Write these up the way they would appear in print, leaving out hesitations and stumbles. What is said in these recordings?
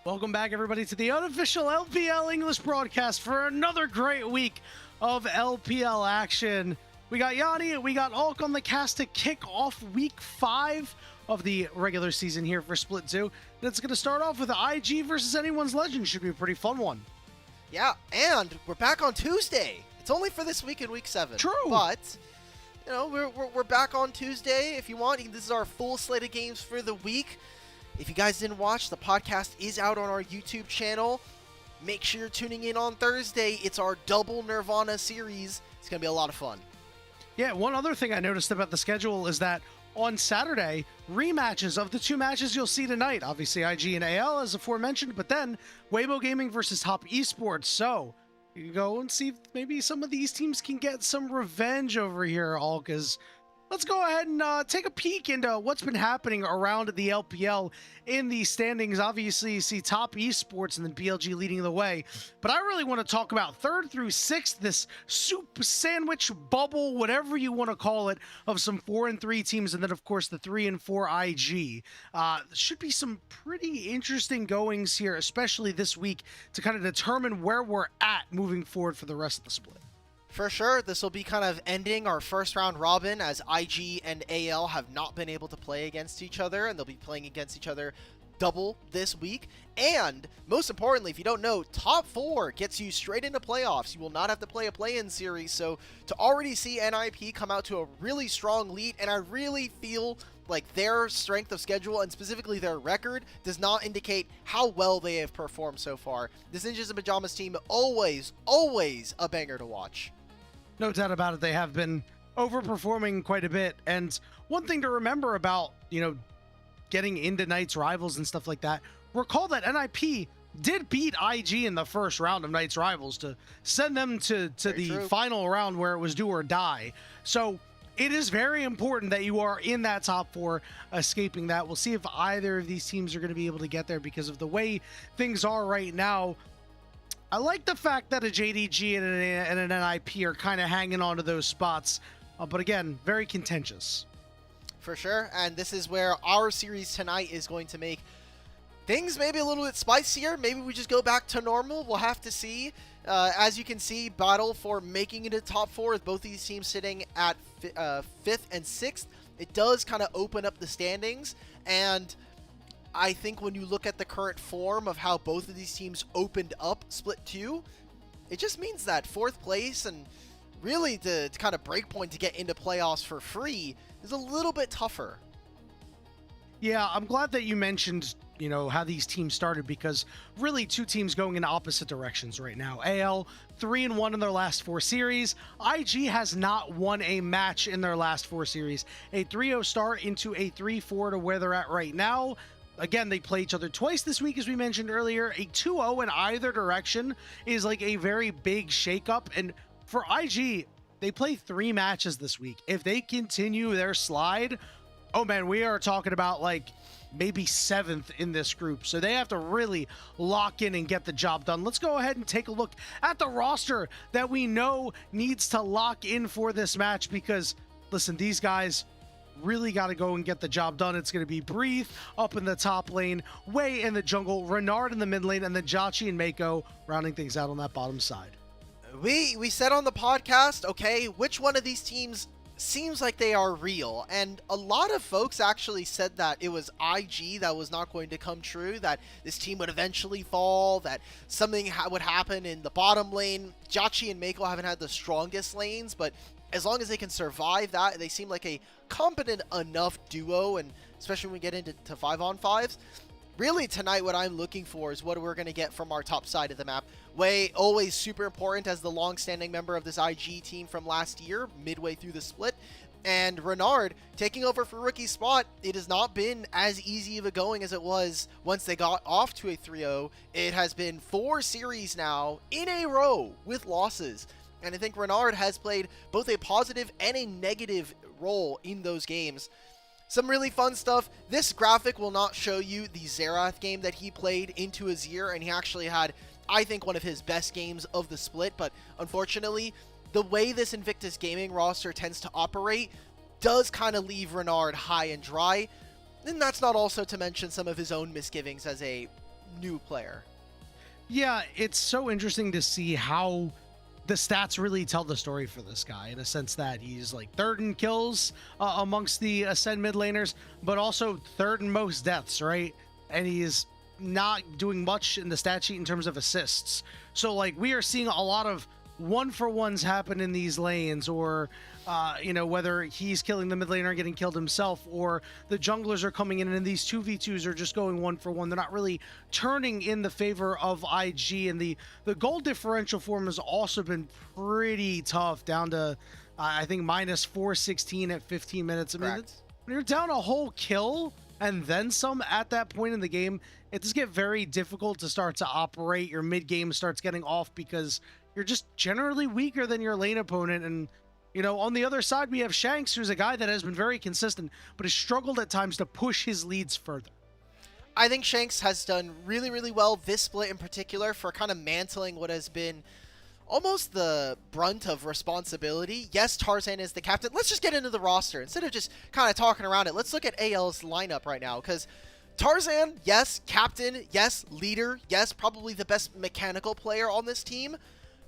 Welcome back, everybody, to the unofficial LPL English broadcast for another great week of LPL action. We got Yanni, we got Ulk on the cast to kick off week 5 of the regular season here for Split 2. And it's going to start off with IG versus Anyone's Legend. Should be a pretty fun one. Yeah, and we're back on Tuesday. It's only for this week in week 7. True. But, you know, we're back on Tuesday if you want. This is our full slate of games for the week. If you guys didn't watch, the podcast is out on our YouTube channel. Make sure you're tuning in on Thursday. It's our double Nirvana series. It's going to be a lot of fun. Yeah, one other thing I noticed about the schedule is that on Saturday, rematches of the 2 matches you'll see tonight. Obviously, IG and AL, as aforementioned, but then Waybo Gaming versus Top Esports. So you can go and see if maybe some of these teams can get some revenge over here, all because let's go ahead and take a peek into what's been happening around the LPL in the standings. Obviously, you see Top Esports and then BLG leading the way. But I really want to talk about 3rd through 6th, this soup sandwich bubble, whatever you want to call it, of some 4 and 3 teams. And then, of course, the 3 and 4 IG. Should be some pretty interesting goings here, especially this week, to kind of determine where we're at moving forward for the rest of the split. For sure, this will be kind of ending our first round robin, as IG and AL have not been able to play against each other, and they'll be playing against each other double this week. And most importantly, if you don't know, top 4 gets you straight into playoffs. You will not have to play a play-in series. So to already see NIP come out to a really strong lead, and I really feel like their strength of schedule and specifically their record does not indicate how well they have performed so far. This Ninjas and Pajamas team, always a banger to watch. No doubt about it. They have been overperforming quite a bit. And one thing to remember about, getting into Knights Rivals and stuff like that, recall that NIP did beat IG in the first round of Knights Rivals to send them to the final round where it was do or die. So it is very important that you are in that top 4, escaping that. We'll see if either of these teams are going to be able to get there because of the way things are right now. I like the fact that a JDG and an NIP are kind of hanging on to those spots, but again, very contentious. For sure, and this is where our series tonight is going to make things maybe a little bit spicier. Maybe we just go back to normal. We'll have to see. As you can see, battle for making it a top 4 with both these teams sitting at 5th and 6th. It does kind of open up the standings, and I think when you look at the current form of how both of these teams opened up Split 2, it just means that 4th place and really the kind of break point to get into playoffs for free is a little bit tougher. Yeah, I'm glad that you mentioned, how these teams started, because really 2 teams going in opposite directions right now. AL 3-1 in their last 4 series. IG has not won a match in their last 4 series. A 3-0 start into a 3-4 to where they're at right now. Again, they play each other twice this week, as we mentioned earlier. A 2-0 in either direction is like a very big shakeup. And for IG, they play 3 matches this week. If they continue their slide, oh man, we are talking about like maybe 7th in this group. So they have to really lock in and get the job done. Let's go ahead and take a look at the roster that we know needs to lock in for this match, because listen, these guys really got to go and get the job done. It's going to be Breathe up in the top lane, Way in the jungle, Renard in the mid lane, and then Jachi and Mako rounding things out on that bottom side. We said on the podcast, okay, which one of these teams seems like they are real? And a lot of folks actually said that it was IG that was not going to come true, that this team would eventually fall, that something would happen in the bottom lane. Jachi and Mako haven't had the strongest lanes, but as long as they can survive that, they seem like a competent enough duo, and especially when we get into 5-on-5s. Really, tonight, what I'm looking for is what we're going to get from our top side of the map. Way, always super important as the long-standing member of this IG team from last year, midway through the split. And Renard taking over for Rookie's spot. It has not been as easy of a going as it was once they got off to a 3-0. It has been 4 series now in a row with losses. And I think Renard has played both a positive and a negative role in those games. Some really fun stuff. This graphic will not show you the Xerath game that he played into Azir, and he actually had, I think, one of his best games of the split, but unfortunately, the way this Invictus Gaming roster tends to operate does kind of leave Renard high and dry. And that's not also to mention some of his own misgivings as a new player. Yeah, it's so interesting to see how the stats really tell the story for this guy, in a sense that he's like third in kills amongst the Ascend mid laners, but also third in most deaths, right? And he's not doing much in the stat sheet in terms of assists. So like we are seeing a lot of 1-for-1s happen in these lanes, or whether he's killing the mid laner and getting killed himself, or the junglers are coming in and these 2v2s are just going 1-for-1. They're not really turning in the favor of IG, and the gold differential for him has also been pretty tough, down to I think minus 416 at 15 minutes. I mean, when you're down a whole kill and then some at that point in the game, it does get very difficult to start to operate. Your mid game starts getting off because you're just generally weaker than your lane opponent. And on the other side, we have Shanks, who's a guy that has been very consistent, but has struggled at times to push his leads further. I think Shanks has done really, really well this split in particular for kind of mantling what has been almost the brunt of responsibility. Yes, Tarzan is the captain. Let's just get into the roster. Instead of just kind of talking around it, let's look at AL's lineup right now, because Tarzan, yes, captain, yes, leader, yes, probably the best mechanical player on this team.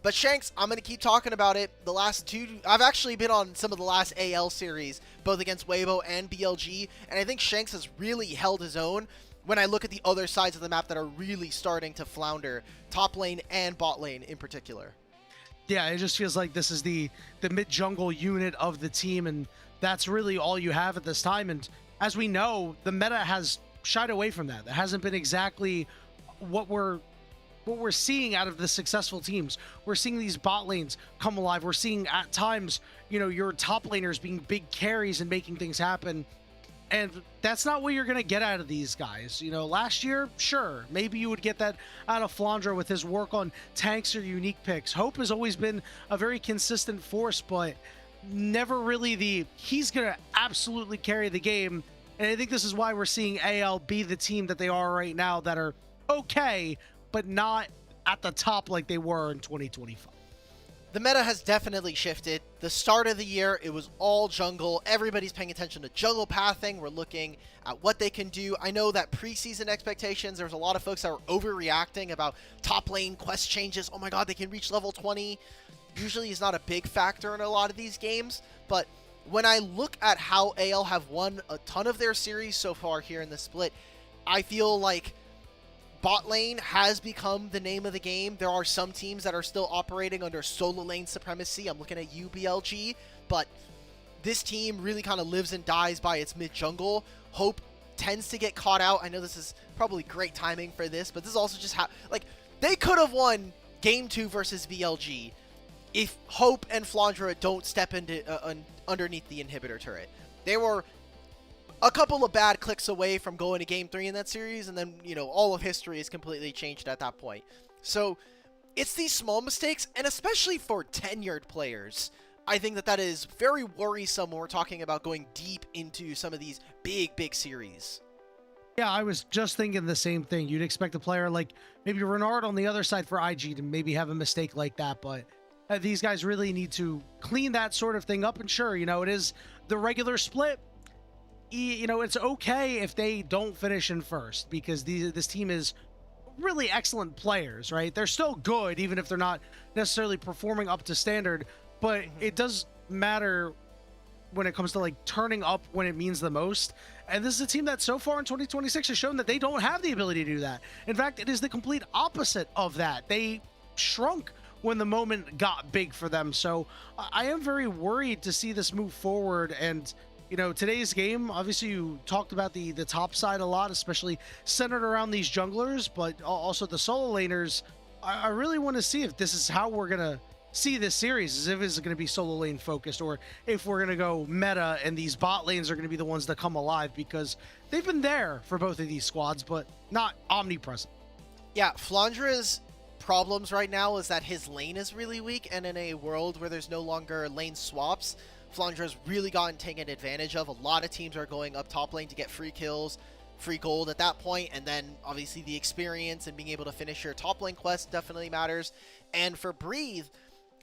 But Shanks, I'm going to keep talking about it. The last two, I've actually been on some of the last AL series, both against Waybo and BLG, and I think Shanks has really held his own when I look at the other sides of the map that are really starting to flounder, top lane and bot lane in particular. Yeah, it just feels like this is the mid-jungle unit of the team, and that's really all you have at this time. And as we know, the meta has shied away from that. That hasn't been exactly what we're seeing out of the successful teams. We're seeing these bot lanes come alive. We're seeing at times, your top laners being big carries and making things happen. And that's not what you're going to get out of these guys. Last year, sure, maybe you would get that out of Flandre with his work on tanks or unique picks. Hope has always been a very consistent force, but never really he's going to absolutely carry the game. And I think this is why we're seeing AL be the team that they are right now, that are okay, but not at the top like they were in 2025. The meta has definitely shifted. The start of the year, it was all jungle. Everybody's paying attention to jungle pathing. We're looking at what they can do. I know that preseason expectations, there's a lot of folks that were overreacting about top lane quest changes. Oh my god, they can reach level 20. Usually is not a big factor in a lot of these games, but when I look at how AL have won a ton of their series so far here in the split, I feel like bot lane has become the name of the game. There are some teams that are still operating under solo lane supremacy. I'm looking at WBG, but this team really kind of lives and dies by its mid-jungle. Hope tends to get caught out. I know this is probably great timing for this, but this is also just how, they could have won Game 2 versus BLG if Hope and Flandre don't step into underneath the inhibitor turret. They were a couple of bad clicks away from going to Game 3 in that series, and then, all of history is completely changed at that point. So, it's these small mistakes, and especially for tenured players, I think that is very worrisome when we're talking about going deep into some of these big, big series. Yeah, I was just thinking the same thing. You'd expect a player like maybe Renard on the other side for IG to maybe have a mistake like that, but these guys really need to clean that sort of thing up. And sure, it is the regular split. It's okay if they don't finish in first, because this team is really excellent players, right? They're still good, even if they're not necessarily performing up to standard, but it does matter when it comes to turning up when it means the most. And this is a team that so far in 2026 has shown that they don't have the ability to do that. In fact, it is the complete opposite of that. They shrunk when the moment got big for them. So I am very worried to see this move forward. And today's game, obviously you talked about the top side a lot, especially centered around these junglers, but also the solo laners. I really want to see if this is how we're going to see this series, as if it's going to be solo lane focused, or if we're going to go meta and these bot lanes are going to be the ones that come alive, because they've been there for both of these squads, but not omnipresent. Yeah, Flandre's problems right now is that his lane is really weak, and in a world where there's no longer lane swaps, Flandre's really gotten taken advantage of. A lot of teams are going up top lane to get free kills, free gold at that point, and then obviously the experience and being able to finish your top lane quest definitely matters. And for Breathe,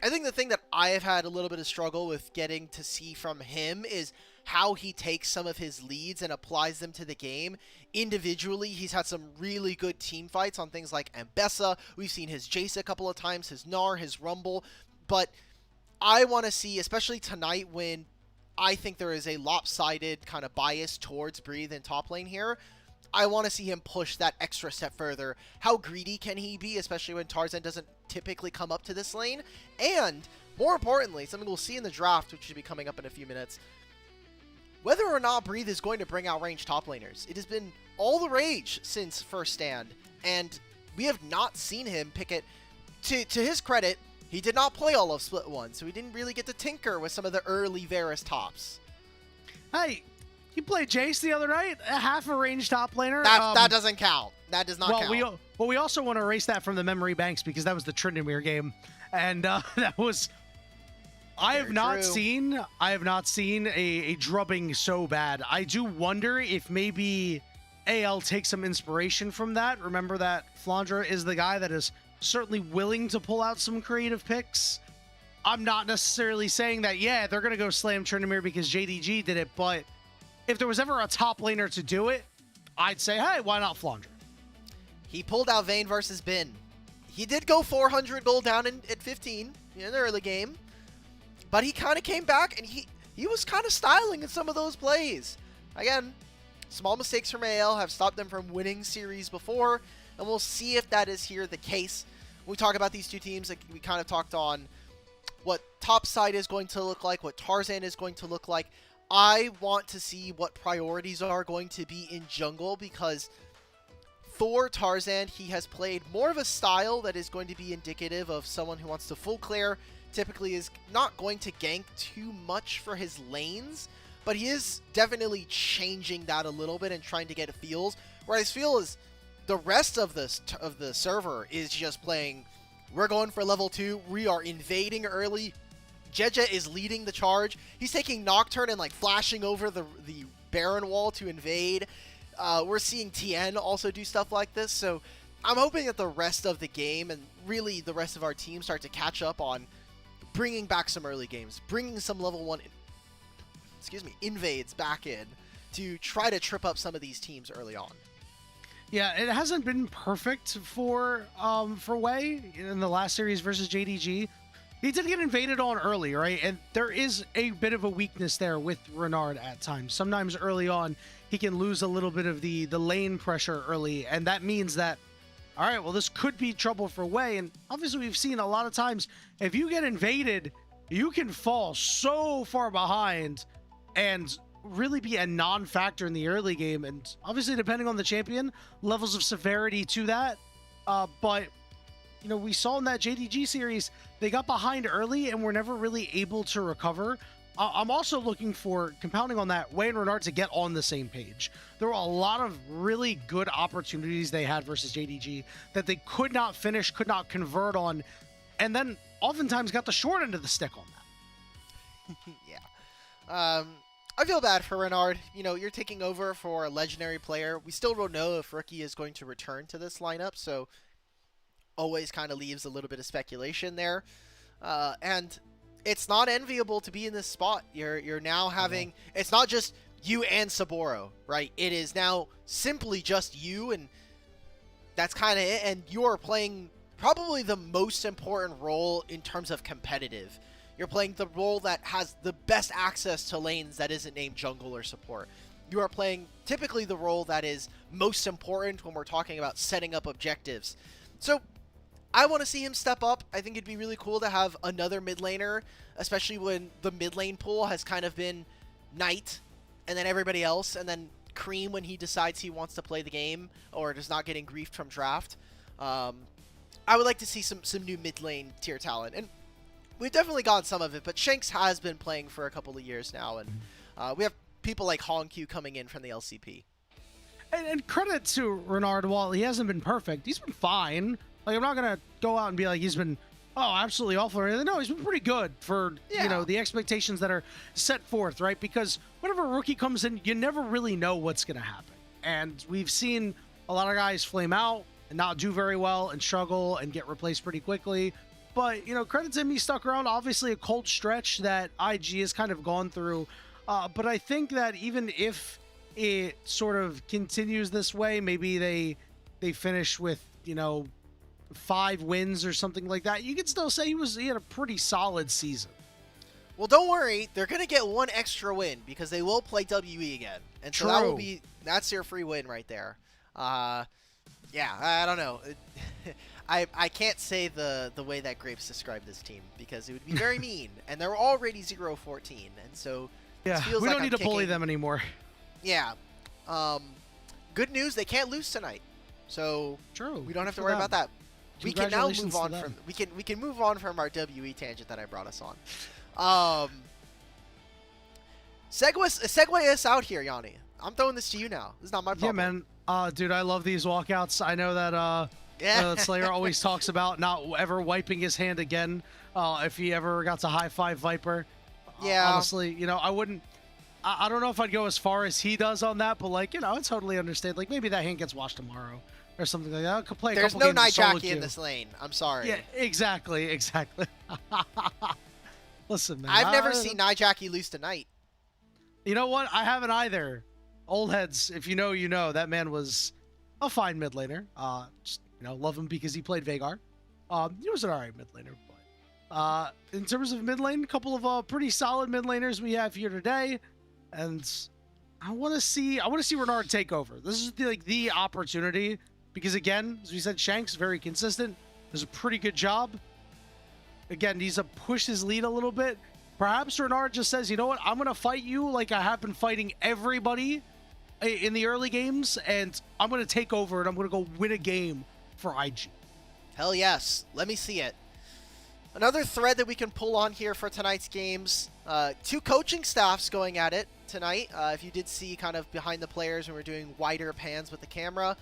I think the thing that I have had a little bit of struggle with getting to see from him is how he takes some of his leads and applies them to the game. Individually, he's had some really good team fights on things like Ambessa. We've seen his Jace a couple of times, his Gnar, his Rumble. But I want to see, especially tonight when I think there is a lopsided kind of bias towards Breathe in top lane here, I want to see him push that extra step further. How greedy can he be, especially when Tarzan doesn't typically come up to this lane? And, more importantly, something we'll see in the draft, which should be coming up in a few minutes, whether or not Breathe is going to bring out ranged top laners. It has been all the rage since First Stand, and we have not seen him pick it. To his credit, he did not play all of Split 1, so he didn't really get to tinker with some of the early Varus tops. Hey, you played Jace the other night, a half a ranged top laner. That doesn't count. That does not count. We also want to erase that from the memory banks because that was the Tryndamere game, and that was. I have not seen a drubbing so bad. I do wonder if maybe AL takes some inspiration from that. Remember that Flandre is the guy that is certainly willing to pull out some creative picks. I'm not necessarily saying that, yeah, they're going to go slam Tryndamere because JDG did it, but if there was ever a top laner to do it, I'd say, hey, why not Flandre? He pulled out Vayne versus Bin. He did go 400 gold down at 15 in the early game, but he kind of came back, and he was kind of styling in some of those plays. Again, small mistakes from AL have stopped them from winning series before, and we'll see if that is here the case. When we talk about these two teams, like, we kind of talked on what topside is going to look like, what Tarzan is going to look like. I want to see what priorities are going to be in jungle, because for Tarzan, he has played more of a style that is going to be indicative of someone who wants to full clear, typically is not going to gank too much for his lanes, but he is definitely changing that a little bit and trying to get feels. Whereas feel is the rest of the server is just playing, we're going for level 2, we are invading early. Jeje is leading the charge. He's taking Nocturne and like flashing over the Baron wall to invade. We're seeing TN also do stuff like this, so I'm hoping that the rest of the game and really the rest of our team start to catch up on bringing back some early games, bringing some level 1 invades back in to try to trip up some of these teams early on. Yeah, it hasn't been perfect for Way in the last series versus JDG. He did get invaded on early, right? And there is a bit of a weakness there with Renard at times. Sometimes early on, he can lose a little bit of the lane pressure early, and that means that, all right, well, this could be trouble for Way. And obviously, we've seen a lot of times, if you get invaded, you can fall so far behind and really be a non-factor in the early game. And obviously, depending on the champion, levels of severity to that. But, you know, we saw in that JDG series, they got behind early and were never really able to recover. I'm also looking for, compounding on that, Way and Renard to get on the same page. There were a lot of really good opportunities they had versus JDG that they could not finish, could not convert on, and then oftentimes got the short end of the stick on that. Yeah. I feel bad for Renard. You know, you're taking over for a legendary player. We still don't know if Rookie is going to return to this lineup, so always kind of leaves a little bit of speculation there. And it's not enviable to be in this spot. You're now having, it's not just you and Saboro, right? It is now simply just you, and that's kind of it. And you're playing probably the most important role in terms of competitive. You're playing the role that has the best access to lanes that isn't named jungle or support. You are playing typically the role that is most important when we're talking about setting up objectives. So I want to see him step up. I think it'd be really cool to have another mid laner, especially when the mid lane pool has kind of been Knight and then everybody else, and then Cream when he decides he wants to play the game or is not getting griefed from draft. I would like to see some new mid lane tier talent, and we've definitely gotten some of it, but Shanks has been playing for a couple of years now, and we have people like Hongq coming in from the LCP. And credit to Renard, while he hasn't been perfect, he's been fine. Like, I'm not going to go out and be like, he's been, absolutely awful or anything. No, he's been pretty good for, you know, the expectations that are set forth, right? Because whenever a rookie comes in, you never really know what's going to happen. And we've seen a lot of guys flame out and not do very well and struggle and get replaced pretty quickly. But, you know, credit to him, he stuck around. Obviously, a cold stretch that IG has kind of gone through. But I think that even if it sort of continues this way, maybe they finish with, 5 wins or something like that, you could still say he had a pretty solid season. Well, don't worry, they're gonna get one extra win because they will play WE again, and so that's your free win right there. Yeah, I don't know. I can't say the way that Grapes described this team because it would be very mean, and they're already 0-14, and so yeah, feels we like don't need to bully them anymore. Yeah. Good news, they can't lose tonight, so true. We don't have to worry about that. We can now move on from we can move on from our WE tangent that I brought us on. Segue us out here, Yanni. I'm throwing this to you now. This is not my problem. Yeah, man. Dude, I love these walkouts. I know that Slayer always talks about not ever wiping his hand again if he ever got to high five Viper. Yeah. Honestly, I wouldn't. I don't know if I'd go as far as he does on that, but I totally understand. Like maybe that hand gets washed tomorrow or something like that. I could play a couple games. There's no Nijaki in this lane. I'm sorry. Yeah, exactly. Listen, man. I've never seen Nijaki lose tonight. You know what? I haven't either. Old heads, if you know, you know. That man was a fine mid laner. Just, love him because he played Veigar. He was an alright mid laner. But in terms of mid lane, a couple of pretty solid mid laners we have here today. And I want to see Renard take over. This is the opportunity because, again, as we said, Shank's very consistent. Does a pretty good job. Again, needs to push his lead a little bit. Perhaps Renard just says, you know what, I'm going to fight you like I have been fighting everybody in the early games, and I'm going to take over, and I'm going to go win a game for IG. Hell yes. Let me see it. Another thread that we can pull on here for tonight's games. 2 coaching staffs going at it tonight. If you did see kind of behind the players when we're doing wider pans with the camera,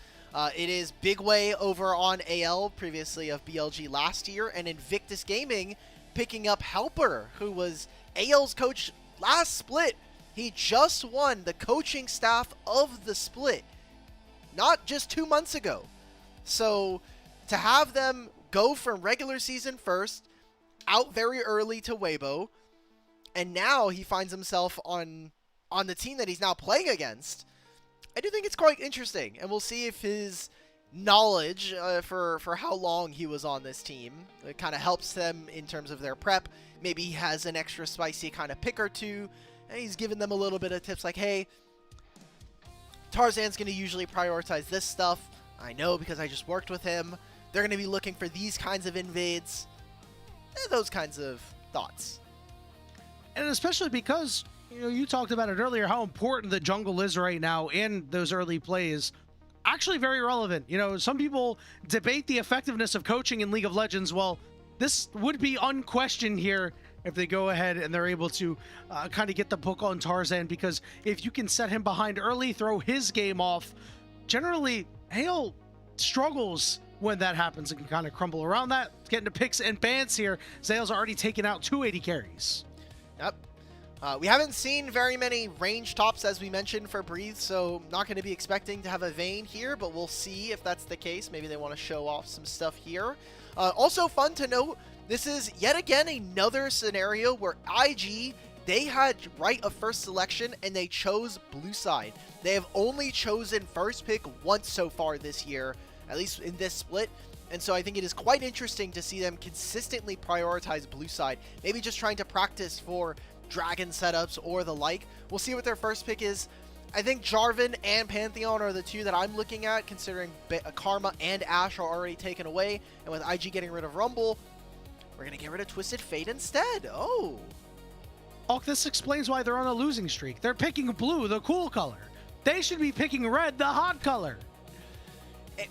it is Big Way over on AL, previously of BLG last year, and Invictus Gaming picking up Helper, who was AL's coach last split. He just won the coaching staff of the split, not just 2 months ago. So to have them go from regular season first, out very early to Waybo, and now he finds himself on the team that he's now playing against, I do think it's quite interesting, and we'll see if his knowledge for how long he was on this team it kind of helps them in terms of their prep. Maybe he has an extra spicy kind of pick or two, and he's giving them a little bit of tips like, hey, Tarzan's going to usually prioritize this stuff. I know because I just worked with him. They're going to be looking for these kinds of invades. Those kinds of thoughts. And especially because, you talked about it earlier, how important the jungle is right now in those early plays. Actually very relevant. Some people debate the effectiveness of coaching in League of Legends. Well, this would be unquestioned here if they go ahead and they're able to kind of get the book on Tarzan, because if you can set him behind early, throw his game off, generally Hale struggles when that happens and can kind of crumble around that. Getting to picks and bans here. Zale's already taken out 280 carries. Yep. We haven't seen very many range tops, as we mentioned, for Breathe, so not going to be expecting to have a Vayne here, but we'll see if that's the case. Maybe they want to show off some stuff here. Also fun to note, this is yet again another scenario where IG, they had right of first selection, and they chose blue side. They have only chosen first pick once so far this year, at least in this split. And so I think it is quite interesting to see them consistently prioritize blue side, maybe just trying to practice for dragon setups or the like. We'll see what their first pick is. I think Jarvan and Pantheon are the two that I'm looking at, considering Karma and Ashe are already taken away. And with IG getting rid of Rumble, we're going to get rid of Twisted Fate instead. Oh. This explains why they're on a losing streak. They're picking blue, the cool color. They should be picking red, the hot color.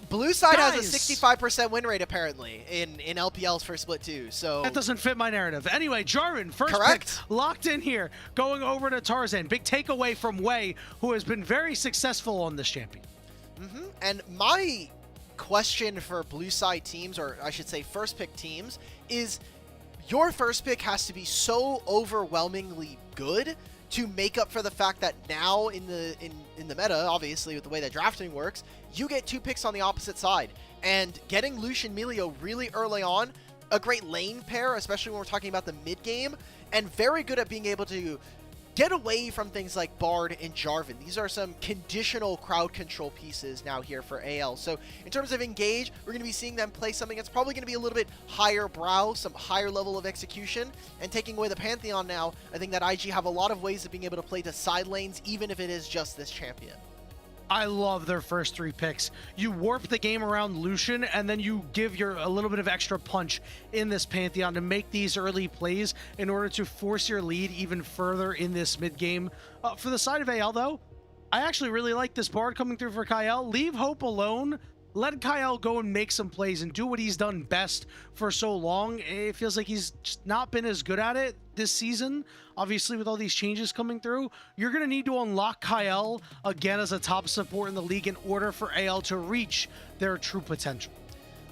Blue side has a 65% win rate, apparently, in LPL's first split, too. So that doesn't fit my narrative. Anyway, Jarvan, first correct. Pick, locked in here, going over to Tarzan. Big takeaway from Way, who has been very successful on this champion. And my question for blue side teams, or I should say first pick teams, is your first pick has to be so overwhelmingly good to make up for the fact that now in the meta, obviously with the way that drafting works, you get 2 picks on the opposite side. And getting Lucian Melio really early on, a great lane pair, especially when we're talking about the mid game, and very good at being able to get away from things like Bard and Jarvan. These are some conditional crowd control pieces now here for AL. So in terms of engage, we're going to be seeing them play something that's probably going to be a little bit higher brow, some higher level of execution. And taking away the Pantheon now, I think that IG have a lot of ways of being able to play the side lanes, even if it is just this champion. I love their first 3 picks. You warp the game around Lucian, and then you give a little bit of extra punch in this Pantheon to make these early plays in order to force your lead even further in this mid game. For the side of AL, though, I actually really like this Bard coming through for Kyle. Leave Hope alone. Let Kyle go and make some plays and do what he's done best for so long. It feels like he's just not been as good at it this season. Obviously, with all these changes coming through, you're going to need to unlock Kyle again as a top support in the league in order for AL to reach their true potential.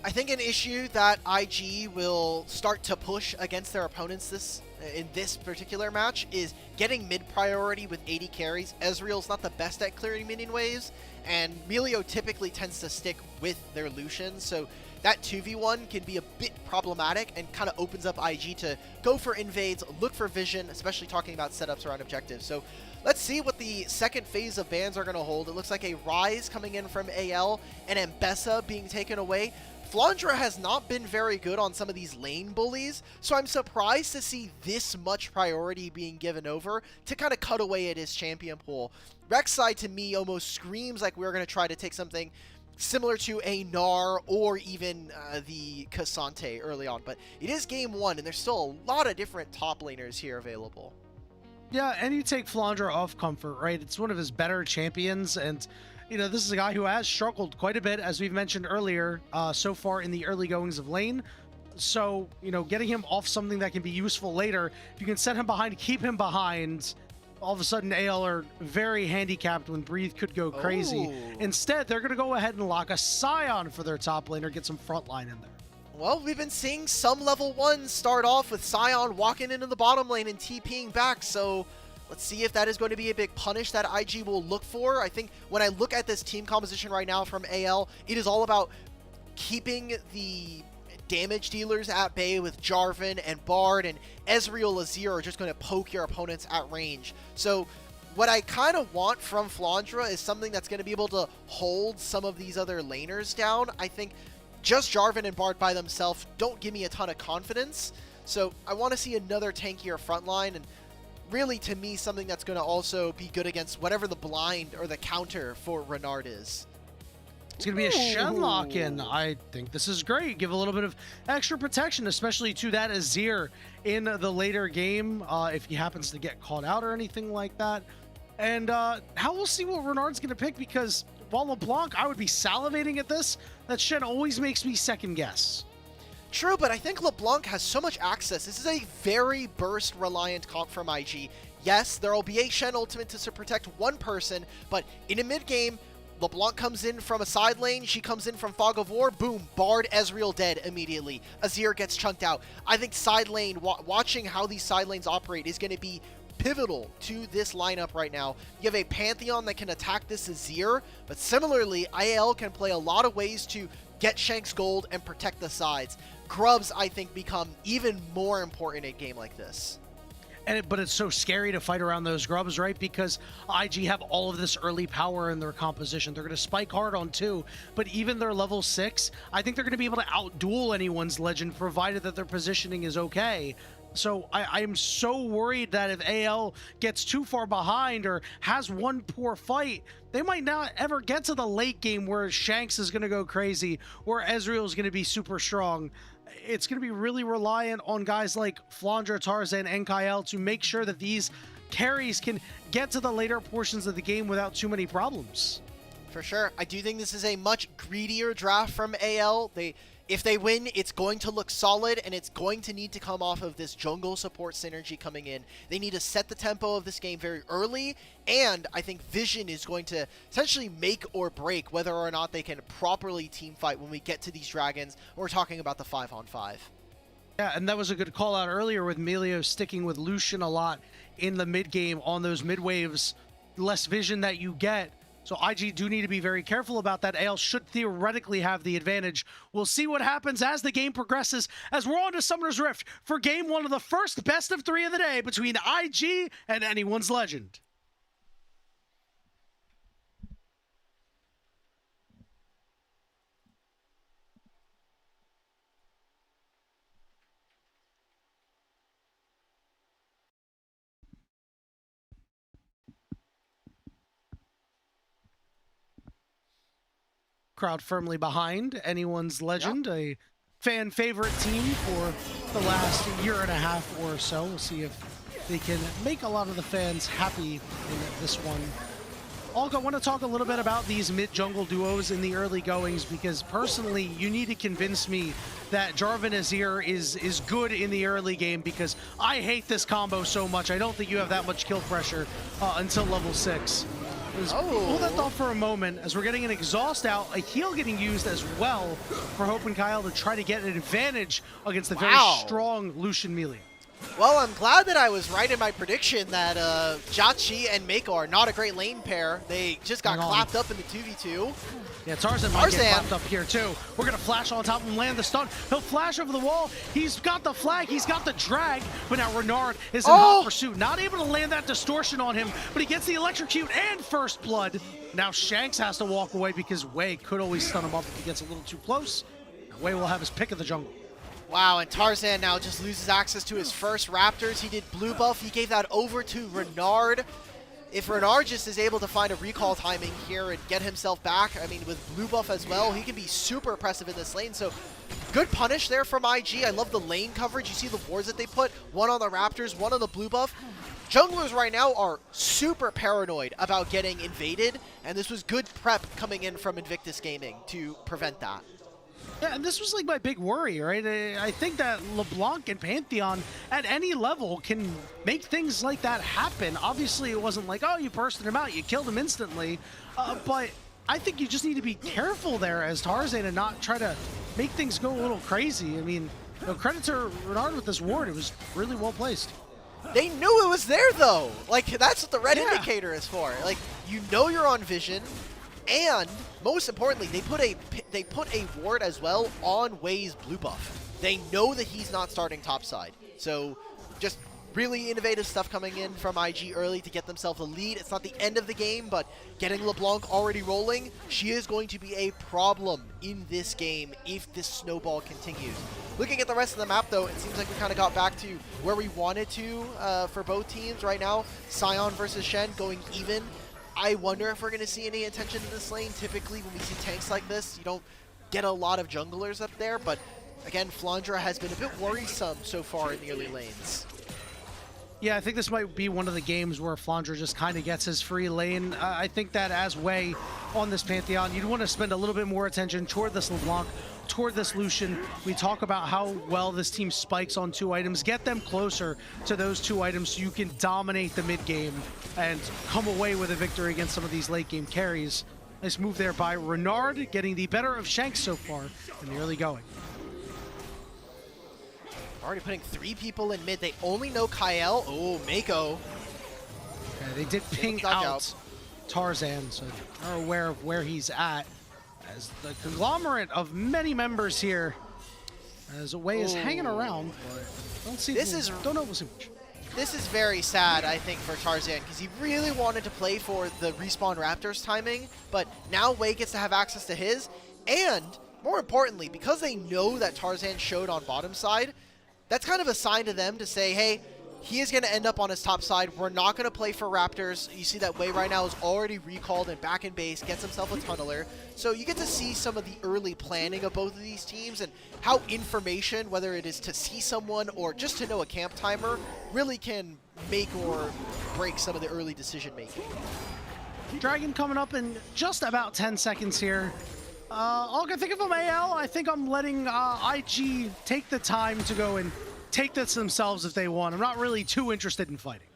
I think an issue that IG will start to push against their opponents in this particular match is getting mid priority with 80 carries. Ezreal's not the best at clearing minion waves, and Melio typically tends to stick with their Lucian, so that 2v1 can be a bit problematic and kind of opens up IG to go for invades, look for vision, especially talking about setups around objectives. So let's see what the second phase of bans are going to hold. It looks like a Rise coming in from AL and Ambessa being taken away. Flandra has not been very good on some of these lane bullies, so I'm surprised to see this much priority being given over to kind of cut away at his champion pool. Rek'Sai to me almost screams like we're going to try to take something similar to a Gnar or even the Cassante early on, but it is game 1 and there's still a lot of different top laners here available. Yeah, and you take Flandra off comfort, right? It's one of his better champions, and you know, this is a guy who has struggled quite a bit, as we've mentioned earlier, so far in the early goings of lane. So, you know, getting him off something that can be useful later, if you can set him behind, keep him behind, all of a sudden AL are very handicapped when Breathe could go crazy. Oh. Instead, they're going to go ahead and lock a Scion for their top laner, get some frontline in there. Well, we've been seeing some level 1s start off with Scion walking into the bottom lane and TPing back, so let's see if that is going to be a big punish that IG will look for. I think when I look at this team composition right now from AL, it is all about keeping the damage dealers at bay with Jarvan and Bard, and Ezreal Azir are just going to poke your opponents at range. So what I kind of want from Flandra is something that's going to be able to hold some of these other laners down. I think just Jarvan and Bard by themselves don't give me a ton of confidence. So I want to see another tankier frontline, and really, to me, something that's going to also be good against whatever the blind or the counter for Renard is. It's going to be a Shen lock-in. I think this is great. Give a little bit of extra protection, especially to that Azir in the later game, if he happens to get caught out or anything like that. And how we'll see what Renard's going to pick, because while LeBlanc, I would be salivating at this, that Shen always makes me second guess. True, but I think LeBlanc has so much access. This is a very burst-reliant comp from IG. Yes, there will be a Shen ultimate to protect one person, but in a mid-game, LeBlanc comes in from a side lane, she comes in from Fog of War, boom, Bard, Ezreal dead immediately. Azir gets chunked out. I think side lane, watching how these side lanes operate is going to be pivotal to this lineup right now. You have a Pantheon that can attack this Azir, but similarly, IL can play a lot of ways to get Shanks gold and protect the sides. Grubs, I think, become even more important in a game like this. But it's so scary to fight around those grubs, right? Because IG have all of this early power in their composition. They're going to spike hard on 2, but even their level 6, I think they're going to be able to outduel anyone's legend, provided that their positioning is okay. So I am so worried that if AL gets too far behind or has one poor fight, they might not ever get to the late game where Shanks is going to go crazy or Ezreal is going to be super strong. It's going to be really reliant on guys like Flandra, Tarzan, and Kyle to make sure that these carries can get to the later portions of the game without too many problems. For sure. I do think this is a much greedier draft from AL. If they win, it's going to look solid, and it's going to need to come off of this jungle support synergy coming in. They need to set the tempo of this game very early, and I think Vision is going to essentially make or break whether or not they can properly team fight when we get to these dragons. We're talking about the 5-on-5. Yeah, and that was a good call out earlier with Melio sticking with Lucian a lot in the mid game on those mid waves. Less vision that you get So IG do need to be very careful about that. AL should theoretically have the advantage. We'll see what happens as the game progresses, as we're on to Summoner's Rift for game one of the first best of 3 of the day between IG and Anyone's Legend. Crowd firmly behind Anyone's Legend, a fan favorite team for the last year and a half or so. We'll see if they can make a lot of the fans happy in this one. Olga, I want to talk a little bit about these mid-jungle duos in the early goings, because personally, you need to convince me that Jarvan Azir is good in the early game, because I hate this combo so much. I don't think you have that much kill pressure until level 6. Hold that thought for a moment, as we're getting an exhaust out, a heal getting used as well for Hope and Kyle to try to get an advantage against the very strong Lucian melee. Well, I'm glad that I was right in my prediction that Jatchi and Mako are not a great lane pair. They just got clapped up in the 2v2. Yeah, Tarzan might get clapped up here too. We're going to flash on top and land the stun. He'll flash over the wall. He's got the flag. He's got the drag. But now Renard is in hot pursuit. Not able to land that distortion on him, but he gets the electrocute and first blood. Now Shanks has to walk away because Way could always stun him up if he gets a little too close. Way will have his pick of the jungle. Wow, and Tarzan now just loses access to his first Raptors. He did blue buff. He gave that over to Renard. If Renard just is able to find a recall timing here and get himself back, I mean, with blue buff as well, he can be super impressive in this lane. So good punish there from IG. I love the lane coverage. You see the wards that they put, one on the Raptors, one on the blue buff. Junglers right now are super paranoid about getting invaded, and this was good prep coming in from Invictus Gaming to prevent that. Yeah, and this was like my big worry, right? I think that LeBlanc and Pantheon at any level can make things like that happen. Obviously, it wasn't like, oh, you bursted him out, you killed him instantly. But I think you just need to be careful there as Tarzan and not try to make things go a little crazy. I mean, credit to Renard with this ward. It was really well placed. They knew it was there, though. Like, that's what the red indicator is for. Like, you know you're on vision. And most importantly, they put a ward as well on Way's blue buff. They know that he's not starting topside. So just really innovative stuff coming in from IG early to get themselves a lead. It's not the end of the game, but getting LeBlanc already rolling, she is going to be a problem in this game if this snowball continues. Looking at the rest of the map, though, it seems like we kind of got back to where we wanted to for both teams right now. Sion versus Shen going even. I wonder if we're going to see any attention in this lane. Typically, when we see tanks like this, you don't get a lot of junglers up there. But again, Flandra has been a bit worrisome so far in the early lanes. Yeah, I think this might be one of the games where Flandra just kind of gets his free lane. I think that as Way on this Pantheon, you'd want to spend a little bit more attention toward this LeBlanc, toward this Lucian. We talk about how well this team spikes on 2 items. Get them closer to those 2 items so you can dominate the mid game and come away with a victory against some of these late game carries. Nice move there by Renard, getting the better of Shanks so far in the early going. Already putting 3 people in mid. They only know Kyle. Oh, Mako. Okay, they did ping out Tarzan, so they're aware of where he's at. As the conglomerate of many members here, as Way is hanging around, but don't know much. This is very sad, I think, for Tarzan, because he really wanted to play for the respawn Raptors timing, but now Way gets to have access to his, and more importantly, because they know that Tarzan showed on bottom side, that's kind of a sign to them to say, hey, he is going to end up on his top side. We're not going to play for Raptors. You see that Way right now is already recalled and back in base, gets himself a tunneler. So you get to see some of the early planning of both of these teams and how information, whether it is to see someone or just to know a camp timer, really can make or break some of the early decision making. Dragon coming up in just about 10 seconds here. All I think of them AL, I think I'm letting IG take the time to go and take this themselves if they want. I'm not really too interested in fighting.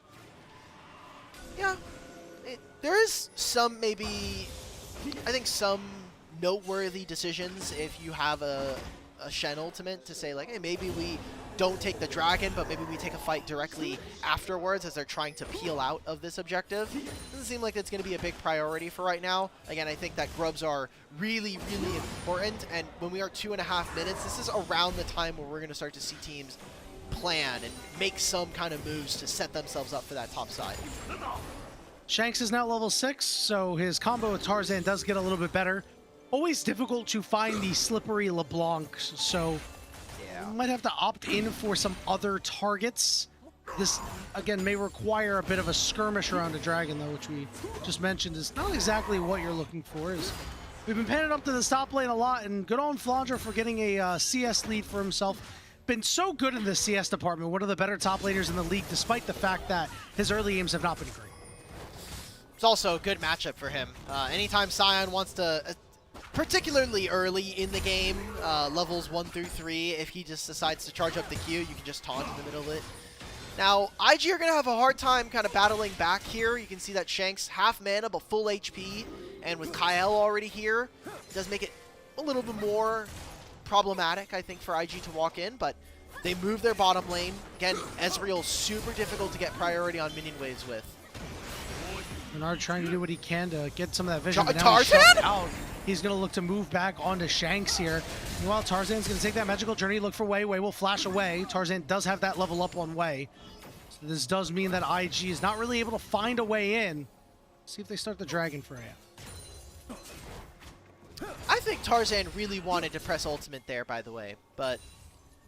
Yeah, there is some I think some noteworthy decisions if you have a a Shen ultimate to say like, hey, maybe we don't take the dragon, but maybe we take a fight directly afterwards as they're trying to peel out of this objective. Doesn't seem like it's going to be a big priority for right now. Again, I think that grubs are really, really important, and when we are 2.5 minutes, this is around the time where we're going to start to see teams plan and make some kind of moves to set themselves up for that top side. Shanks is now level 6, so his combo with Tarzan does get a little bit better. Always difficult to find the slippery LeBlanc, so might have to opt in for some other targets. This, again, may require a bit of a skirmish around a dragon, though, which we just mentioned is not exactly what you're looking for. We've been panning up to the top lane a lot, and good on Flandre for getting a CS lead for himself. Been so good in the CS department, one of the better top laners in the league, despite the fact that his early games have not been great. It's also a good matchup for him. Anytime Sion wants to, particularly early in the game, levels 1 through 3, if he just decides to charge up the Q, you can just taunt in the middle of it. Now, IG are going to have a hard time kind of battling back here. You can see that Shanks half mana but full HP, and with Kyle already here, it does make it a little bit more problematic, I think, for IG to walk in, but they move their bottom lane. Again, Ezreal super difficult to get priority on minion waves with. Bernard trying to do what he can to get some of that vision. But now Tarzan? he's shut out. He's going to look to move back onto Shanks here. Meanwhile, Tarzan's going to take that magical journey, look for Way. Way will flash away. Tarzan does have that level up on Way. So this does mean that IG is not really able to find a way in. See if they start the dragon for him. I think Tarzan really wanted to press ultimate there, by the way, but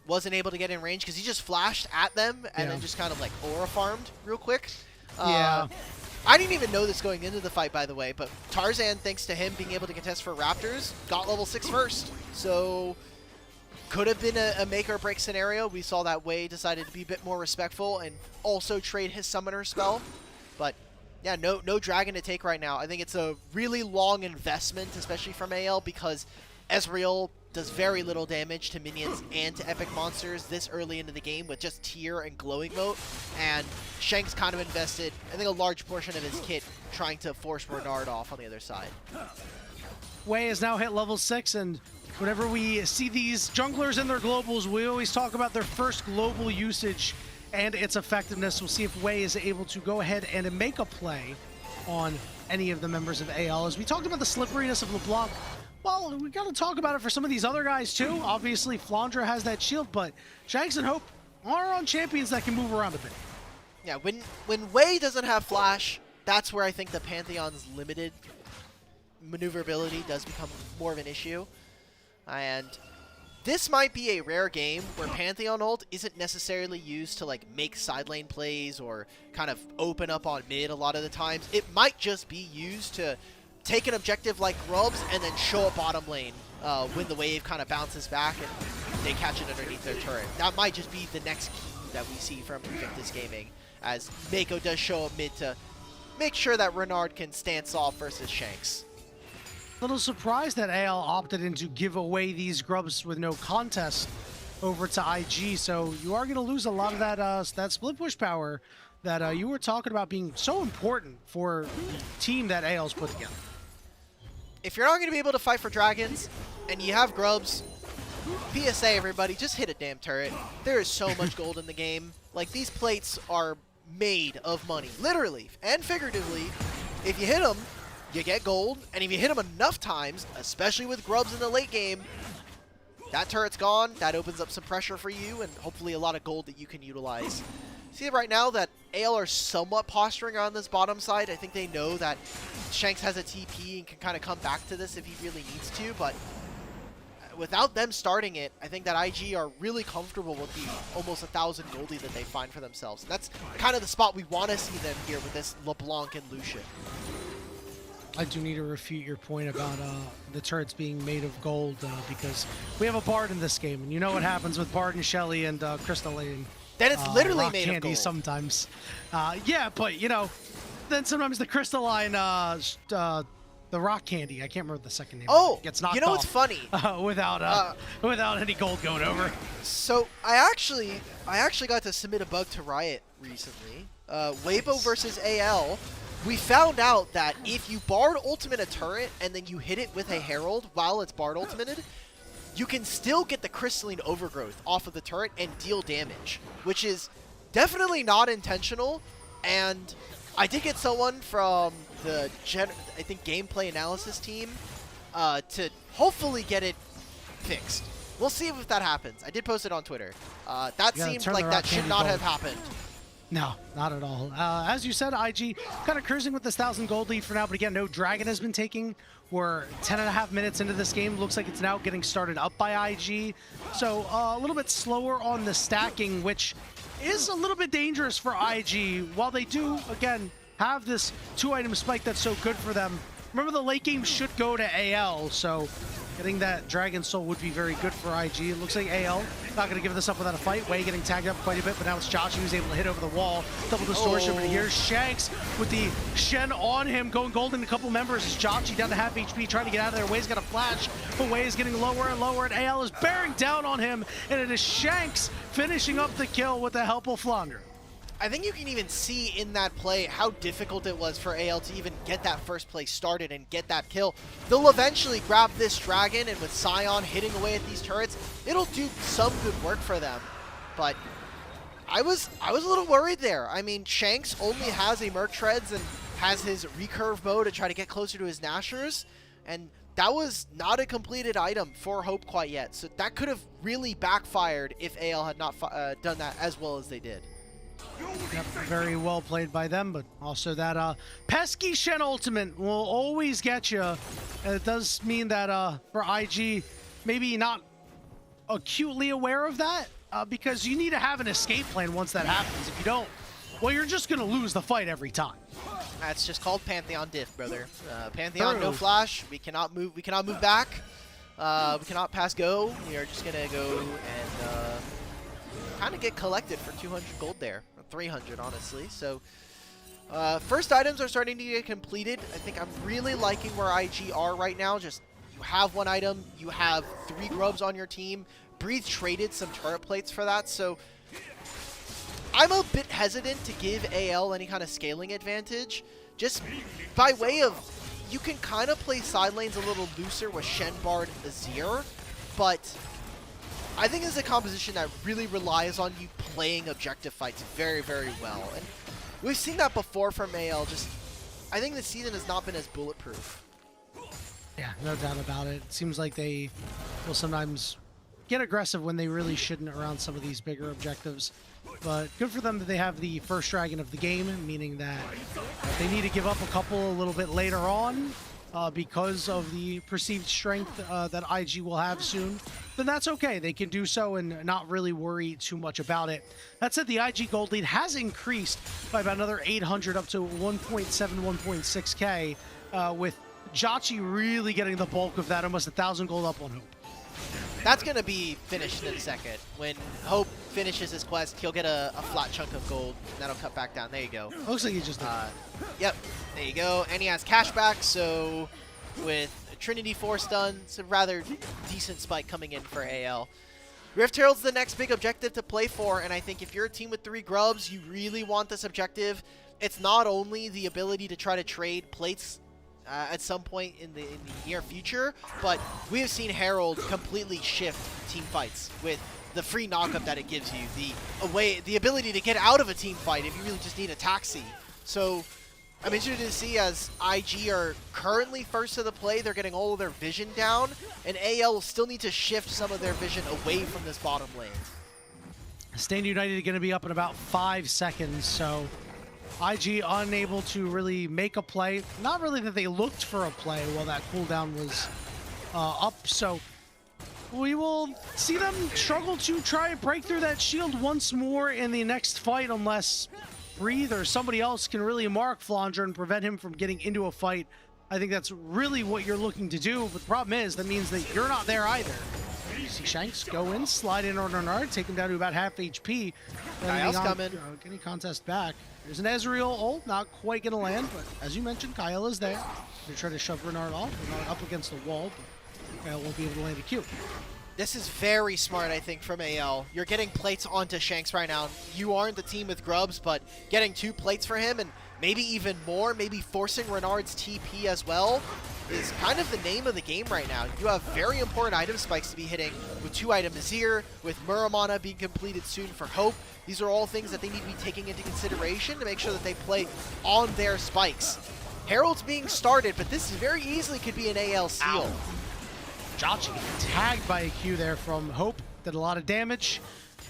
wasn't able to get in range because he just flashed at them and then just kind of like aura farmed real quick. I didn't even know this going into the fight, by the way, but Tarzan, thanks to him being able to contest for Raptors, got level 6 first. So could have been a make or break scenario. We saw that Way decided to be a bit more respectful and also trade his summoner spell. But yeah, no dragon to take right now. I think it's a really long investment, especially from AL, because Ezreal does very little damage to minions and to epic monsters this early into the game with just tier and glowing moat, and Shanks kind of invested, I think, a large portion of his kit trying to force Renard off on the other side. Way has now hit level 6, and whenever we see these junglers in their globals, we always talk about their first global usage and its effectiveness. We'll see if Way is able to go ahead and make a play on any of the members of AL. As we talked about the slipperiness of LeBlanc, well, we got to talk about it for some of these other guys too. Obviously, Flandre has that shield, but Shanks and Hope are on champions that can move around a bit. Yeah, when Way doesn't have flash, that's where I think the Pantheon's limited maneuverability does become more of an issue. And this might be a rare game where Pantheon ult isn't necessarily used to like make side lane plays or kind of open up on mid a lot of the times. It might just be used to take an objective like Grubs and then show up bottom lane when the wave kind of bounces back and they catch it underneath their turret. That might just be the next key that we see from Invictus Gaming, as Mako does show up mid to make sure that Renard can stance off versus Shanks. Little surprised that AL opted in to give away these Grubs with no contest over to IG, so you are going to lose a lot of that split push power that you were talking about being so important for the team that AL's put together. If you're not going to be able to fight for dragons and you have Grubs, PSA everybody, just hit a damn turret. There is so much gold in the game. Like, these plates are made of money, literally and figuratively. If you hit them, you get gold, and if you hit them enough times, especially with Grubs in the late game, that turret's gone. That opens up some pressure for you and hopefully a lot of gold that you can utilize. See right now that AL are somewhat posturing on this bottom side. I think they know that Shanks has a TP and can kind of come back to this if he really needs to, but without them starting it, I think that IG are really comfortable with the almost 1,000 goldie that they find for themselves. And that's kind of the spot we want to see them here with this LeBlanc and Lucian. I do need to refute your point about the turrets being made of gold because we have a Bard in this game, and you know what happens with Bard and Shelly and Crystalline. Then it's literally rock made candy of gold. Sometimes. Yeah, but you know, then sometimes the Crystalline, the rock candy, I can't remember the second name. Oh, gets knocked you know off, what's funny? without any gold going over. So I actually got to submit a bug to Riot recently. Waybo versus AL. We found out that if you Bard ultimate a turret and then you hit it with a Herald while it's Bard ultimated, you can still get the crystalline overgrowth off of the turret and deal damage, which is definitely not intentional. And I did get someone from the I think gameplay analysis team to hopefully get it fixed. We'll see if that happens. I did post it on Twitter. That seemed like that should not have happened. No, not at all. As you said, IG kind of cruising with this 1,000 gold lead for now, but again, no dragon has been taking. We're 10.5 minutes into this game. Looks like it's now getting started up by IG. So a little bit slower on the stacking, which is a little bit dangerous for IG. While they do, again, have this 2-item spike that's so good for them. Remember, the late game should go to AL, so getting that Dragon Soul would be very good for IG. It looks like AL not going to give this up without a fight. Way getting tagged up quite a bit, but now it's Joshi who's able to hit over the wall. Double distortion, but here's Shanks with the Shen on him, going golden. A couple members. It's Joshi down to half HP, trying to get out of there. Way's got a flash, but Way is getting lower and lower, and AL is bearing down on him, and it is Shanks finishing up the kill with the help of Flounder. I think you can even see in that play how difficult it was for AL to even get that first play started and get that kill. They'll eventually grab this dragon, and with Sion hitting away at these turrets, it'll do some good work for them. But I was a little worried there. I mean, Shanks only has a Merc Treads and has his recurve mode to try to get closer to his Nashers, and that was not a completed item for Hope quite yet. So that could have really backfired if AL had not done that as well as they did. Yep, very well played by them, but also that pesky Shen ultimate will always get you. And it does mean that for IG, maybe not acutely aware of that, because you need to have an escape plan once that happens. If you don't, well, you're just going to lose the fight every time. That's just called Pantheon diff, brother. Pantheon, no flash. We cannot move. We cannot move back. We cannot pass go. We are just gonna go and kind of get collected for 200 gold there, or 300 honestly. So first items are starting to get completed. I think I'm really liking where IG are right now. Just you have one item, you have 3 grubs on your team. Breathe traded some turret plates for that, so I'm a bit hesitant to give AL any kind of scaling advantage, just by way of you can kind of play side lanes a little looser with Shen, Bard, Azir, but I think it's a composition that really relies on you playing objective fights very, very well. And we've seen that before from AL. Just, I think the season has not been as bulletproof. Yeah, no doubt about it. It seems like they will sometimes get aggressive when they really shouldn't around some of these bigger objectives. But good for them that they have the first dragon of the game, meaning that if they need to give up a couple a little bit later on because of the perceived strength that IG will have soon, then that's okay. They can do so and not really worry too much about it. That said, the IG gold lead has increased by about another 800 up to 1.7, 1.6k, with Joshi really getting the bulk of that, almost 1,000 gold up on Hope. That's going to be finished in a second. When Hope finishes his quest, he'll get a flat chunk of gold, and that'll cut back down. There you go. Looks like he just did. Yep, there you go. And he has cashback, so with Trinity Force done, it's a rather decent spike coming in for AL. Rift Herald's the next big objective to play for, and I think if you're a team with 3 grubs, you really want this objective. It's not only the ability to try to trade plates at some point in the near future, but we have seen Herald completely shift team fights with the free knockup that it gives you, the ability to get out of a team fight if you really just need a taxi. So I'm interested to see, as IG are currently first to the play, they're getting all of their vision down, and AL will still need to shift some of their vision away from this bottom lane. Stand United are going to be up in about 5 seconds, so IG unable to really make a play. Not really that they looked for a play while that cooldown was up, so we will see them struggle to try and break through that shield once more in the next fight, unless Breathe or somebody else can really mark Flounder and prevent him from getting into a fight. I think that's really what you're looking to do, but the problem is that means that you're not there either. You see Shanks go in, slide in on Renard, take him down to about half HP. Kyle's coming. Getting contest back. There's an Ezreal ult, not quite going to land, but as you mentioned, Kyle is there. They try to shove Renard off. Renard up against the wall, but Kyle won't be able to land a Q. This is very smart, I think, from AL. You're getting plates onto Shanks right now. You aren't the team with grubs, but getting 2 plates for him, and maybe even more, maybe forcing Renard's TP as well. is kind of the name of the game right now. You have very important item spikes to be hitting with 2-item Azir, with Muramana being completed soon for Hope. These are all things that they need to be taking into consideration to make sure that they play on their spikes. Herald's being started, but this very easily could be an AL steal. Jotchi getting tagged by a Q there from Hope. Did a lot of damage.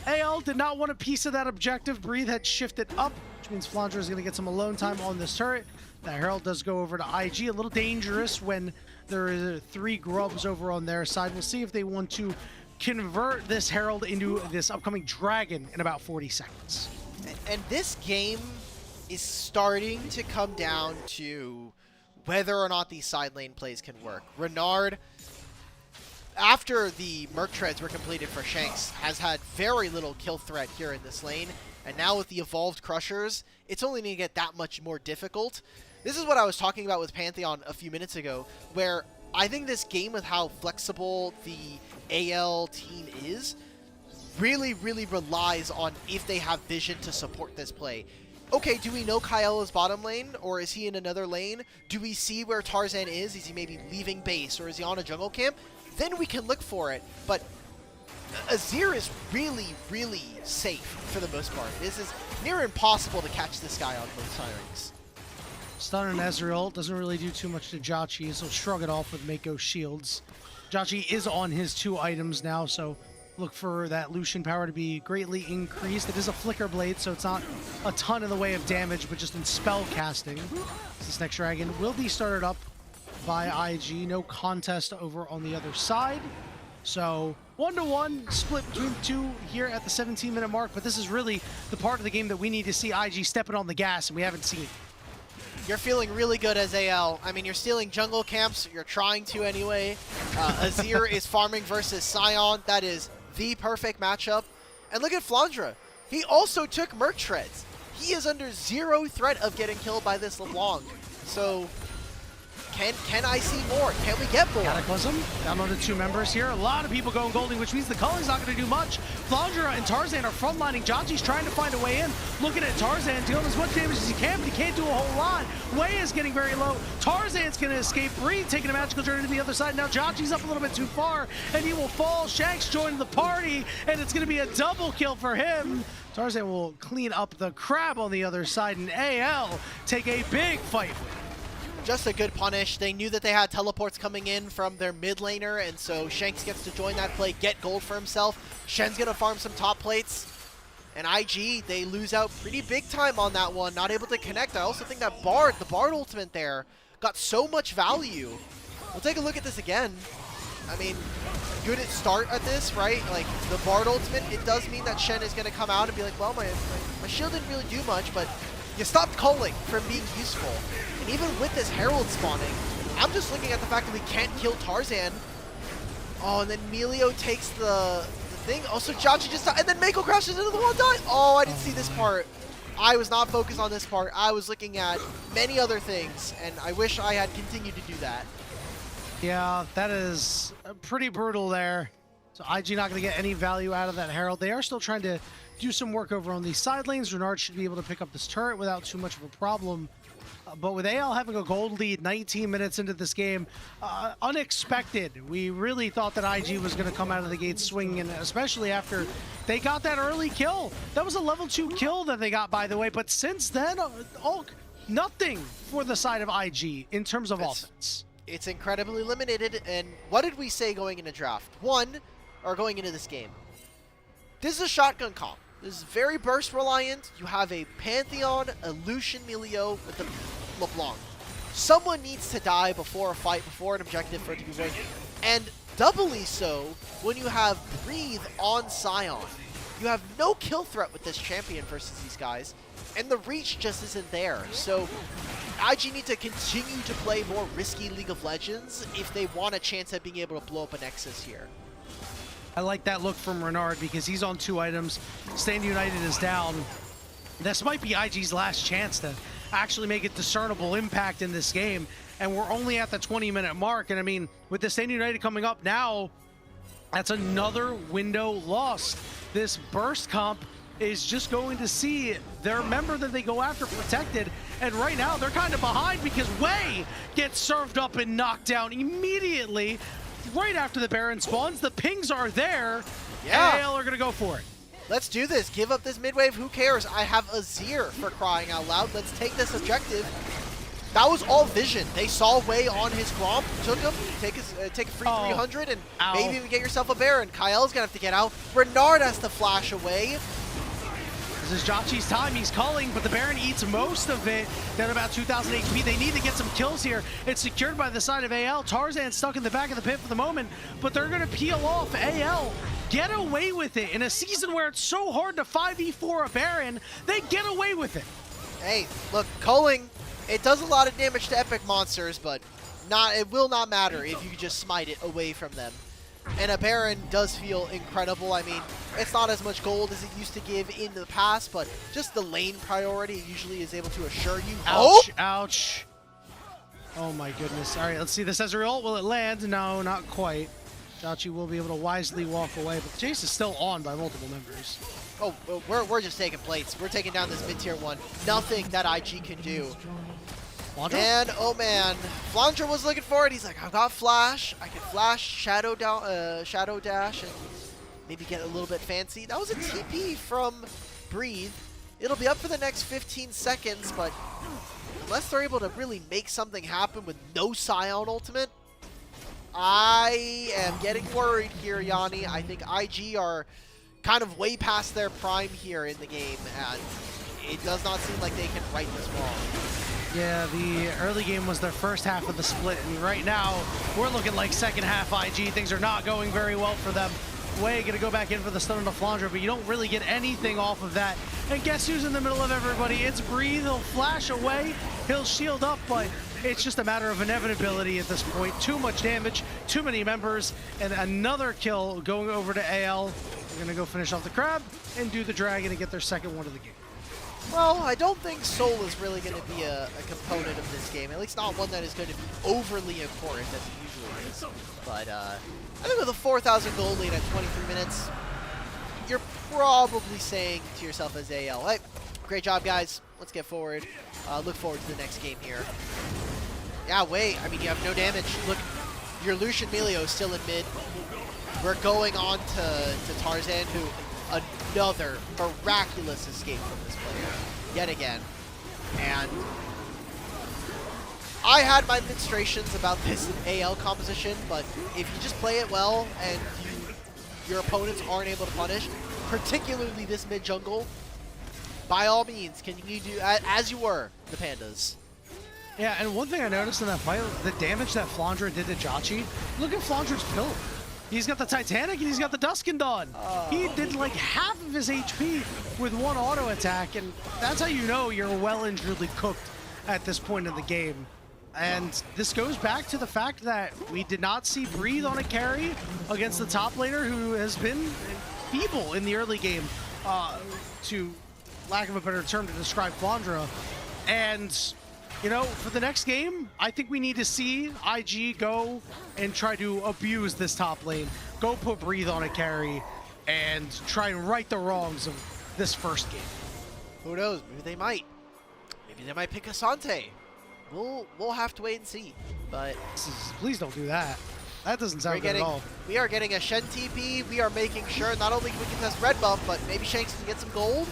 AL did not want a piece of that objective. Breathe had shifted up, which means Flandre is going to get some alone time on this turret. The Herald does go over to IG. A little dangerous when there are 3 grubs over on their side. We'll see if they want to convert this Herald into this upcoming Dragon in about 40 seconds. And this game is starting to come down to whether or not these side lane plays can work. Renard, after the Merc Treads were completed for Shanks, has had very little kill threat here in this lane. And now with the evolved Crushers, it's only going to get that much more difficult. This is what I was talking about with Pantheon a few minutes ago, where I think this game, with how flexible the AL team is, really relies on if they have vision to support this play. Okay, do we know Kyle is bottom lane, or is he in another lane? Do we see where Tarzan is? Is he maybe leaving base, or is he on a jungle camp? Then we can look for it, but Azir is really safe for the most part. This is near impossible to catch this guy on both sides. Stun and Ezreal doesn't really do too much to Jotchi, so shrug it off with Mako shields. Jotchi is on his 2 items now, so look for that Lucian power to be greatly increased. It is a Flicker Blade, so it's not a ton in the way of damage, but just in spell casting. This next Dragon will be started up by IG. No contest over on the other side. So 1-to-1 split between the 2 here at the 17-minute mark, but this is really the part of the game that we need to see IG stepping on the gas, and we haven't seen it. You're feeling really good as AL. I mean, you're stealing jungle camps. You're trying to anyway. Azir is farming versus Sion. That is the perfect matchup. And look at Flandre. He also took Merc Treads. He is under 0 threat of getting killed by this LeBlanc. So can I see more? Can we get more? Cataclysm down on the 2 members here. A lot of people going Golding, which means the Culling's not going to do much. Flandre and Tarzan are frontlining. Jotchi's trying to find a way in. Looking at Tarzan, dealing as much damage as he can, but he can't do a whole lot. Way is getting very low. Tarzan's going to escape. Breathe taking a magical journey to the other side. Now Jotchi's up a little bit too far, and he will fall. Shanks joining the party, and it's going to be a double kill for him. Tarzan will clean up the crab on the other side, and AL take a big fight. Just a good punish. They knew that they had teleports coming in from their mid laner, and so Shanks gets to join that play, get gold for himself. Shen's gonna farm some top plates. And IG, they lose out pretty big time on that one, not able to connect. I also think that the Bard ultimate there, got so much value. We'll take a look at this again. I mean, good start at this, right? Like, the Bard ultimate, it does mean that Shen is gonna come out and be like, well, my shield didn't really do much, but you stopped culling from being useful. And even with this Herald spawning, I'm just looking at the fact that we can't kill Tarzan. Oh, and then Melio takes the thing. Also, Jotchi just died, and then Mako crashes into the wall and dies. Oh, I didn't see this part. I was not focused on this part. I was looking at many other things, and I wish I had continued to do that. Yeah, that is pretty brutal there. So IG not going to get any value out of that Herald. They are still trying to do some work over on these side lanes. Renard should be able to pick up this turret without too much of a problem. But with AL having a gold lead 19 minutes into this game, unexpected. We really thought that IG was going to come out of the gate swinging, and especially after they got that early kill. That was a level 2 kill that they got, by the way. But since then, nothing for the side of IG in terms of offense. It's incredibly limited. And what did we say going into draft? Going into this game. This is a shotgun comp. This is very burst reliant. You have a Pantheon, a Lucian Melio with a LeBlanc. Someone needs to die before a fight, before an objective for it to be won. And doubly so when you have Breathe on Sion. You have no kill threat with this champion versus these guys, and the reach just isn't there. So IG need to continue to play more risky League of Legends if they want a chance at being able to blow up a Nexus here. I like that look from Renard because he's on 2 items. Stand United is down. This might be IG's last chance to actually make a discernible impact in this game. And we're only at the 20-minute mark. And I mean, with the Stand United coming up now, that's another window lost. This burst comp is just going to see their member that they go after protected. And right now they're kind of behind because Way gets served up and knocked down immediately right after the Baron spawns. The pings are there. Yeah. AL are going to go for it. Let's do this. Give up this mid wave. Who cares? I have Azir for crying out loud. Let's take this objective. That was all vision. They saw Way on his Gromp, took him, take a free 300, and maybe even get yourself a Baron. Kyle's gonna have to get out. Renard has to flash away. This is Jachi's time. He's culling, but the Baron eats most of it. Down about 2,000 HP. They need to get some kills here. It's secured by the side of AL. Tarzan stuck in the back of the pit for the moment, but they're gonna peel off AL. Get away with it. In a season where it's so hard to 5v4 a Baron, they get away with it. Hey, look, culling, it does a lot of damage to epic monsters, but it will not matter if you just smite it away from them. And a Baron does feel incredible. I mean, it's not as much gold as it used to give in the past, but just the lane priority usually is able to assure you. Ouch, ouch. Oh my goodness. All right, let's see this Ezreal. Will it land? No, not quite. Jachi will be able to wisely walk away, but the chase is still on by multiple members. Oh, we're just taking plates. We're taking down this mid-tier one. Nothing that IG can do. Flandre? And, oh man, Flandre was looking for it. He's like, I've got Flash. I can Flash, Shadow Dash, and maybe get a little bit fancy. That was a TP from Breathe. It'll be up for the next 15 seconds, but unless they're able to really make something happen with no Scion ultimate, I am getting worried here, Yanni. I think IG are kind of way past their prime here in the game, and it does not seem like they can right this wrong. Yeah, the early game was their first half of the split, and right now we're looking like second half IG. Things are not going very well for them. Way gonna go back in for the stun on the Flandre, but you don't really get anything off of that. And guess who's in the middle of everybody? It's Breathe. He'll flash away, he'll shield up, but it's just a matter of inevitability at this point. Too much damage, too many members, and another kill going over to AL. They're gonna go finish off the crab and do the dragon and get their second one of the game. Well, I don't think Soul is really going to be a component of this game, at least not one that is going to be overly important as it usually is. But I think with a 4,000 gold lead at 23 minutes, you're probably saying to yourself as AL, hey, great job, guys. Let's get forward. Look forward to the next game here. Yeah, wait. I mean, you have no damage. Look, your Lucian Melio is still in mid. We're going on to Tarzan, who another miraculous escape from this player yet again. And I had my ministrations about this AL composition, but if you just play it well and your opponents aren't able to punish, particularly this mid jungle, by all means, continue to do as you were, the Pandas. Yeah, and one thing I noticed in that fight, the damage that Flandre did to Jachi. Look at Flandre's build. He's got the Titanic and he's got the Duskin Dawn. He did like half of his HP with one auto attack, and that's how you know you're well and truly cooked at this point in the game. And this goes back to the fact that we did not see Breathe on a carry against the top laner, who has been feeble in the early game, to lack of a better term to describe Flandre. And you know, for the next game, I think we need to see IG go and try to abuse this top lane. Go put Breathe on a carry and try and right the wrongs of this first game. Who knows? Maybe they might. Maybe they might pick Asante. We'll have to wait and see. But please don't do that. That doesn't sound good at all. We are getting a Shen TP. We are making sure not only can we contest red buff, but maybe Shanks can get some gold.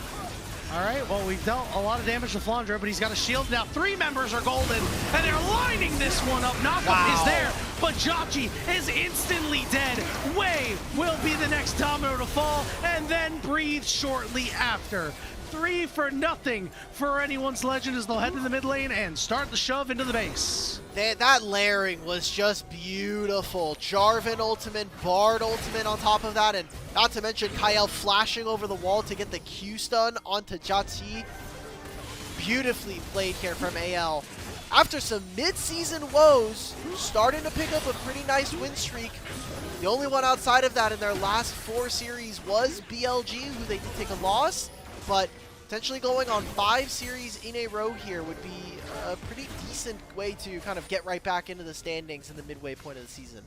All right, well, we've dealt a lot of damage to Flandre, but he's got a shield now. 3 members are golden, and they're lining this one up. Knockup is there, but Jachi is instantly dead. Way will be the next domino to fall, and then Breathe shortly after. 3 for nothing for anyone's legend as they'll head to the mid lane and start the shove into the base. That layering was just beautiful. Jarvan ultimate, Bard ultimate on top of that, and not to mention Kyle flashing over the wall to get the Q stun onto Jachi. Beautifully played here from AL. After some mid-season woes, starting to pick up a pretty nice win streak. The only one outside of that in their last 4 series was BLG, who they did take a loss, but potentially going on 5 series in a row here would be a pretty decent way to kind of get right back into the standings in the midway point of the season.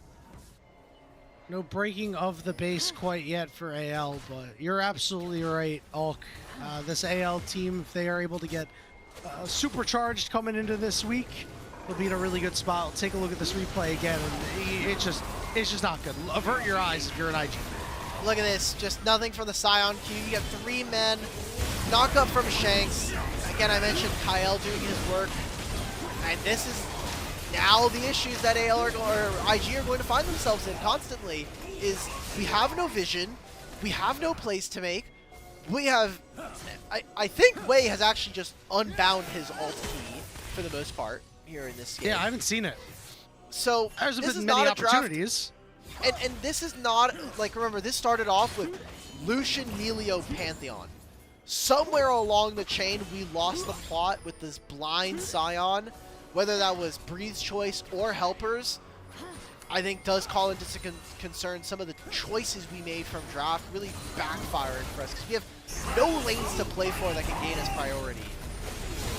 No breaking of the base quite yet for AL, but you're absolutely right, Ulk. This AL team, if they are able to get supercharged coming into this week, they'll be in a really good spot. Take a look at this replay again, and it's just not good. Avert your eyes if you're an IG. Look at this, just nothing from the Scion Q. You get 3 men, knock up from Shanks. Again, I mentioned Kyle doing his work, and this is now the issues that AL or IG are going to find themselves in constantly. Is we have no vision, we have no plays to make. We have, I think Way has actually just unbound his ult key for the most part here in this game. Yeah, I haven't seen it. So There's this been is many not a draft. opportunities. And this is not, like, remember, this started off with Lucian, Melio, Pantheon. Somewhere along the chain, we lost the plot with this blind Scion, whether that was Breeze's choice or Helper's. I think does call into concern some of the choices we made from draft really backfiring for us, because we have no lanes to play for that can gain us priority.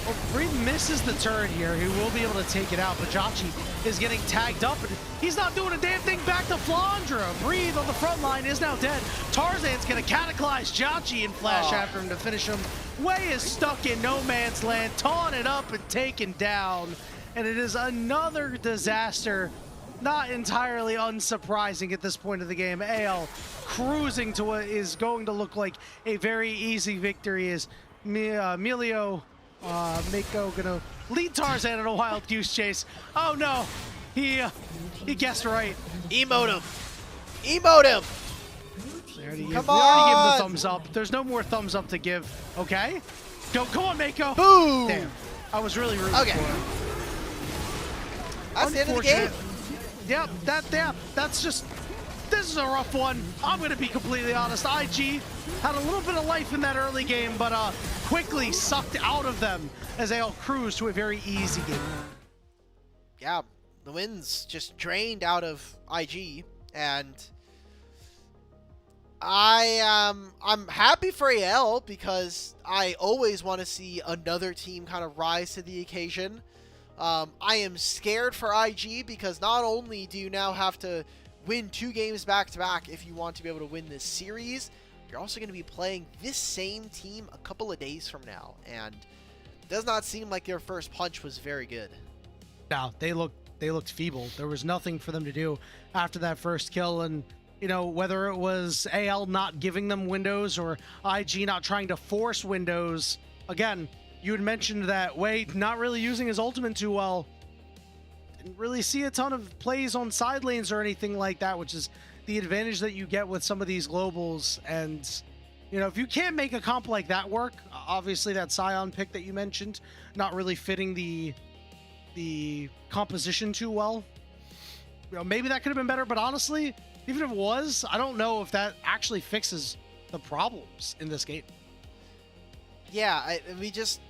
Well, Breathe misses the turret here. He will be able to take it out, but Jachi is getting tagged up, and he's not doing a damn thing back to Flandra. Breathe on the front line is now dead. Tarzan's going to cataclysm Jachi and flash after him to finish him. Way is stuck in no man's land, taunted up and taken down, and it is another disaster. Not entirely unsurprising at this point of the game. AL cruising to what is going to look like a very easy victory as Melio Mako gonna lead Tarzan in a wild goose chase. Oh no, he guessed right. Emote him. Emote him. We already Come gave on. the thumbs up. There's no more thumbs up to give. Okay, go, come on, Mako. Boom. Damn, I was really rooting Okay. for him. That's the end of the game. Yep, that's just, this is a rough one. I'm gonna be completely honest. IG had a little bit of life in that early game, but quickly sucked out of them as they all cruised to a very easy game. Yeah, the wins just drained out of IG, and I'm happy for AL because I always want to see another team kind of rise to the occasion. I am scared for IG because not only do you now have to win 2 games back-to-back if you want to be able to win this series, you're also going to be playing this same team a couple of days from now, and it does not seem like their first punch was very good. No, they looked feeble. There was nothing for them to do after that first kill, and you know, whether it was AL not giving them windows or IG not trying to force windows, again, you had mentioned that Way not really using his ultimate too well. Didn't really see a ton of plays on side lanes or anything like that, which is the advantage that you get with some of these globals. And, you know, if you can't make a comp like that work, obviously that Scion pick that you mentioned, not really fitting the composition too well. You know, maybe that could have been better, but honestly, even if it was, I don't know if that actually fixes the problems in this game. Yeah, we just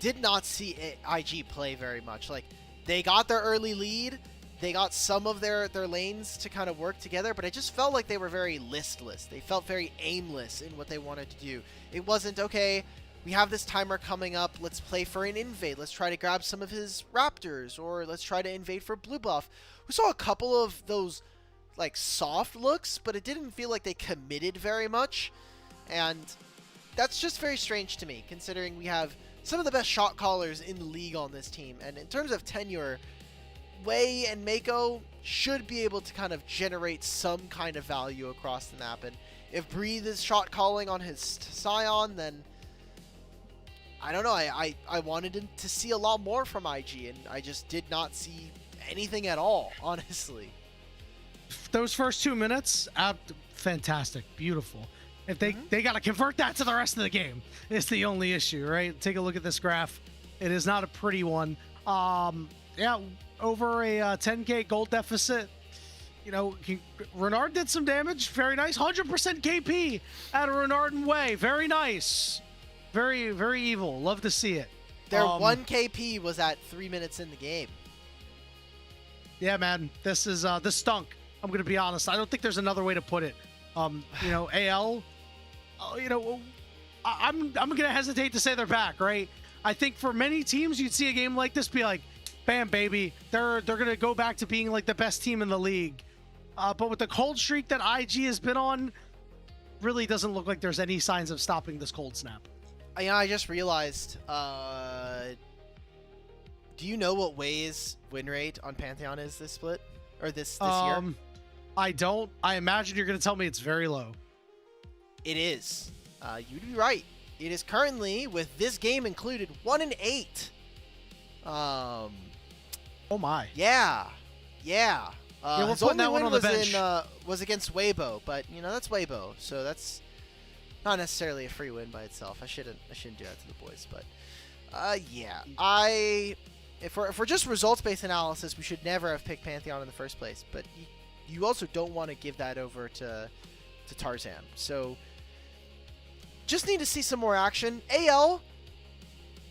did not see IG play very much. Like, they got their early lead, they got some of their lanes to kind of work together, but it just felt like they were very listless. They felt very aimless in what they wanted to do. It wasn't, okay, we have this timer coming up, let's play for an invade, let's try to grab some of his raptors, or let's try to invade for blue buff. We saw a couple of those, like, soft looks, but it didn't feel like they committed very much, and that's just very strange to me, considering we have some of the best shot callers in the league on this team. And in terms of tenure, Way and Mako should be able to kind of generate some kind of value across the map. And if Breathe is shot calling on his Scion, then I don't know. I wanted to see a lot more from IG, and I just did not see anything at all, honestly. Those first 2 minutes, fantastic, beautiful. If they got to convert that to the rest of the game, it's the only issue, right? Take a look at this graph. It is not a pretty one. Yeah, over a 10k gold deficit. You know, Renard did some damage. Very nice. 100% KP out of Renard and Way. Very nice. Very, very evil. Love to see it. Their 1 KP was at 3 minutes in the game. Yeah, man. This stunk. I'm going to be honest. I don't think there's another way to put it. You know, AL, you know, I'm going to hesitate to say they're back, right? I think for many teams, you'd see a game like this be like, bam, baby, they're going to go back to being like the best team in the league. But with the cold streak that IG has been on, really doesn't look like there's any signs of stopping this cold snap. I just realized, do you know what Way's win rate on Pantheon is this split? Or this year? I don't. I imagine you're going to tell me it's very low. It is. You'd be right. It is currently, with this game included, 1-8. Oh my. Yeah. We're His putting only that one win on the bench. was against Waybo, but that's Waybo, so that's not necessarily a free win by itself. I shouldn't do that to the boys, but yeah. If we're just results-based analysis, we should never have picked Pantheon in the first place, but you also don't want to give that over to Tarzan. So just need to see some more action. AL,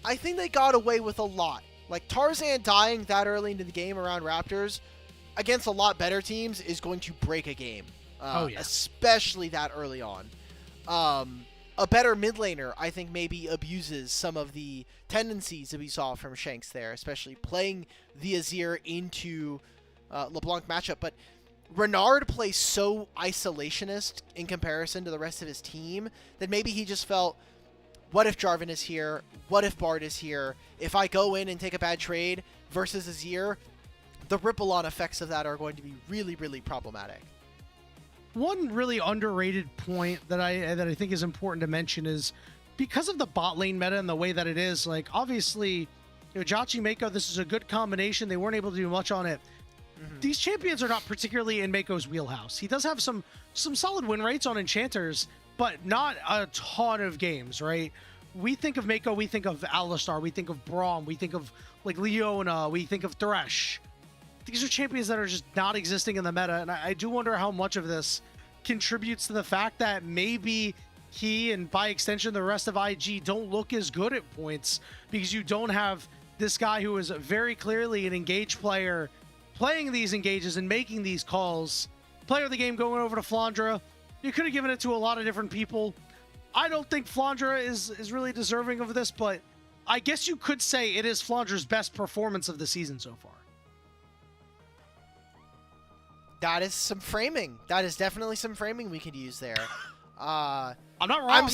I think they got away with a lot. Like, Tarzan dying that early into the game around Raptors against a lot better teams is going to break a game. Especially that early on. A better mid laner, I think, maybe abuses some of the tendencies that we saw from Shanks there, especially playing the Azir into LeBlanc matchup. But Renard plays so isolationist in comparison to the rest of his team that maybe he just felt, what if Jarvan is here? What if Bard is here? If I go in and take a bad trade versus Azir, the ripple-on effects of that are going to be really, really problematic. One really underrated point that I think is important to mention is because of the bot lane meta and the way that it is, like, obviously, Jhachi Mako, this is a good combination. They weren't able to do much on it. These champions are not particularly in Mako's wheelhouse. He does have some solid win rates on enchanters, but not a ton of games, right? We think of Mako, we think of Alistar, we think of Braum, we think of like Leona, we think of Thresh. These are champions that are just not existing in the meta, and I do wonder how much of this contributes to the fact that maybe he, and by extension the rest of IG, don't look as good at points because you don't have this guy who is very clearly an engaged player playing these engages and making these calls. Player of the game going over to Flandra. You could have given it to a lot of different people. I don't think Flandra is really deserving of this, but I guess you could say it is Flandra's best performance of the season so far. That is some framing. That is definitely some framing we could use there. I'm not wrong.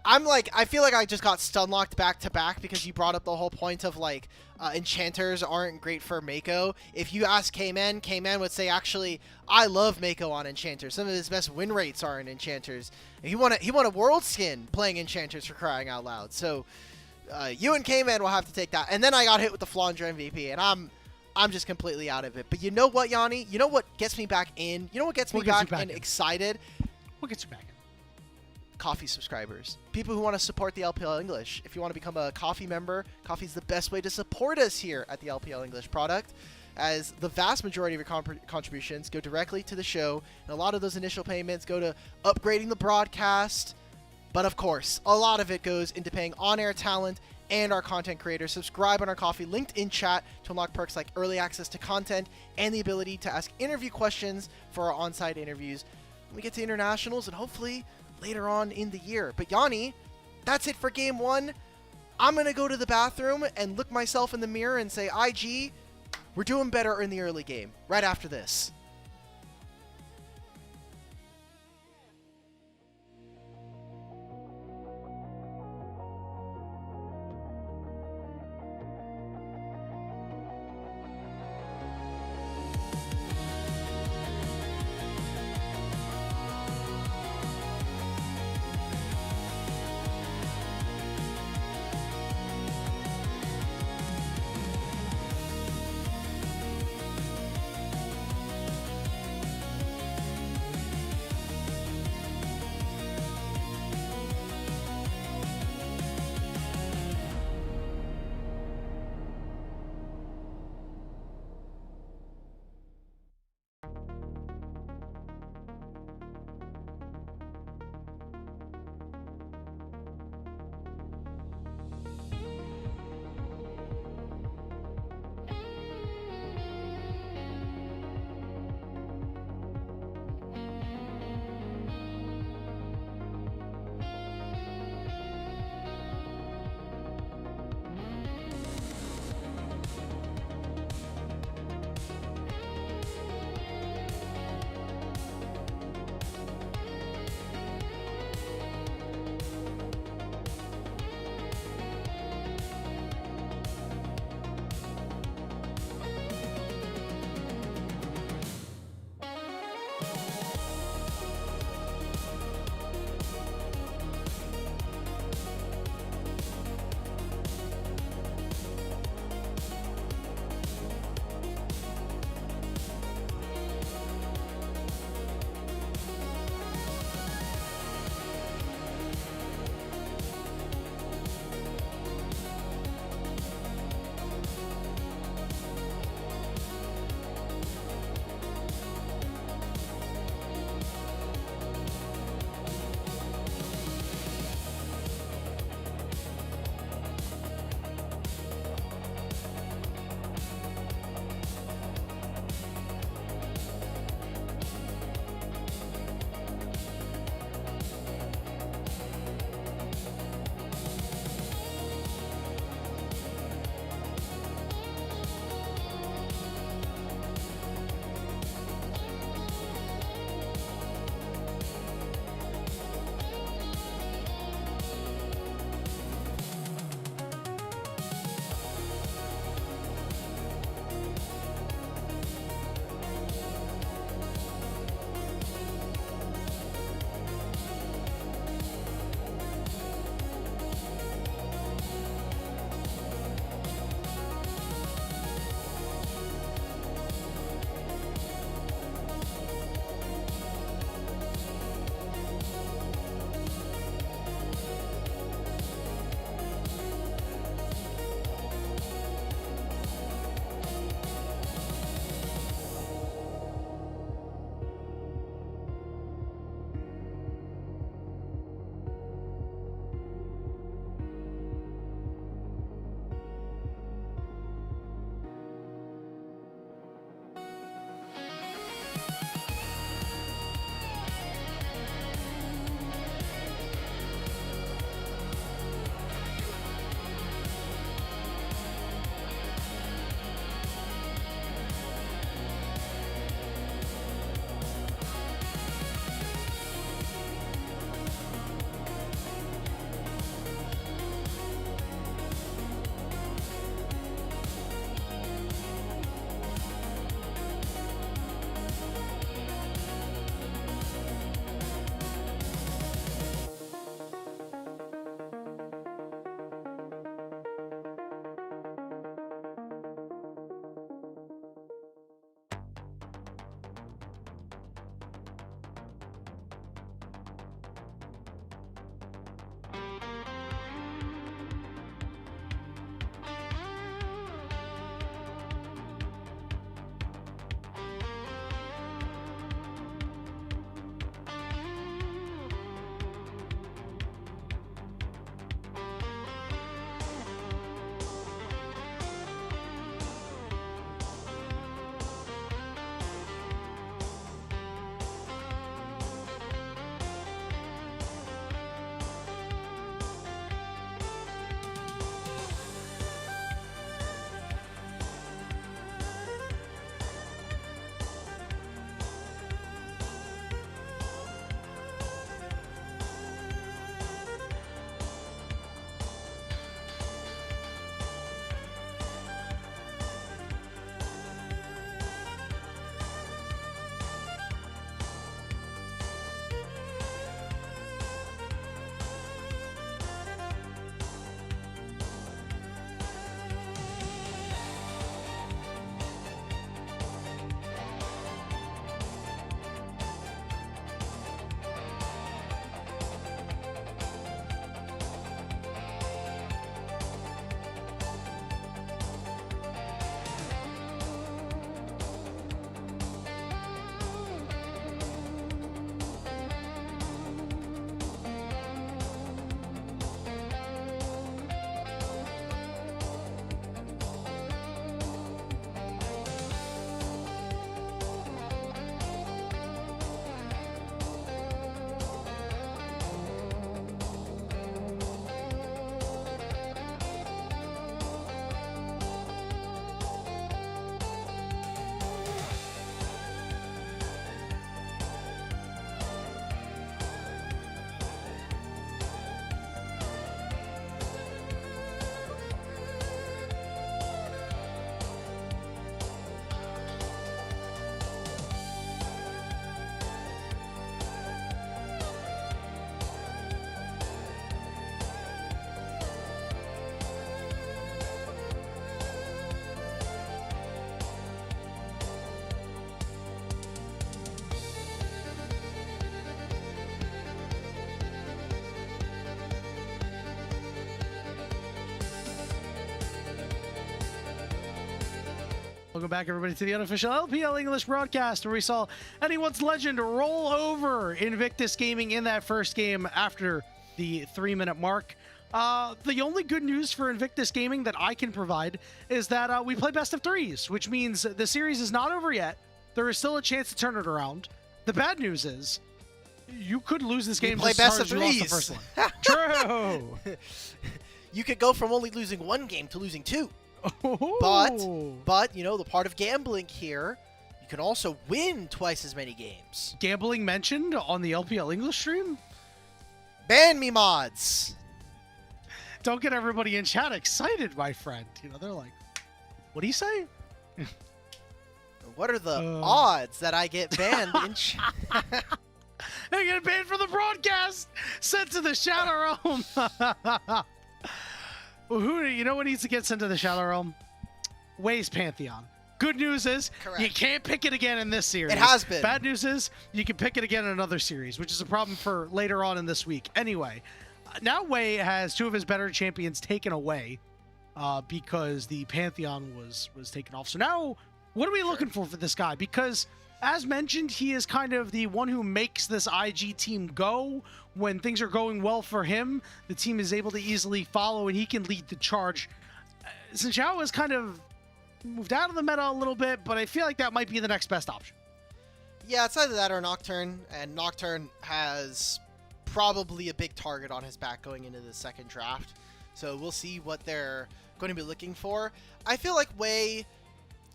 I feel like I just got stun locked back to back because you brought up the whole point of like enchanters aren't great for Mako. If you ask K-Man would say, actually, I love Mako on enchanters. Some of his best win rates are in enchanters. He won a world skin playing enchanters, for crying out loud. So you and K-Man will have to take that. And then I got hit with the Flandra MVP, and I'm just completely out of it. But you know what, Yanni? You know what gets me back in? You know what gets me back in excited? What gets you back in? Coffee subscribers. People who want to support the LPL English. If you want to become a coffee member, coffee is the best way to support us here at the LPL English product, as the vast majority of your contributions go directly to the show, and a lot of those initial payments go to upgrading the broadcast. But of course, a lot of it goes into paying on-air talent and our content creators. Subscribe on our coffee, linked in chat, to unlock perks like early access to content and the ability to ask interview questions for our on-site interviews when we get to internationals and hopefully later on in the year. But Yanni, that's it for game one. I'm going to go to the bathroom and look myself in the mirror and say, IG, we're doing better in the early game right after this. Welcome back, everybody, to the unofficial LPL English broadcast, where we saw anyone's legend roll over Invictus Gaming in that first game after the 3-minute mark. The only good news for Invictus Gaming that I can provide is that we play best of threes, which means the series is not over yet. There is still a chance to turn it around. The bad news is you could lose this game play just as best hard of as you lost the threes. first one. True. You could go from only losing one game to losing two. Oh. But, you know, the part of gambling here, you can also win twice as many games. Gambling mentioned on the LPL English stream? Ban me, mods. Don't get everybody in chat excited, my friend. You know, they're like, what do you say? What are the odds that I get banned in chat? They get banned from the broadcast. Sent to the Shadow Realm. Well, you know what needs to get sent to the Shadow Realm? Way's Pantheon. Good news is Correct. you can't pick it again in this series. It has been. Bad news is you can pick it again in another series, which is a problem for later on in this week. Anyway, now Way has two of his better champions taken away because the Pantheon was taken off. So now, what are we looking for this guy? Because, as mentioned, he is kind of the one who makes this IG team go. When things are going well for him, the team is able to easily follow, and he can lead the charge. Xin Zhao has kind of moved out of the meta a little bit, but I feel like that might be the next best option. Yeah, it's either that or Nocturne, and Nocturne has probably a big target on his back going into the second draft. So we'll see what they're going to be looking for. I feel like Way,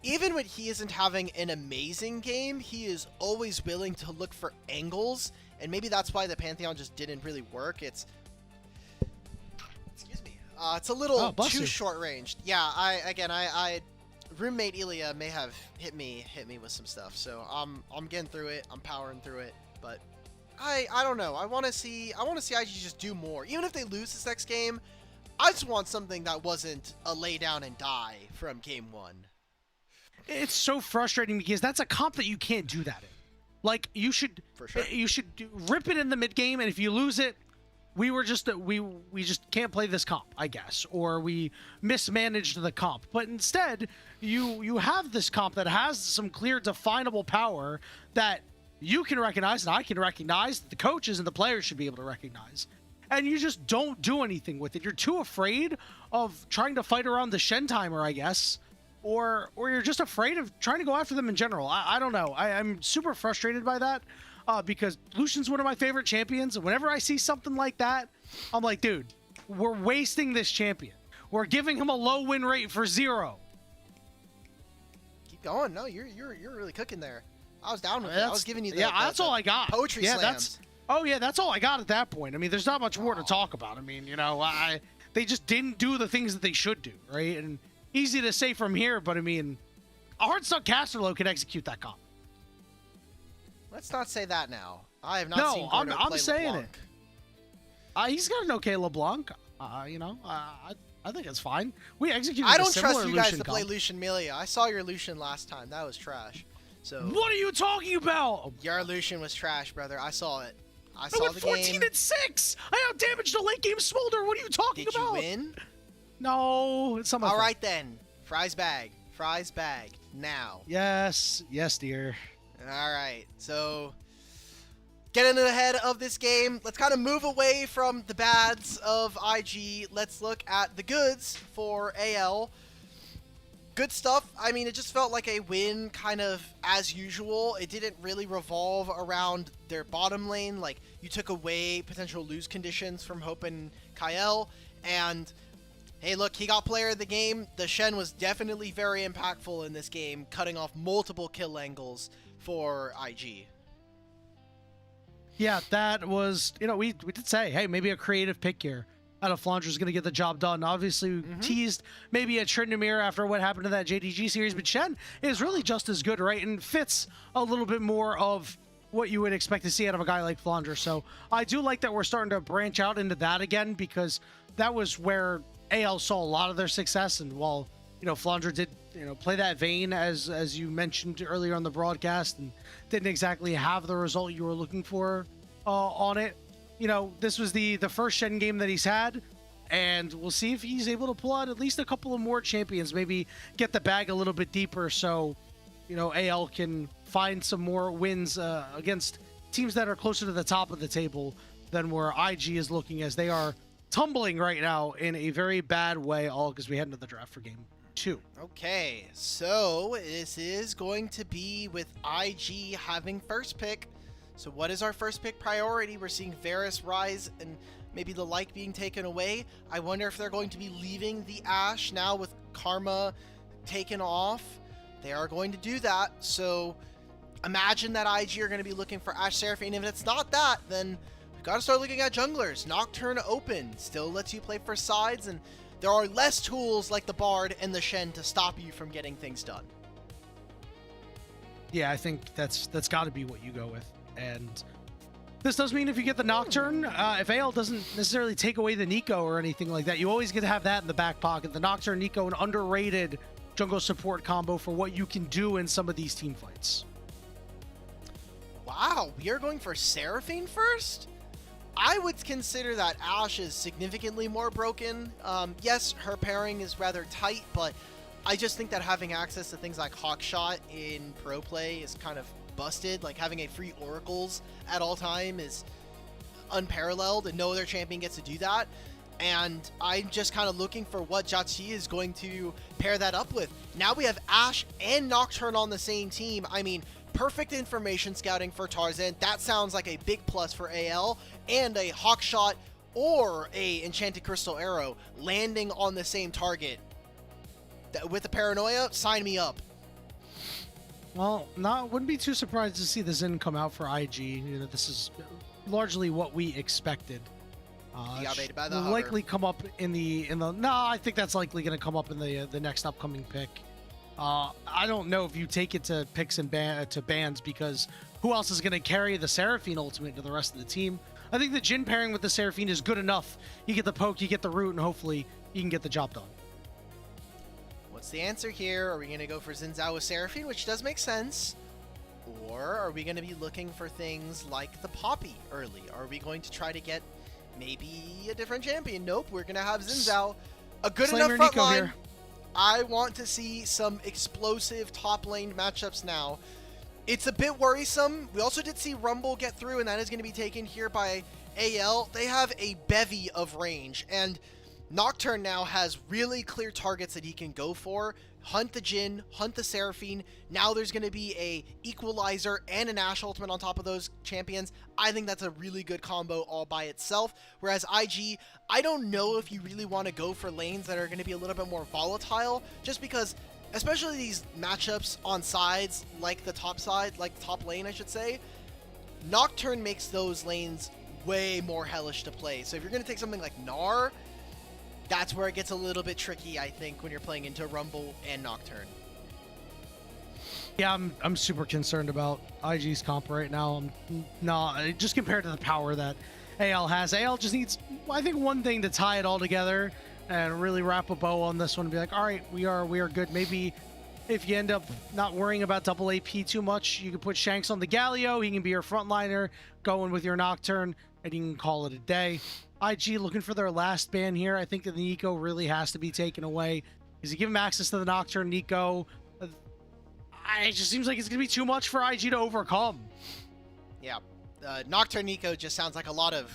even when he isn't having an amazing game, he is always willing to look for angles, and maybe that's why the Pantheon just didn't really work. It's a little too short-ranged. Yeah, I roommate Ilya may have hit me with some stuff, so I'm getting through it. I'm powering through it, but I don't know. I want to see IG just do more. Even if they lose this next game, I just want something that wasn't a lay down and die from game one. It's so frustrating because that's a comp that you can't do that in. Like, you should rip it in the mid game, and if you lose it, we just can't play this comp, I guess, or we mismanaged the comp. But instead, you have this comp that has some clear, definable power that you can recognize, and I can recognize, that the coaches and the players should be able to recognize. And you just don't do anything with it. You're too afraid of trying to fight around the Shen timer, I guess. Or you're just afraid of trying to go after them in general. I don't know. I'm super frustrated by that because Lucian's one of my favorite champions. And whenever I see something like that, I'm like, dude, we're wasting this champion. We're giving him a low win rate for 0. Keep going. No, you're really cooking there. I was down with it. I was giving you the that's all I got. Poetry slams. That's all I got at that point. I mean, there's not much more to talk about. I mean, you know, they just didn't do the things that they should do, right? And easy to say from here, but I mean, a Heartstuck Casterlo could execute that comp. Let's not say that now. I have not seen Bruno I'm play saying LeBlanc. it. He's got an okay LeBlanc. You know, I think it's fine. We executed. I don't trust you Lucian guys to comp. play Lucian Melia. I saw your Lucian last time. That was trash. So what are you talking about? Your Lucian was trash, brother. I saw it. I saw the 14 game. and 6. I outdamaged a late game Smolder. What are you talking about? Did you win? No, it's something. All right then. Fries bag. Fries bag. Now. Yes, dear. All right. So getting ahead of this game, let's kind of move away from the bads of IG. Let's look at the goods for AL. Good stuff. I mean, it just felt like a win kind of as usual. It didn't really revolve around their bottom lane. Like, you took away potential lose conditions from Hope and Kael. And, hey, look, he got player of the game. The Shen was definitely very impactful in this game, cutting off multiple kill angles for IG. Yeah, that was, you know, we did say, hey, maybe a creative pick here out of Flandre is going to get the job done. Obviously, we teased maybe a Tryndamere after what happened to that JDG series, but Shen is really just as good, right? And fits a little bit more of what you would expect to see out of a guy like Flandre. So I do like that we're starting to branch out into that again, because that was where AL saw a lot of their success. And while, you know, Flandre did, you know, play that vein as you mentioned earlier on the broadcast, and didn't exactly have the result you were looking for on it. You know, this was the first Shen game that he's had, and we'll see if he's able to pull out at least a couple of more champions, maybe get the bag a little bit deeper so, you know, AL can find some more wins against teams that are closer to the top of the table than where IG is looking, as they are tumbling right now in a very bad way, all because we head into the draft for game 2. Okay, so this is going to be with IG having first pick. So what is our first pick priority? We're seeing Varus rise and maybe the like being taken away. I wonder if they're going to be leaving the Ashe now with Karma taken off. They are going to do that. So imagine that IG are going to be looking for Ashe Seraphine. If it's not that, then we've got to start looking at junglers. Nocturne open still lets you play for sides, and there are less tools like the Bard and the Shen to stop you from getting things done. Yeah, I think that's got to be what you go with. And this does mean if you get the Nocturne, if AL doesn't necessarily take away the Nico or anything like that, you always get to have that in the back pocket. The Nocturne Nico, an underrated jungle support combo for what you can do in some of these team fights. Wow, we are going for Seraphine first? I would consider that Ashe is significantly more broken. Yes, her pairing is rather tight, but I just think that having access to things like Hawkshot in pro play is kind of busted. Like having a free oracles at all time is unparalleled, and no other champion gets to do that. And I'm just kind of looking for what Jatsi is going to pair that up with. Now we have Ashe and Nocturne on the same team. I mean, perfect information scouting for Tarzan. That sounds like a big plus for AL, and a Hawkshot or a Enchanted Crystal Arrow landing on the same target. With the Paranoia, sign me up. Well, wouldn't be too surprised to see the Zen come out for IG. You know, this is largely what we expected. He got baited by the will hover. likely come up in the no, I think that's likely going to come up in the next upcoming pick. I don't know if you take it to picks and to bans, because who else is going to carry the Seraphine ultimate to the rest of the team? I think the Jhin pairing with the Seraphine is good enough. You get the poke, you get the root, and hopefully you can get the job done. What's the answer here? Are we going to go for Xin Zhao with Seraphine, which does make sense? Or are we going to be looking for things like the Poppy early? Are we going to try to get maybe a different champion? Nope, we're going to have Xin Zhao. A good enough front line. I want to see some explosive top lane matchups now. It's a bit worrisome. We also did see Rumble get through, and that is going to be taken here by AL. They have a bevy of range, and Nocturne now has really clear targets that he can go for. Hunt the Jhin, hunt the Seraphine. Now there's going to be a Equalizer and an Ashe ultimate on top of those champions. I think that's a really good combo all by itself. Whereas IG, I don't know if you really want to go for lanes that are going to be a little bit more volatile, just because, especially these matchups on sides, like the top side, like the top lane, I should say, Nocturne makes those lanes way more hellish to play. So if you're going to take something like Gnar, that's where it gets a little bit tricky, I think, when you're playing into Rumble and Nocturne. Yeah, I'm super concerned about IG's comp right now. Just compared to the power that AL has. AL just needs, I think, one thing to tie it all together and really wrap a bow on this one and be like, all right, we are good. Maybe if you end up not worrying about double AP too much, you can put Shanks on the Galio. He can be your frontliner, going with your Nocturne, and you can call it a day. IG looking for their last ban here. I think that the Nico really has to be taken away. Because you give him access to the Nocturne Nico, it just seems like it's going to be too much for IG to overcome. Yeah. Nocturne Nico just sounds like a lot of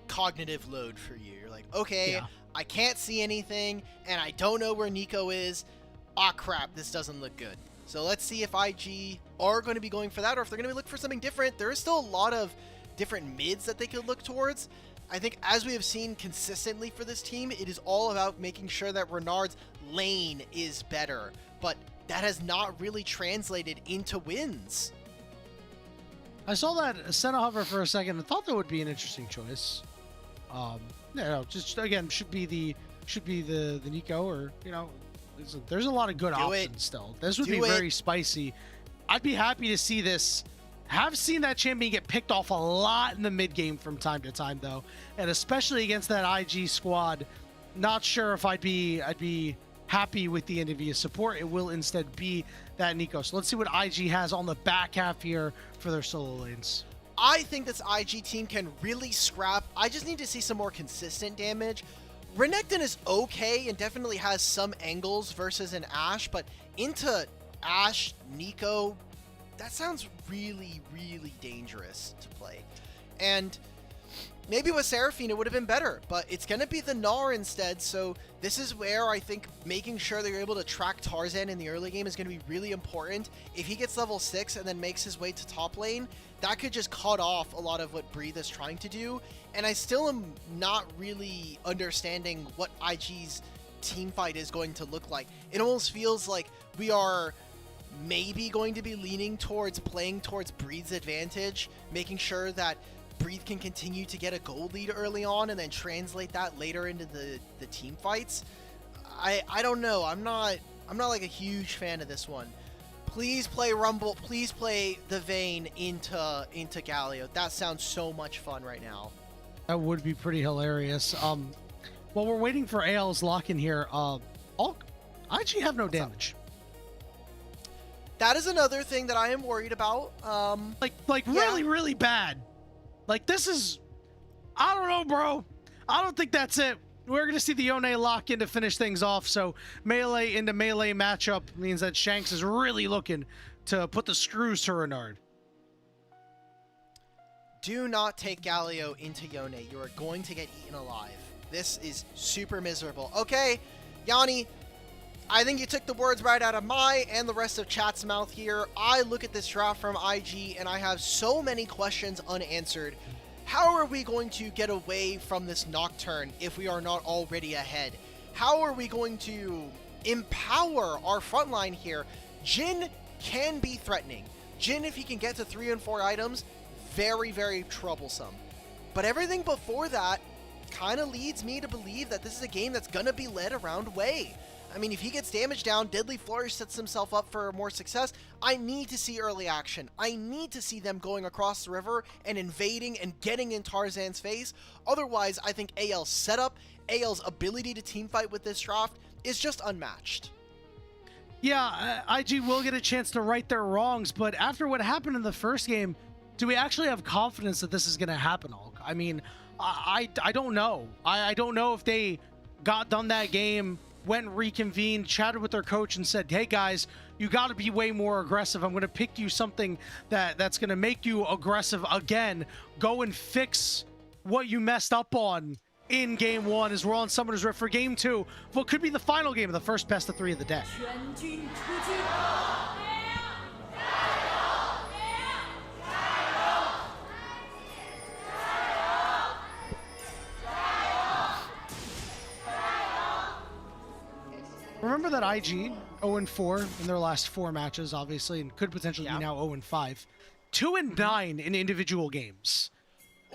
cognitive load for you. You're like, okay, yeah, I can't see anything, and I don't know where Nico is. Ah, crap, this doesn't look good. So let's see if IG are going to be going for that, or if they're going to look for something different. There is still a lot of different mids that they could look towards. I think, as we have seen consistently for this team, it is all about making sure that Renard's lane is better, but that has not really translated into wins. I saw that Senna hover for a second and thought that would be an interesting choice. Just again, should be the Nico, or there's a lot of good options still. This would be very spicy. I'd be happy to see this. Have seen that champion get picked off a lot in the mid game from time to time, though, and especially against that IG squad. Not sure if I'd be happy with the Nvidia support. It will instead be that Nico. So let's see what IG has on the back half here for their solo lanes. I think this IG team can really scrap. I just need to see some more consistent damage. Renekton is okay and definitely has some angles versus an Ashe, but into Ashe, Nico, that sounds really, really dangerous to play. And maybe with Seraphine it would have been better, but it's going to be the Gnar instead, so this is where I think making sure that you're able to track Tarzan in the early game is going to be really important. If he gets level 6 and then makes his way to top lane, that could just cut off a lot of what Breathe is trying to do, and I still am not really understanding what IG's team fight is going to look like. It almost feels like we are maybe going to be leaning towards playing towards Breathe's advantage, making sure that Breathe can continue to get a gold lead early on and then translate that later into the team fights. I don't know. I'm not like a huge fan of this one. Please play Rumble. Please play the Vayne into Galio. That sounds so much fun right now. That would be pretty hilarious. While we're waiting for AL's lock in here, IG have no damage. That is another thing that I am worried about. Really, really bad. Like, this is, I don't know, bro. I don't think that's it. We're going to see the Yone lock in to finish things off. So melee into melee matchup means that Shanks is really looking to put the screws to Renard. Do not take Galio into Yone. You are going to get eaten alive. This is super miserable. Okay, Yanni, I think you took the words right out of my and the rest of chat's mouth here. I look at this draft from IG and I have so many questions unanswered. How are we going to get away from this Nocturne if we are not already ahead? How are we going to empower our front line here? Jhin can be threatening. Jhin, if he can get to 3 and 4 items, very, very troublesome. But everything before that kind of leads me to believe that this is a game that's going to be led around Wei. I mean, if he gets damage down, Deadly Flourish sets himself up for more success. I need to see early action. I need to see them going across the river and invading and getting in Tarzan's face. Otherwise, I think AL's setup, AL's ability to teamfight with this draft is just unmatched. Yeah, IG will get a chance to right their wrongs, but after what happened in the first game, do we actually have confidence that this is going to happen, Hulk? I mean, I don't know. I don't know if they got done that game, went reconvened, chatted with their coach and said, hey guys, you got to be way more aggressive. I'm going to pick you something that's going to make you aggressive again. Go and fix what you messed up on in game 1 as we're on Summoner's Rift for game 2. What could be the final game of the first best of 3 of the day. Remember that IG 0-4 in their last 4 matches, obviously, and could potentially be now 0-5. 2-9 in individual games.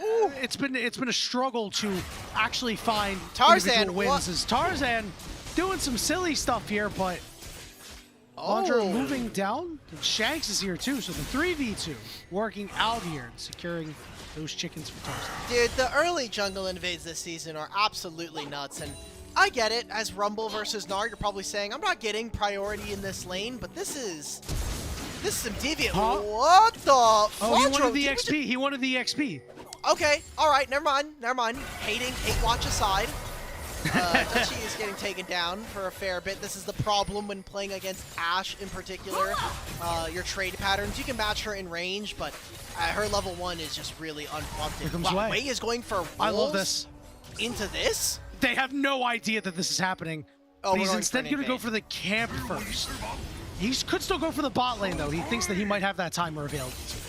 Ooh. It's been a struggle to actually find individual wins. As Tarzan doing some silly stuff here, but Laundra moving down. And Shanks is here too, so the 3v2 working out here and securing those chickens for Tarzan. Dude, the early jungle invades this season are absolutely nuts, and I get it. As Rumble versus Gnar, you're probably saying, I'm not getting priority in this lane, but this is some deviant. Huh? What the fuck? Oh, he wanted the XP. He wanted the XP. Okay, alright, never mind. Hate watch aside. Dutchy is getting taken down for a fair bit. This is the problem when playing against Ashe in particular. Your trade patterns, you can match her in range, but her level 1 is just really unprompted. Wow, Wei is going for wolves. I love this. Into this? They have no idea that this is happening. Oh, but he's instead going to go for the camp first. He could still go for the bot lane, though. He thinks that he might have that timer available to him.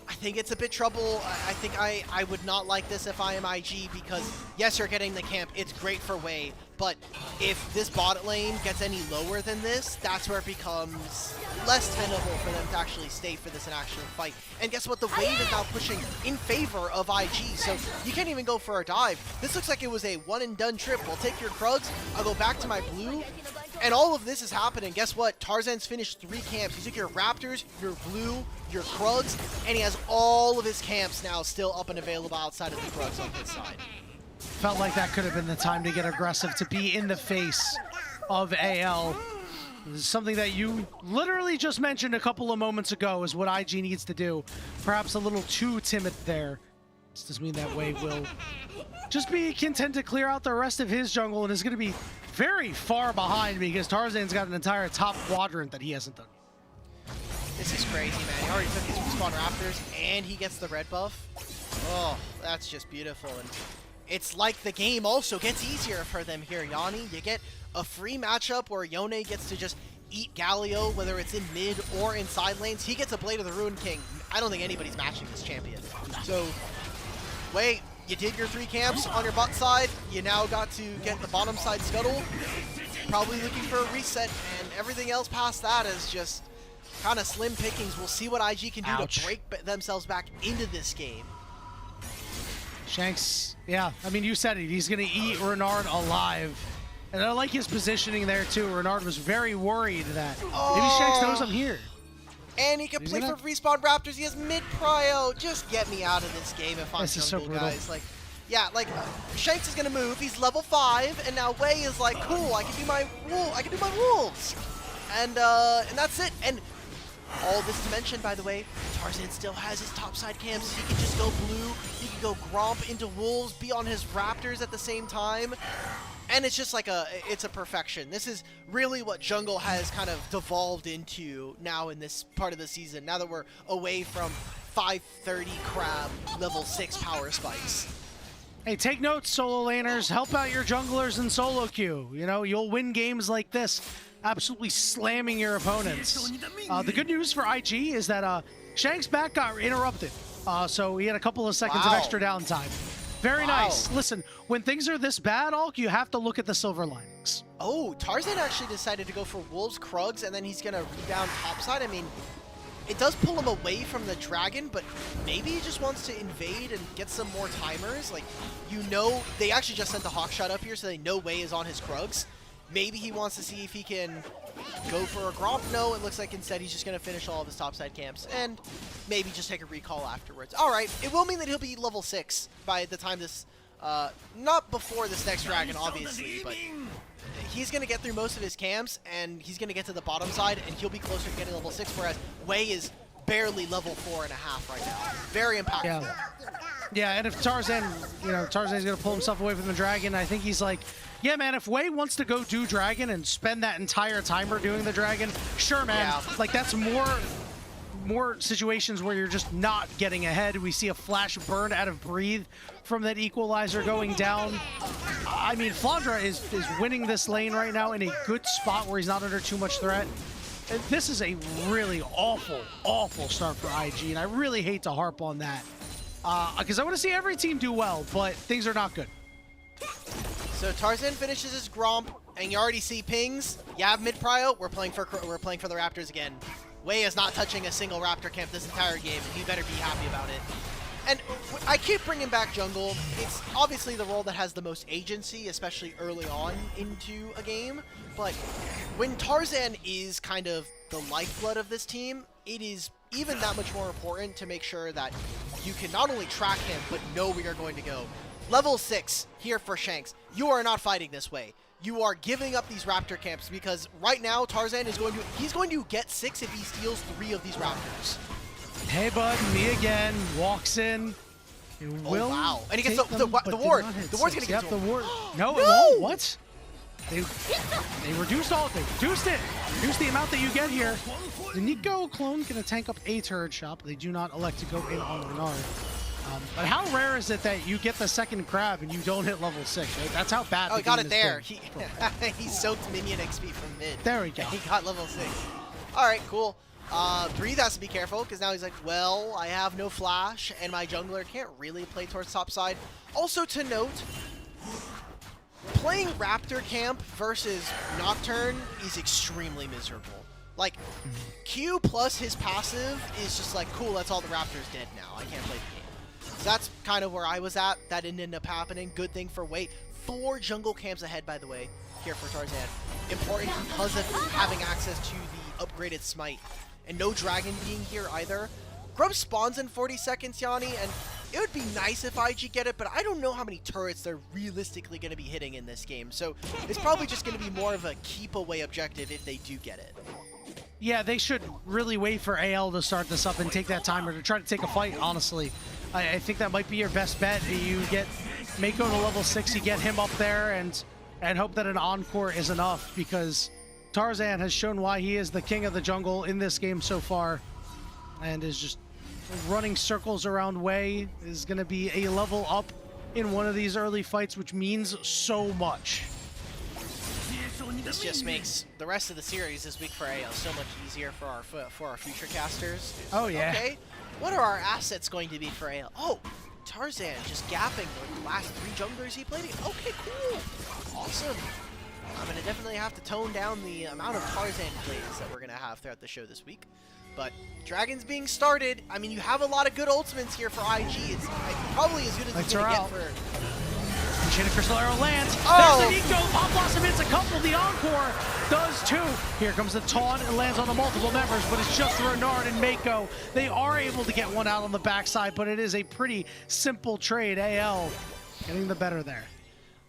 I think it's a bit trouble. I think I would not like this if I am IG, because yes, you're getting the camp. It's great for Wei, but if this bot lane gets any lower than this, that's where it becomes less tenable for them to actually stay for this and actually fight. And guess what? The wave is now pushing in favor of IG, so you can't even go for a dive. This looks like it was a one-and-done trip. We'll take your Krugs, I'll go back to my blue, and all of this is happening. Guess what? Tarzan's finished 3 camps. He took your Raptors, your blue, your Krugs, and he has all of his camps now still up and available outside of the Krugs on his side. Felt like that could have been the time to get aggressive, to be in the face of AL. This is something that you literally just mentioned a couple of moments ago is what IG needs to do. Perhaps a little too timid there. This does mean that Way will just be content to clear out the rest of his jungle and is going to be very far behind because Tarzan's got an entire top quadrant that he hasn't done. This is crazy, man. He already took his respawn raptors and he gets the red buff. Oh, that's just beautiful. And it's like the game also gets easier for them here, Yanni. You get a free matchup where Yone gets to just eat Galio, whether it's in mid or in side lanes. He gets a Blade of the Ruined King. I don't think anybody's matching this champion. So, Way, you did your 3 camps on your bot side. You now got to get the bottom side scuttle. Probably looking for a reset, and everything else past that is just kind of slim pickings. We'll see what IG can do to break themselves back into this game. Shanks, yeah, I mean, you said it. He's going to eat Renard alive. And I like his positioning there, too. Renard was very worried that maybe Shanks knows I'm here. And he can play for Respawn Raptors. He has mid-prio. Just get me out of this game if I'm jungle, guys. Like, yeah, like, Shanks is going to move. He's level 5, and now Way is like, cool, I can do my wolves. And that's it. And all this to mention, by the way, Tarzan still has his topside camps. He can just go blue. He can go Gromp into wolves, be on his Raptors at the same time. And it's just like it's a perfection. This is really what jungle has kind of devolved into now in this part of the season, now that we're away from 530 crab level 6 power spikes. Hey, take notes, solo laners. Help out your junglers in solo queue. You know, you'll win games like this, absolutely slamming your opponents. The good news for IG is that Shanks' back got interrupted, so he had a couple of seconds of extra downtime. Very nice. Listen, when things are this bad, Alk, you have to look at the silver linings. Oh, Tarzan actually decided to go for Wolves, Krugs, and then he's going to rebound topside. I mean, it does pull him away from the dragon, but maybe he just wants to invade and get some more timers. Like, you know, they actually just sent the Hawkshot up here, so they know Way is on his Krugs. Maybe he wants to see if he can go for a Gromp. No, it looks like instead he's just going to finish all of his topside camps and maybe just take a recall afterwards. All right, it will mean that he'll be level 6 by the time this, not before this next dragon, obviously, but he's going to get through most of his camps and he's going to get to the bottom side and he'll be closer to getting level 6, whereas Way is barely level 4.5 right now. Very impactful. Yeah, and if Tarzan, you know, Tarzan's going to pull himself away from the dragon, I think he's like, yeah, man, if Way wants to go do dragon and spend that entire timer doing the dragon, sure, man. Yeah. Like, that's more situations where you're just not getting ahead. We see a flash burn out of breathe from that equalizer going down. I mean, Flandra is winning this lane right now in a good spot where he's not under too much threat. This is a really awful, awful start for IG, and I really hate to harp on that. Because I want to see every team do well, but things are not good. So Tarzan finishes his Gromp, and you already see pings. Yeah, mid-prio, we're playing for the Raptors again. Way is not touching a single Raptor camp this entire game, and he better be happy about it. And I keep bringing back jungle. It's obviously the role that has the most agency, especially early on into a game. But when Tarzan is kind of the lifeblood of this team, it is even that much more important to make sure that you can not only track him, but know where you're going to go. Level 6 here for Shanks. You are not fighting this way. You are giving up these Raptor camps because right now Tarzan is going to get 6 if he steals 3 of these Raptors. Hey bud, me again. Walks in. Oh wow! And he gets the ward. The ward's gonna get to him. The ward. No, it won't. What? They reduced it. Reduced the amount that you get here. The Nico clone gonna tank up a turret shop. They do not elect to go in on Renard. But how rare is it that you get the second crab and you don't hit level 6? Right? That's how bad. Oh, he got it there. He soaked minion XP from mid. There we go. He got level 6. All right, cool. Breathe has to be careful because now he's like, well, I have no flash and my jungler can't really play towards top side. Also to note, playing Raptor Camp versus Nocturne is extremely miserable. Like, Q plus his passive is just like, cool, that's all the Raptors dead now. I can't play the game. So that's kind of where I was at. That didn't end up happening. Good thing for Wait. 4 jungle camps ahead, by the way, here for Tarzan. Important because of having access to the upgraded smite. And no dragon being here either. Grub spawns in 40 seconds, Yanni, and it would be nice if IG get it, but I don't know how many turrets they're realistically going to be hitting in this game. So it's probably just going to be more of a keep away objective if they do get it. Yeah, they should really wait for AL to start this up and take that timer to try to take a fight, honestly. I think that might be your best bet. You get Mako to level 6, you get him up there, and hope that an Encore is enough, because Tarzan has shown why he is the king of the jungle in this game so far, and is just running circles around Way. Is going to be a level up in one of these early fights, which means so much. This just makes the rest of the series this week for AL so much easier for our future casters. Oh yeah. Okay, what are our assets going to be for AL? Oh, Tarzan just gapping the last 3 junglers he played. Okay, cool, awesome. I'm gonna definitely have to tone down the amount of Tarzan plays that we're gonna have throughout the show this week. But Dragon's being started. I mean, you have a lot of good ultimates here for IG. It's probably as good as it's gonna get for. Chain of Crystal Arrow lands. Oh! There's an Eco. Pop Blossom hits a couple. The Encore does too. Here comes the taunt and lands on the multiple members, but it's just Renard and Mako. They are able to get one out on the backside, but it is a pretty simple trade. AL getting the better there.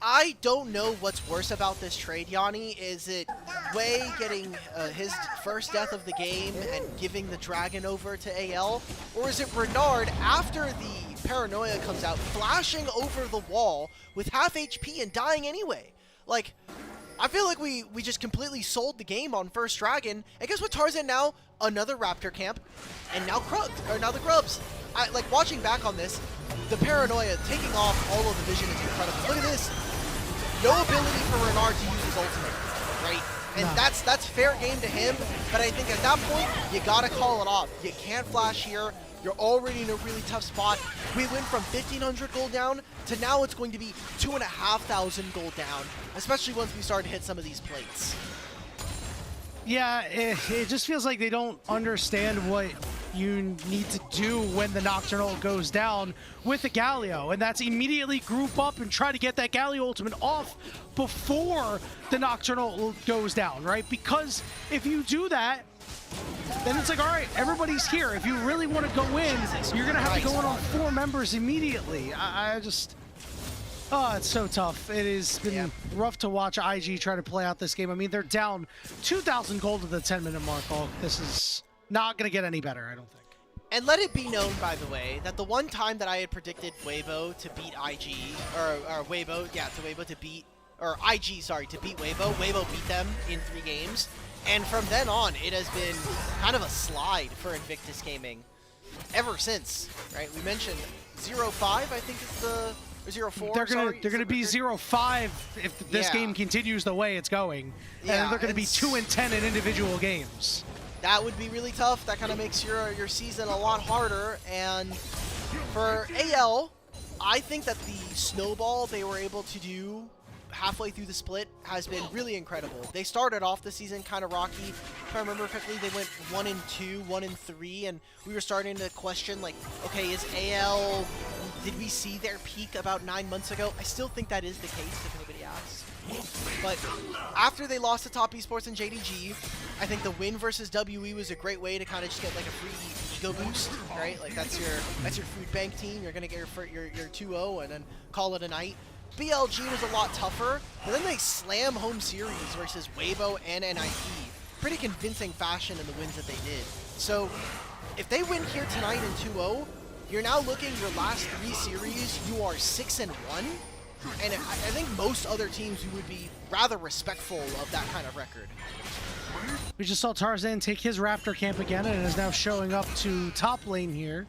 I don't know what's worse about this trade, Yanni. Is it Way getting his first death of the game and giving the dragon over to AL? Or is it Renard, after the paranoia comes out, flashing over the wall with half HP and dying anyway? Like, I feel like we just completely sold the game on first dragon. And guess what, Tarzan now? Another Raptor camp, and now the Grubs. Like, watching back on this, the paranoia taking off all of the vision is incredible. Look at this. No ability for Renard to use his ultimate, right? And no. that's fair game to him, but I think at that point, you gotta call it off. You can't flash here. You're already in a really tough spot. We went from 1,500 gold down to now it's going to be 2,500 gold down, especially once we start to hit some of these plates. Yeah, it just feels like they don't understand what you need to do when the Nocturnal goes down with the Galio, and that's immediately group up and try to get that Galio ultimate off before the Nocturnal goes down, right? Because if you do that, then it's like, all right, everybody's here. If you really want to go in, you're going to have to go in on 4 members immediately. Oh, it's so tough. It has been rough to watch IG try to play out this game. I mean, they're down 2,000 gold at the 10-minute mark. Oh, this is not going to get any better, I don't think. And let it be known, by the way, that the one time that I had predicted Waybo to beat IG, or Waybo, yeah, to Waybo to beat, or IG, sorry, to beat Waybo, Waybo beat them in 3 games. And from then on, it has been kind of a slide for Invictus Gaming ever since, right? We mentioned 0-5, I think is the... Or 0-4, they're gonna be 0-5 if this game continues the way it's going. Yeah, and they're gonna be 2-10 in individual games. That would be really tough. That kind of makes your season a lot harder. And for AL, I think that the snowball they were able to do halfway through the split has been really incredible. They started off the season kind of rocky. If I remember correctly, they went 1-2, 1-3, and we were starting to question, like, okay, is AL, did we see their peak about 9 months ago? I still think that is the case, if anybody asks. But after they lost to Top Esports and JDG, I think the win versus WE was a great way to kind of just get like a free ego boost, right? Like that's your food bank team. You're gonna get your 2-0 and then call it a night. BLG was a lot tougher, but then they slam home series versus Waybo and NIP. Pretty convincing fashion in the wins that they did. So if they win here tonight in 2-0, you're now looking your last 3 series, you are 6-1. And I think most other teams would be rather respectful of that kind of record. We just saw Tarzan take his Raptor camp again and is now showing up to top lane here.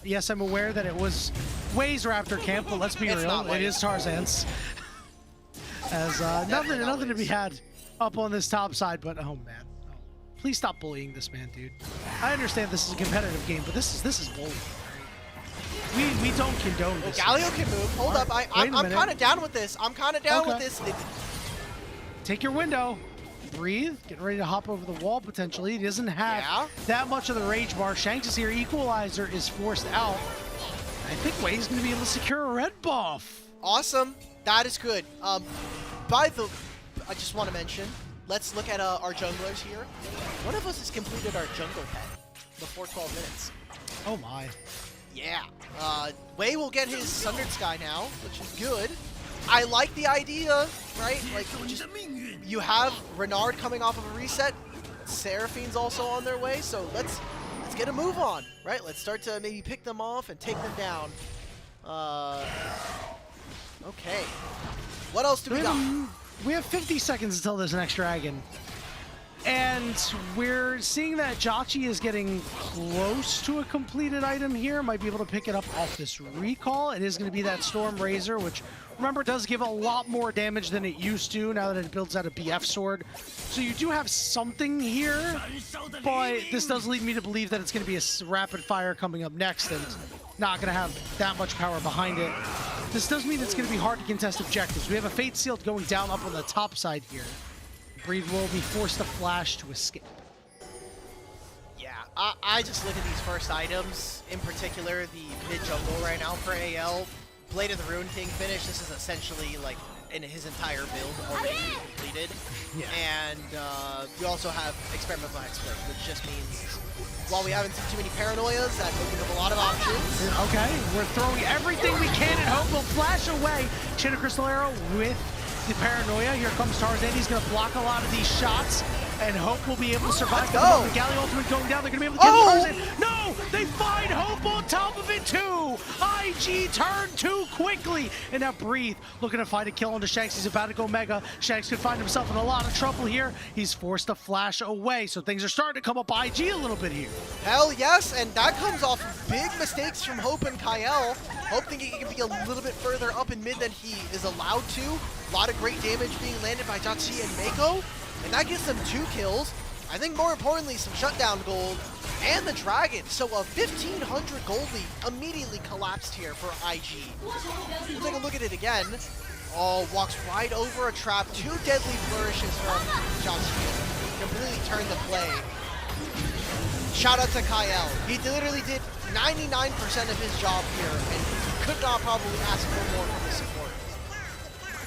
Yes, I'm aware that it was Way's Raptor camp, but let's be real, it is Tarzan's. As nothing to be had up on this top side, but oh man. Oh, please stop bullying this man, dude. I understand this is a competitive game, but this is bullying. We don't condone this. Galio can move. Hold up. I'm kind of down with this. I'm kind of down with this. Take your window. Breathe. Get ready to hop over the wall potentially. He doesn't have that much of the rage bar. Shanks is here. Equalizer is forced out. I think Way's going to be able to secure a red buff. Awesome. That is good. I just want to mention, let's look at our junglers here. One of us has completed our jungle pet before 12 minutes. Oh my. Yeah. Way will get his Sundered Sky now, which is good. I like the idea, right? Like, you have Renard coming off of a reset. Seraphine's also on their way, so let's get a move on, right? Let's start to maybe pick them off and take them down. Okay. What else do we got? We have 50 seconds until this next dragon. And we're seeing that Jauchi is getting close to a completed item here. Might be able to pick it up off this recall. It is going to be that Storm Razor, which, remember, does give a lot more damage than it used to now that it builds out a BF sword. So you do have something here, but this does lead me to believe that it's going to be a rapid fire coming up next and not going to have that much power behind it. This does mean it's going to be hard to contest objectives. We have a Fate Sealed going down up on the top side here. Breathe will be forced to flash to escape. Yeah, I just look at these first items, in particular the mid-jungle right now for AL. Blade of the Ruin King finish, this is essentially like in his entire build already completed. Yeah. And we also have Experimental Exploit, which just means while we haven't seen too many paranoias, that opens up a lot of options. Okay, we're throwing everything we can and hope will flash away. Chain of Crystal Arrow with the paranoia. Here comes Tarzan. He's going to block a lot of these shots, and Hope will be able to survive. The Galley ultimate going down. They're going to be able to kill Tarzan. No! They find Hope on top of it too! IG turned too quickly! And now Breathe looking to find a kill onto Shanks. He's about to go Mega. Shanks could find himself in a lot of trouble here. He's forced to flash away, so things are starting to come up IG a little bit here. Hell yes, and that comes off of big mistakes from Hope and Kyle. Hope thinking he can be a little bit further up in mid than he is allowed to. A lot of great damage being landed by Jauchi and Mako, and that gives them 2 kills. I think more importantly, some shutdown gold and the dragon. So a 1,500 gold lead immediately collapsed here for IG. We'll take a look at it again. Oh, walks right over a trap. 2 deadly flourishes from Jauchi. Completely turned the play. Shout out to Kyle. He literally did 99% of his job here, and could not probably ask for more from the support.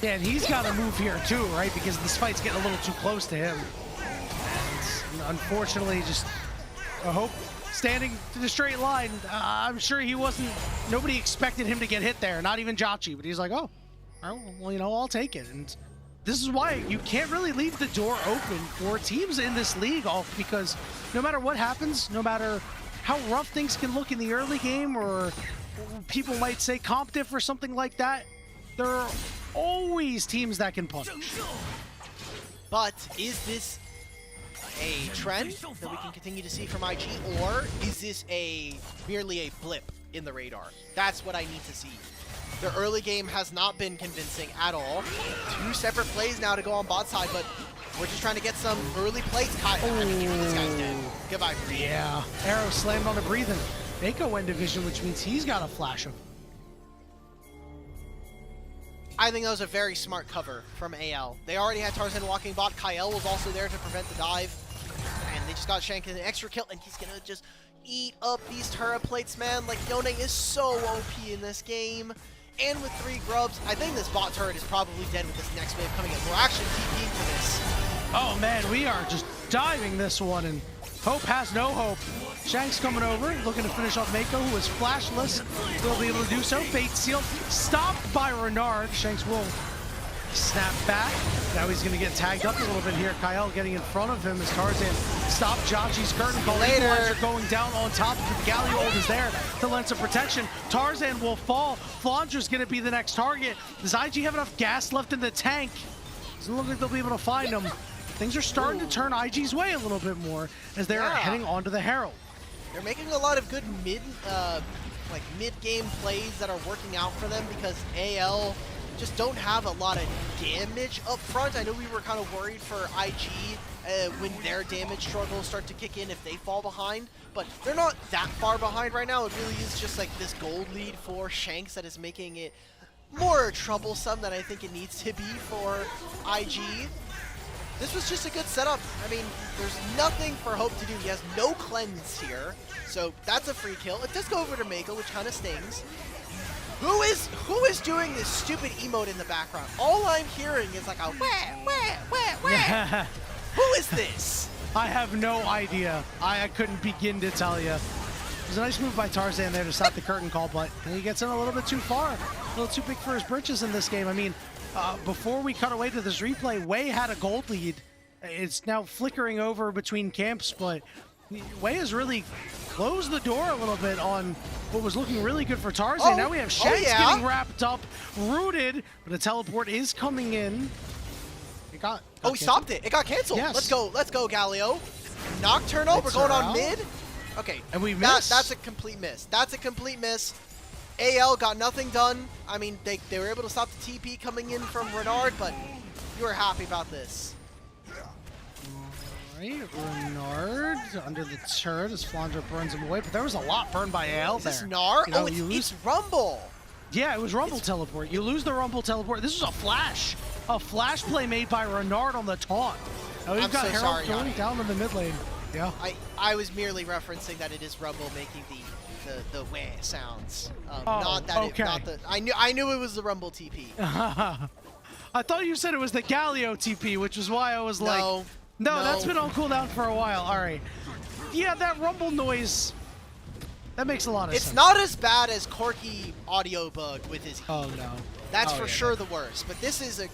Yeah, and he's got to move here too, right? Because this fight's getting a little too close to him. And unfortunately, just Hope standing to the straight line. I'm sure he wasn't, nobody expected him to get hit there, not even Jauchi, but he's like, oh, well, you know, I'll take it. And this is why you can't really leave the door open for teams in this league, because no matter what happens, no matter how rough things can look in the early game, or people might say comp diff or something like that, there are always teams that can punish. But is this a trend that we can continue to see from IG, or is this merely a blip in the radar? That's what I need to see. Their early game has not been convincing at all. 2 separate plays now to go on bot side, but we're just trying to get some early plays. I mean, this guy's dead. Goodbye, Breathe. Yeah, arrow slammed on the Breathing. Mako went division, which means he's got a flash him. I think that was a very smart cover from AL. They already had Tarzan walking bot. Kyle was also there to prevent the dive. And they just got Shank an extra kill, and he's gonna just eat up these turret plates, man. Like, Yone is so OP in this game. And with 3 grubs, I think this bot turret is probably dead with this next wave coming in. We're actually TPing for this. Oh man, we are just diving this one, and Hope has no hope. Shank's coming over, looking to finish off Mako, who is flashless. Will be able to do so. Fate Sealed, stopped by Renard. Shanks will snap back. Now he's going to get tagged up a little bit here. Kyle getting in front of him as Tarzan stopped Jauchi's curtain call. Later going down on top of it. The Galliard is there to lend some protection. Tarzan will fall. Flandra's going to be the next target. Does IG have enough gas left in the tank? Doesn't look like they'll be able to find him. Things are starting to turn IG's way a little bit more as they're heading onto the Herald. They're making a lot of good mid-game plays that are working out for them, because AL just don't have a lot of damage up front. I know we were kind of worried for IG when their damage struggles start to kick in if they fall behind, but they're not that far behind right now. It really is just like this gold lead for Shanks that is making it more troublesome than I think it needs to be for IG. This was just a good setup. I mean, there's nothing for Hope to do. He has no cleanse here, so that's a free kill. It does go over to Mako, which kind of stings. Who is doing this stupid emote in the background? All I'm hearing is like a wah. Who is this? I have no idea. I couldn't begin to tell you. It was a nice move by Tarzan there to stop the curtain call, but he gets in a little bit too far. A little too big for his britches in this game. I mean, before we cut away to this replay, Way had a gold lead. It's now flickering over between camps, but Way has really closed the door a little bit on what was looking really good for Tarzan. Now we have Shanks getting wrapped up, rooted, but a teleport is coming in. It got he stopped it. It got canceled. Yes. Let's go, Galio. Nocturnal, we're going on mid. Okay, and we missed. That's a complete miss. That's a complete miss. AL got nothing done. I mean, they were able to stop the TP coming in from Renard, but you were happy about this. Alright, Renard under the turret as Flandre burns him away, but there was a lot burned by AL there. Is this Gnar? You know, it's Rumble. Yeah, it was Rumble teleport. You lose the Rumble teleport. This was a flash play made by Renard on the taunt. Now we've got Herald going down in the mid lane. Yeah. I was merely referencing that it is Rumble making the wah sounds. Not that okay. I knew it was the Rumble TP. I thought you said it was the Galio TP, which is why I was like, no, that's been on cooldown for a while. All right. Yeah, that Rumble noise, that makes a lot of sense. It's not as bad as Corky audio bug with his heat. Oh, no. That's for sure the worst. But this is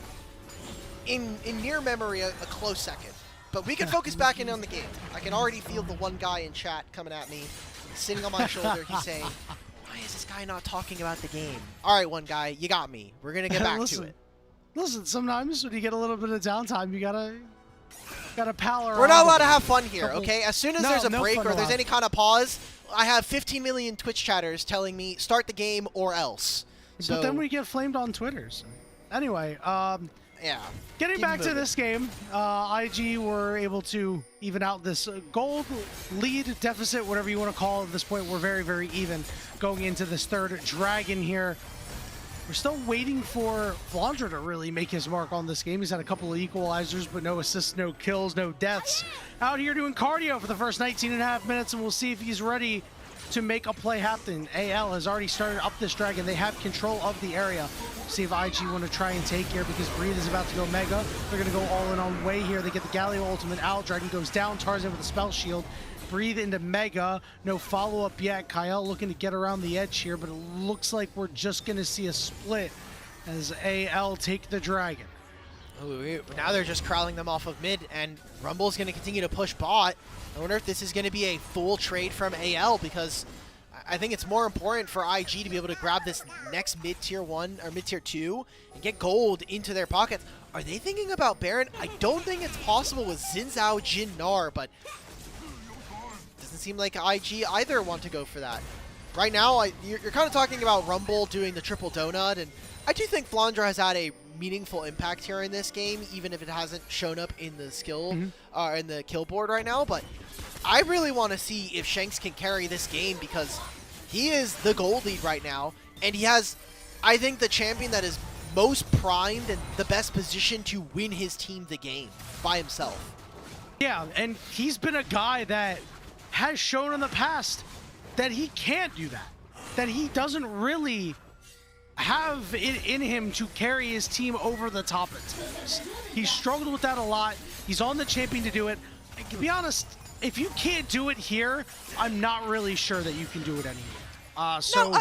in near memory, a close second. But we can focus back in on the game. I can already feel the one guy in chat coming at me, sitting on my shoulder. He's saying, why is this guy not talking about the game? All right, one guy, you got me. We're going to get back to it. Listen, sometimes when you get a little bit of downtime, you gotta pal around. We're not allowed to have fun here, okay? As soon as there's a break or there's any kind of pause, I have 15 million Twitch chatters telling me start the game or else. But then we get flamed on Twitter. So. Anyway, yeah. Getting back to this game, IG were able to even out this gold lead deficit, whatever you want to call it. At this point, we're very, very even going into this third dragon here. We're still waiting for Flandre to really make his mark on this game. He's had a couple of equalizers, but no assists, no kills, no deaths. Out here doing cardio for the first 19.5 minutes, and we'll see if he's ready to make a play happen. AL has already started up this dragon. They have control of the area. See if IG want to try and take here because Breathe is about to go mega. They're going to go all in on Way here. They get the Galio ultimate out. Dragon goes down. Tarzan with a spell shield. Breathe into mega. No follow-up yet. Kyle looking to get around the edge here, but it looks like we're just going to see a split as AL take the dragon. Ooh, now they're just crowding them off of mid, and Rumble's going to continue to push bot. I wonder if this is going to be a full trade from AL, because I think it's more important for IG to be able to grab this next mid-tier 1 or mid-tier 2 and get gold into their pockets. Are they thinking about Baron? I don't think it's possible with Xin Zhao, Jin, Gnar, but doesn't seem like IG either want to go for that. Right now, you're kind of talking about Rumble doing the triple donut, and I do think Flandre has had a meaningful impact here in this game, even if it hasn't shown up in the skill in the kill board right now. But I really want to see if Shanks can carry this game, because he is the gold lead right now, and he has, I think, the champion that is most primed and the best position to win his team the game by himself. Yeah, and he's been a guy that has shown in the past that he can't do that, that he doesn't really have it in him to carry his team over the top at times. He's struggled with that a lot. He's on the champion to do it. To be honest, if you can't do it here, I'm not really sure that you can do it anymore. No,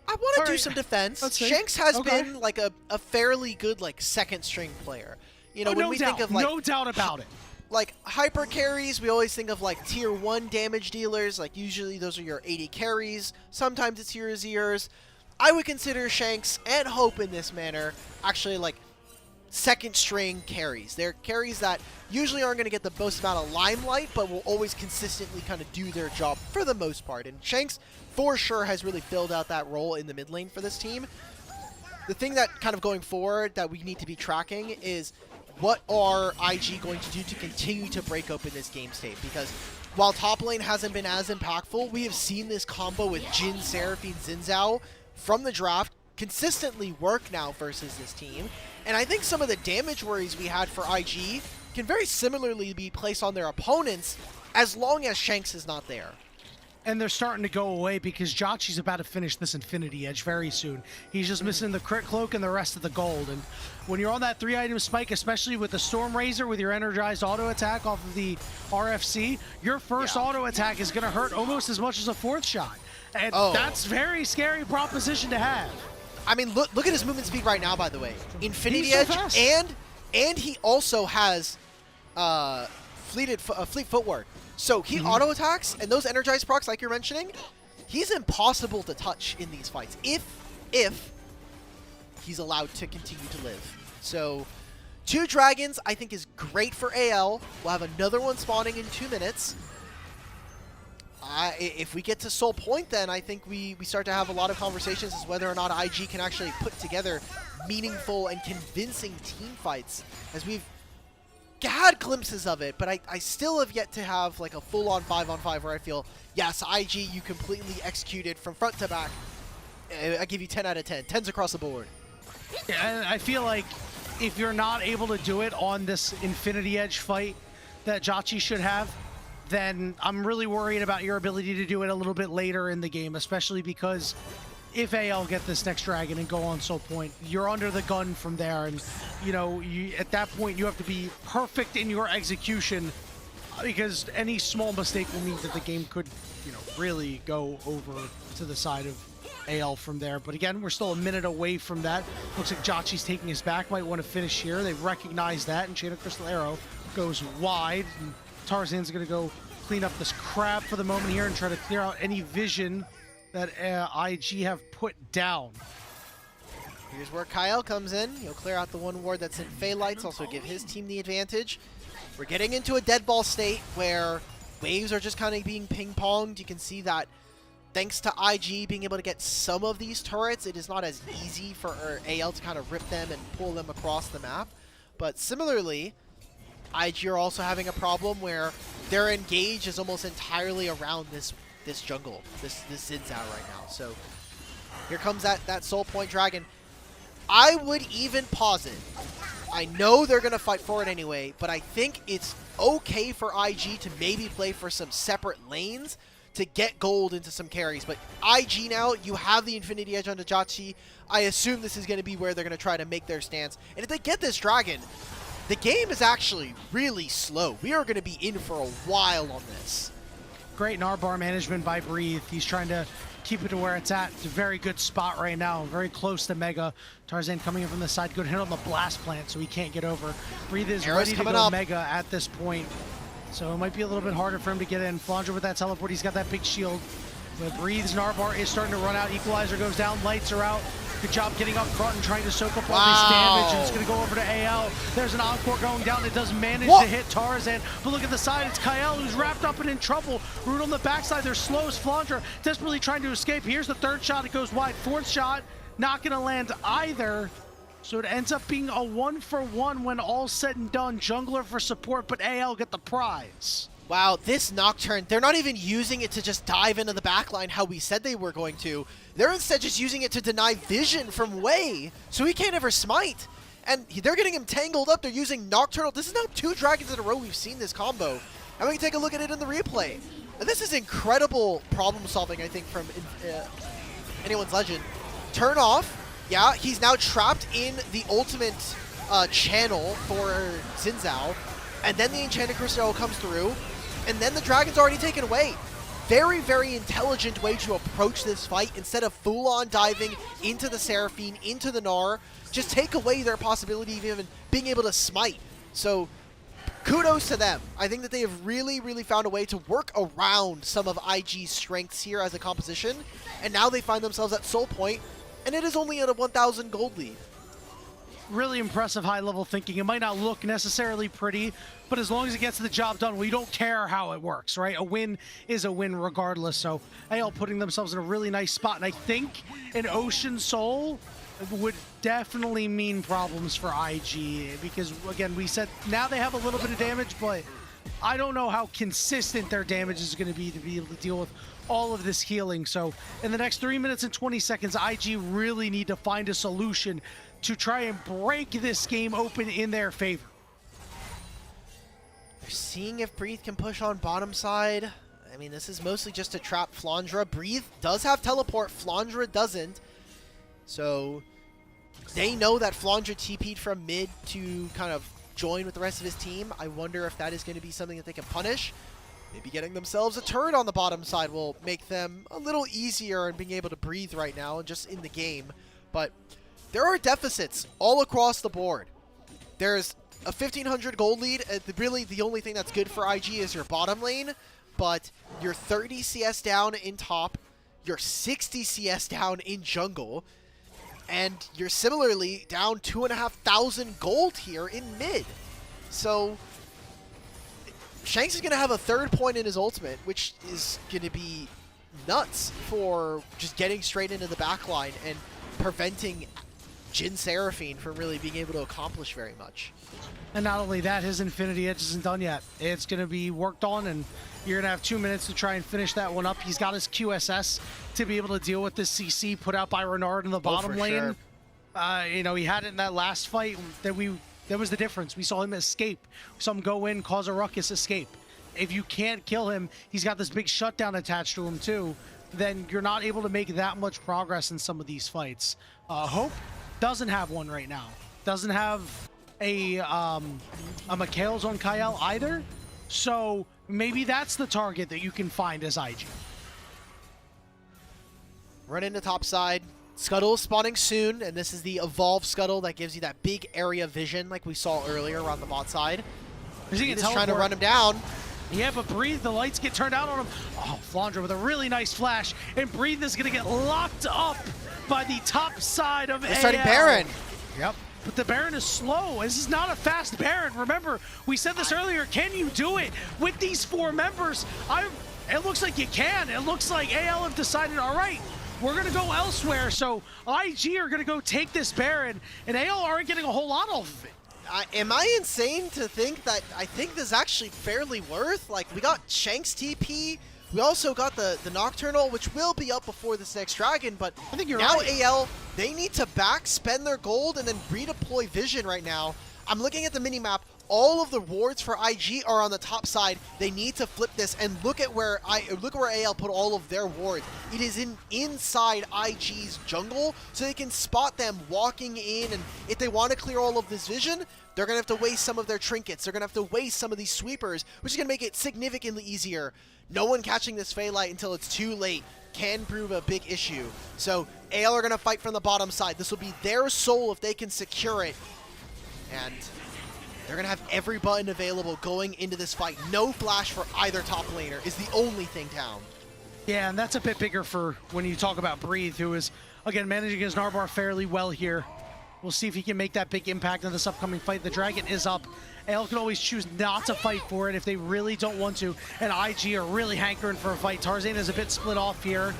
I want to do some defense. Shanks has been like a fairly good second string player. You know, when we think of no doubt about it. Like hyper carries, we always think of tier 1 damage dealers. Usually those are your 80 carries. Sometimes it's your Azers. I would consider Shanks and Hope in this manner actually second string carries. They're carries that usually aren't going to get the most amount of limelight, but will always consistently kind of do their job for the most part. And Shanks for sure has really filled out that role in the mid lane for this team. The thing that kind of going forward that we need to be tracking is what are IG going to do to continue to break open this game state, because while top lane hasn't been as impactful, we have seen this combo with Jin, Seraphine, Xin Zhao from the draft consistently work now versus this team. And I think some of the damage worries we had for IG can very similarly be placed on their opponents as long as Shanks is not there. And they're starting to go away because Jotchi's about to finish this Infinity Edge very soon. He's just missing the crit cloak and the rest of the gold. And when you're on that 3-item spike, especially with the Storm Razor with your energized auto attack off of the RFC, your first auto attack is going to hurt almost as much as a 4th shot. And that's very scary proposition to have. I mean, look at his movement speed right now, by the way. Infinity Edge, and he also has fleet footwork. So he auto attacks, and those energized procs, like you're mentioning, he's impossible to touch in these fights if he's allowed to continue to live. So 2 dragons, I think, is great for AL. We'll have another one spawning in 2 minutes. If we get to Soul Point, then I think we start to have a lot of conversations as whether or not IG can actually put together meaningful and convincing team fights, as we've had glimpses of it, but I still have yet to have like a full-on 5-on-5 where I feel, yes, IG, you completely executed from front to back. I give you 10 out of 10. 10s across the board. Yeah, I feel like if you're not able to do it on this Infinity Edge fight that Jotchi should have, then I'm really worried about your ability to do it a little bit later in the game, especially because if AL get this next dragon and go on Soul Point, you're under the gun from there, and at that point you have to be perfect in your execution, because any small mistake will mean that the game could really go over to the side of AL from there. But again, we're still a minute away from that. Looks like Jotchi's taking his back, might want to finish here. They've recognized that, and Chain of Crystal Arrow goes wide, and Tarzan's going to go clean up this crab for the moment here and try to clear out any vision that IG have put down. Here's where Kyle comes in. He'll clear out the one ward that's in Fey Lights, also give his team the advantage. We're getting into a dead ball state where waves are just kind of being ping-ponged. You can see that thanks to IG being able to get some of these turrets, it is not as easy for AL to kind of rip them and pull them across the map. But similarly, IG are also having a problem where their engage is almost entirely around this jungle, this Xin Zhao right now. So here comes that Soul Point Dragon. I would even pause it. I know they're going to fight for it anyway, but I think it's okay for IG to maybe play for some separate lanes to get gold into some carries. But IG now, you have the Infinity Edge onto Jotchi. I assume this is going to be where they're going to try to make their stance. And if they get this dragon, the game is actually really slow. We are going to be in for a while on this. Great Narbar management by Breathe. He's trying to keep it to where it's at. It's a very good spot right now, very close to Mega. Tarzan coming in from the side, good hit on the blast plant, so he can't get over. Breathe is Arrow's ready to go up. Mega at this point, so it might be a little bit harder for him to get in. Flandra with that teleport, he's got that big shield. But Breathe's Narbar is starting to run out. Equalizer goes down, lights are out. Good job getting up front and trying to soak up all this damage. And it's going to go over to AL. There's an Encore going down. It does manage to hit Tarzan. But look at the side. It's Kyle who's wrapped up and in trouble. Root on the backside. They're slow as Flandra. Desperately trying to escape. Here's the third shot. It goes wide. Fourth shot. Not going to land either. So it ends up being a 1-for-1 when all's said and done. Jungler for support, but AL get the prize. Wow, this Nocturne, they're not even using it to just dive into the backline how we said they were going to. They're instead just using it to deny vision from Way, so he can't ever smite. And they're getting him tangled up. They're using Nocturnal. This is now 2 dragons in a row we've seen this combo. And we can take a look at it in the replay. And this is incredible problem solving, I think, from anyone's legend. Turn off. Yeah, he's now trapped in the ultimate channel for Xin Zhao. And then the Enchanted Crystal comes through. And then the dragon's already taken away. Very, very intelligent way to approach this fight. Instead of full-on diving into the Seraphine, into the Gnar, just take away their possibility of even being able to smite. So, kudos to them. I think that they have really, really found a way to work around some of IG's strengths here as a composition. And now they find themselves at Soul Point, and it is only at a 1,000 gold lead. Really impressive high-level thinking. It might not look necessarily pretty, but as long as it gets the job done, we don't care how it works, right? A win is a win regardless. So AL putting themselves in a really nice spot, and I think an Ocean Soul would definitely mean problems for IG, because again, we said now they have a little bit of damage, but I don't know how consistent their damage is going to be able to deal with all of this healing. So in the next 3 minutes and 20 seconds, IG really need to find a solution to try and break this game open in their favor. They're seeing if Breathe can push on bottom side. I mean, this is mostly just to trap Flandra. Breathe does have teleport, Flandra doesn't. So they know that Flandra TP'd from mid to kind of join with the rest of his team. I wonder if that is going to be something that they can punish. Maybe getting themselves a turret on the bottom side will make them a little easier in being able to breathe right now and just in the game. But there are deficits all across the board. There's a 1,500 gold lead. Really, the only thing that's good for IG is your bottom lane, but you're 30 CS down in top, you're 60 CS down in jungle, and you're similarly down 2,500 gold here in mid. So Shanks is going to have a 3rd point in his ultimate, which is going to be nuts for just getting straight into the backline and preventing Jin Seraphine from really being able to accomplish very much. And not only that, his Infinity Edge isn't done yet. It's going to be worked on, and you're going to have 2 minutes to try and finish that one up. He's got his QSS to be able to deal with this CC put out by Renard in the bottom lane. Sure. You know, he had it in that last fight that was the difference. We saw him escape. We saw him go in, cause a ruckus, escape. If you can't kill him, he's got this big shutdown attached to him too, then you're not able to make that much progress in some of these fights. Hope doesn't have one right now. Doesn't have a Mikhail's on Kyle either. So maybe that's the target that you can find as IG. Run into top side. Scuttle spawning soon, and this is the evolved Scuttle that gives you that big area vision like we saw earlier around the bot side. He's trying to run him down. Yeah, but Breathe, the lights get turned out on him. Oh, Flandra with a really nice flash, and Breathe is going to get locked up by the top side of AL. Starting Baron. Yep. But the Baron is slow. This is not a fast Baron. Remember, we said this earlier. Can you do it with these 4 members? It looks like you can. It looks like AL have decided, all right, we're going to go elsewhere. So IG are going to go take this Baron, and AL aren't getting a whole lot of it. Am I insane to think that I think this is actually fairly worth? Like, we got Shanks TP. We also got the Nocturnal, which will be up before this next Dragon, but I think you're now right. AL, they need to spend their gold and then redeploy Vision right now. I'm looking at the minimap. All of the wards for IG are on the top side. They need to flip this, and look at where AL put all of their wards. It is inside IG's jungle, so they can spot them walking in, and if they want to clear all of this vision, they're going to have to waste some of their trinkets. They're going to have to waste some of these sweepers, which is going to make it significantly easier. No one catching this Phaelite until it's too late can prove a big issue. So AL are going to fight from the bottom side. This will be their soul if they can secure it. And they're going to have every button available going into this fight. No flash for either top laner is the only thing down. Yeah, and that's a bit bigger for when you talk about Breathe, who is, again, managing his Narbar fairly well here. We'll see if he can make that big impact in this upcoming fight. The Dragon is up. AL can always choose not to fight for it if they really don't want to, and IG are really hankering for a fight. Tarzan is a bit split off here.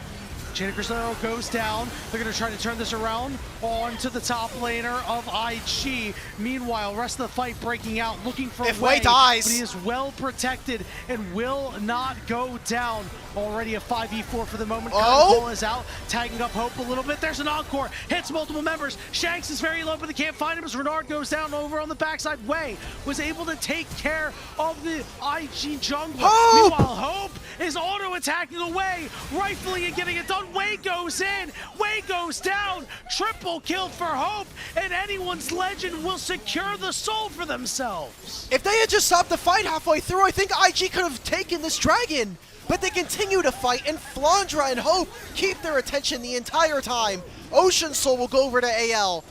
Chain of Crystal goes down. They're going to try to turn this around onto the top laner of IG. Meanwhile, rest of the fight breaking out, looking for Way dies. But he is well protected and will not go down. Already a 5v4 for the moment. Cole is out, tagging up Hope a little bit. There's an encore, hits multiple members. Shanks is very low, but they can't find him as Renard goes down over on the backside. Way was able to take care of the IG jungler. Meanwhile, Hope is auto-attacking away, rightfully and getting it done. Way goes in, Way goes down. Triple kill for Hope, and anyone's legend will secure the soul for themselves. If they had just stopped the fight halfway through, I think IG could have taken this Dragon. But they continue to fight, and Flandra and Hope keep their attention the entire time. Ocean Soul will go over to AL.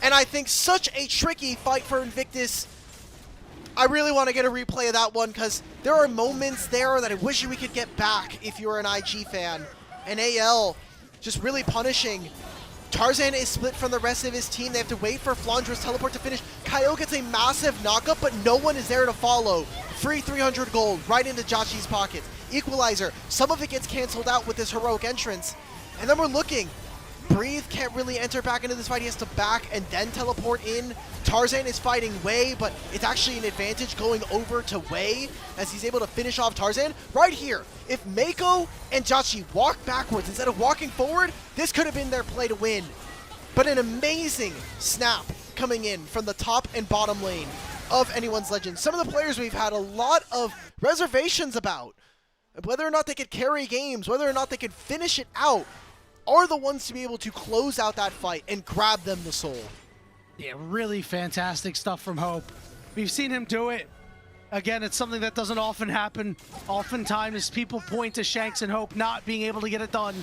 And I think such a tricky fight for Invictus. I really want to get a replay of that one, because there are moments there that I wish we could get back if you're an IG fan. And AL just really punishing. Tarzan is split from the rest of his team. They have to wait for Flandra's teleport to finish. Kyle gets a massive knockup, but no one is there to follow. Free 300 gold right into Jachi's pockets. Equalizer. Some of it gets canceled out with this heroic entrance. And then we're looking. Breathe can't really enter back into this fight. He has to back and then teleport in. Tarzan is fighting Way, but it's actually an advantage going over to Way as he's able to finish off Tarzan. Right here, if Mako and Jachi walk backwards instead of walking forward, this could have been their play to win. But an amazing snap coming in from the top and bottom lane of anyone's legend. Some of the players we've had a lot of reservations about. Whether or not they could carry games, whether or not they could finish it out, are the ones to be able to close out that fight and grab them the soul. Yeah, really fantastic stuff from Hope. We've seen him do it. Again, it's something that doesn't often happen. Oftentimes, people point to Shanks and Hope not being able to get it done.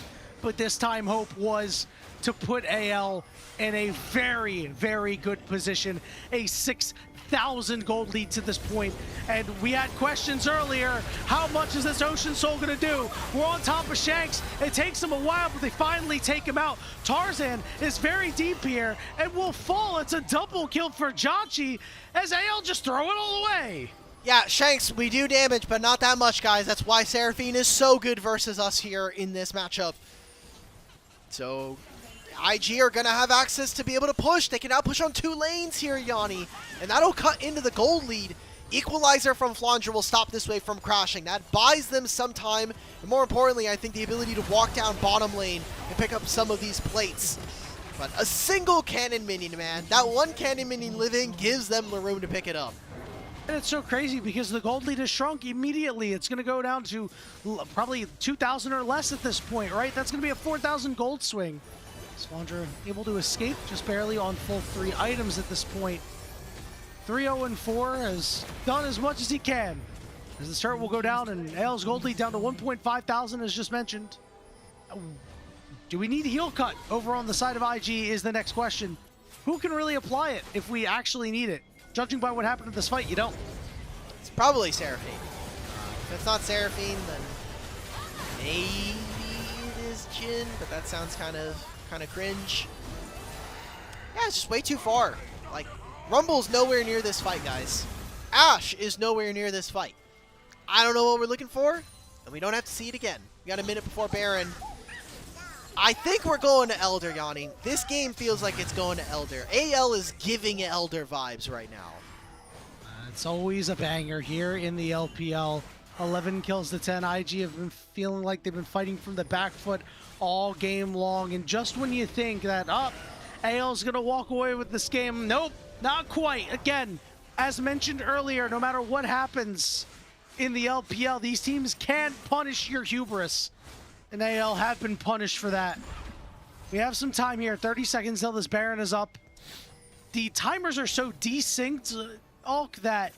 but this time Hope was to put AL in a very, very good position. A 6,000 gold lead to this point. And we had questions earlier. How much is this Ocean Soul gonna do? We're on top of Shanks. It takes him a while, but they finally take him out. Tarzan is very deep here and will fall. It's a double kill for Jachi as AL just throw it all away. Yeah, Shanks, we do damage, but not that much, guys. That's why Seraphine is so good versus us here in this matchup. So IG are going to have access to be able to push. They can now push on 2 lanes here, Yanni. And that'll cut into the gold lead. Equalizer from Flandre will stop this wave from crashing. That buys them some time. And more importantly, I think the ability to walk down bottom lane and pick up some of these plates. But a single cannon minion, man. That one cannon minion living gives them the room to pick it up. And it's so crazy because the gold lead has shrunk immediately. It's going to go down to probably 2,000 or less at this point, right? That's going to be a 4,000 gold swing. Flandre able to escape just barely on full 3 items at this point. 3-0-4 has done as much as he can. As the start will go down and AL's gold lead down to 1.5 thousand as just mentioned. Do we need heal cut over on the side of IG is the next question. Who can really apply it if we actually need it? Judging by what happened in this fight, you don't. It's probably Seraphine. If it's not Seraphine, then maybe it is Jhin, but that sounds kind of cringe. Yeah, it's just way too far. Like, Rumble's nowhere near this fight, guys. Ashe is nowhere near this fight. I don't know what we're looking for, and we don't have to see it again. We got a minute before Baron. I think we're going to Elder, Yanni. This game feels like it's going to Elder. AL is giving Elder vibes right now. It's always a banger here in the LPL. 11 kills to 10. IG have been feeling like they've been fighting from the back foot all game long. And just when you think that, AL's going to walk away with this game, nope, not quite. Again, as mentioned earlier, no matter what happens in the LPL, these teams can't punish your hubris. And AL have been punished for that. We have some time here, 30 seconds till this Baron is up. The timers are so desynced, Ulk, that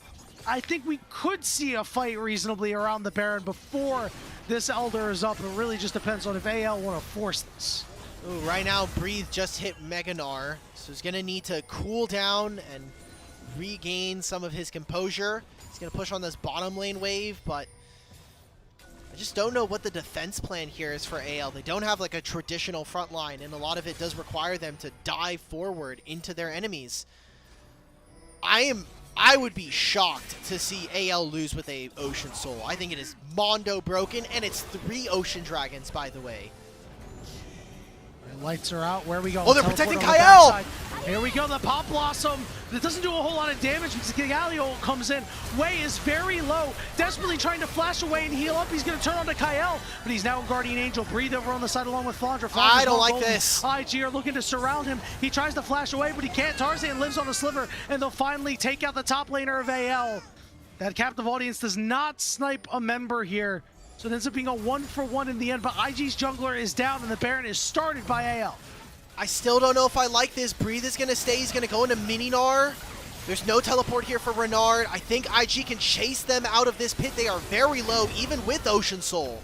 I think we could see a fight reasonably around the Baron before this Elder is up. It really just depends on if AL want to force this. Ooh, right now, Breathe just hit Meganar, so he's going to need to cool down and regain some of his composure. He's going to push on this bottom lane wave, but I just don't know what the defense plan here is for AL. They don't have like a traditional front line, and a lot of it does require them to dive forward into their enemies. I would be shocked to see AL lose with a Ocean Soul. I think it is Mondo broken, and it's 3 Ocean Dragons, by the way. The lights are out. Where we go? Oh, they're protecting Kyle! Here we go, the Pop Blossom. It doesn't do a whole lot of damage because Galio comes in. Way is very low, desperately trying to flash away and heal up. He's going to turn on to Kyle, but he's now in Guardian Angel. Breathe over on the side along with Flandre. I don't like this. IG are looking to surround him. He tries to flash away, but he can't. Tarzan lives on the sliver, and they'll finally take out the top laner of AL. That captive audience does not snipe a member here, so it ends up being a 1-for-1 in the end, but IG's jungler is down, and the Baron is started by AL. I still don't know if I like this. Breathe is going to stay. He's going to go into Mininar. There's no teleport here for Renard. I think IG can chase them out of this pit. They are very low, even with Ocean Soul.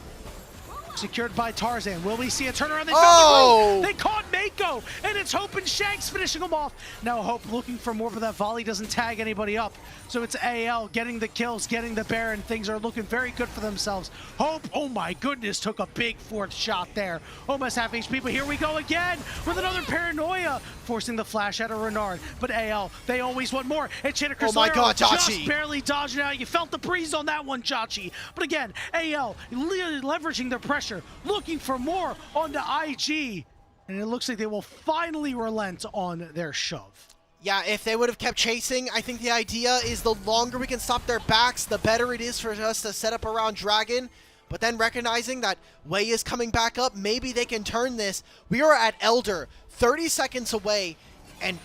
Secured by Tarzan. Will we see a turnaround? They Oh! They caught Mako, and it's Hope and Shanks finishing him off. Now Hope looking for more, but that volley doesn't tag anybody up. So it's AL getting the kills, getting the Baron. Things are looking very good for themselves. Hope, oh my goodness, took a big 4th shot there. Almost half HP, but here we go again with another Paranoia, forcing the flash out of Renard. But AL, they always want more. And Chinook oh my God, Jachi! Just barely dodging out. You felt the breeze on that one, Jachi. But again, AL leveraging their pressure, looking for more onto IG. And it looks like they will finally relent on their shove. Yeah, if they would have kept chasing, I think the idea is the longer we can stop their backs, the better it is for us to set up around Dragon. But then recognizing that Way is coming back up, maybe they can turn this. We are at Elder, 30 seconds away, and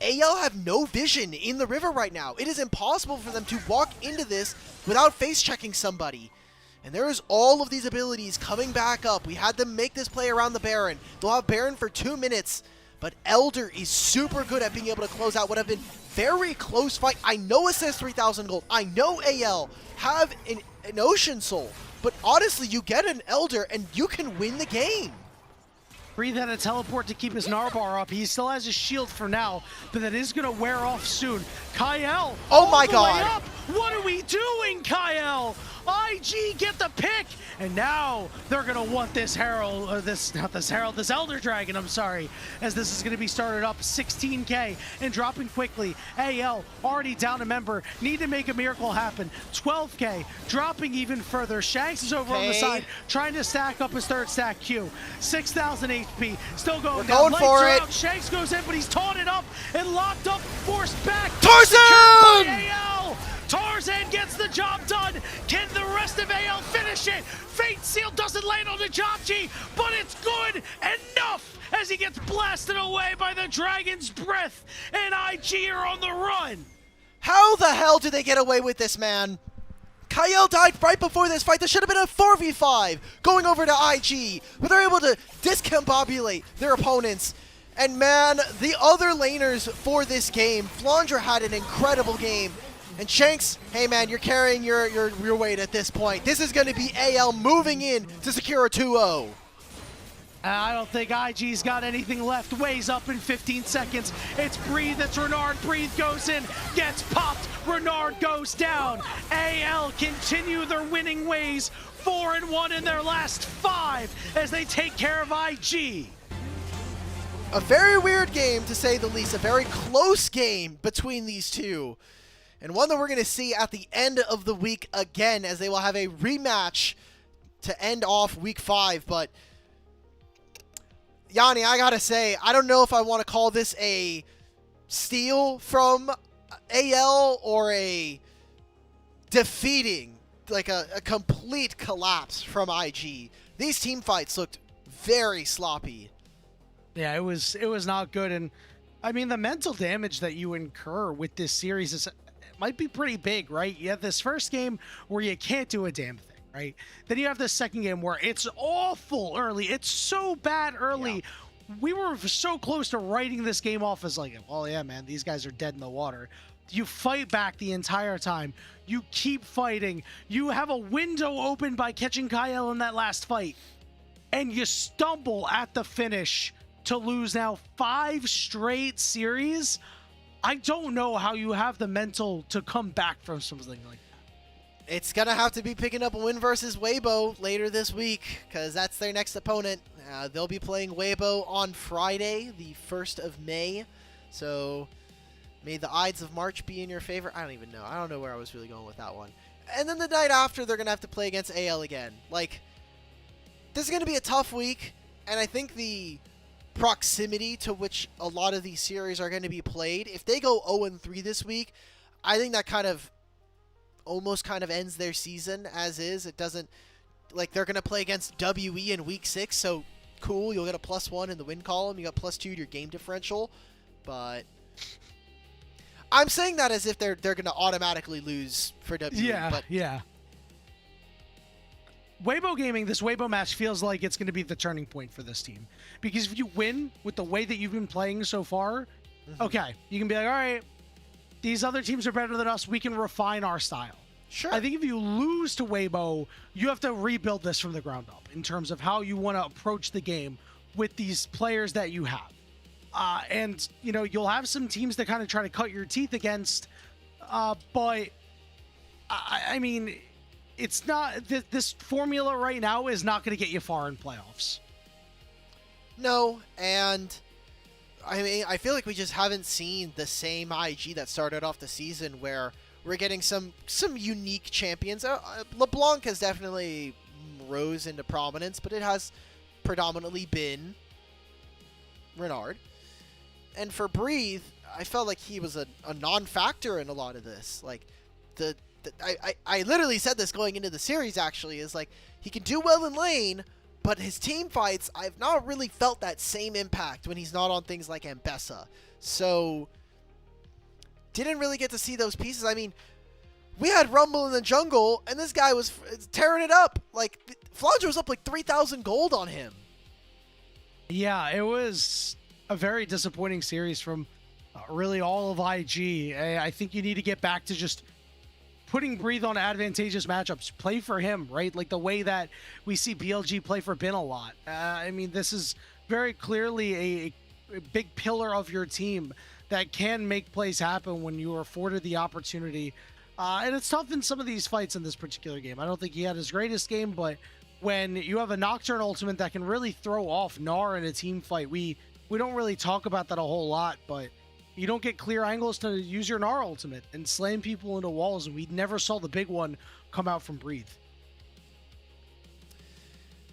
AL have no vision in the river right now. It is impossible for them to walk into this without face checking somebody. And there is all of these abilities coming back up. We had them make this play around the Baron. They'll have Baron for 2 minutes. But Elder is super good at being able to close out what have been very close fight. I know it says 3,000 gold. I know AL have an Ocean Soul. But honestly, you get an Elder and you can win the game. Breathe had a teleport to keep his Narbar up. He still has his shield for now, but that is going to wear off soon. Kyle, oh my all the God. way up. What are we doing, Kyle? IG get the pick, and now they're gonna want this Herald, or this Elder Dragon, I'm sorry, as this is gonna be started up 16k and dropping quickly. AL already down a member, need to make a miracle happen. 12k, dropping even further. Shanks is over on the side, trying to stack up his third stack Q. 6,000 HP, still going We're down. going for it. Out. Shanks goes in, but he's taunted up and locked up, forced back. Tarzan! AL! Tarzan gets the job done. Can the rest of AL finish it? Fate Seal doesn't land on the Jopchi, but it's good enough as he gets blasted away by the Dragon's Breath, and IG are on the run. How the hell did they get away with this, man? Kyle died right before this fight. This should have been a 4v5 going over to IG, but they're able to discombobulate their opponents. And man, the other laners for this game, Flandre had an incredible game. And Shanks, hey man, you're carrying your weight at this point. This is going to be AL moving in to secure a 2-0. I don't think IG's got anything left. Ways up in 15 seconds. It's Breathe, it's Renard. Breathe goes in, gets popped. Renard goes down. AL continue their winning ways. 4-1 in their last 5 as they take care of IG. A very weird game, to say the least. A very close game between these two. And one that we're going to see at the end of the week again, as they will have a rematch to end off week 5. But, Yanni, I got to say, I don't know if I want to call this a steal from AL or a defeating, like a complete collapse from IG. These team fights looked very sloppy. Yeah, it was not good. And, I mean, the mental damage that you incur with this series is... might be pretty big, right? You have this first game where you can't do a damn thing, right? Then you have the second game where it's awful early. It's so bad early. Yeah. We were so close to writing this game off as like, well, yeah, man, these guys are dead in the water. You fight back the entire time. You keep fighting. You have a window open by catching Kyle in that last fight. And you stumble at the finish to lose now 5 straight series. I don't know how you have the mental to come back from something like that. It's going to have to be picking up a win versus Waybo later this week, because that's their next opponent. They'll be playing Waybo on Friday, the 1st of May. So may the Ides of March be in your favor. I don't even know. I don't know where I was really going with that one. And then the night after, they're going to have to play against AL again. Like, this is going to be a tough week, and I think the proximity to which a lot of these series are going to be played, if they go 0-3 this week, I think that kind of almost ends their season as is. It doesn't, like, they're going to play against WE in week 6, so cool, you'll get a +1 in the win column, you got +2 to your game differential, but I'm saying that as if they're going to automatically lose for WE. Yeah, but yeah. Waybo Gaming, this Waybo match feels like it's going to be the turning point for this team. Because if you win with the way that you've been playing so far, okay, you can be like, all right, these other teams are better than us. We can refine our style. Sure. I think if you lose to Waybo, you have to rebuild this from the ground up in terms of how you want to approach the game with these players that you have. And, you know, you'll have some teams that kind of try to cut your teeth against, but, I mean... it's not, this formula right now is not going to get you far in playoffs. No, and I mean, I feel like we just haven't seen the same IG that started off the season where we're getting some unique champions. LeBlanc has definitely rose into prominence, but it has predominantly been Renard. And for Breathe, I felt like he was a non-factor in a lot of this. Like, I literally said this going into the series, actually, is like, he can do well in lane, but his team fights, I've not really felt that same impact when he's not on things like Ambessa. So, didn't really get to see those pieces. I mean, we had Rumble in the jungle, and this guy was tearing it up. Like, Flandre was up like 3,000 gold on him. Yeah, it was a very disappointing series from really all of IG. I think you need to get back to just putting Breathe on advantageous matchups. Play for him, right? Like the way that we see BLG play for Bin a lot. I mean, this is very clearly a big pillar of your team that can make plays happen when you are afforded the opportunity. And it's tough in some of these fights in this particular game. I don't think he had his greatest game, but when you have a Nocturne ultimate that can really throw off Gnar in a team fight, we don't really talk about that a whole lot, but you don't get clear angles to use your Gnar ultimate and slam people into walls, and we never saw the big one come out from Breathe.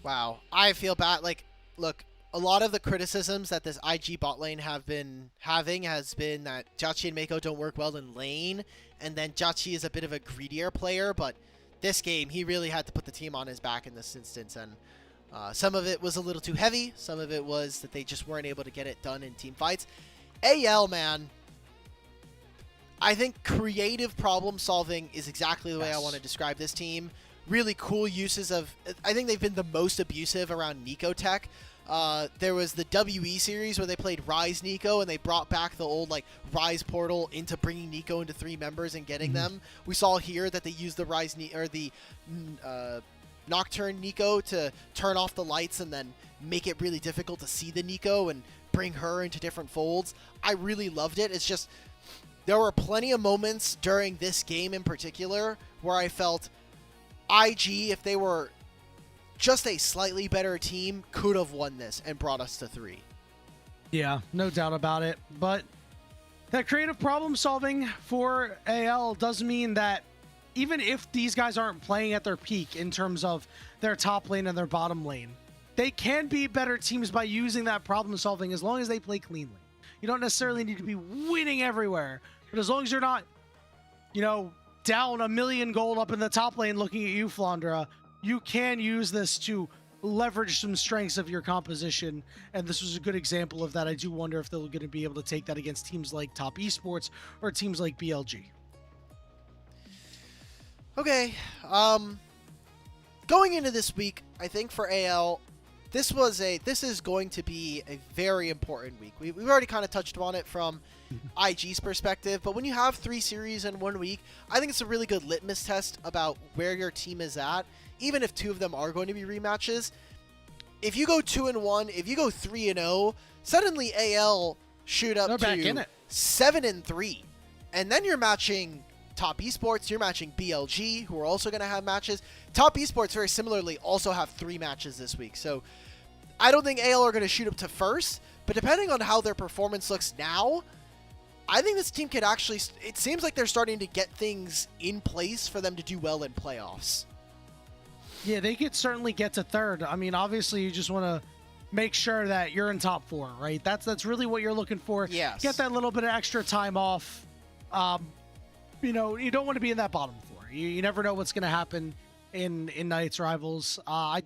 Wow, I feel bad. Like, look, a lot of the criticisms that this IG bot lane have been having has been that Jauchi and Mako don't work well in lane, and then Jauchi is a bit of a greedier player, but this game, he really had to put the team on his back in this instance, and some of it was a little too heavy, some of it was that they just weren't able to get it done in team fights. AL, man, I think creative problem solving is exactly the way I want to describe this team. Really cool uses of, I think they've been the most abusive around Nico tech. There was the WE series where they played Rise Nico, and they brought back the old like Rise portal into bringing Nico into 3 members and getting them. We saw here that they used the Rise or the Nocturne Nico to turn off the lights and then make it really difficult to see the Nico and bring her into different folds. I really loved it. It's just there were plenty of moments during this game in particular where I felt IG, if they were just a slightly better team, could have won this and brought us to 3. Yeah, no doubt about it. But that creative problem solving for AL does mean that even if these guys aren't playing at their peak in terms of their top lane and their bottom lane, they can be better teams by using that problem solving as long as they play cleanly. You don't necessarily need to be winning everywhere, but as long as you're not, down 1 million gold up in the top lane looking at you, Flandra, you can use this to leverage some strengths of your composition, and this was a good example of that. I do wonder if they're going to be able to take that against teams like Top Esports or teams like BLG. Okay, going into this week, I think for AL, this is going to be a very important week. We've already kind of touched on it from IG's perspective, but when you have 3 series in 1 week, I think it's a really good litmus test about where your team is at, even if 2 of them are going to be rematches. If you go 2-1, if you go 3-0, suddenly AL shoot up to 7-3, and then you're matching Top Esports, you're matching BLG, who are also going to have matches. Top Esports, very similarly, also have 3 matches this week. So I don't think AL are going to shoot up to first, but depending on how their performance looks now, I think this team could actually, it seems like they're starting to get things in place for them to do well in playoffs. Yeah, they could certainly get to 3rd. I mean, obviously, you just want to make sure that you're in top 4, right? That's really what you're looking for. Yes. Get that little bit of extra time off. You don't want to be in that bottom 4. You never know what's going to happen in Night's Rivals. I'm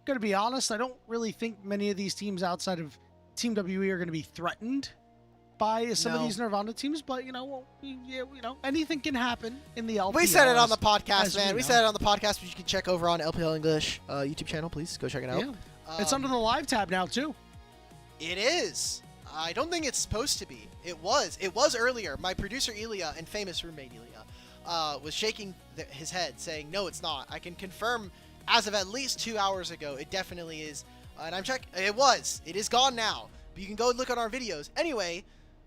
going to be honest, I don't really think many of these teams outside of Team WE are going to be threatened by some of these Nirvana teams, but anything can happen in the LPL. We said it on the podcast, man. We said it on the podcast, which you can check over on LPL English YouTube channel. Please go check it out. Yeah. It's under the live tab now too. It is. I don't think it's supposed to be. It was earlier. My producer Ilya and famous roommate Ilya was shaking his head, saying, "No, it's not." I can confirm, as of at least 2 hours ago, it definitely is. And I'm checking. It is gone now. But you can go look at our videos. Anyway,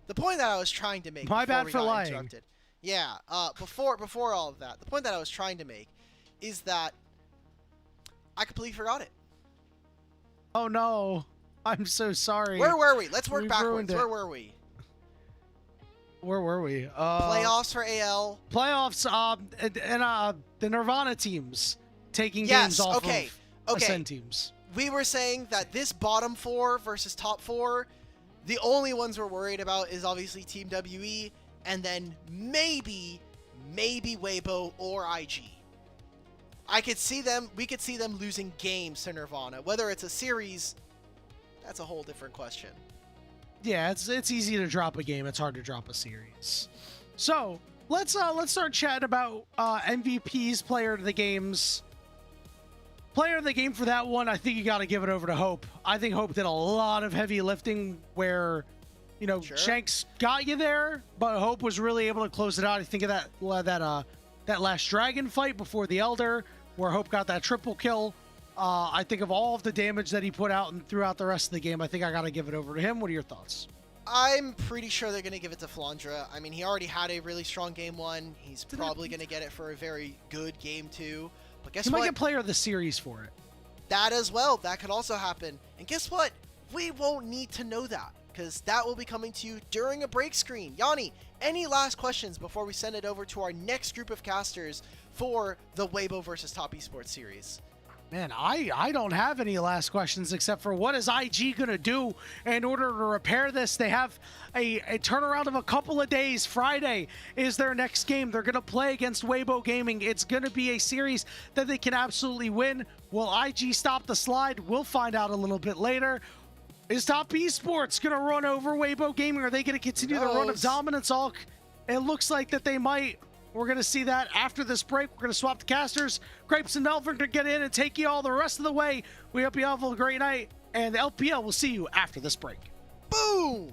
the point that I was trying to make. My bad for lying. Interrupted. Yeah. Before all of that, the point that I was trying to make is that I completely forgot it. Oh no. I'm so sorry. Where were we? Let's work backwards. Where were we? Playoffs for AL. Playoffs, and the Nirvana teams taking games off of Ascend teams. We were saying that this bottom 4 versus top 4, the only ones we're worried about is obviously Team WE, and then maybe Waybo or IG. We could see them losing games to Nirvana. Whether it's a series, that's a whole different question. Yeah, it's easy to drop a game. It's hard to drop a series. So let's start chatting about MVPs, player of the games. Player of the game for that one, I think you got to give it over to Hope. I think Hope did a lot of heavy lifting where, Shanks got you there, but Hope was really able to close it out. I think of that last dragon fight before the Elder, where Hope got that triple kill. I think of all of the damage that he put out and throughout the rest of the game, I think I got to give it over to him. What are your thoughts? I'm pretty sure they're going to give it to Flandra. I mean, he already had a really strong game 1. He's probably going to get it for a very good game 2. But guess He what? might get player of the series for it. That as well. That could also happen. And guess what? We won't need to know that, because that will be coming to you during a break screen. Yanni, any last questions before we send it over to our next group of casters for the Waybo versus Top Esports series? Man, I don't have any last questions except for what is IG going to do in order to repair this? They have a turnaround of a couple of days. Friday is their next game. They're going to play against Waybo Gaming. It's going to be a series that they can absolutely win. Will IG stop the slide? We'll find out a little bit later. Is Top Esports going to run over Waybo Gaming? Are they going to continue the run of dominance, Alk? It looks like that they might. We're going to see that after this break. We're going to swap the casters. Grapes and Melvin to get in and take you all the rest of the way. We hope you have a great night. And the LPL will see you after this break. Boom!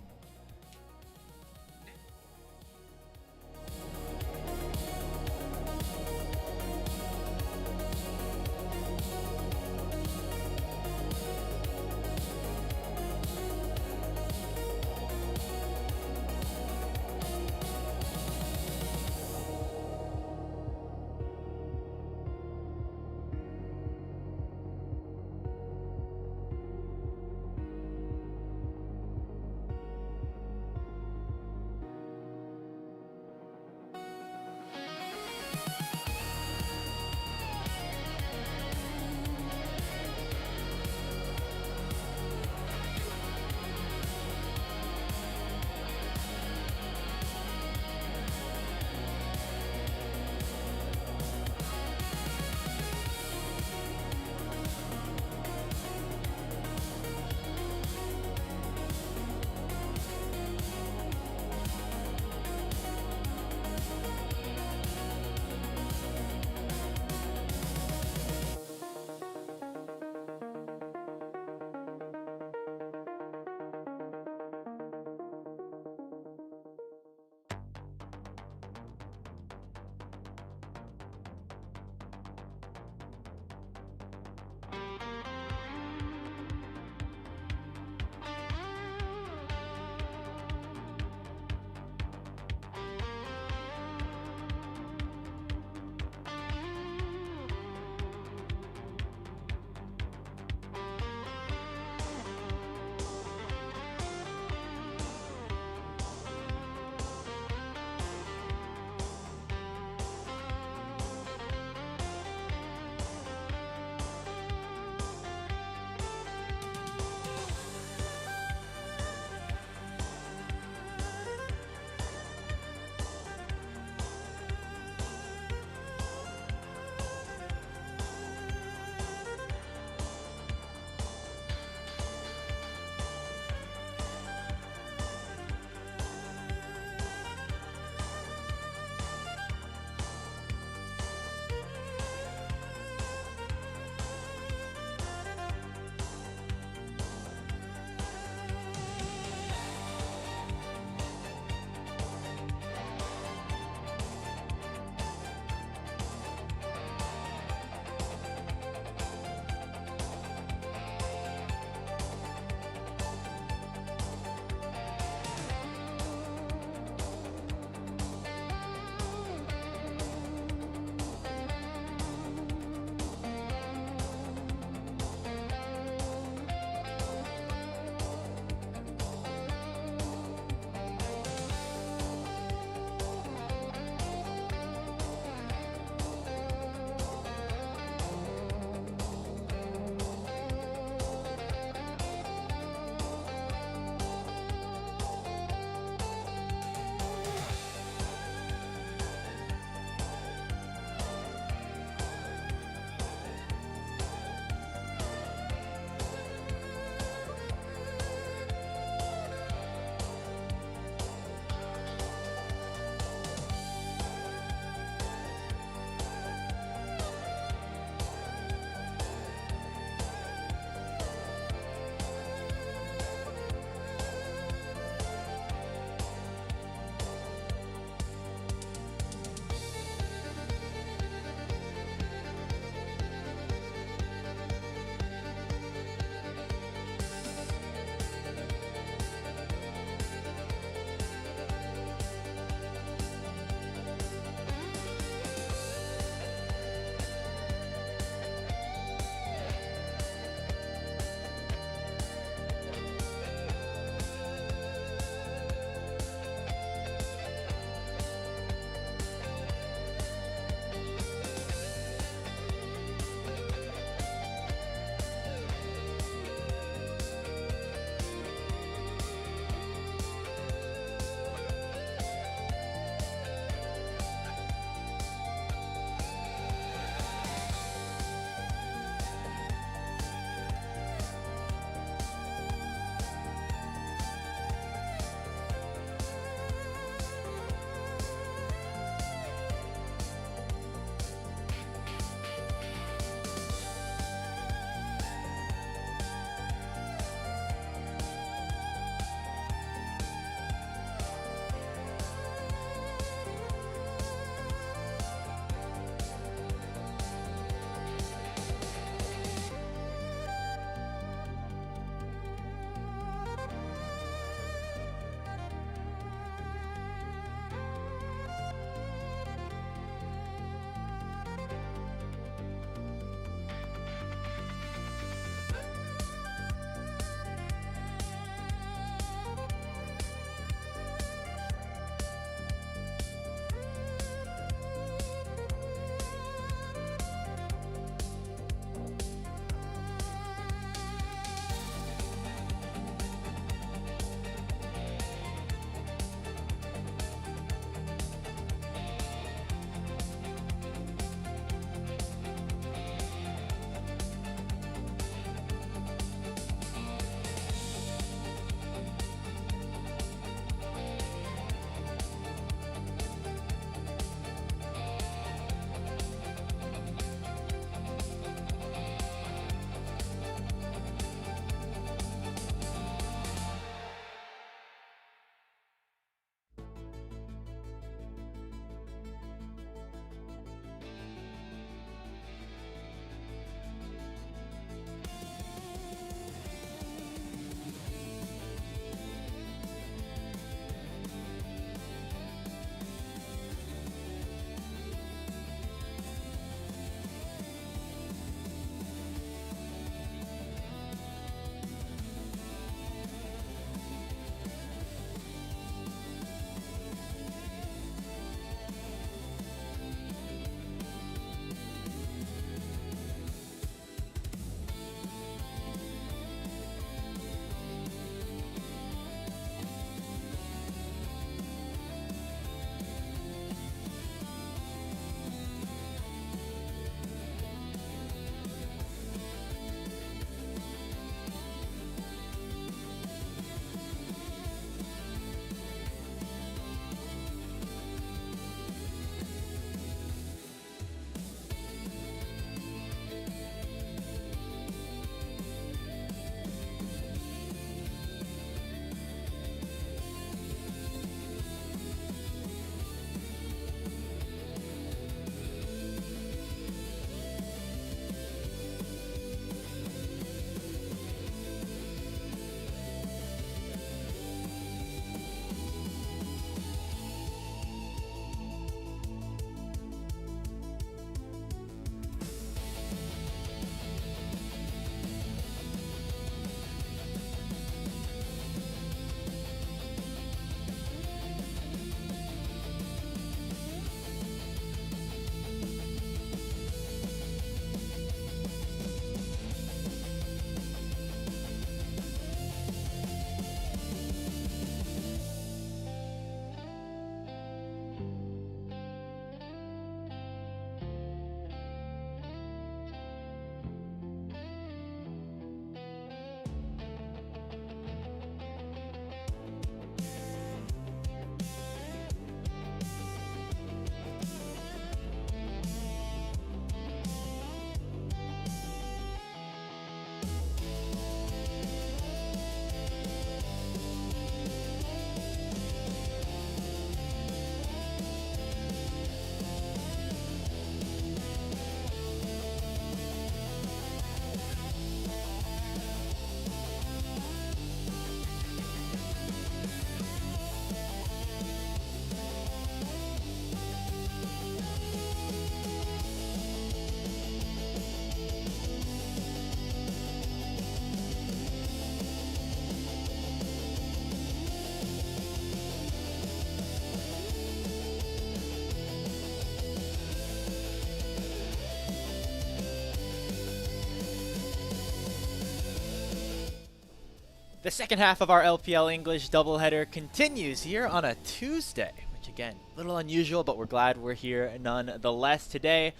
The second half of our LPL English doubleheader continues here on a Tuesday, which again, a little unusual, but we're glad we're here nonetheless today.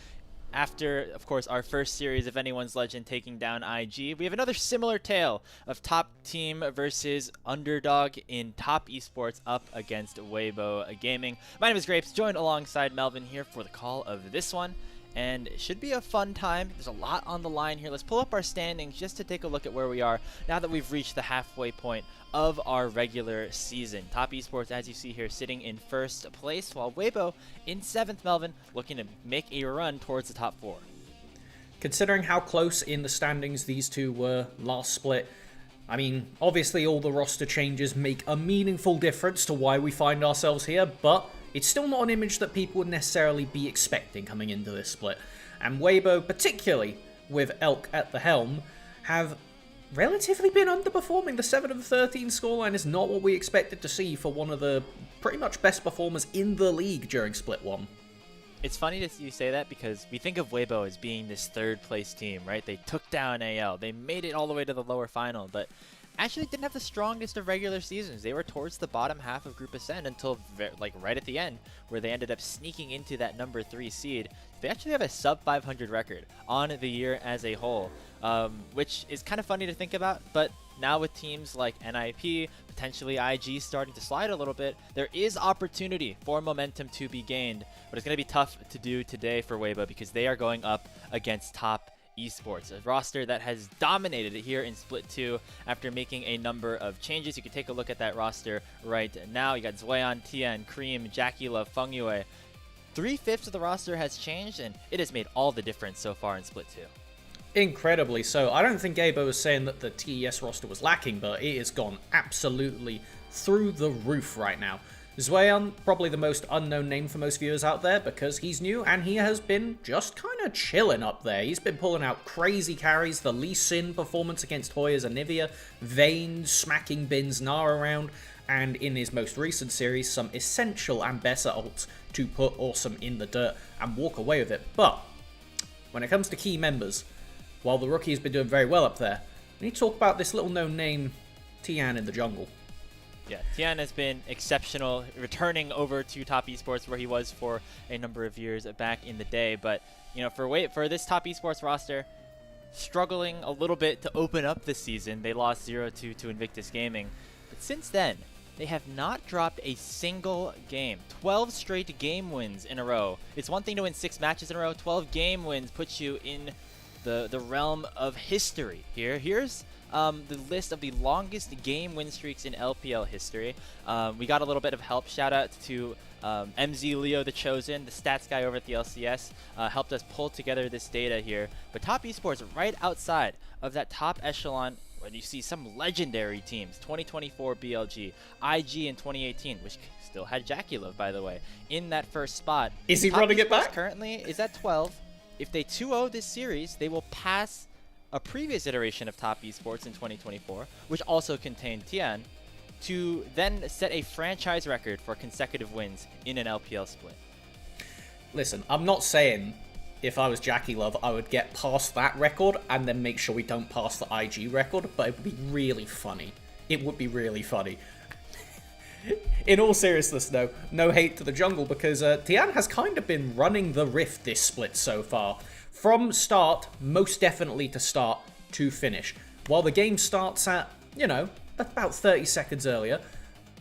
After, of course, our first series of Anyone's Legend taking down IG, we have another similar tale of top team versus underdog in top esports up against Waybo Gaming. My name is Grapes, joined alongside Melvin here for the call of this one. And it should be a fun time. There's a lot on the line here. Let's pull up our standings just to take a look at where we are now that we've reached the halfway point of our regular season. Top Esports, as you see here, sitting in first place, while Waybo in 7th, Melvin, looking to make a run towards the top 4. Considering how close in the standings these two were last split, I mean, obviously all the roster changes make a meaningful difference to why we find ourselves here, but it's still not an image that people would necessarily be expecting coming into this split. And Waybo, particularly with Elk at the helm, have relatively been underperforming. The 7 of 13 scoreline is not what we expected to see for one of the pretty much best performers in the league during Split 1. It's funny that you say that because we think of Waybo as being this third place team, right? They took down AL. They made it all the way to the lower final, but actually didn't have the strongest of regular seasons. They were towards the bottom half of Group Ascent until like right at the end, where they ended up sneaking into that number 3 seed. They actually have a sub 500 record on the year as a whole, which is kind of funny to think about. But now with teams like NIP, potentially IG starting to slide a little bit, there is opportunity for momentum to be gained. But it's going to be tough to do today for Waybo because they are going up against top esports, a roster that has dominated it here in Split 2 after making a number of changes. You can take a look at that roster right now. You got Zweon, Tian, Cream, Jackie Love, Feng Yue. 3/5 of the roster has changed, and it has made all the difference so far in Split 2. Incredibly so. I don't think Waybo was saying that the TES roster was lacking, but it has gone absolutely through the roof right now. Zweon, probably the most unknown name for most viewers out there because he's new and he has been just kind of chilling up there. He's been pulling out crazy carries, the Lee Sin performance against Hoya's Anivia, Vayne smacking Bin's Gnar around, and in his most recent series, some essential Ambessa ults to put Awesome in the dirt and walk away with it. But when it comes to key members, while the rookie's been doing very well up there, we need to talk about this little known name, Tian in the jungle. Yeah, Tian has been exceptional, returning over to Top Esports where he was for a number of years back in the day. But, you know, for this Top Esports roster, struggling a little bit to open up this season. They lost 0-2 to Invictus Gaming. But since then, they have not dropped a single game. 12 straight game wins in a row. It's one thing to win 6 matches in a row. 12 game wins puts you in the realm of history here. Here's the list of the longest game win streaks in LPL history. We got a little bit of help. Shout out to MZ Leo the Chosen, the stats guy over at the LCS, helped us pull together this data here. But Top Esports right outside of that top echelon when you see some legendary teams, 2024 BLG, IG in 2018, which still had Jackie Love, by the way, in that first spot. Is he Top running Esports it back? Currently is at 12. If they 2-0 this series, they will pass a previous iteration of Top Esports in 2024, which also contained Tian, to then set a franchise record for consecutive wins in an LPL split. Listen, I'm not saying if I was Jackie Love, I would get past that record and then make sure we don't pass the IG record, but it would be really funny. It would be really funny. In all seriousness, though, no hate to the jungle because Tian has kind of been running the rift this split so far. From start, most definitely to start to finish. While the game starts at, you know, about 30 seconds earlier,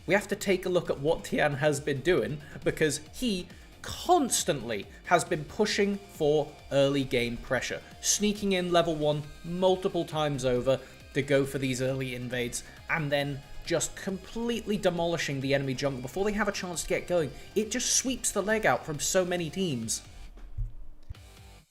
we have to take a look at what Tian has been doing because he constantly has been pushing for early game pressure, sneaking in level 1 multiple times over to go for these early invades, and then just completely demolishing the enemy jungle before they have a chance to get going. It just sweeps the leg out from so many teams.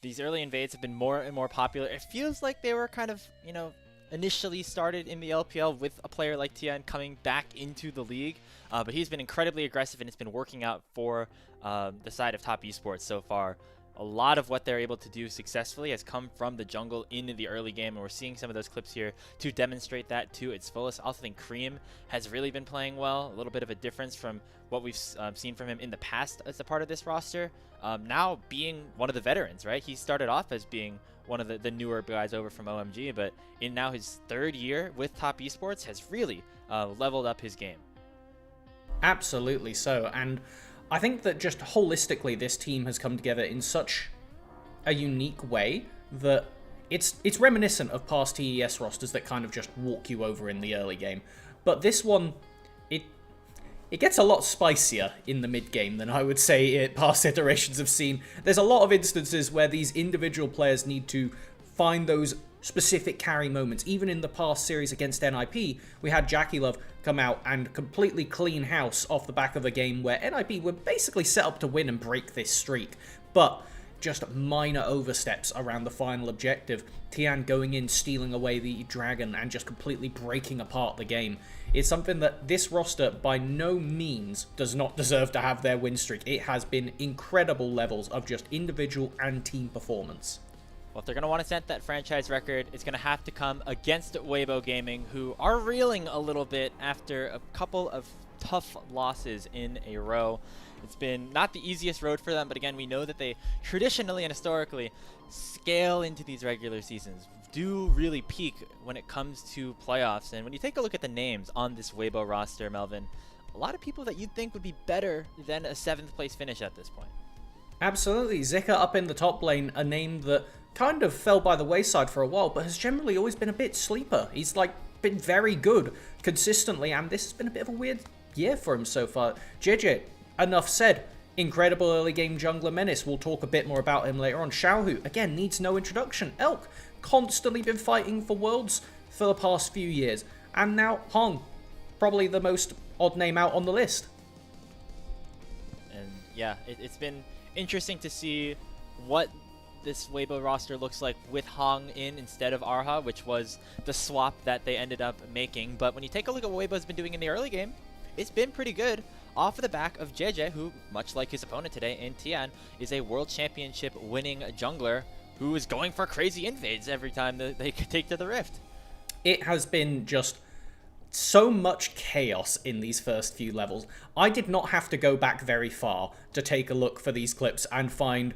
These early invades have been more and more popular. It feels like they were kind of, you know, initially started in the LPL with a player like Tian coming back into the league. But he's been incredibly aggressive and it's been working out for the side of Top Esports so far. a lot of what they're able to do successfully has come from the jungle in the early game, and we're seeing some of those clips here to demonstrate that to its fullest. I also think Cream has really been playing well, a little bit of a difference from what we've seen from him in the past as a part of this roster. Now being one of the veterans, right? He started off as being one of the newer guys over from OMG, but in now his 3rd year with Top Esports has really leveled up his game. Absolutely so, and I think that just holistically this team has come together in such a unique way that it's reminiscent of past TES rosters that kind of just walk you over in the early game. But this one, it gets a lot spicier in the mid game than I would say past iterations have seen. There's a lot of instances where these individual players need to find those specific carry moments. Even in the past series against NIP, we had Jackie Love come out and completely clean house off the back of a game where NIP were basically set up to win and break this streak. But just minor oversteps around the final objective. Tian going in, stealing away the dragon, and just completely breaking apart the game. It's something that this roster by no means does not deserve to have their win streak. It has been incredible levels of just individual and team performance. Well, if they're going to want to set that franchise record, it's going to have to come against Waybo Gaming, who are reeling a little bit after a couple of tough losses in a row. It's been not the easiest road for them, but again, we know that they traditionally and historically scale into these regular seasons, do really peak when it comes to playoffs. And when you take a look at the names on this Waybo roster, Melvin, a lot of people that you'd think would be better than a 7th place finish at this point. Absolutely. Zika up in the top lane, a name that kind of fell by the wayside for a while, but has generally always been a bit sleeper. He's been very good consistently, and this has been a bit of a weird year for him so far. JJ, enough said. Incredible early game jungler menace. We'll talk a bit more about him later on. Xiaohu, again, needs no introduction. Elk, constantly been fighting for worlds for the past few years. And now Hong, probably the most odd name out on the list. And yeah, it's been interesting to see what this Waybo roster looks like with Hong in instead of Arha, which was the swap that they ended up making. But when you take a look at what Waybo's been doing in the early game, it's been pretty good off of the back of JJ, who, much like his opponent today in Tian, is a world championship winning jungler who is going for crazy invades every time that they take to the Rift. It has been just so much chaos in these first few levels. I did not have to go back very far to take a look for these clips and find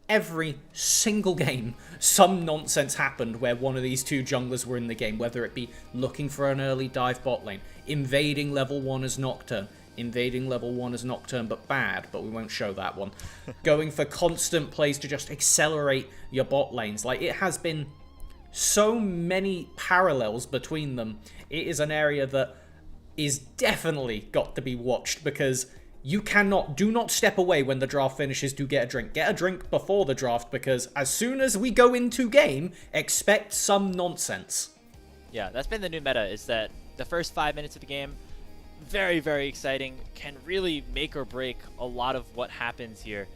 every single game some nonsense happened where one of these two junglers were in the game, whether it be looking for an early dive bot lane, invading level 1 as Nocturne, invading level 1 as Nocturne but bad, but we won't show that one, going for constant plays to just accelerate your bot lanes. It has been so many parallels between them. It is an area that is definitely got to be watched, because you do not step away when the draft finishes to get a drink. Get a drink before the draft, because as soon as we go into game, expect some nonsense. Yeah, that's been the new meta, is that the first 5 minutes of the game, very, very exciting, can really make or break a lot of what happens here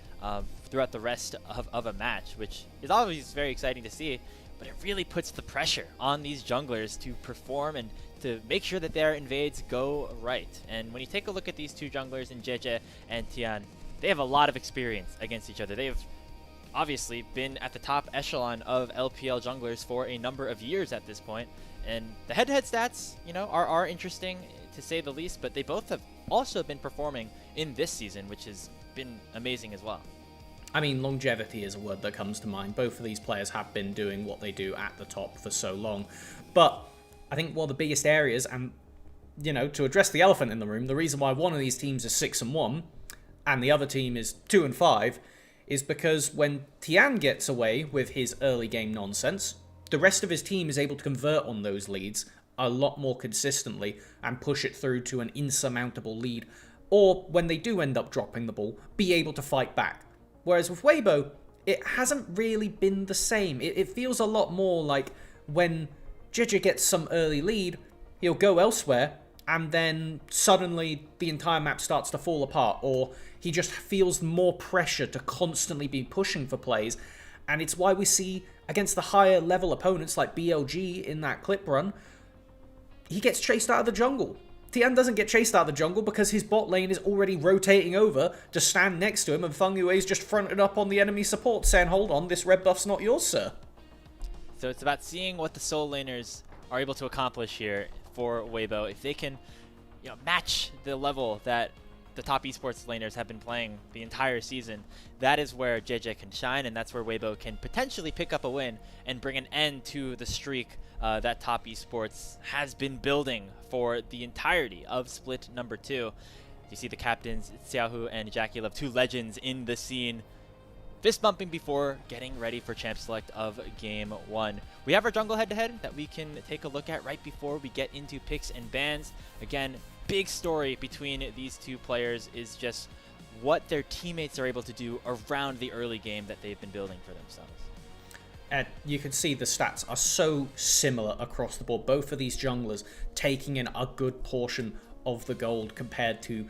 throughout the rest of a match, which is always very exciting to see, but it really puts the pressure on these junglers to perform and to make sure that their invades go right. And when you take a look at these two junglers in JJ and Tian, they have a lot of experience against each other. They've obviously been at the top echelon of LPL junglers for a number of years at this point, and the head-to-head stats, are interesting to say the least, but they both have also been performing in this season, which has been amazing as well. I mean, longevity is a word that comes to mind. Both of these players have been doing what they do at the top for so long. But I think one of the biggest areas, and, to address the elephant in the room, the reason why one of these teams is 6-1 and the other team is 2-5 is because when Tian gets away with his early game nonsense, the rest of his team is able to convert on those leads a lot more consistently and push it through to an insurmountable lead. Or when they do end up dropping the ball, be able to fight back. Whereas with Waybo, it hasn't really been the same. It feels a lot more like when JJ gets some early lead, he'll go elsewhere, and then suddenly the entire map starts to fall apart, or he just feels more pressure to constantly be pushing for plays. And it's why we see against the higher level opponents like BLG in that clip run, he gets chased out of the jungle. Tian doesn't get chased out of the jungle because his bot lane is already rotating over to stand next to him, and Feng Yue's just fronted up on the enemy support saying, hold on, this red buff's not yours, sir. So it's about seeing what the soul laners are able to accomplish here for Waybo. If they can, match the level that the top esports laners have been playing the entire season, that is where JJ can shine, and that's where Waybo can potentially pick up a win and bring an end to the streak that top esports has been building for the entirety of split number 2. You see the captains Xiaohu and Jackie Love, 2 legends in the scene, fist bumping before getting ready for champ select of game 1. We have our jungle head-to-head that we can take a look at right before we get into picks and bans. Again, big story between these 2 players is just what their teammates are able to do around the early game that they've been building for themselves. And you can see the stats are so similar across the board. Both of these junglers taking in a good portion of the gold compared to,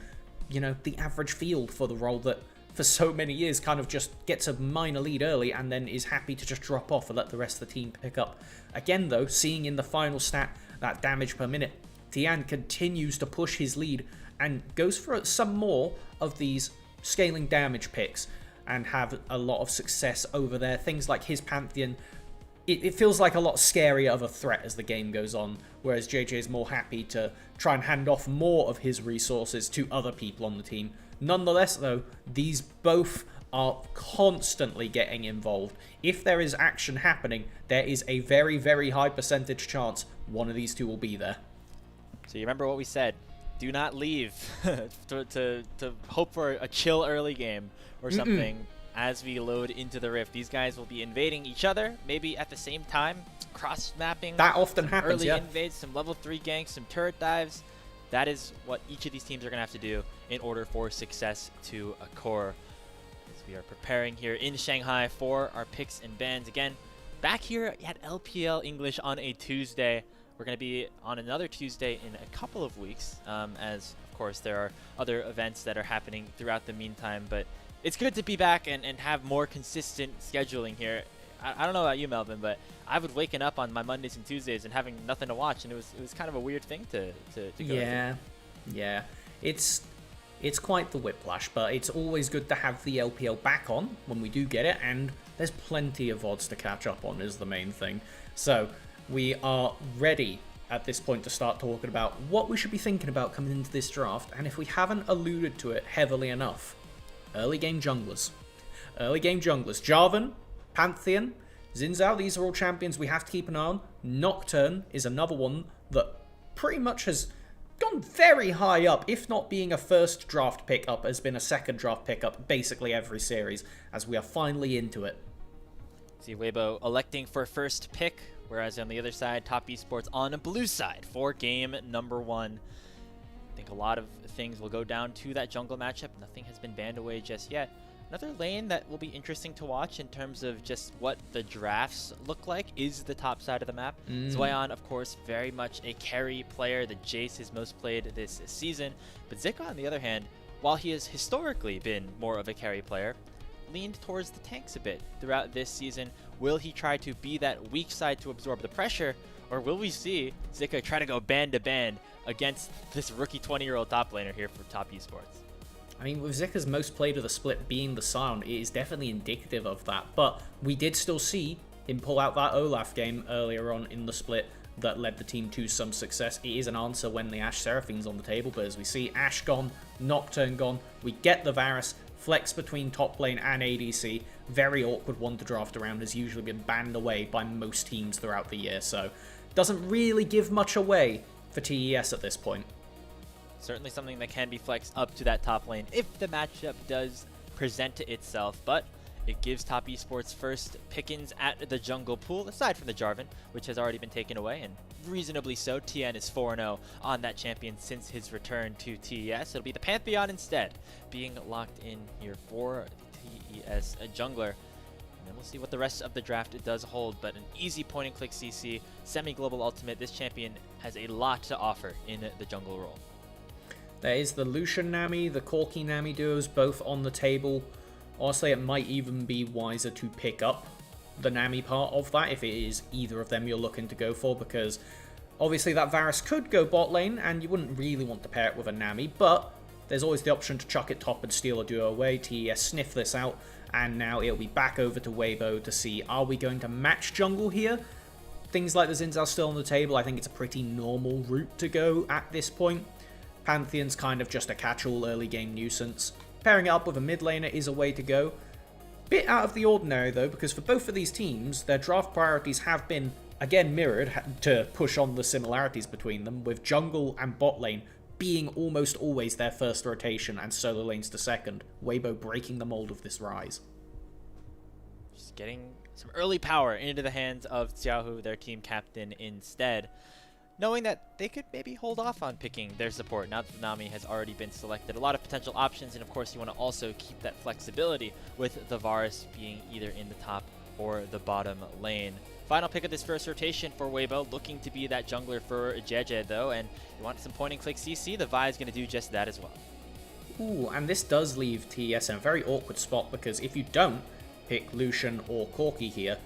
the average field for the role that for so many years kind of just gets a minor lead early and then is happy to just drop off and let the rest of the team pick up. Again though, seeing in the final stat that damage per minute, Tian continues to push his lead and goes for some more of these scaling damage picks and have a lot of success over there. Things like his Pantheon, it feels like a lot scarier of a threat as the game goes on, whereas JJ is more happy to try and hand off more of his resources to other people on the team. Nonetheless though, these both are constantly getting involved. If there is action happening, there is a very, very high percentage chance one of these 2 will be there. So you remember what we said, do not leave to hope for a chill early game or something as we load into the Rift. These guys will be invading each other, maybe at the same time, cross-mapping. That often happens, early yeah. invades, some level 3 ganks, some turret dives. That is what each of these teams are going to have to do in order for success to occur. As we are preparing here in Shanghai for our picks and bans. Again, back here at LPL English on a Tuesday. We're going to be on another Tuesday in a couple of weeks, as, of course, there are other events that are happening throughout the meantime. But it's good to be back and have more consistent scheduling here. I don't know about you, Melvin, but I would waking up on my Mondays and Tuesdays and having nothing to watch, and it was kind of a weird thing to go through. Yeah. It's quite the whiplash, but it's always good to have the LPL back on when we do get it, and there's plenty of odds to catch up on is the main thing. So we are ready at this point to start talking about what we should be thinking about coming into this draft, and if we haven't alluded to it heavily enough, early game junglers. Jarvan, Pantheon, Xin Zhao, these are all champions we have to keep an eye on. Nocturne is another one that pretty much has gone very high up, if not being a first draft pickup, has been a second draft pickup basically every series, as we are finally into it. See Waybo electing for first pick, whereas on the other side, Top Esports on a blue side for game number 1. I think a lot of things will go down to that jungle matchup. Nothing has been banned away just yet. Another lane that will be interesting to watch in terms of just what the drafts look like is the top side of the map. Zwayan, of course, very much a carry player. The Jace is most played this season. But Zika, on the other hand, while he has historically been more of a carry player, leaned towards the tanks a bit throughout this season. Will he try to be that weak side to absorb the pressure, or will we see Zika try to go band to band against this rookie 20-year-old top laner here for Top Esports? I mean, with Zika's most played of the split being the Scion, it is definitely indicative of that, but we did still see him pull out that Olaf game earlier on in the split that led the team to some success. It is an answer when the Ashe Seraphine's on the table, but as we see, Ashe gone, Nocturne gone, we get the Varus, flex between top lane and ADC, very awkward one to draft around, has usually been banned away by most teams throughout the year, so doesn't really give much away for TES at this point. Certainly something that can be flexed up to that top lane if the matchup does present itself, but it gives Top Esports first pickings at the jungle pool, aside from the Jarvan, which has already been taken away, and reasonably so. TN is 4-0 on that champion since his return to TES. It'll be the Pantheon instead, being locked in here for TES jungler. And then we'll see what the rest of the draft does hold, but an easy point-and-click CC, semi-global ultimate. This champion has a lot to offer in the jungle role. There is the Lucian Nami, the Corki Nami duos both on the table. Honestly, it might even be wiser to pick up the Nami part of that if it is either of them you're looking to go for, because Obviously, that Varus could go bot lane, and you wouldn't really want to pair it with a Nami, but there's always the option to chuck it top and steal a duo away. TES sniff this out, and now it'll be back over to Waybo to see, are we going to match jungle here? Things like the Zinzal still on the table. I think it's a pretty normal route to go at this point. Pantheon's kind of just a catch-all early game nuisance. Pairing it up with a mid laner is a way to go. Bit out of the ordinary though, because for both of these teams, their draft priorities have been, again, mirrored to push on the similarities between them, with jungle and bot lane being almost always their first rotation and solo lanes to second. Waybo breaking the mold of this rise. Just getting some early power into the hands of Xiaohu, their team captain, instead. Knowing that they could maybe hold off on picking their support now that Nami has already been selected. A lot of potential options, and of course you want to also keep that flexibility with the Varus being either in the top or the bottom lane. Final pick of this first rotation for Waybo, looking to be that jungler for JJ though, and you want some point and click CC, the Vi is going to do just that as well. Ooh, and this does leave TES in a very awkward spot, because if you don't pick Lucian or Corki here,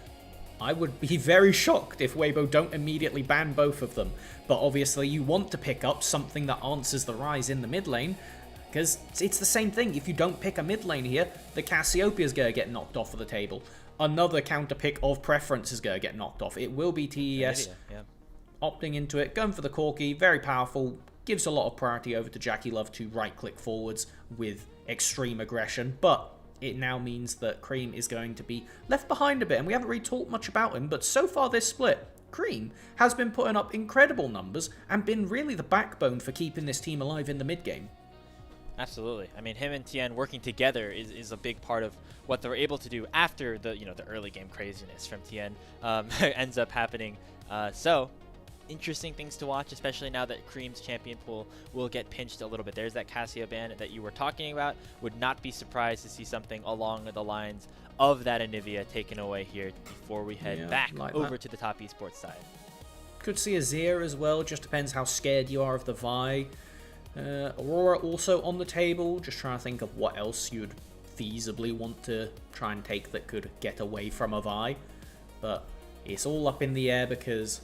I would be very shocked if Waybo don't immediately ban both of them. But obviously you want to pick up something that answers the rise in the mid lane, because it's the same thing. If you don't pick a mid lane here, the Cassiopeia's going to get knocked off of the table. Another counter pick of preference is going to get knocked off. It will be TES opting into it, going for the Corki, very powerful, gives a lot of priority over to Jackie Love to right click forwards with extreme aggression, but it now means that Cream is going to be left behind a bit, and we haven't really talked much about him, but so far this split, Cream has been putting up incredible numbers and been really the backbone for keeping this team alive in the mid game. Absolutely. I mean, him and Tien working together is a big part of what they're able to do after the the early game craziness from Tien ends up happening. So interesting things to watch, especially now that Cream's champion pool will get pinched a little bit. There's that Cassio ban that you were talking about. Would not be surprised to see something along the lines of that Anivia taken away here before we head back over to the top esports side. Could see a Zir as well, just depends how scared you are of the Vi. Aurora also on the table, just trying to think of what else you'd feasibly want to try and take that could get away from a Vi. But it's all up in the air because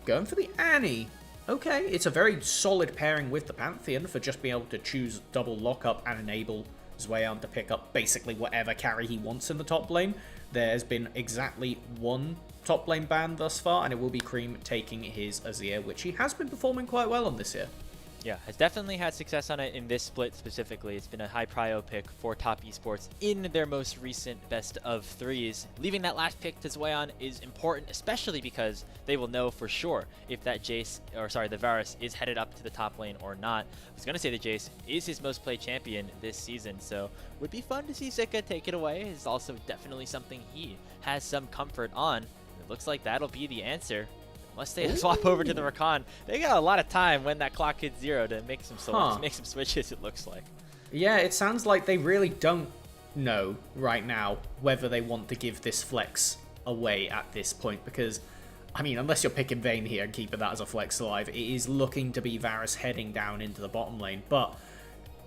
going for the Annie. Okay, it's a very solid pairing with the Pantheon for just being able to choose double lockup and enable Zweyan to pick up basically whatever carry he wants in the top lane. There's been exactly one top lane ban thus far, and it will be Cream taking his Azir, which he has been performing quite well on this year. Yeah, has definitely had success on it in this split specifically. It's been a high prio pick for top esports in their most recent best of threes. Leaving that last pick to Zweyan is important, especially because they will know for sure if that the Varus is headed up to the top lane or not. I was going to say the Jace is his most played champion this season, so would be fun to see Zika take it away. It's also definitely something he has some comfort on. It looks like that'll be the answer. Unless they swap over to the Rakan, they got a lot of time when that clock hits 0 to make some switches, it looks like. Yeah, it sounds like they really don't know right now whether they want to give this flex away at this point, because, I mean, unless you're picking Vayne here and keeping that as a flex alive, it is looking to be Varus heading down into the bottom lane. But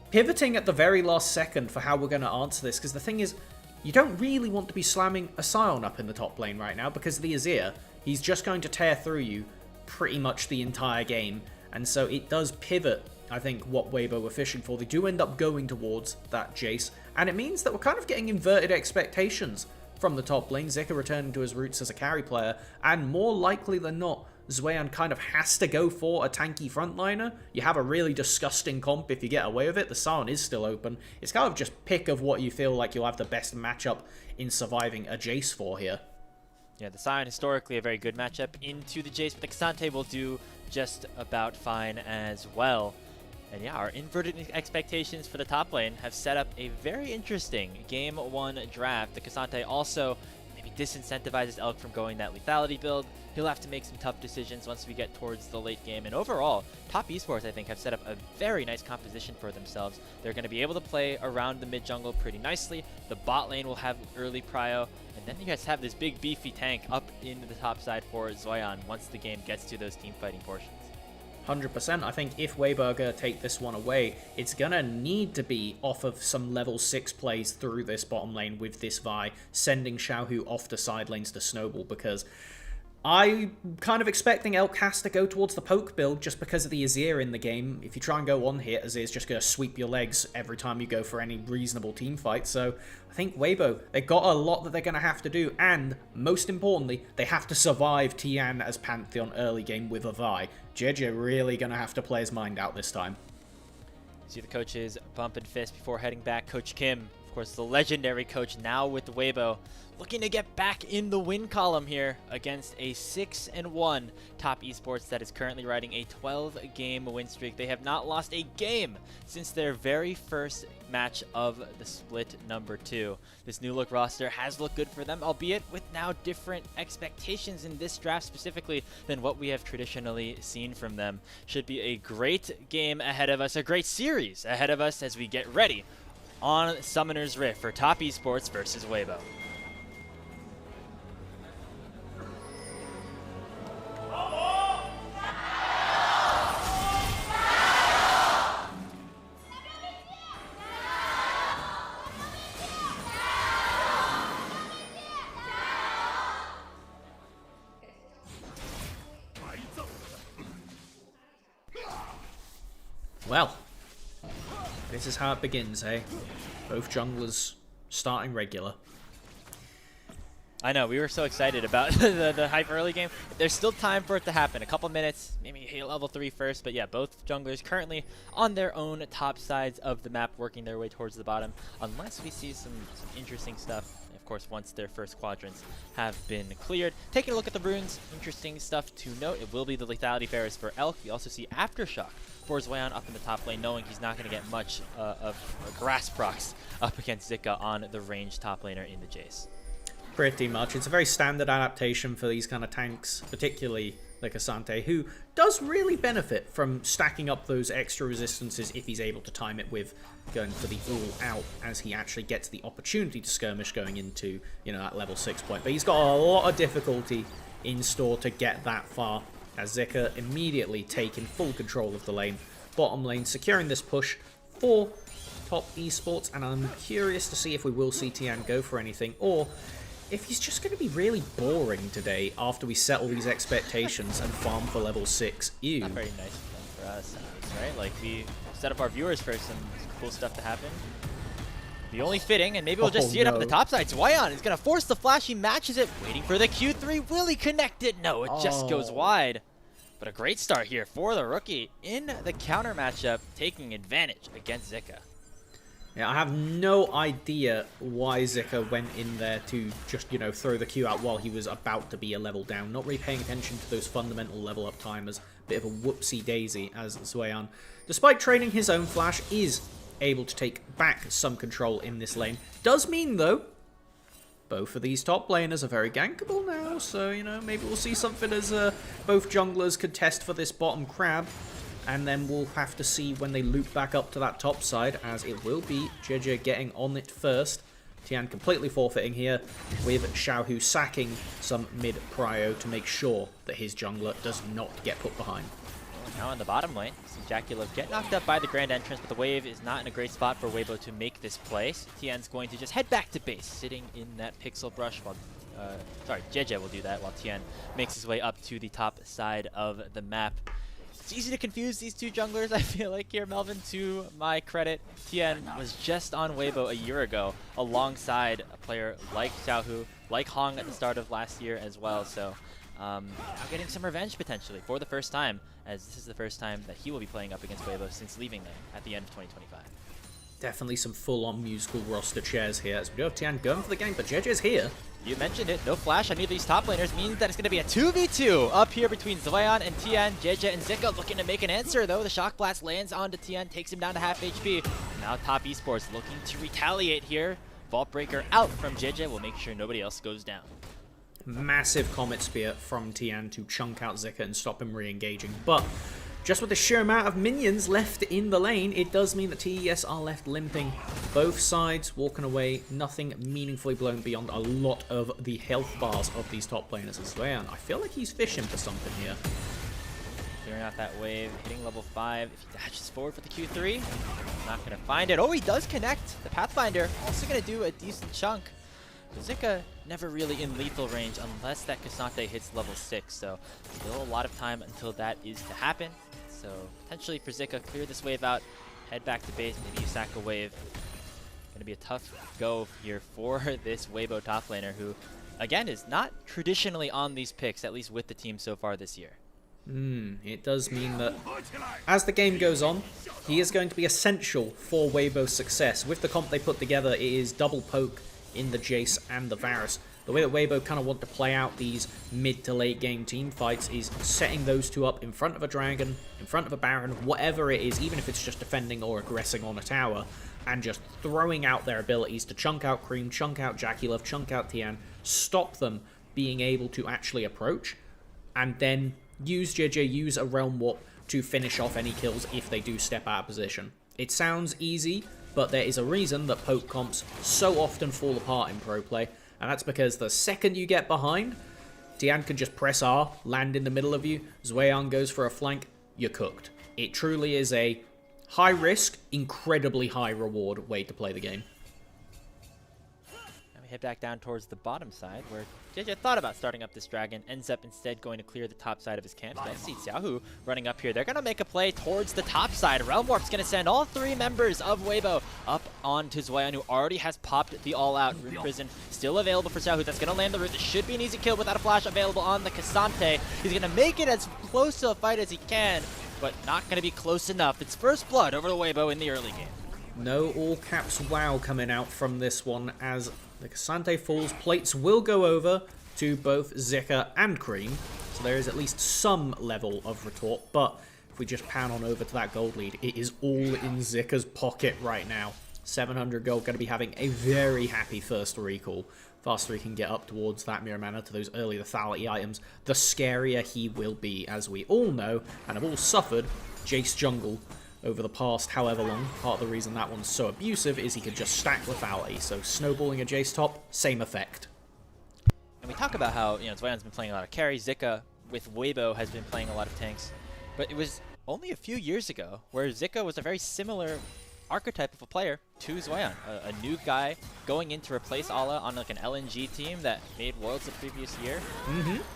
pivoting at the very last second for how we're going to answer this, because the thing is, you don't really want to be slamming a Sion up in the top lane right now because of the Azir. He's just going to tear through you pretty much the entire game. And so it does pivot, I think, what Waybo were fishing for. They do end up going towards that Jace. And it means that we're kind of getting inverted expectations from the top lane. Zika returning to his roots as a carry player. And more likely than not, Zweyan kind of has to go for a tanky frontliner. You have a really disgusting comp if you get away with it. The Sion is still open. It's kind of just pick of what you feel like you'll have the best matchup in surviving a Jace for here. Yeah, the Sion historically a very good matchup into the Jace, but the K'Sante will do just about fine as well. And yeah, our inverted expectations for the top lane have set up a very interesting Game 1 draft. The K'Sante also maybe disincentivizes Elk from going that lethality build. He'll have to make some tough decisions once we get towards the late game. And overall, top esports, I think, have set up a very nice composition for themselves. They're going to be able to play around the mid jungle pretty nicely. The bot lane will have early prio. And then you guys have this big beefy tank up into the top side for Zweyan once the game gets to those team fighting portions. 100%. I think if Wayburger take this one away, it's going to need to be off of some level 6 plays through this bottom lane with this Vi, sending Xiaohu off the side lanes to snowball, because I'm kind of expecting Elcast to go towards the poke build just because of the Azir in the game. If you try and go one hit, Azir's just going to sweep your legs every time you go for any reasonable team fight. So I think Waybo, they've got a lot that they're going to have to do. And most importantly, they have to survive Tian as Pantheon early game with a Vi. JJ really going to have to play his mind out this time. See the coaches bump and fist before heading back. Coach Kim, of course, the legendary coach now with the Waybo, looking to get back in the win column here against a 6-1 Top Esports that is currently riding a 12-game win streak. They have not lost a game since their very first match of the split number 2. This new look roster has looked good for them, albeit with now different expectations in this draft specifically than what we have traditionally seen from them. Should be a great game ahead of us, a great series ahead of us as we get ready on Summoner's Rift for Top Esports versus Waybo. Well, this is how it begins, eh? Both junglers starting regular. I know, we were so excited about the hype early game. There's still time for it to happen. A couple minutes, maybe hit level 3 first, but yeah, both junglers currently on their own top sides of the map, working their way towards the bottom, unless we see some interesting stuff. Of course, once their first quadrants have been cleared. Taking a look at the runes, interesting stuff to note. It will be the Lethality Bearers for Elk. We also see Aftershock for Zwayan up in the top lane, knowing he's not going to get much of grass procs up against Zika on the ranged top laner in the Jace. Pretty much. It's a very standard adaptation for these kind of tanks, particularly like Asante, who does really benefit from stacking up those extra resistances if he's able to time it with going for the all-out as he actually gets the opportunity to skirmish going into, you know, that level 6 point. But he's got a lot of difficulty in store to get that far, as Zika immediately taking full control of the lane. Bottom lane, securing this push for Top Esports, and I'm curious to see if we will see Tian go for anything, or if he's just going to be really boring today after we settle these expectations and farm for level 6. Ew. Not very nice for us, right? Like, we set up our viewers for some cool stuff to happen. The only fitting, and maybe we'll just see it up at the top side. Zwayan is going to force the flash. He matches it, waiting for the Q3. Will he connect it? No, it just goes wide. But a great start here for the rookie in the counter matchup, taking advantage against Zika. Yeah, I have no idea why Zika went in there to just, you know, throw the Q out while he was about to be a level down. Not really paying attention to those fundamental level up timers. Bit of a whoopsie daisy as Zwayan, despite training his own flash, is able to take back some control in this lane. Does mean, though, both of these top laners are very gankable now. So, you know, maybe we'll see something as both junglers contest for this bottom crab. And then we'll have to see when they loop back up to that top side, as it will be JJ getting on it first. Tian completely forfeiting here, with Xiaohu sacking some mid-prio to make sure that his jungler does not get put behind. Now on the bottom lane, see Jackulov get knocked up by the Grand Entrance, but the wave is not in a great spot for Waybo to make this play. So Tian's going to just head back to base, sitting in that pixel brush while JJ will do that while Tian makes his way up to the top side of the map. It's easy to confuse these two junglers, I feel like, here, Melvin. To my credit, Tian was just on Waybo a year ago alongside a player like Xiaohu, like Hong at the start of last year as well. So now getting some revenge potentially for the first time, as this is the first time that he will be playing up against Waybo since leaving them at the end of 2025. Definitely some full-on musical roster chairs here, as we do have Tian going for the gank, but JJ's here. You mentioned it, no flash on either of these top laners means that it's going to be a 2v2 up here between Zwayan and Tian. JJ and Zika looking to make an answer, though. The Shock Blast lands onto Tian, takes him down to half HP. Now Top Esports looking to retaliate here. Vault Breaker out from JJ will make sure nobody else goes down. Massive Comet Spear from Tian to chunk out Zika and stop him re-engaging, but just with the sheer amount of minions left in the lane, it does mean that TES are left limping. Both sides walking away, nothing meaningfully blown beyond a lot of the health bars of these top laners as well. I feel like he's fishing for something here. Clearing out that wave, hitting level 5. If he dashes forward for the Q3, not going to find it. Oh, he does connect. The Pathfinder also going to do a decent chunk. Zika never really in lethal range unless that Cassante hits level 6. So still a lot of time until that is to happen. So potentially for Zika, clear this wave out, head back to base, maybe you sack a wave. Gonna be a tough go here for this Waybo top laner, who again is not traditionally on these picks, at least with the team so far this year. It does mean that as the game goes on, he is going to be essential for Waybo's success. With the comp they put together, it is double poke in the Jace and the Varus. The way that Waybo kind of want to play out these mid to late game team fights is setting those two up in front of a dragon, in front of a baron, whatever it is, even if it's just defending or aggressing on a tower, and just throwing out their abilities to chunk out Cream, chunk out Jackie Love, chunk out Tian, stop them being able to actually approach, and then use JJ, use a Realm Warp to finish off any kills if they do step out of position. It sounds easy, but there is a reason that poke comps so often fall apart in pro play, and that's because the second you get behind, Tian can just press R, land in the middle of you, Zweyan goes for a flank, you're cooked. It truly is a high risk, incredibly high reward way to play the game. And we head back down towards the bottom side, where JJ thought about starting up this dragon, ends up instead going to clear the top side of his camp. So I see Xiaohu running up here. They're going to make a play towards the top side. Realm Warp's going to send all 3 members of Waybo up onto Zweyan, who already has popped the all-out Root Prison. Still available for Xiaohu. That's going to land the Root. This should be an easy kill without a flash available on the Cassante. He's going to make it as close to a fight as he can, but not going to be close enough. It's first blood over the Waybo in the early game. No all caps wow coming out from this one as the Cassante falls. Plates will go over to both Zika and Cream, so there is at least some level of retort, but if we just pan on over to that gold lead, it is all in Zika's pocket right now. 700 gold, going to be having a very happy first recall. Faster he can get up towards that Mirror Mana to those early lethality items, the scarier he will be, as we all know, and have all suffered, Jace jungle over the past however long. Part of the reason that one's so abusive is he could just stack lethality, so snowballing a Jace top, same effect. And we talk about how, Zweyan's been playing a lot of carry, Zika with Waybo has been playing a lot of tanks, but it was only a few years ago where Zika was a very similar archetype of a player to Zweyan, a new guy going in to replace Ala on like an LNG team that made Worlds the previous year,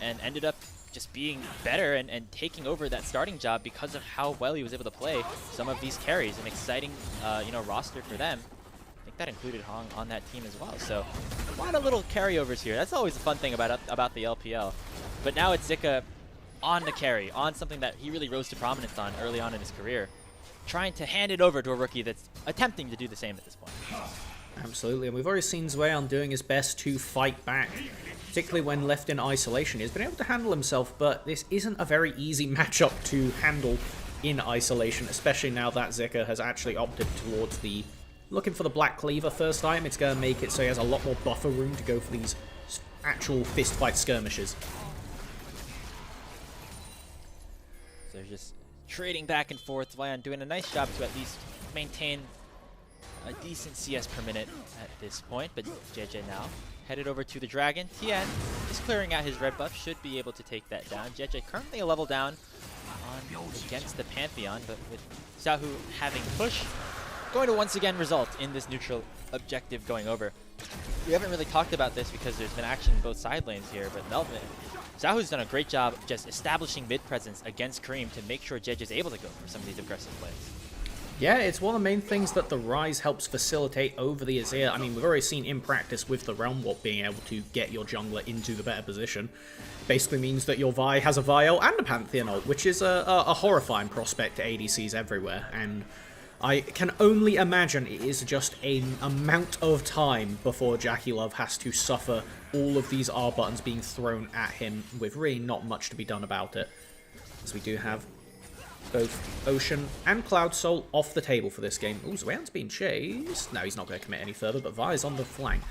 and ended up just being better and taking over that starting job because of how well he was able to play some of these carries. An exciting, roster for them. I think that included Hong on that team as well. So a lot of little carryovers here. That's always the fun thing about the LPL. But now it's Zika on the carry, on something that he really rose to prominence on early on in his career, trying to hand it over to a rookie that's attempting to do the same at this point. Absolutely, and we've already seen Zweyan doing his best to fight back, particularly when left in isolation. He's been able to handle himself, but this isn't a very easy matchup to handle in isolation, especially now that Zika has actually opted towards the looking for the Black Cleaver first time. It's going to make it so he has a lot more buffer room to go for these actual fist fight skirmishes. So they're just trading back and forth. Zweyan doing a nice job to at least maintain a decent CS per minute at this point, but JJ now headed over to the Dragon. Tian is clearing out his red buff, should be able to take that down. JJ currently a level down against the Pantheon, but with Xiaohu having push, going to once again result in this neutral objective going over. We haven't really talked about this because there's been action in both side lanes here, but Xiaohu's done a great job just establishing mid presence against Cream to make sure JJ's able to go for some of these aggressive plays. Yeah, it's one of the main things that the Rise helps facilitate over the Azir. I mean, we've already seen in practice with the Realm Warp being able to get your jungler into the better position. Basically means that your Vi has a Vial and a Pantheon ult, which is a horrifying prospect to ADCs everywhere. And I can only imagine it is just an amount of time before Jackie Love has to suffer all of these R buttons being thrown at him with really not much to be done about it. As we do have both Ocean and Cloud Soul off the table for this game. Ooh, Zweyan's being chased. No, he's not going to commit any further, but Vi's on the flank.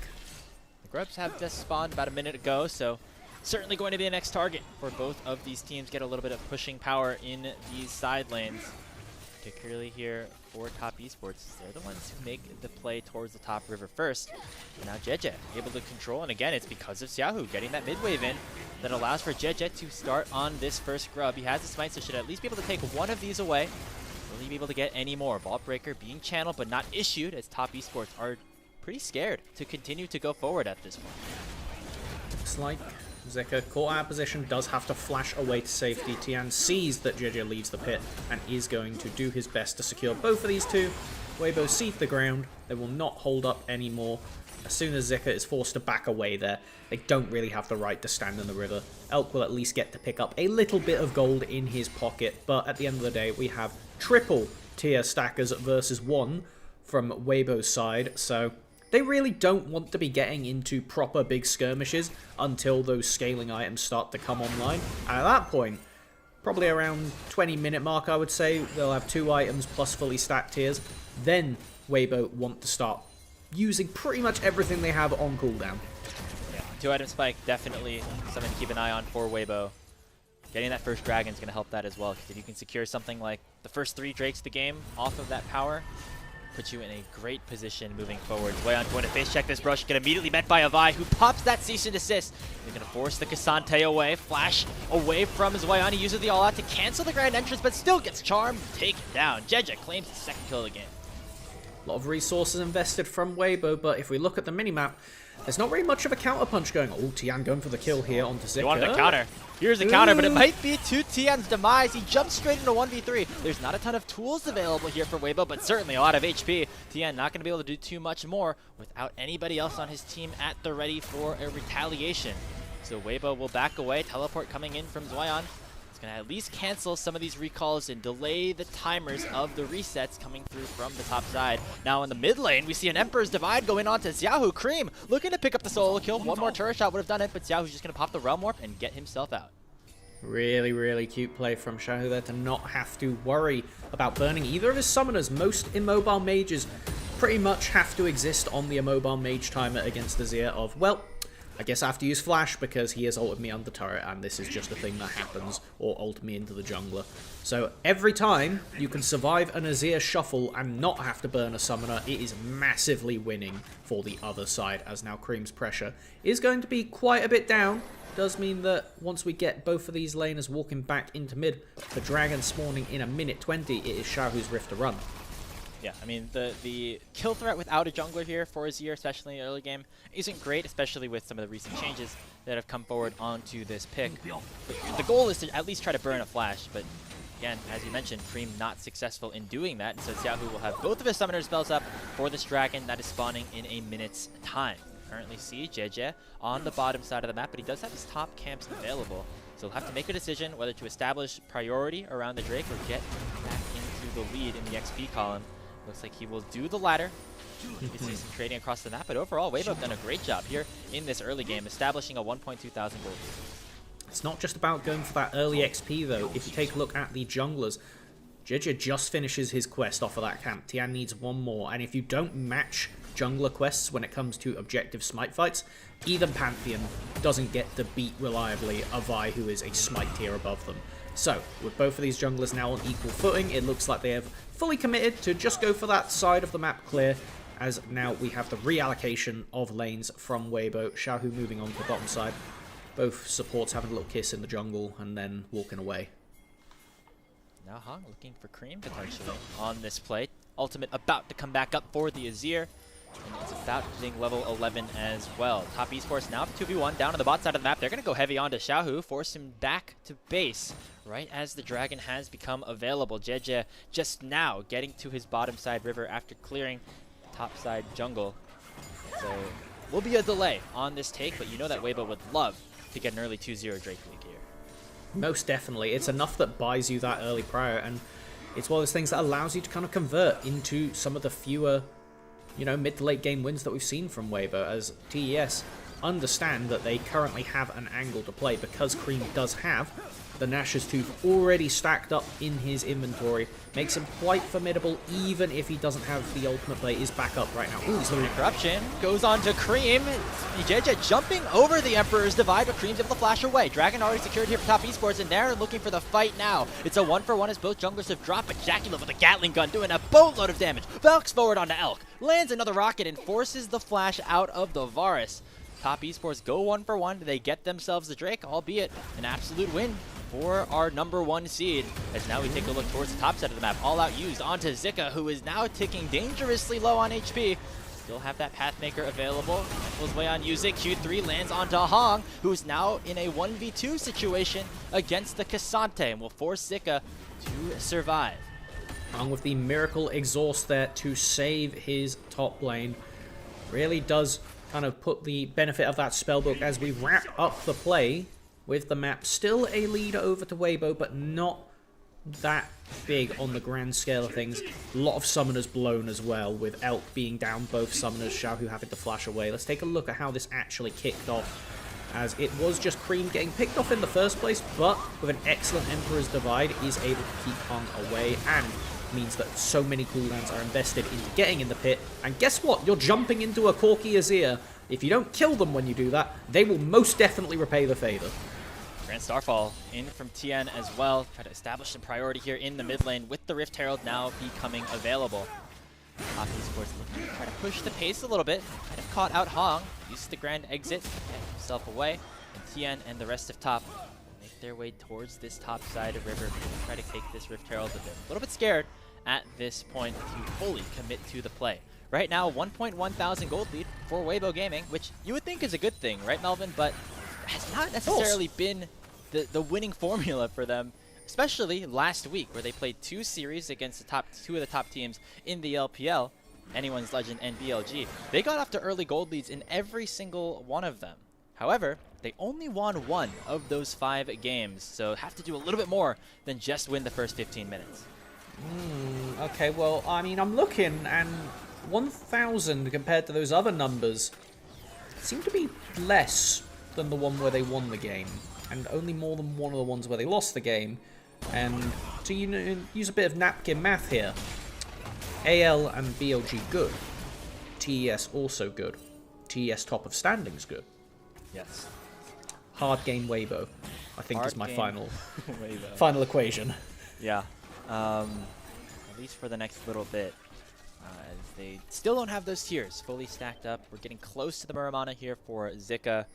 The Grubs have just spawned about a minute ago, so certainly going to be the next target for both of these teams. Get a little bit of pushing power in these side lanes, particularly here for Top Esports. They're the ones who make the play towards the top river first. And now JJ able to control, and again, it's because of Xiaohu getting that mid wave in that allows for JJ to start on this first grub. He has the smite, so should at least be able to take one of these away. Will he be able to get any more? Ball Breaker being channeled but not issued, as Top Esports are pretty scared to continue to go forward at this point. Looks like Zika, caught out of position, does have to flash away to safety. Tian sees that JJ leaves the pit and is going to do his best to secure both of these two. Waybo seed the ground. They will not hold up anymore. As soon as Zika is forced to back away there, they don't really have the right to stand in the river. Elk will at least get to pick up a little bit of gold in his pocket, but at the end of the day, we have triple tier stackers versus 1 from Waybo's side, so they really don't want to be getting into proper big skirmishes until those scaling items start to come online. And at that point, probably around 20-minute mark, I would say, they'll have 2 items plus fully stacked tiers. Then Waybo want to start using pretty much everything they have on cooldown. Yeah, 2-item spike, definitely something to keep an eye on for Waybo. Getting that first dragon is going to help that as well, because if you can secure something like the first 3 drakes of the game off of that power, puts you in a great position moving forward. Wayon going to face check this brush, get immediately met by Avai, who pops that cease and desist. He's going to force the Cassante away, flash away from his Wayon. He uses the all-out to cancel the grand entrance, but still gets charmed, taken down. Jeja claims his second kill of the game. A lot of resources invested from Waybo, but if we look at the minimap, there's not very much of a counterpunch going. Oh, Tian going for the kill here onto Zika. He wanted the counter. Here's the counter, but it might be to Tian's demise. He jumps straight into 1v3. There's not a ton of tools available here for Waybo, but certainly a lot of HP. Tian not going to be able to do too much more without anybody else on his team at the ready for a retaliation. So Waybo will back away. Teleport coming in from Zwayan. Going to at least cancel some of these recalls and delay the timers of the resets coming through from the top side. Now in the mid lane, we see an Emperor's Divide going on to Xiaohu. Cream looking to pick up the solo kill. One more turret shot would have done it, but Xiaohu's just going to pop the Realm Warp and get himself out. Really, really cute play from Xiaohu there to not have to worry about burning either of his summoners. Most immobile mages pretty much have to exist on the immobile mage timer against the Zia of, well, I guess I have to use Flash because he has ulted me under turret and this is just a thing that happens, or ult me into the jungler. So every time you can survive an Azir shuffle and not have to burn a summoner, it is massively winning for the other side, as now Cream's pressure is going to be quite a bit down. Does mean that once we get both of these laners walking back into mid, the dragon spawning in a minute 20, it is Xiaohu's Rift to run. Yeah, I mean, the kill threat without a jungler here for Azir, especially in the early game, isn't great, especially with some of the recent changes that have come forward onto this pick. But the goal is to at least try to burn a flash, but again, as you mentioned, Cream not successful in doing that, and so Xiaohu will have both of his summoner spells up for this dragon that is spawning in a minute's time. Currently see JJ on the bottom side of the map, but he does have his top camps available, so he'll have to make a decision whether to establish priority around the Drake or get back into the lead in the XP column. Looks like he will do the latter. You can see some trading across the map, but overall, Waybo have done a great job here in this early game, establishing a 1,200 gold lead. It's not just about going for that early XP, though. If you take a look at the junglers, JJ just finishes his quest off of that camp. Tian needs one more, and if you don't match jungler quests when it comes to objective smite fights, even Pantheon doesn't get to beat reliably a Vi who is a smite tier above them. So, with both of these junglers now on equal footing, it looks like they have fully committed to just go for that side of the map clear, as now we have the reallocation of lanes from Waybo. Xiaohu moving on to the bottom side. Both supports having a little kiss in the jungle and then walking away. Now Hong looking for Cream potentially on this play. Ultimate about to come back up for the Azir. And it's about hitting level 11 as well. Top Esports now 2v1 down on the bot side of the map. They're going to go heavy onto Xiaohu, force him back to base right as the dragon has become available. Jeje just now getting to his bottom side river after clearing top side jungle. So will be a delay on this take, but you know that Waybo would love to get an early 2-0 Drake League here. Most definitely. It's enough that buys you that early prior, and it's one of those things that allows you to kind of convert into some of the fewer, you know, mid to late game wins that we've seen from Waybo, as TES understand that they currently have an angle to play because Cream does have the Nash's Tooth already stacked up in his inventory. Makes him quite formidable even if he doesn't have the ultimate play is back up right now. Ooh, he's looking Corruption goes on to Cream. JJ jumping over the Emperor's Divide, but Cream's able to flash away. Dragon already secured here for top esports, and they're looking for the fight now. It's a 1-for-1 as both junglers have dropped, but Jackie with a Gatling gun doing a boatload of damage. Valks forward onto Elk, lands another rocket and forces the flash out of the Varus. Top esports go 1-for-1. They get themselves the Drake, albeit an absolute win for our #1 seed, as now we take a look towards the top side of the map. All out used onto Zika, who is now ticking dangerously low on HP. Still have that Pathmaker available. Careful's way on use it. Q3 lands onto Hong, who's now in a 1v2 situation against the Cassante and will force Zika to survive. Hong with the miracle exhaust there to save his top lane. Really does kind of put the benefit of that spellbook as we wrap up the play with the map. Still a lead over to Waybo, but not that big on the grand scale of things. A lot of summoners blown as well, with Elk being down both summoners, Xiaohu having to flash away. Let's take a look at how this actually kicked off, as it was just Cream getting picked off in the first place, but with an excellent Emperor's Divide is able to keep Hong away, and means that so many cooldowns are invested into getting in the pit. And guess what? You're jumping into a Corki Azir. If you don't kill them when you do that, they will most definitely repay the favor. Grand Starfall in from TN as well. Try to establish some priority here in the mid lane with the Rift Herald now becoming available. Top Esports looking to try to push the pace a little bit. Kind of caught out Hong. Uses the Grand Exit to get himself away. And TN and the rest of top will make their way towards this top side of River. Try to take this Rift Herald a little bit scared at this point to fully commit to the play. Right now, 1.1 thousand gold lead for Waybo Gaming, which you would think is a good thing, right, Melvin? But has not necessarily been the winning formula for them, especially last week where they played 2 series against the two of the top teams in the LPL, Anyone's Legend and BLG. They got off to early gold leads in every single one of them. However, they only won 1 of those 5 games, so have to do a little bit more than just win the first 15 minutes. Okay, well, I mean, I'm looking, and 1,000 compared to those other numbers seem to be less than the one where they won the game, and only more than one of the ones where they lost the game. And to use a bit of napkin math here, AL and BLG good, TES also good, TES top of standings good. Yes. Hard game Waybo, I think, is my final Waybo. final equation. Yeah. At least for the next little bit. As they still don't have those tiers fully stacked up. We're getting close to the Muramana here for Zika.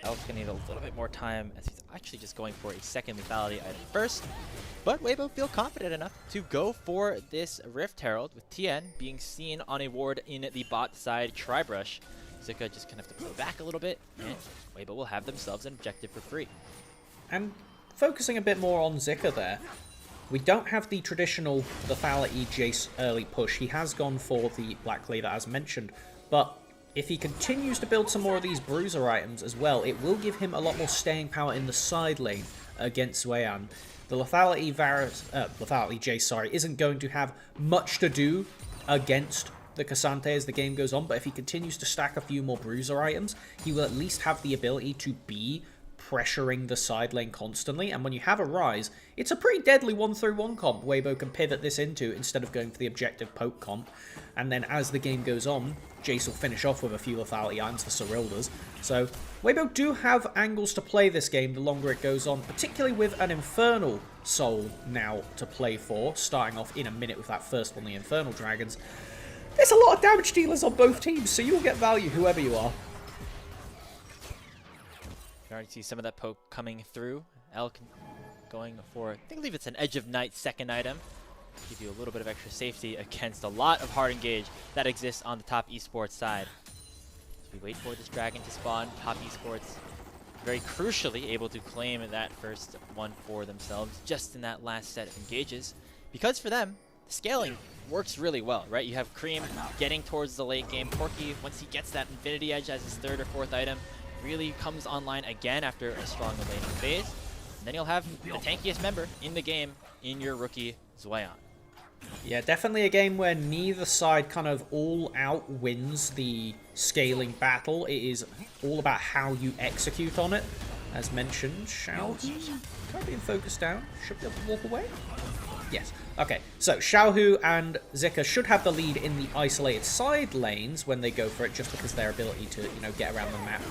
Elk's gonna need a little bit more time as he's actually just going for a second lethality item first. But Waybo feel confident enough to go for this Rift Herald, with TN being seen on a ward in the bot side Tribrush. Zika just gonna have to pull back a little bit, and Waybo will have themselves an objective for free. And focusing a bit more on Zika there, we don't have the traditional lethality Jace early push. He has gone for the Black Leader as mentioned, but if he continues to build some more of these bruiser items as well, it will give him a lot more staying power in the side lane against Zueyan. The lethality Jace, isn't going to have much to do against the Cassante as the game goes on, but if he continues to stack a few more bruiser items, he will at least have the ability to be pressuring the side lane constantly. And when you have a Rise, it's a pretty deadly 1-3-1 comp Waybo can pivot this into instead of going for the objective poke comp. And then as the game goes on, Jace will finish off with a few lethality items for Cyrildas. So Waybo do have angles to play this game the longer it goes on, particularly with an Infernal Soul now to play for, starting off in a minute with that first one, the Infernal Dragons. There's a lot of damage dealers on both teams, so you'll get value whoever you are. You can already see some of that poke coming through. Elk going for, I believe it's an Edge of Night second item. Give you a little bit of extra safety against a lot of hard engage that exists on the top esports side. As we wait for this dragon to spawn, top esports very crucially able to claim that first one for themselves just in that last set of engages. Because for them, scaling works really well, right? You have Cream getting towards the late game. Corki, once he gets that Infinity Edge as his 3rd or 4th item, really comes online again after a strong laning phase. And then you'll have the tankiest member in the game in your rookie, Zueyan. Yeah, definitely a game where neither side kind of all out wins the scaling battle. It is all about how you execute on it. As mentioned, Xiaohu kind of being focused down. Should be able to walk away. Yes. Okay, so Xiaohu and Zika should have the lead in the isolated side lanes when they go for it, just because their ability to, get around the map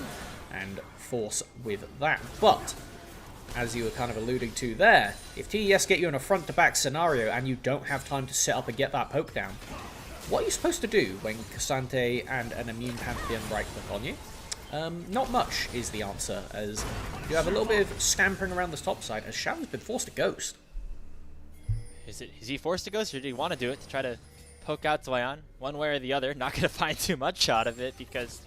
and force with that. But as you were kind of alluding to there, if TES get you in a front-to-back scenario and you don't have time to set up and get that poke down, what are you supposed to do when Cassante and an immune Pantheon right-click on you? Not much is the answer, as you have a little bit of scampering around this top side, as Xiaohu's been forced to ghost. Is he forced to ghost, or did he want to do it to try to poke out Zueyan? One way or the other, not going to find too much out of it, because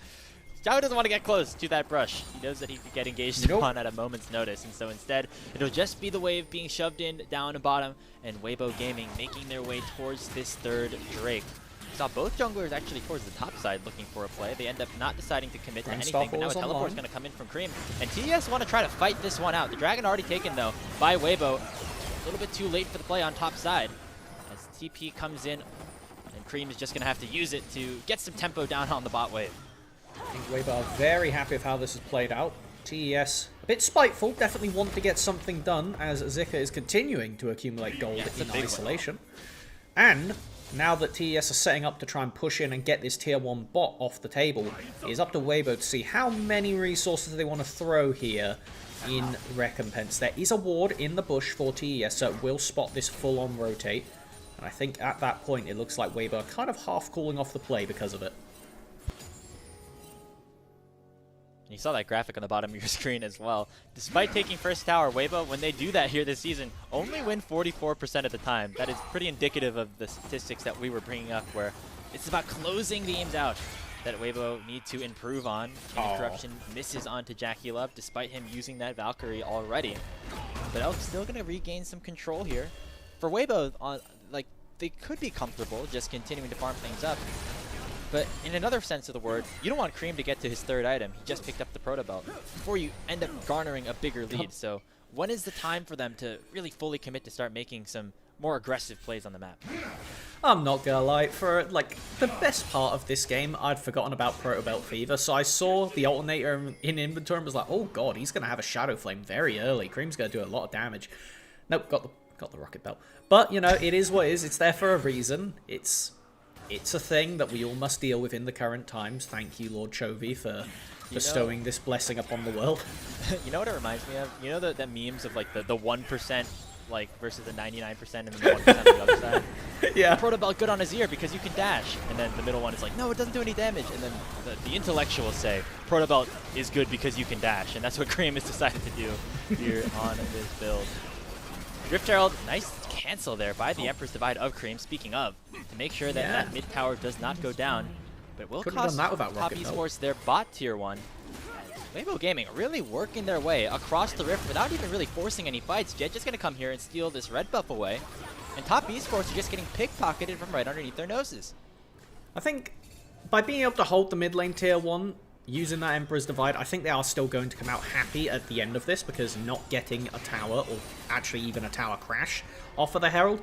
Xiao doesn't want to get close to that brush. He knows that he could get engaged upon at a moment's notice, and so instead, it'll just be the wave being shoved in down and bottom, and Waybo Gaming making their way towards this third Drake. We saw both junglers actually towards the top side looking for a play. They end up not deciding to commit to anything, but now a teleport is going to come in from Cream, and TES want to try to fight this one out. The dragon already taken, though, by Waybo. A little bit too late for the play on top side. As TP comes in, and Cream is just going to have to use it to get some tempo down on the bot wave. I think Waybo are very happy with how this has played out. TES, a bit spiteful, definitely want to get something done as Zika is continuing to accumulate gold in isolation. And now that TES are setting up to try and push in and get this tier 1 bot off the table, it is up to Waybo to see how many resources they want to throw here in recompense. There is a ward in the bush for TES, so it will spot this full-on rotate. And I think at that point it looks like Waybo are kind of half cooling off the play because of it. You saw that graphic on the bottom of your screen as well. Despite taking first tower, Waybo, when they do that here this season, only win 44% of the time. That is pretty indicative of the statistics that we were bringing up, where it's about closing the games out that Waybo need to improve on. Interruption misses onto Jackie Love, despite him using that Valkyrie already. But Elk's still going to regain some control here. For Waybo, they could be comfortable just continuing to farm things up. But in another sense of the word, you don't want Cream to get to his third item. He just picked up the Proto Belt before you end up garnering a bigger lead. So when is the time for them to really fully commit to start making some more aggressive plays on the map? I'm not gonna lie, for like the best part of this game, I'd forgotten about Proto Belt Fever, so I saw the alternator in inventory and was like, oh god, he's gonna have a Shadow Flame very early. Cream's gonna do a lot of damage. Nope, got the Rocket Belt. But, you know, it is what it is. It's there for a reason. It's a thing that we all must deal with in the current times. Thank you, Lord Chovy, for bestowing this blessing upon the world. You know what it reminds me of? You know the memes of like the 1% like versus the 99% and then the 1% on the other side? Yeah. Proto Belt good on Azir because you can dash. And then the middle one is like, no, it doesn't do any damage. And then the intellectuals say, Proto Belt is good because you can dash. And that's what Cream has decided to do here on this build. Rift Herald, nice cancel there by the Emperor's Divide of Cream, speaking of, to make sure that that mid tower does not go down. But it will cost Top Esports their bot tier 1. Waybo Gaming really working their way across the Rift without even really forcing any fights. Jed just going to come here and steal this red buff away. And Top Esports are just getting pickpocketed from right underneath their noses. I think by being able to hold the mid lane tier 1, using that Emperor's Divide, I think they are still going to come out happy at the end of this, because not getting a tower, or actually even a tower crash, off of the Herald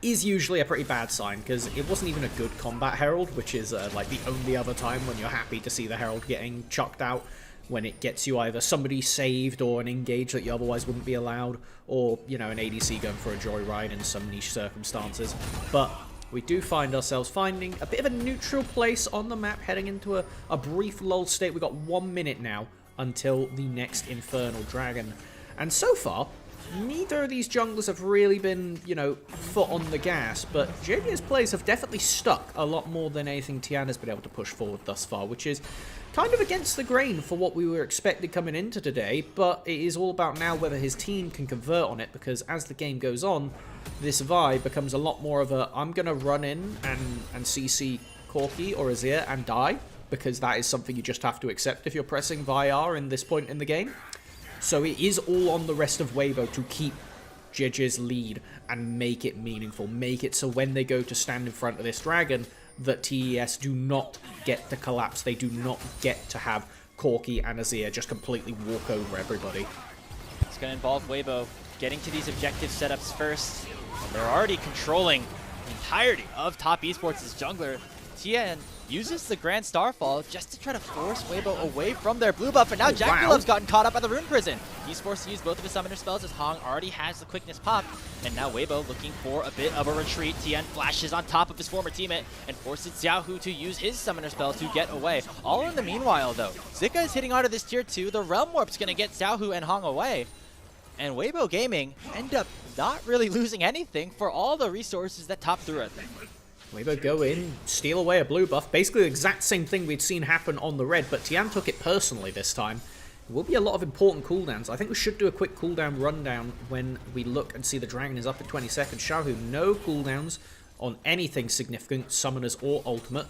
is usually a pretty bad sign, because it wasn't even a good combat Herald, which is like the only other time when you're happy to see the Herald getting chucked out, when it gets you either somebody saved or an engage that you otherwise wouldn't be allowed, or, you know, an ADC going for a joyride in some niche circumstances. But we do find ourselves finding a bit of a neutral place on the map, heading into a brief lull state. We've got 1 minute now until the next Infernal Dragon. And so far, neither of these junglers have really been, you know, foot on the gas, but JJ's plays have definitely stuck a lot more than anything Tian has been able to push forward thus far, which is kind of against the grain for what we were expected coming into today, but it is all about now whether his team can convert on it, because as the game goes on, this vibe becomes a lot more of a, I'm going to run in and CC Corki or Azir and die, because that is something you just have to accept if you're pressing VIR in this point in the game. So it is all on the rest of Waybo to keep JJ's lead and make it meaningful. Make it so when they go to stand in front of this dragon, that TES do not get to collapse. They do not get to have Corki and Azir just completely walk over everybody. It's going to involve Waybo getting to these objective setups first. And they're already controlling the entirety of Top Esports' jungler. Tian uses the Grand Starfall just to try to force Waybo away from their blue buff, and now Jackie Love's gotten caught up by the Rune Prison. He's forced to use both of his summoner spells as Hong already has the quickness pop, and now Waybo looking for a bit of a retreat. Tian flashes on top of his former teammate and forces Xiaohu to use his summoner spell to get away. All in the meanwhile though, Zika is hitting onto this tier 2, the Realm Warp's gonna get Xiaohu and Hong away, and Waybo Gaming end up not really losing anything for all the resources that Top threw at them. Waybo go in, steal away a blue buff. Basically the exact same thing we'd seen happen on the red, but Tian took it personally this time. There will be a lot of important cooldowns. I think we should do a quick cooldown rundown when we look and see the dragon is up in 20 seconds. Xiaohu, no cooldowns on anything significant, summoners or ultimate.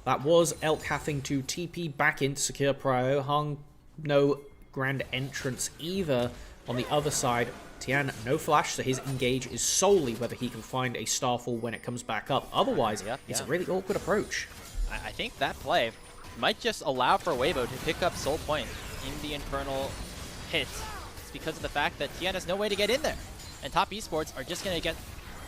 That was Elk having to TP back in to secure Prio. Hung, no grand entrance either. On the other side, Tian, no flash, so his engage is solely whether he can find a Starfall when it comes back up. Otherwise, it's a really awkward approach. I think that play might just allow for Waybo to pick up Soul Point in the Infernal hit. It's because of the fact that Tian has no way to get in there. And Top Esports are just going to get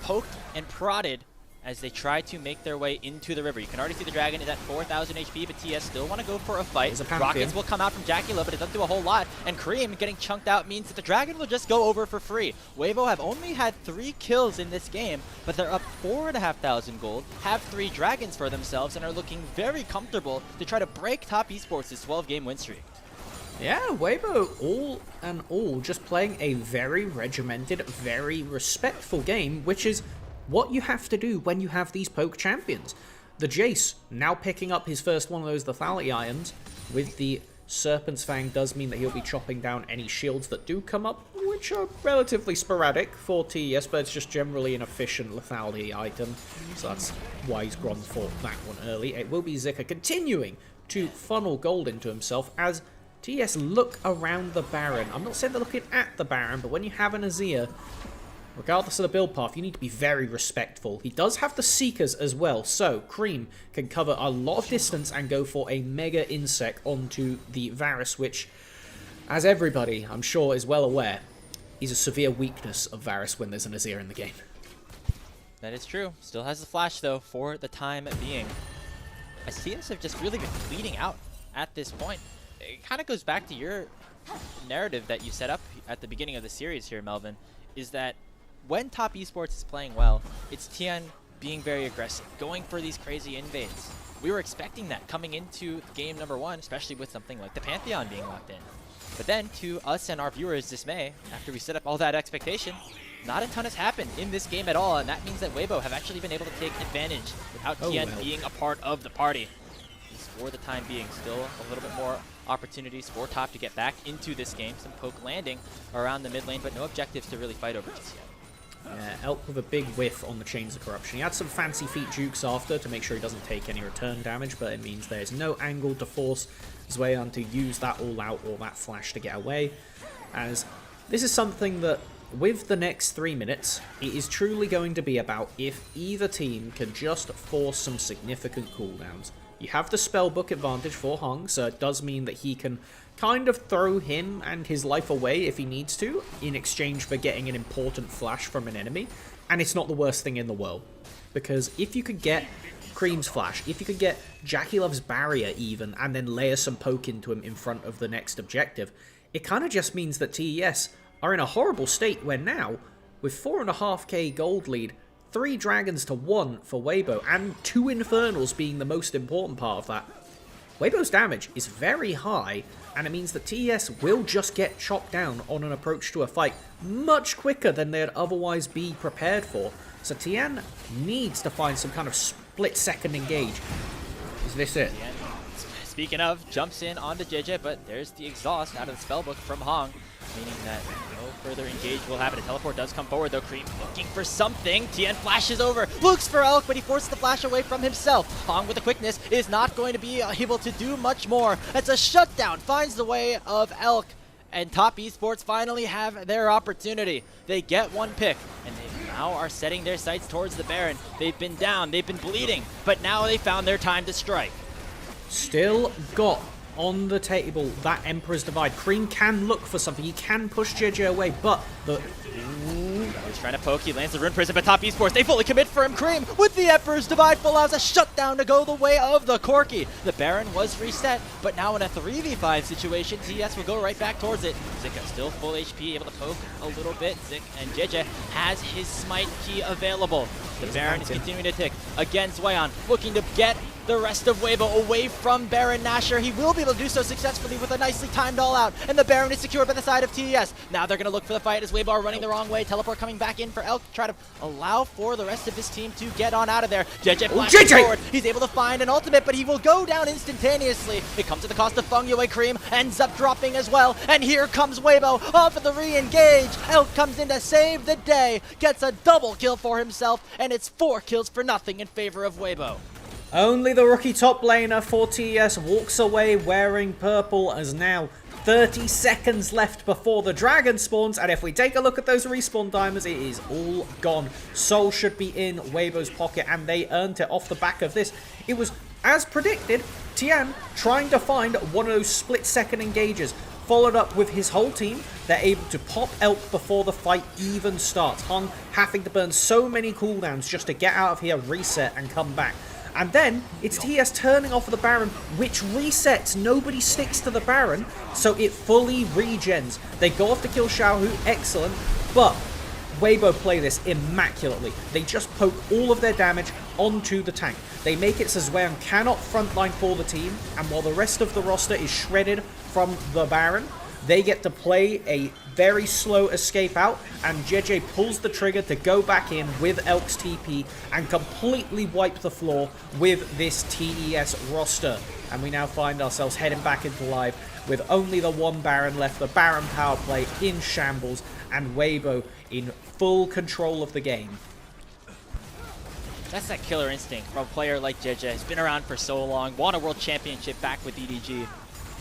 poked and prodded as they try to make their way into the river. You can already see the Dragon is at 4,000 HP, but TS still want to go for a fight. Rockets will come out from Jackie Love, but it doesn't do a whole lot. And Cream getting chunked out means that the Dragon will just go over for free. Waybo have only had 3 kills in this game, but they're up 4,500 gold, have 3 Dragons for themselves, and are looking very comfortable to try to break Top Esports' 12-game win streak. Yeah, Waybo, all in all, just playing a very regimented, very respectful game, which is what you have to do when you have these poke champions. The Jace now picking up his first one of those lethality items with the Serpent's Fang does mean that he'll be chopping down any shields that do come up, which are relatively sporadic for TES, but it's just generally an efficient lethality item. So that's why he's gone for that one early. It will be Zika continuing to funnel gold into himself as TES look around the Baron. I'm not saying they're looking at the Baron, but when you have an Azir, regardless of the build path, you need to be very respectful. He does have the Seekers as well, so Cream can cover a lot of distance and go for a Mega Insect onto the Varus, which, as everybody, I'm sure, is well aware, is a severe weakness of Varus when there's an Azir in the game. That is true. Still has the flash, though, for the time being. As TS have just really been bleeding out at this point. It kind of goes back to your narrative that you set up at the beginning of the series here, Melvin, is that when Top Esports is playing well, it's Tian being very aggressive, going for these crazy invades. We were expecting that coming into game number 1, especially with something like the Pantheon being locked in. But then, to us and our viewers' dismay, after we set up all that expectation, not a ton has happened in this game at all, and that means that Waybo have actually been able to take advantage without Tian being a part of the party. For the time being, still a little bit more opportunities for Top to get back into this game. Some poke landing around the mid lane, but no objectives to really fight over just yet. Yeah, Elk with a big whiff on the Chains of Corruption. He had some fancy feet jukes after to make sure he doesn't take any return damage, but it means there's no angle to force Zweyan to use that all out or that flash to get away. As this is something that, with the next 3 minutes, it is truly going to be about if either team can just force some significant cooldowns. You have the spellbook advantage for Hung, so it does mean that he can kind of throw him and his life away if he needs to, in exchange for getting an important flash from an enemy, and it's not the worst thing in the world. Because if you could get Cream's flash, if you could get Jackie Love's barrier even, and then layer some poke into him in front of the next objective, it kind of just means that TES are in a horrible state where now, with 4.5k gold lead, 3 Dragons to 1 for Waybo, and 2 Infernals being the most important part of that, Waybo's damage is very high, and it means that TES will just get chopped down on an approach to a fight much quicker than they'd otherwise be prepared for. So Tian needs to find some kind of split-second engage. Is this it? Speaking of, jumps in onto JJ, but there's the exhaust out of the spellbook from Hong, meaning that no further engage will happen. A teleport does come forward, though. Cream looking for something. Tian flashes over, looks for Elk, but he forces the flash away from himself. Hong with the quickness is not going to be able to do much more. That's a shutdown, finds the way of Elk, and Top Esports finally have their opportunity. They get one pick, and they now are setting their sights towards the Baron. They've been down, they've been bleeding, but now they found their time to strike. Still got on the table that Emperor's Divide. Cream can look for something. He can push JJ away, but the... He's trying to poke. He lands the Rune Prison, but Top Esports, they fully commit for him. Cream with the Emperor's Divide allows a shutdown to go the way of the Corki. The Baron was reset, but now in a 3v5 situation, TS will go right back towards it. Zika still full HP, able to poke a little bit. Zik and JJ has his smite key available. The Baron is continuing to tick against Zweyan, looking to get the rest of Waybo away from Baron Nashor. He will be able to do so successfully with a nicely timed all-out, and the Baron is secured by the side of TES. Now they're going to look for the fight as Waybo are running the wrong way. Teleport coming back in for Elk to try to allow for the rest of his team to get on out of there. JJ flashes forward. He's able to find an ultimate, but he will go down instantaneously. It comes at the cost of Feng Yue. Cream ends up dropping as well, and here comes Waybo off of the re-engage. Elk comes in to save the day, gets a double kill for himself, and it's 4 kills for nothing in favor of Waybo. Only the rookie top laner for TES walks away wearing purple, as now 30 seconds left before the dragon spawns, and if we take a look at those respawn timers, it is all gone. Soul should be in Waybo's pocket, and they earned it off the back of this. It was, as predicted, Tian trying to find one of those split-second engages, followed up with his whole team. They're able to pop Elk before the fight even starts. Hung having to burn so many cooldowns just to get out of here, reset, and come back. And then it's TES turning off the Baron, which resets. Nobody sticks to the Baron, so it fully regens. They go off to kill Xiaohu, excellent, but Waybo play this immaculately. They just poke all of their damage onto the tank. They make it so Zweyan cannot frontline for the team, and while the rest of the roster is shredded from the Baron, they get to play a very slow escape out, and JJ pulls the trigger to go back in with Elk's TP and completely wipe the floor with this TES roster. And we now find ourselves heading back into live with only the one Baron left, the Baron power play in shambles, and Waybo in full control of the game. That's that killer instinct from a player like JJ. He's been around for so long, won a world championship back with EDG,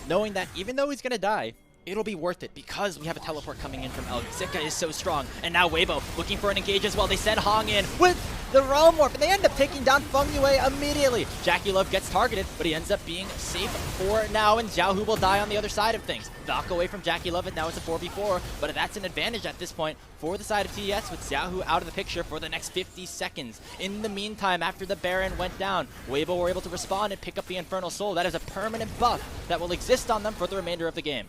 knowing that even though he's going to die, it'll be worth it because we have a teleport coming in from Elk. Zika is so strong, and now Waybo looking for an engage as well. They send Hong in with the Realm Warp, and they end up taking down Feng Yue immediately. Jackie Love gets targeted, but he ends up being safe for now, and Xiaohu will die on the other side of things. Knock away from Jackie Love, and now it's a 4v4, but that's an advantage at this point for the side of TES with Xiaohu out of the picture for the next 50 seconds. In the meantime, after the Baron went down, Waybo were able to respond and pick up the Infernal Soul. That is a permanent buff that will exist on them for the remainder of the game.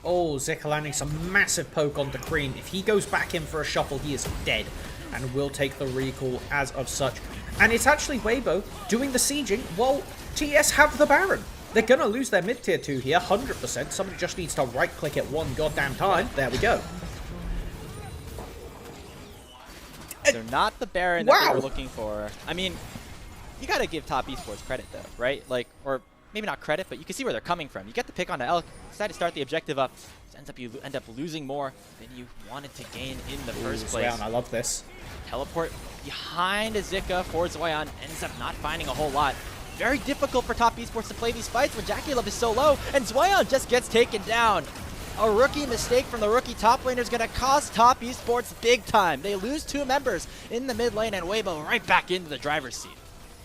Oh, Zika landing some massive poke onto Cream. If he goes back in for a shuffle, he is dead and will take the recall as of such. And it's actually Waybo doing the sieging while TES have the Baron. They're going to lose their mid-tier 2 here, 100%. Somebody just needs to right-click it one goddamn time. There we go. They're not the Baron that they were looking for. I mean, you got to give Top Esports credit, though, right? Like, or maybe not credit, but you can see where they're coming from. You get the pick on the Elk, decide to start the objective up. You end up losing more than you wanted to gain in the first place. Zweyan, I love this. Teleport behind Zika for Zweyan, ends up not finding a whole lot. Very difficult for Top Esports to play these fights when Jackie Love is so low, and Zweyan just gets taken down. A rookie mistake from the rookie top laner is going to cost Top Esports big time. They lose 2 members in the mid lane, and Waybo right back into the driver's seat.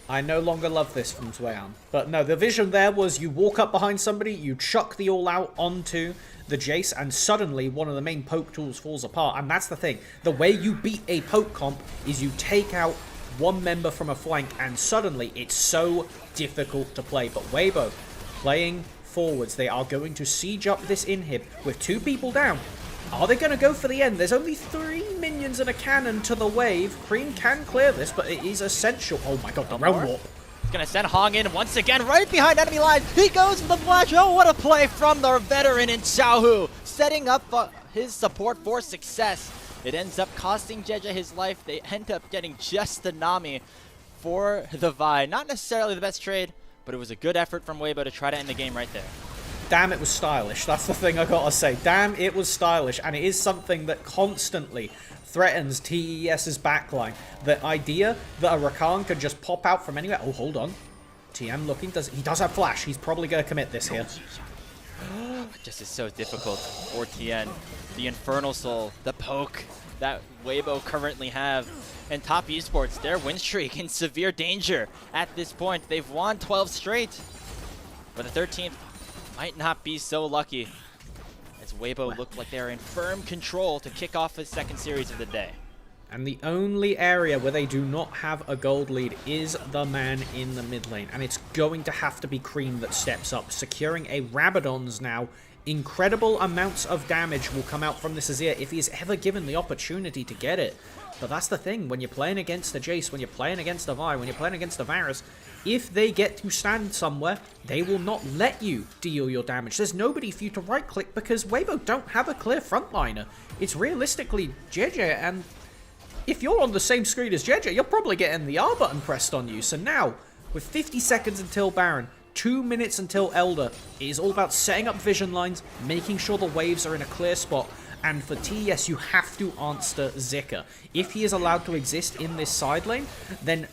I no longer love this from Zweyan. But no, the vision there was you walk up behind somebody, you chuck the all-out onto the Jace, and suddenly one of the main poke tools falls apart. And that's the thing. The way you beat a poke comp is you take out one member from a flank, and suddenly it's so difficult to play. But Waybo playing forwards. They are going to siege up this inhib with 2 people down. Are they going to go for the end? There's only 3 minions and a cannon to the wave. Cream can clear this, but it is essential. Oh my god, the Realm Warp. He's going to send Hong in once again, right behind enemy line. He goes for the flash. Oh, what a play from the veteran in Xiaohu, setting up his support for success. It ends up costing Jeja his life. They end up getting just the Nami for the Vi. Not necessarily the best trade, but it was a good effort from Waybo to try to end the game right there. Damn, it was stylish. That's the thing I gotta say. Damn, it was stylish. And it is something that constantly threatens TES's backline. The idea that a Rakan could just pop out from anywhere. Oh, hold on. TM looking. He does have flash. He's probably going to commit this here. Just is so difficult for TN. The Infernal Soul, the poke that Waybo currently have. And Top Esports, their win streak in severe danger at this point. They've won 12 straight. But the 13th might not be so lucky, as Waybo looked like they're in firm control to kick off his second series of the day. And the only area where they do not have a gold lead is the man in the mid lane. And it's going to have to be Cream that steps up, securing a Rabadon's now. Incredible amounts of damage will come out from this Azir if he is ever given the opportunity to get it. But that's the thing, when you're playing against a Jace, when you're playing against a Vi, when you're playing against a Varus, if they get to stand somewhere, they will not let you deal your damage. There's nobody for you to right-click because Waybo don't have a clear frontliner. It's realistically JJ, and if you're on the same screen as JJ, you're probably getting the R button pressed on you. So now, with 50 seconds until Baron, 2 minutes until Elder, it is all about setting up vision lines, making sure the waves are in a clear spot, and for TES, you have to answer Zika. If he is allowed to exist in this side lane, then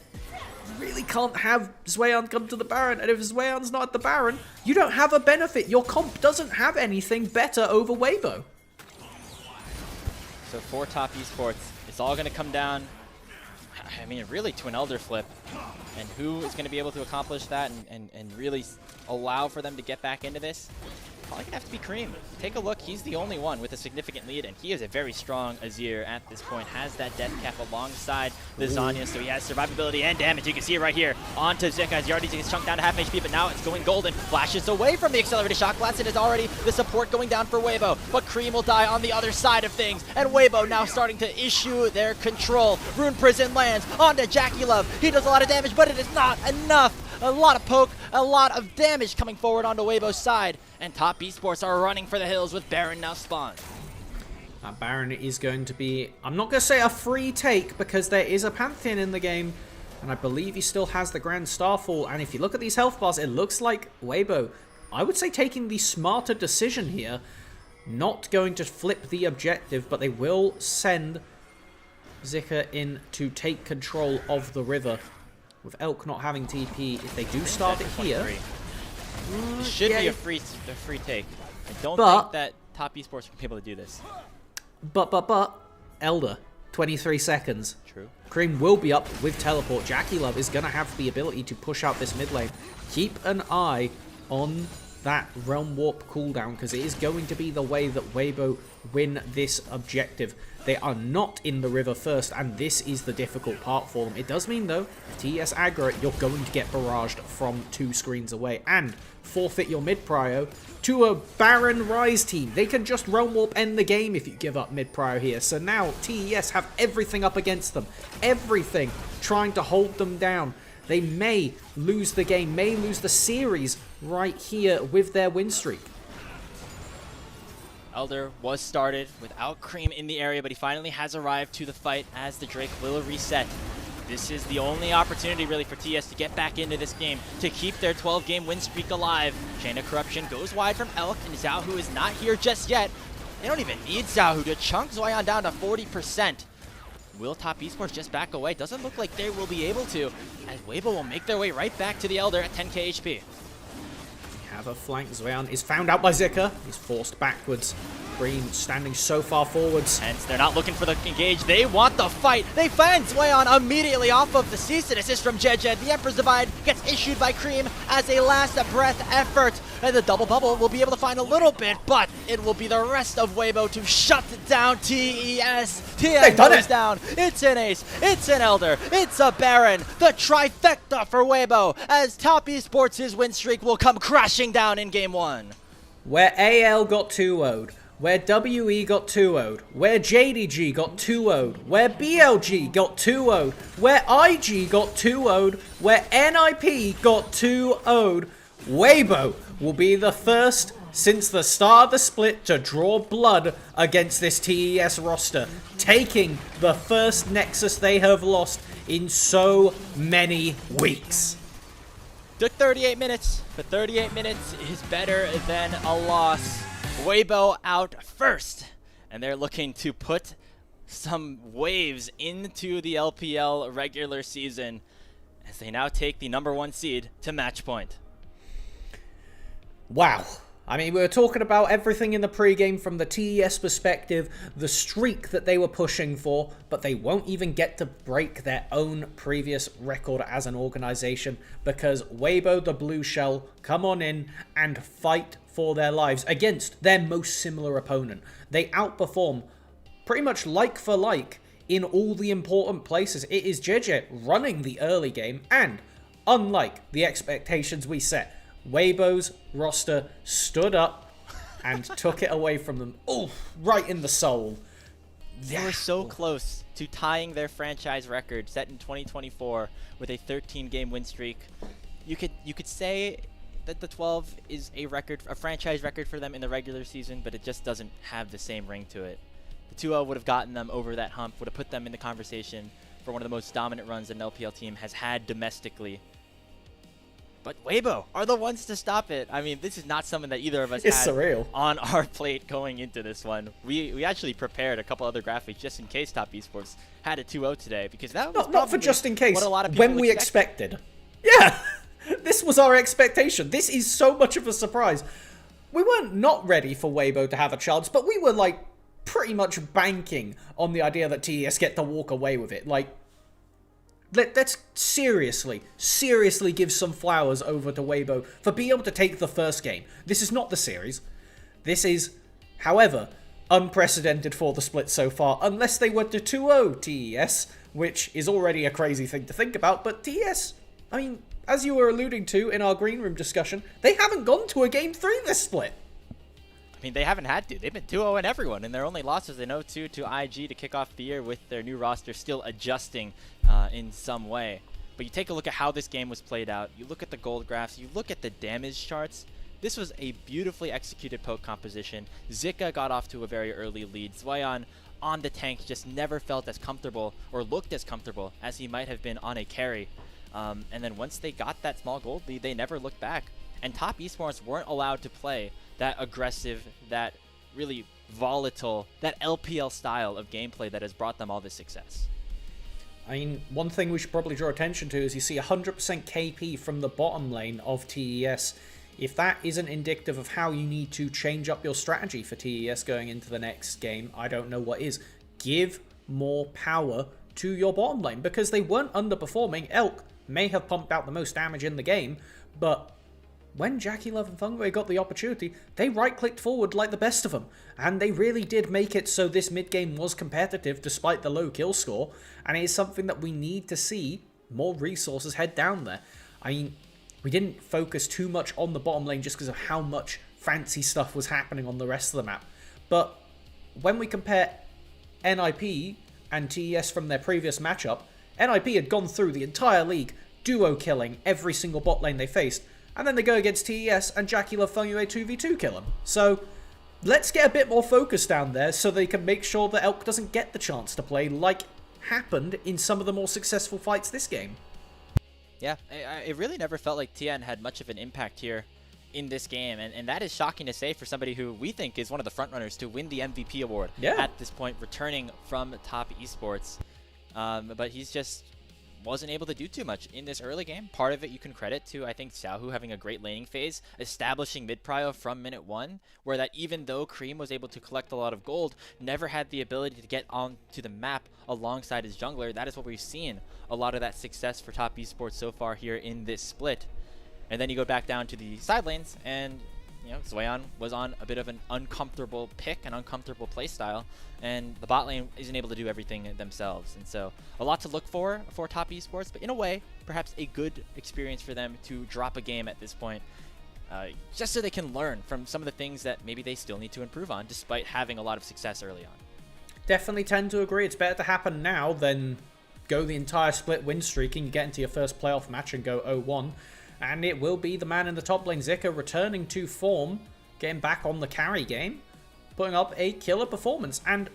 You really can't have Zweon come to the Baron, and if Zweon's not at the Baron, you don't have a benefit. Your comp doesn't have anything better over Waybo. So for top esports, it's all going to come down, I mean, really to an Elder flip. And who is going to be able to accomplish that and really allow for them to get back into this? Probably going to have to be Cream. Take a look. He's the only one with a significant lead, and he is a very strong Azir at this point. Has that death cap alongside the Zanya, so he has survivability and damage. You can see it right here onto Zika as he already gets chunked down to half HP, but now it's going golden. Flashes away from the accelerated shock blast. It is already the support going down for Waybo, but Cream will die on the other side of things, and Waybo now starting to issue their control. Rune Prison lands onto Jackie Love. He does a lot of damage, but it is not enough. A lot of poke, a lot of damage coming forward onto Waybo's side. And top esports are running for the hills with Baron now spawned. That Baron is going to be, I'm not going to say a free take, because there is a Pantheon in the game. And I believe he still has the Grand Starfall. And if you look at these health bars, it looks like Waybo, I would say, taking the smarter decision here. Not going to flip the objective, but they will send Zika in to take control of the river. With Elk not having TP, if they do start it here... It should be a free take. I don't think that top esports will be able to do this. But, Elder, 23 seconds. True. Cream will be up with teleport. Jackie Love is going to have the ability to push out this mid lane. Keep an eye on that Realm Warp cooldown, because it is going to be the way that Waybo win this objective. They are not in the river first, and this is the difficult part for them. It does mean, though, TES aggro, you're going to get barraged from 2 screens away, and forfeit your mid-prio to a Baron Rise team. They can just Realm Warp end the game if you give up mid-prio here. So now TES have everything up against them. Everything trying to hold them down. They may lose the game, may lose the series right here with their win streak. Elder was started without Cream in the area, but he finally has arrived to the fight as the Drake will reset. This is the only opportunity really for TS to get back into this game, to keep their 12-game win streak alive. Chain of Corruption goes wide from Elk, and Zhaohu is not here just yet. They don't even need Zhaohu to chunk Zoyan down to 40%. Will top esports just back away? Doesn't look like they will be able to, as Waybo will make their way right back to the Elder at 10k HP. Have a flank. Zweon is found out by Zika. He's forced backwards. Green standing so far forwards. Hence, they're not looking for the engage. They want the fight. They find Zweon immediately off of the cease and assist from Jed. The Emperor's Divide gets issued by Cream as a last breath effort. And the double bubble will be able to find a little bit, but it will be the rest of Waybo to shut down TES. TES goes down. It's an ace. It's an Elder. It's a Baron. The trifecta for Waybo as top esports' win streak will come crashing down in game 1. Where AL got 2-0'd, where WE got 2-0'd, where JDG got 2-0'd, where BLG got 2-0'd, where IG got 2-0'd, where NIP got 2-0'd, Waybo will be the first since the start of the split to draw blood against this TES roster, taking the first Nexus they have lost in so many weeks. Took 38 minutes, but 38 minutes is better than a loss. Waybo out first, and they're looking to put some waves into the LPL regular season as they now take the #1 seed to match point. Wow. I mean, we were talking about everything in the pregame from the TES perspective, the streak that they were pushing for, but they won't even get to break their own previous record as an organization because Waybo the Blue Shell come on in and fight for their lives against their most similar opponent. They outperform pretty much like for like in all the important places. It is JJ running the early game, and unlike the expectations we set, Waybo's roster stood up and took it away from them. Oh, right in the soul. They were so close to tying their franchise record set in 2024 with a 13-game win streak. You could say that the 12 is a franchise record for them in the regular season, but it just doesn't have the same ring to it. The 2-0 would have gotten them over that hump, would have put them in the conversation for one of the most dominant runs an LPL team has had domestically. But Waybo are the ones to stop it. I mean, this is not something that either of us It's had surreal. on our plate going into this one. We actually prepared a couple other graphics just in case Top Esports had a 2-0 today, because that was Not for just in case. what a lot of people When we expected. Yeah, this was our expectation. This is so much of a surprise. We weren't not ready for Waybo to have a chance, but we were like pretty much banking on the idea that TES get to walk away with it. Like, let's seriously give some flowers over to Waybo for being able to take the first game. This is not the series. This is, however, unprecedented for the split so far, unless they were to 2-0 TES, which is already a crazy thing to think about. But TES, I mean, as you were alluding to in our green room discussion, they haven't gone to a Game 3 this split. I mean, they haven't had to. They've been 2-0 in everyone, and their only losses in 0-2 to IG to kick off the year with their new roster still adjusting in some way. But you take a look at how this game was played out. You look at the gold graphs. You look at the damage charts. This was a beautifully executed poke composition. Zika got off to a very early lead. Zwayan on the tank just never felt as comfortable or looked as comfortable as he might have been on a carry. And then once they got that small gold lead, they never looked back. And Top Esports weren't allowed to play that aggressive, that really volatile, that LPL style of gameplay that has brought them all this success. I mean, one thing we should probably draw attention to is you see 100% KP from the bottom lane of TES. If that isn't indicative of how you need to change up your strategy for TES going into the next game, I don't know what is. Give more power to your bottom lane, because they weren't underperforming. Elk may have pumped out the most damage in the game, but when Jackie Love and Fungway got the opportunity, they right-clicked forward like the best of them, and they really did make it so this mid-game was competitive despite the low kill score, and it is something that we need to see more resources head down there. I mean, we didn't focus too much on the bottom lane just because of how much fancy stuff was happening on the rest of the map, but when we compare NIP and TES from their previous matchup, NIP had gone through the entire league duo killing every single bot lane they faced, and then they go against TES and Jackie Love Fungway 2v2 kill him. So let's get a bit more focus down there so they can make sure that Elk doesn't get the chance to play like happened in some of the more successful fights this game. Yeah, it really never felt like TN had much of an impact here in this game, and that is shocking to say for somebody who we think is one of the frontrunners to win the MVP award at this point, returning from Top Esports. But he's just wasn't able to do too much in this early game. Part of it you can credit to, I think, Xiaohu having a great laning phase, establishing mid-prio from minute 1, where that even though Cream was able to collect a lot of gold, never had the ability to get onto the map alongside his jungler. That is what we've seen a lot of that success for Top Esports so far here in this split. And then you go back down to the side lanes, and you know, Zwayan was on a bit of an uncomfortable pick, an uncomfortable playstyle, and the bot lane isn't able to do everything themselves. And so a lot to look for Top Esports, but in a way, perhaps a good experience for them to drop a game at this point, just so they can learn from some of the things that maybe they still need to improve on, despite having a lot of success early on. Definitely tend to agree. It's better to happen now than go the entire split win streak and you get into your first playoff match and go 0-1. And it will be the man in the top lane, Zika, returning to form, getting back on the carry game, putting up a killer performance. And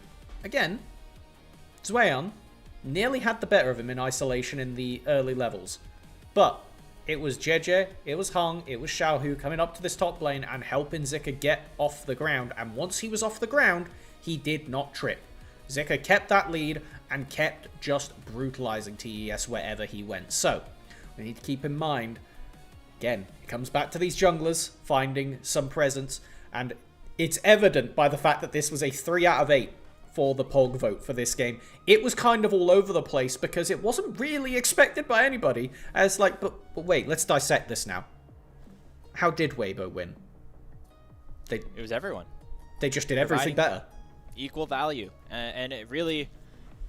again, Zwayan nearly had the better of him in isolation in the early levels. But it was Jeje, it was Hung, it was Xiaohu coming up to this top lane and helping Zika get off the ground. And once he was off the ground, he did not trip. Zika kept that lead and kept just brutalizing TES wherever he went. So, we need to keep in mind, again, it comes back to these junglers finding some presence, and it's evident by the fact that this was a 3 out of 8 for the POG vote for this game. It was kind of all over the place because it wasn't really expected by anybody as like, but wait, let's dissect this now. How did Waybo win? It was everyone. They just did everything better. Equal value, and it really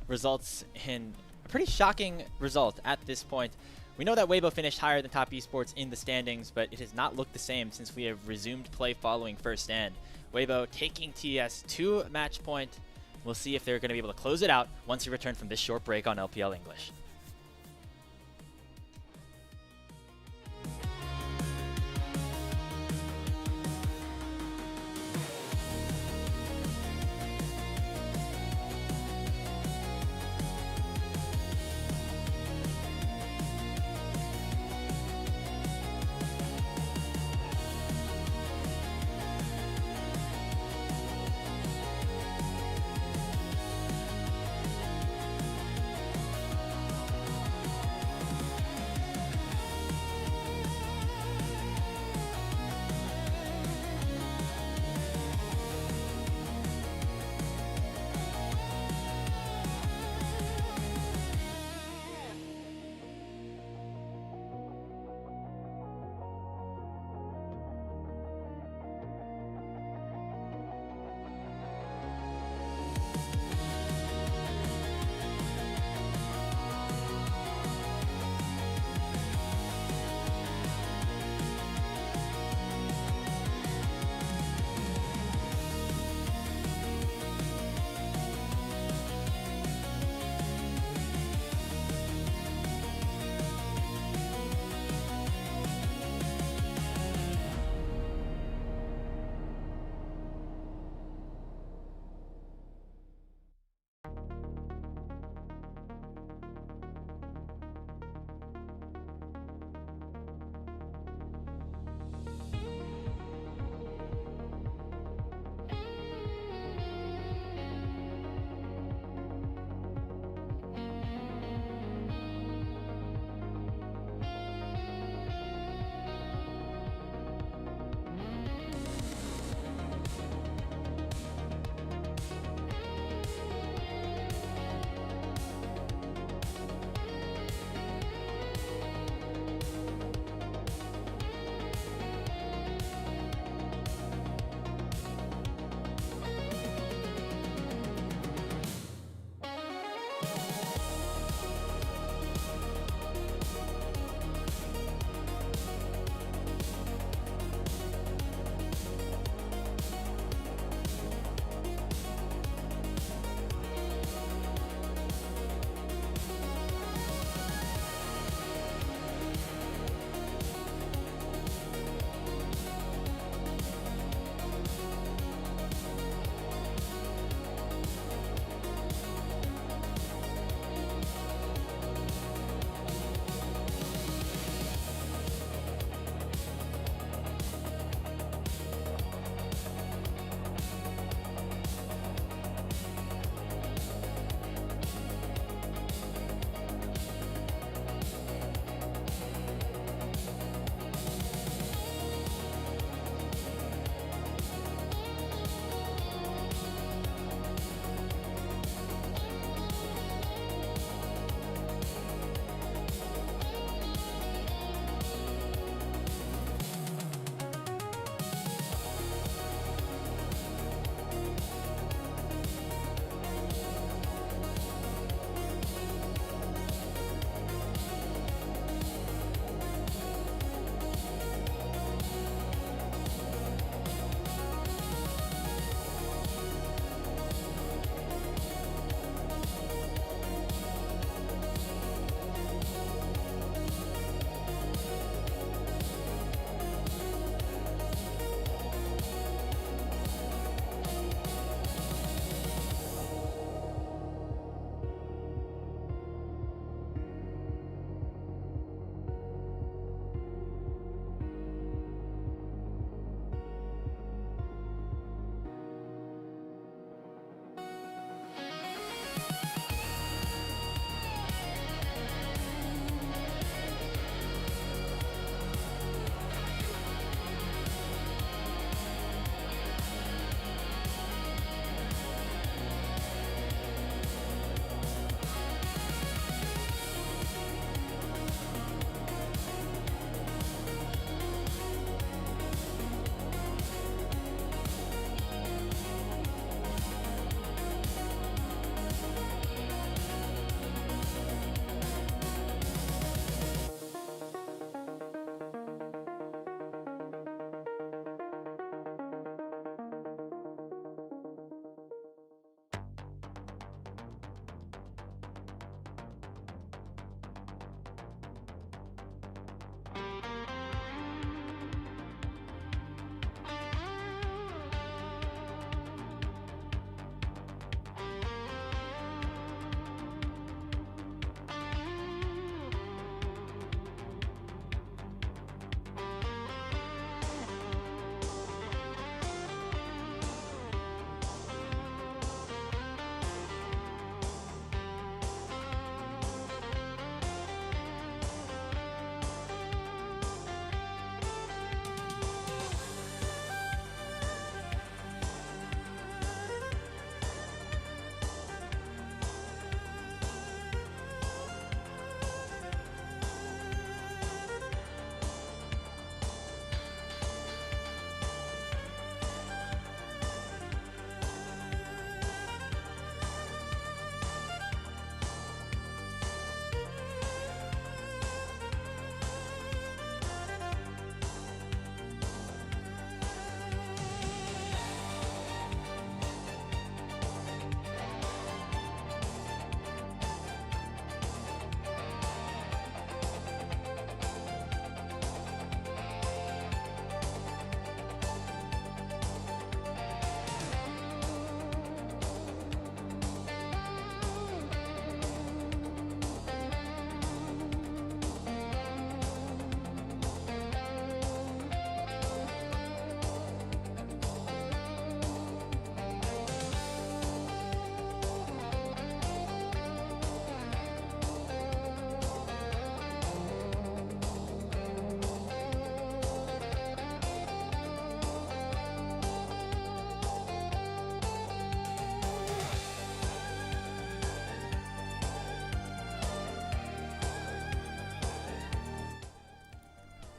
results in a pretty shocking result at this point. We know that Waybo finished higher than Top Esports in the standings, but it has not looked the same since we have resumed play following first stand. Waybo taking TS to match point. We'll see if they're going to be able to close it out once we return from this short break on LPL English.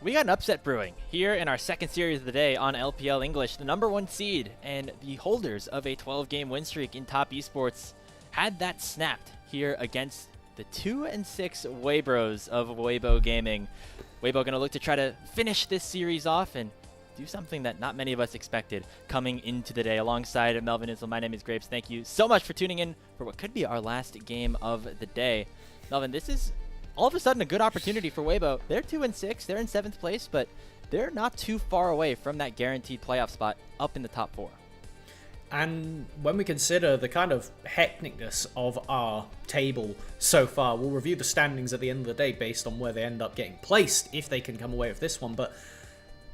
We got an upset brewing here in our second series of the day on LPL English. The #1 seed and the holders of a 12-game win streak in top esports had that snapped here against the 2-6 Waybros of Waybo Gaming. Waybo going to look to try to finish this series off and do something that not many of us expected coming into the day. Alongside Melvin Isel, my name is Grapes. Thank you so much for tuning in for what could be our last game of the day. Melvin, this is all of a sudden a good opportunity for Waybo. They're 2-6, they're in 7th place, but they're not too far away from that guaranteed playoff spot up in the top 4. And when we consider the kind of hecticness of our table so far, we'll review the standings at the end of the day based on where they end up getting placed, if they can come away with this one. But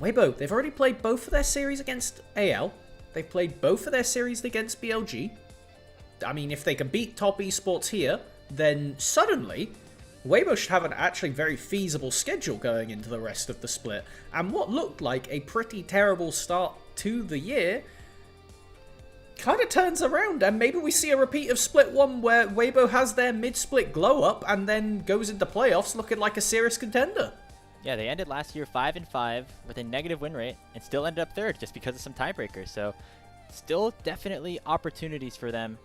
Waybo, they've already played both of their series against AL. They've played both of their series against BLG. I mean, if they can beat top esports here, then suddenly Waybo should have an actually very feasible schedule going into the rest of the split. And what looked like a pretty terrible start to the year kind of turns around, and maybe we see a repeat of Split 1 where Waybo has their mid-split glow-up and then goes into playoffs looking like a serious contender. Yeah, they ended last year 5-5 with a negative win rate and still ended up 3rd just because of some tiebreakers. So still definitely opportunities for them.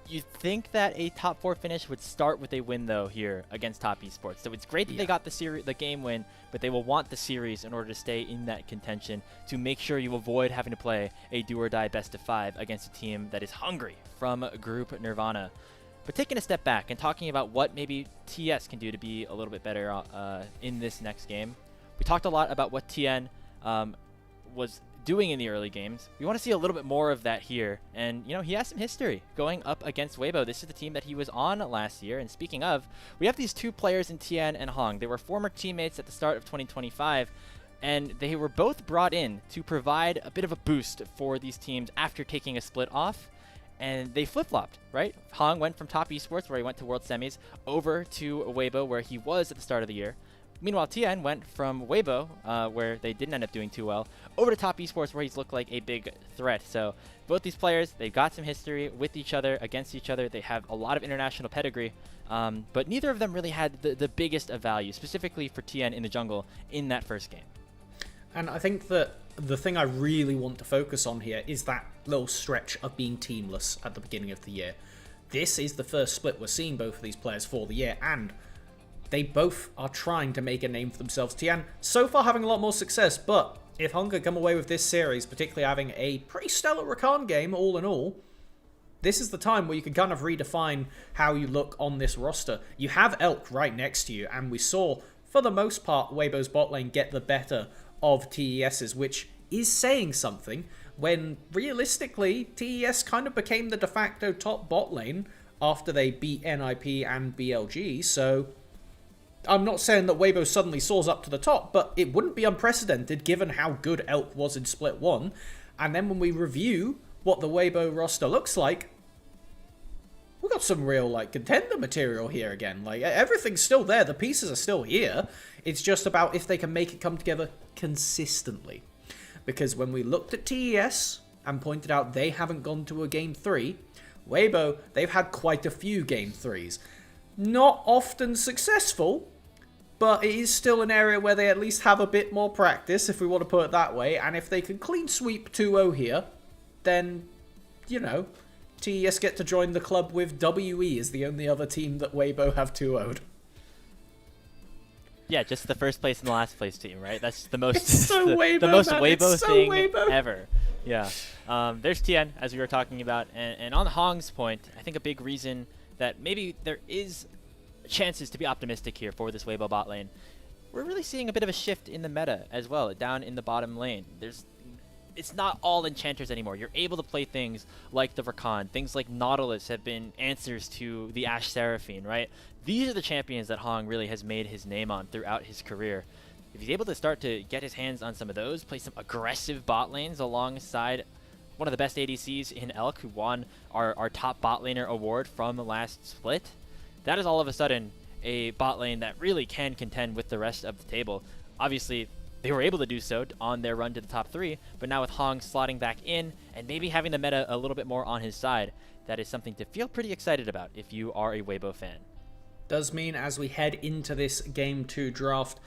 You'd think that a top 4 finish would start with a win, though, here against top esports. So it's great that they got the game win, but they will want the series in order to stay in that contention to make sure you avoid having to play a do-or-die best-of-5 against a team that is hungry from Group Nirvana. But taking a step back and talking about what maybe TES can do to be a little bit better in this next game, we talked a lot about what TN was doing in the early games. We want to see a little bit more of that here. And, you know, he has some history going up against Waybo. This is the team that he was on last year. And speaking of, we have these 2 players in TN and Hong. They were former teammates at the start of 2025, and they were both brought in to provide a bit of a boost for these teams after taking a split off. And they flip-flopped, right? Hong went from top esports, where he went to World Semis, over to Waybo, where he was at the start of the year. Meanwhile, TN went from Waybo, where they didn't end up doing too well, over to top esports, where he's looked like a big threat. So both these players, they've got some history with each other, against each other. They have a lot of international pedigree, but neither of them really had the biggest of value, specifically for TN in the jungle in that first game. And I think that the thing I really want to focus on here is that little stretch of being teamless at the beginning of the year. This is the first split we're seeing both of these players for the year, and they both are trying to make a name for themselves. Tian, so far having a lot more success, but if Hong could come away with this series, particularly having a pretty stellar Rakan game all in all, this is the time where you can kind of redefine how you look on this roster. You have Elk right next to you, and we saw, for the most part, Waybo's bot lane get the better of TES's, which is saying something when, realistically, TES kind of became the de facto top bot lane after they beat NIP and BLG, so I'm not saying that Waybo suddenly soars up to the top, but it wouldn't be unprecedented given how good Elk was in Split 1. And then when we review what the Waybo roster looks like, we've got some real, like, contender material here again. Like, everything's still there. The pieces are still here. It's just about if they can make it come together consistently. Because when we looked at TES and pointed out they haven't gone to a Game 3, Waybo, they've had quite a few Game 3s. Not often successful, but it is still an area where they at least have a bit more practice, if we want to put it that way. And if they can clean sweep 2-0 here, then, you know, TES get to join the club with WE as the only other team that Waybo have 2-0'd. Yeah, just the first place and the last place team, right? That's the most Waybo, the most man. Waybo It's so thing Waybo. ever. Yeah. There's TN, as we were talking about, and on Hong's point, I think a big reason that maybe there is chances to be optimistic here for this Waybo bot lane. We're really seeing a bit of a shift in the meta as well, down in the bottom lane. It's not all enchanters anymore. You're able to play things like the Rakan. Things like Nautilus have been answers to the Ashe Seraphine, right? These are the champions that Hong really has made his name on throughout his career. If he's able to start to get his hands on some of those, play some aggressive bot lanes alongside one of the best ADCs in Elk, who won our top bot laner award from the last split, that is all of a sudden a bot lane that really can contend with the rest of the table. Obviously, they were able to do so on their run to the top 3, but now with Hong slotting back in and maybe having the meta a little bit more on his side, that is something to feel pretty excited about if you are a Waybo fan. Does mean as we head into this Game 2 draft,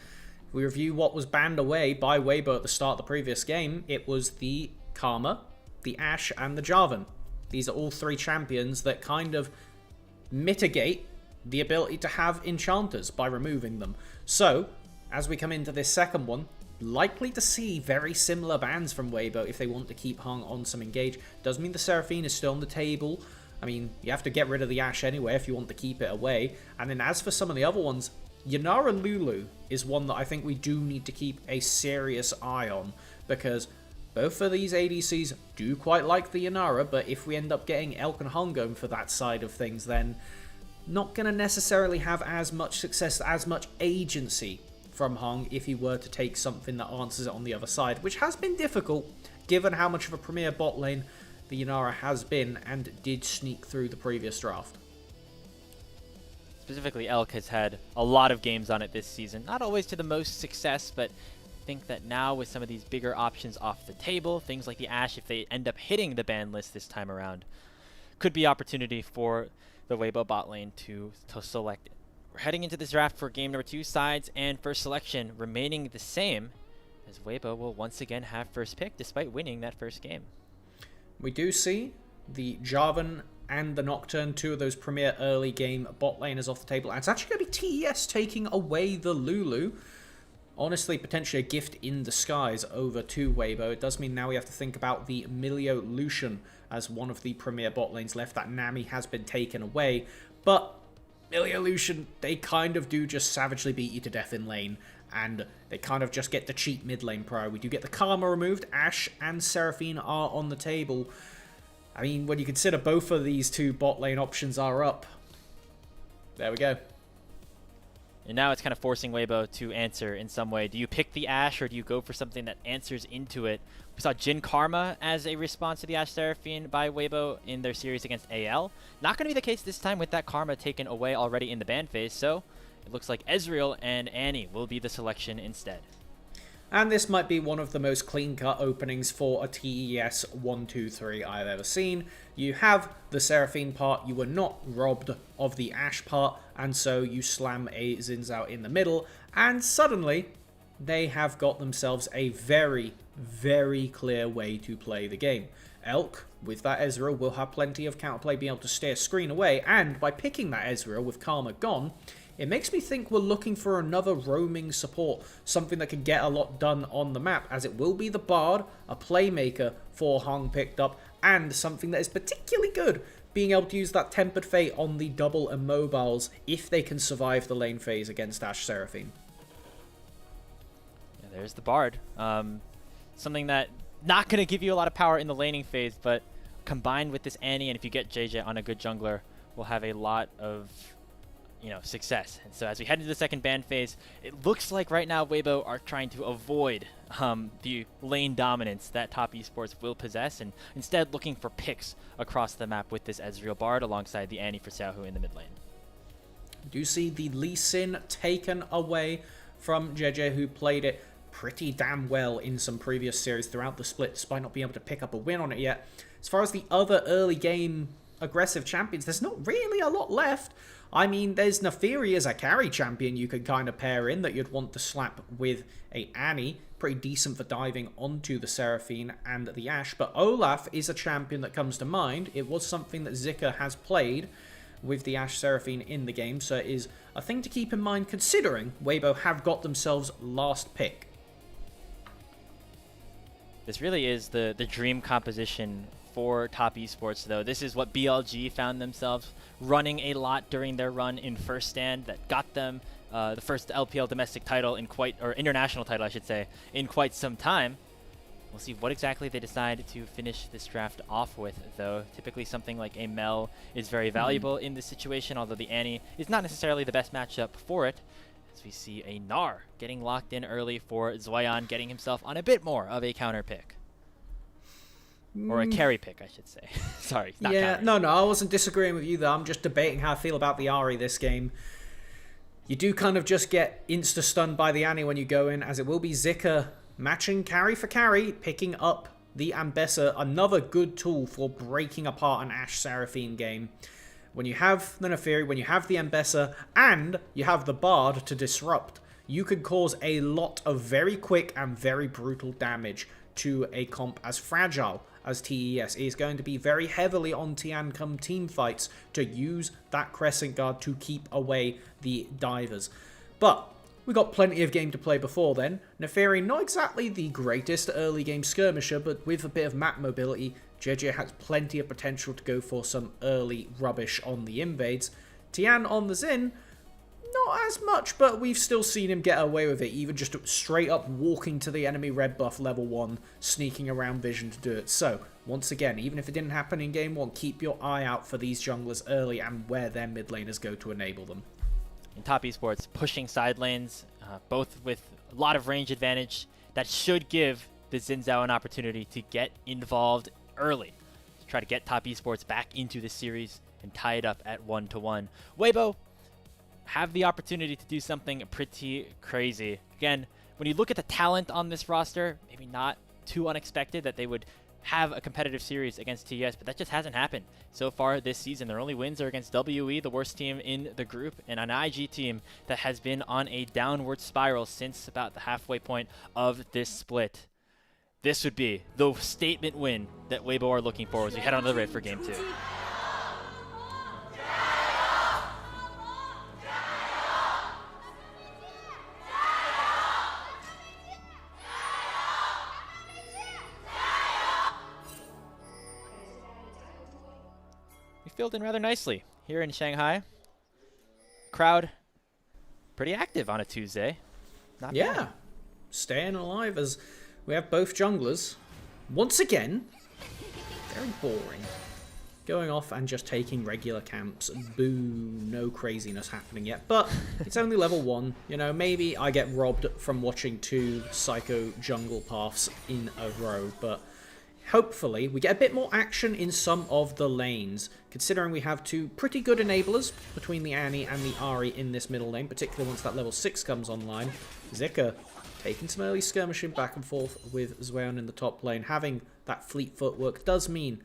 If we review what was banned away by Waybo at the start of the previous game, it was the Karma, the Ashe, and the Jarvan. These are all 3 champions that kind of mitigate the ability to have enchanters by removing them. So, as we come into this second one, likely to see very similar bans from Waybo if they want to keep Hung on some engage. Does mean the Seraphine is still on the table. I mean, you have to get rid of the Ashe anyway if you want to keep it away. And then as for some of the other ones, Yanara Lulu is one that I think we do need to keep a serious eye on, because both of these ADCs do quite like the Yanara, but if we end up getting Elk and Hung going for that side of things, then not going to necessarily have as much success, as much agency from Hung if he were to take something that answers it on the other side, which has been difficult given how much of a premier bot lane the Yanara has been and did sneak through the previous draft. Specifically, Elk has had a lot of games on it this season. Not always to the most success, but I think that now with some of these bigger options off the table, things like the Ashe, if they end up hitting the ban list this time around, could be opportunity for the Waybo bot lane to select it. We're heading into this draft for game number 2, sides and first selection remaining the same, as Waybo will once again have first pick despite winning that first game. We do see the Jarvan and the Nocturne, 2 of those premier early game bot laners off the table. And it's actually going to be TES taking away the Lulu. Honestly, potentially a gift in disguise over to Waybo. It does mean now we have to think about the Milio Lucian as one of the premier bot lanes left. That Nami has been taken away, but Milio Lucian, they kind of do just savagely beat you to death in lane, and they kind of just get the cheap mid lane pro. We do get the Karma removed. Ashe and Seraphine are on the table. I mean, when you consider both of these 2 bot lane options are up, there we go. And now it's kind of forcing Waybo to answer in some way. Do you pick the Ashe or do you go for something that answers into it? We saw Jin Karma as a response to the Ashe Seraphine by Waybo in their series against AL. Not going to be the case this time with that Karma taken away already in the ban phase, so it looks like Ezreal and Annie will be the selection instead. And this might be one of the most clean-cut openings for a TES 1-2-3 I've ever seen. You have the Seraphine part, you were not robbed of the Ashe part, and so you slam a Xin Zhao in the middle, and suddenly they have got themselves a very, very clear way to play the game. Elk, with that Ezreal, will have plenty of counterplay, being able to steer screen away, and by picking that Ezreal with Karma gone, it makes me think we're looking for another roaming support, something that can get a lot done on the map, as it will be the Bard, a playmaker for Hung picked up, and something that is particularly good, being able to use that Tempered Fate on the double immobiles if they can survive the lane phase against Ashe Seraphine. Yeah, there's the Bard. Something that not going to give you a lot of power in the laning phase, but combined with this Annie, and if you get JJ on a good jungler, will have a lot of success. And so as we head into the second ban phase, it looks like right now Waybo are trying to avoid the lane dominance that Top Esports will possess, and instead looking for picks across the map with this Ezreal Bard alongside the Annie for Xiaohu in the mid lane. Do you see the Lee Sin taken away from JJ, who played it pretty damn well in some previous series throughout the split, despite not being able to pick up a win on it yet. As far as the other early game aggressive champions, there's not really a lot left. I mean, there's Neferi as a carry champion you could kind of pair in that you'd want to slap with a Annie. Pretty decent for diving onto the Seraphine and the Ashe. But Olaf is a champion that comes to mind. It was something that Zika has played with the Ashe Seraphine in the game, so it is a thing to keep in mind considering Waybo have got themselves last pick. This really is the dream composition for Top Esports, though. This is what BLG found themselves running a lot during their run in First Stand that got them the first LPL domestic title or international title, I should say, in quite some time. We'll see what exactly they decide to finish this draft off with, though. Typically something like a Mel is very valuable in this situation, although the Annie is not necessarily the best matchup for it. As we see a Gnar getting locked in early for Zoyan, getting himself on a bit more of a counter pick. Or a carry pick, I should say. Sorry, not yeah, counter. No, I wasn't disagreeing with you, though. I'm just debating how I feel about the Ahri this game. You do kind of just get insta-stunned by the Annie when you go in, as it will be Zika matching carry for carry, picking up the Ambessa, another good tool for breaking apart an Ashe Seraphine game. When you have the Neferi, when you have the Ambessa, and you have the Bard to disrupt, you could cause a lot of very quick and very brutal damage to a comp as fragile as TES. It is going to be very heavily on Tian come team fights to use that Crescent Guard to keep away the divers. But we got plenty of game to play before then. Neferi, not exactly the greatest early game skirmisher, but with a bit of map mobility, JJ has plenty of potential to go for some early rubbish on the invades. Tian on the Xin, not as much, but we've still seen him get away with it, even just straight up walking to the enemy red buff level 1, sneaking around vision to do it. So, once again, even if it didn't happen in game 1, keep your eye out for these junglers early and where their mid laners go to enable them. In top esports, pushing side lanes, both with a lot of range advantage, that should give the Xin Zhao an opportunity to get involved early, to try to get top esports back into the series and tie it up at 1-1. Waybo have the opportunity to do something pretty crazy. Again, when you look at the talent on this roster, maybe not too unexpected that they would have a competitive series against TES, but that just hasn't happened so far this season. Their only wins are against WE, the worst team in the group, and an IG team that has been on a downward spiral since about the halfway point of this split. This would be the statement win that Waybo are looking for as we head on to the Rift for Game 2. Filled in rather nicely here in Shanghai. Crowd pretty active on a Tuesday. Not bad. Staying alive as we have both junglers. Once again, very boring. Going off and just taking regular camps. Boo, no craziness happening yet. But it's only level 1. You know, maybe I get robbed from watching 2 psycho jungle paths in a row, but hopefully we get a bit more action in some of the lanes, considering we have 2 pretty good enablers between the Annie and the Ahri in this middle lane, particularly once that level 6 comes online. Zika taking some early skirmishing back and forth with Zweon in the top lane. Having that fleet footwork does mean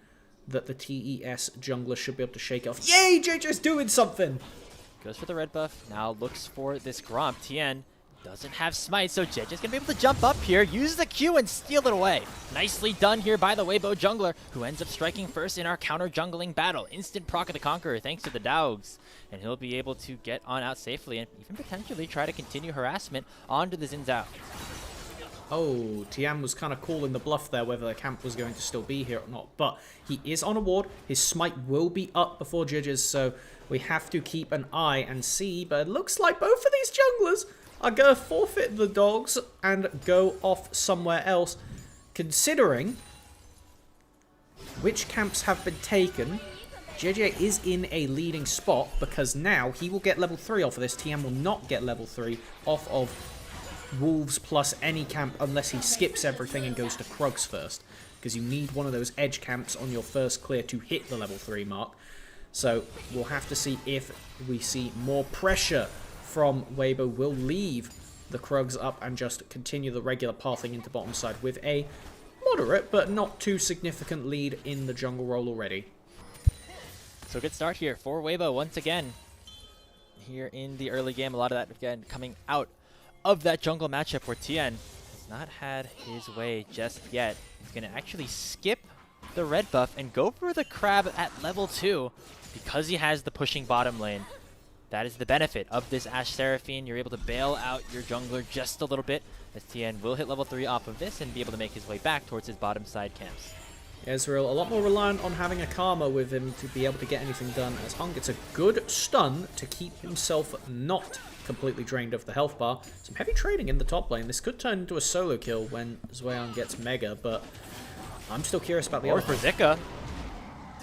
that the TES jungler should be able to shake it off. Yay, JJ's doing something! Goes for the red buff, now looks for this Gromp. Tien doesn't have smite, so JJ's gonna be able to jump up here, use the Q, and steal it away. Nicely done here by the Waybo jungler, who ends up striking first in our counter jungling battle. Instant proc of the Conqueror thanks to the Daugs, and he'll be able to get on out safely and even potentially try to continue harassment onto the Xin Zhao. Oh, Tian was kind of calling the bluff there whether the camp was going to still be here or not, but he is on a ward. His smite will be up before Judges, so we have to keep an eye and see, but it looks like both of these junglers are going to forfeit the dogs and go off somewhere else, considering which camps have been taken. JJ is in a leading spot because now he will get level 3 off of this. Tian will not get level 3 off of Wolves plus any camp unless he skips everything and goes to Krugs first, because you need one of those edge camps on your first clear to hit the level 3 mark. So we'll have to see if we see more pressure from Waybo. Will leave the Krugs up and just continue the regular pathing into bottom side with a moderate but not too significant lead in the jungle role already. So good start here for Waybo once again. Here in the early game, a lot of that again coming out of that jungle matchup where Tien has not had his way just yet. He's going to actually skip the red buff and go for the crab at level 2 because he has the pushing bottom lane. That is the benefit of this Ashe Seraphine. You're able to bail out your jungler just a little bit, as Tien will hit level 3 off of this and be able to make his way back towards his bottom side camps. Ezreal a lot more reliant on having a Karma with him to be able to get anything done, as Hung gets a good stun to keep himself not completely drained of the health bar. Some heavy trading in the top lane. This could turn into a solo kill when Zweon gets Mega, but I'm still curious about the Or other for Zika.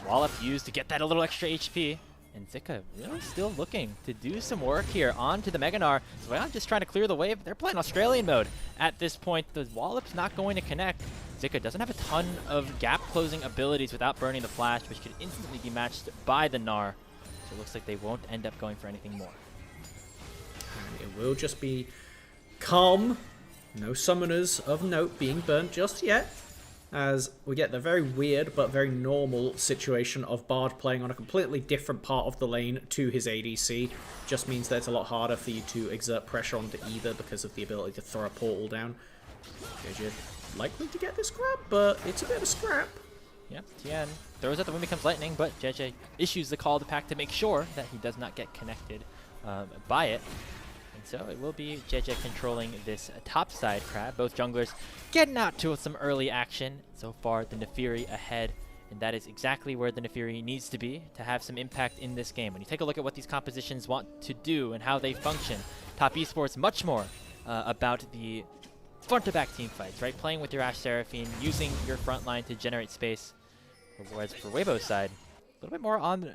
Wallop used to get that a little extra HP. And Zika really still looking to do some work here onto the Meganar. Zweon just trying to clear the wave. They're playing Australian mode at this point. The Wallop's not going to connect. Zika doesn't have a ton of gap closing abilities without burning the flash, which could instantly be matched by the Gnar. So it looks like they won't end up going for anything more. And it will just be calm. No summoners of note being burnt just yet. as we get the very weird but very normal situation of Bard playing on a completely different part of the lane to his ADC. Just means that it's a lot harder for you to exert pressure onto either because of the ability to throw a portal down. JJ likely to get this grab, but it's a bit of a scrap. Yep, Tien throws out the Wind Becomes Lightning, but JJ issues the call to pack to make sure that he does not get connected by it. And so it will be JJ controlling this top side crab. Both junglers getting out to some early action. So far, the Nefiri ahead, and that is exactly where the Nefiri needs to be to have some impact in this game. When you take a look at what these compositions want to do and how they function, Top Esports much more about the front-to-back team fights, right? Playing with your Ashe Seraphine, using your front line to generate space. Whereas for Waybo's side, a little bit more on,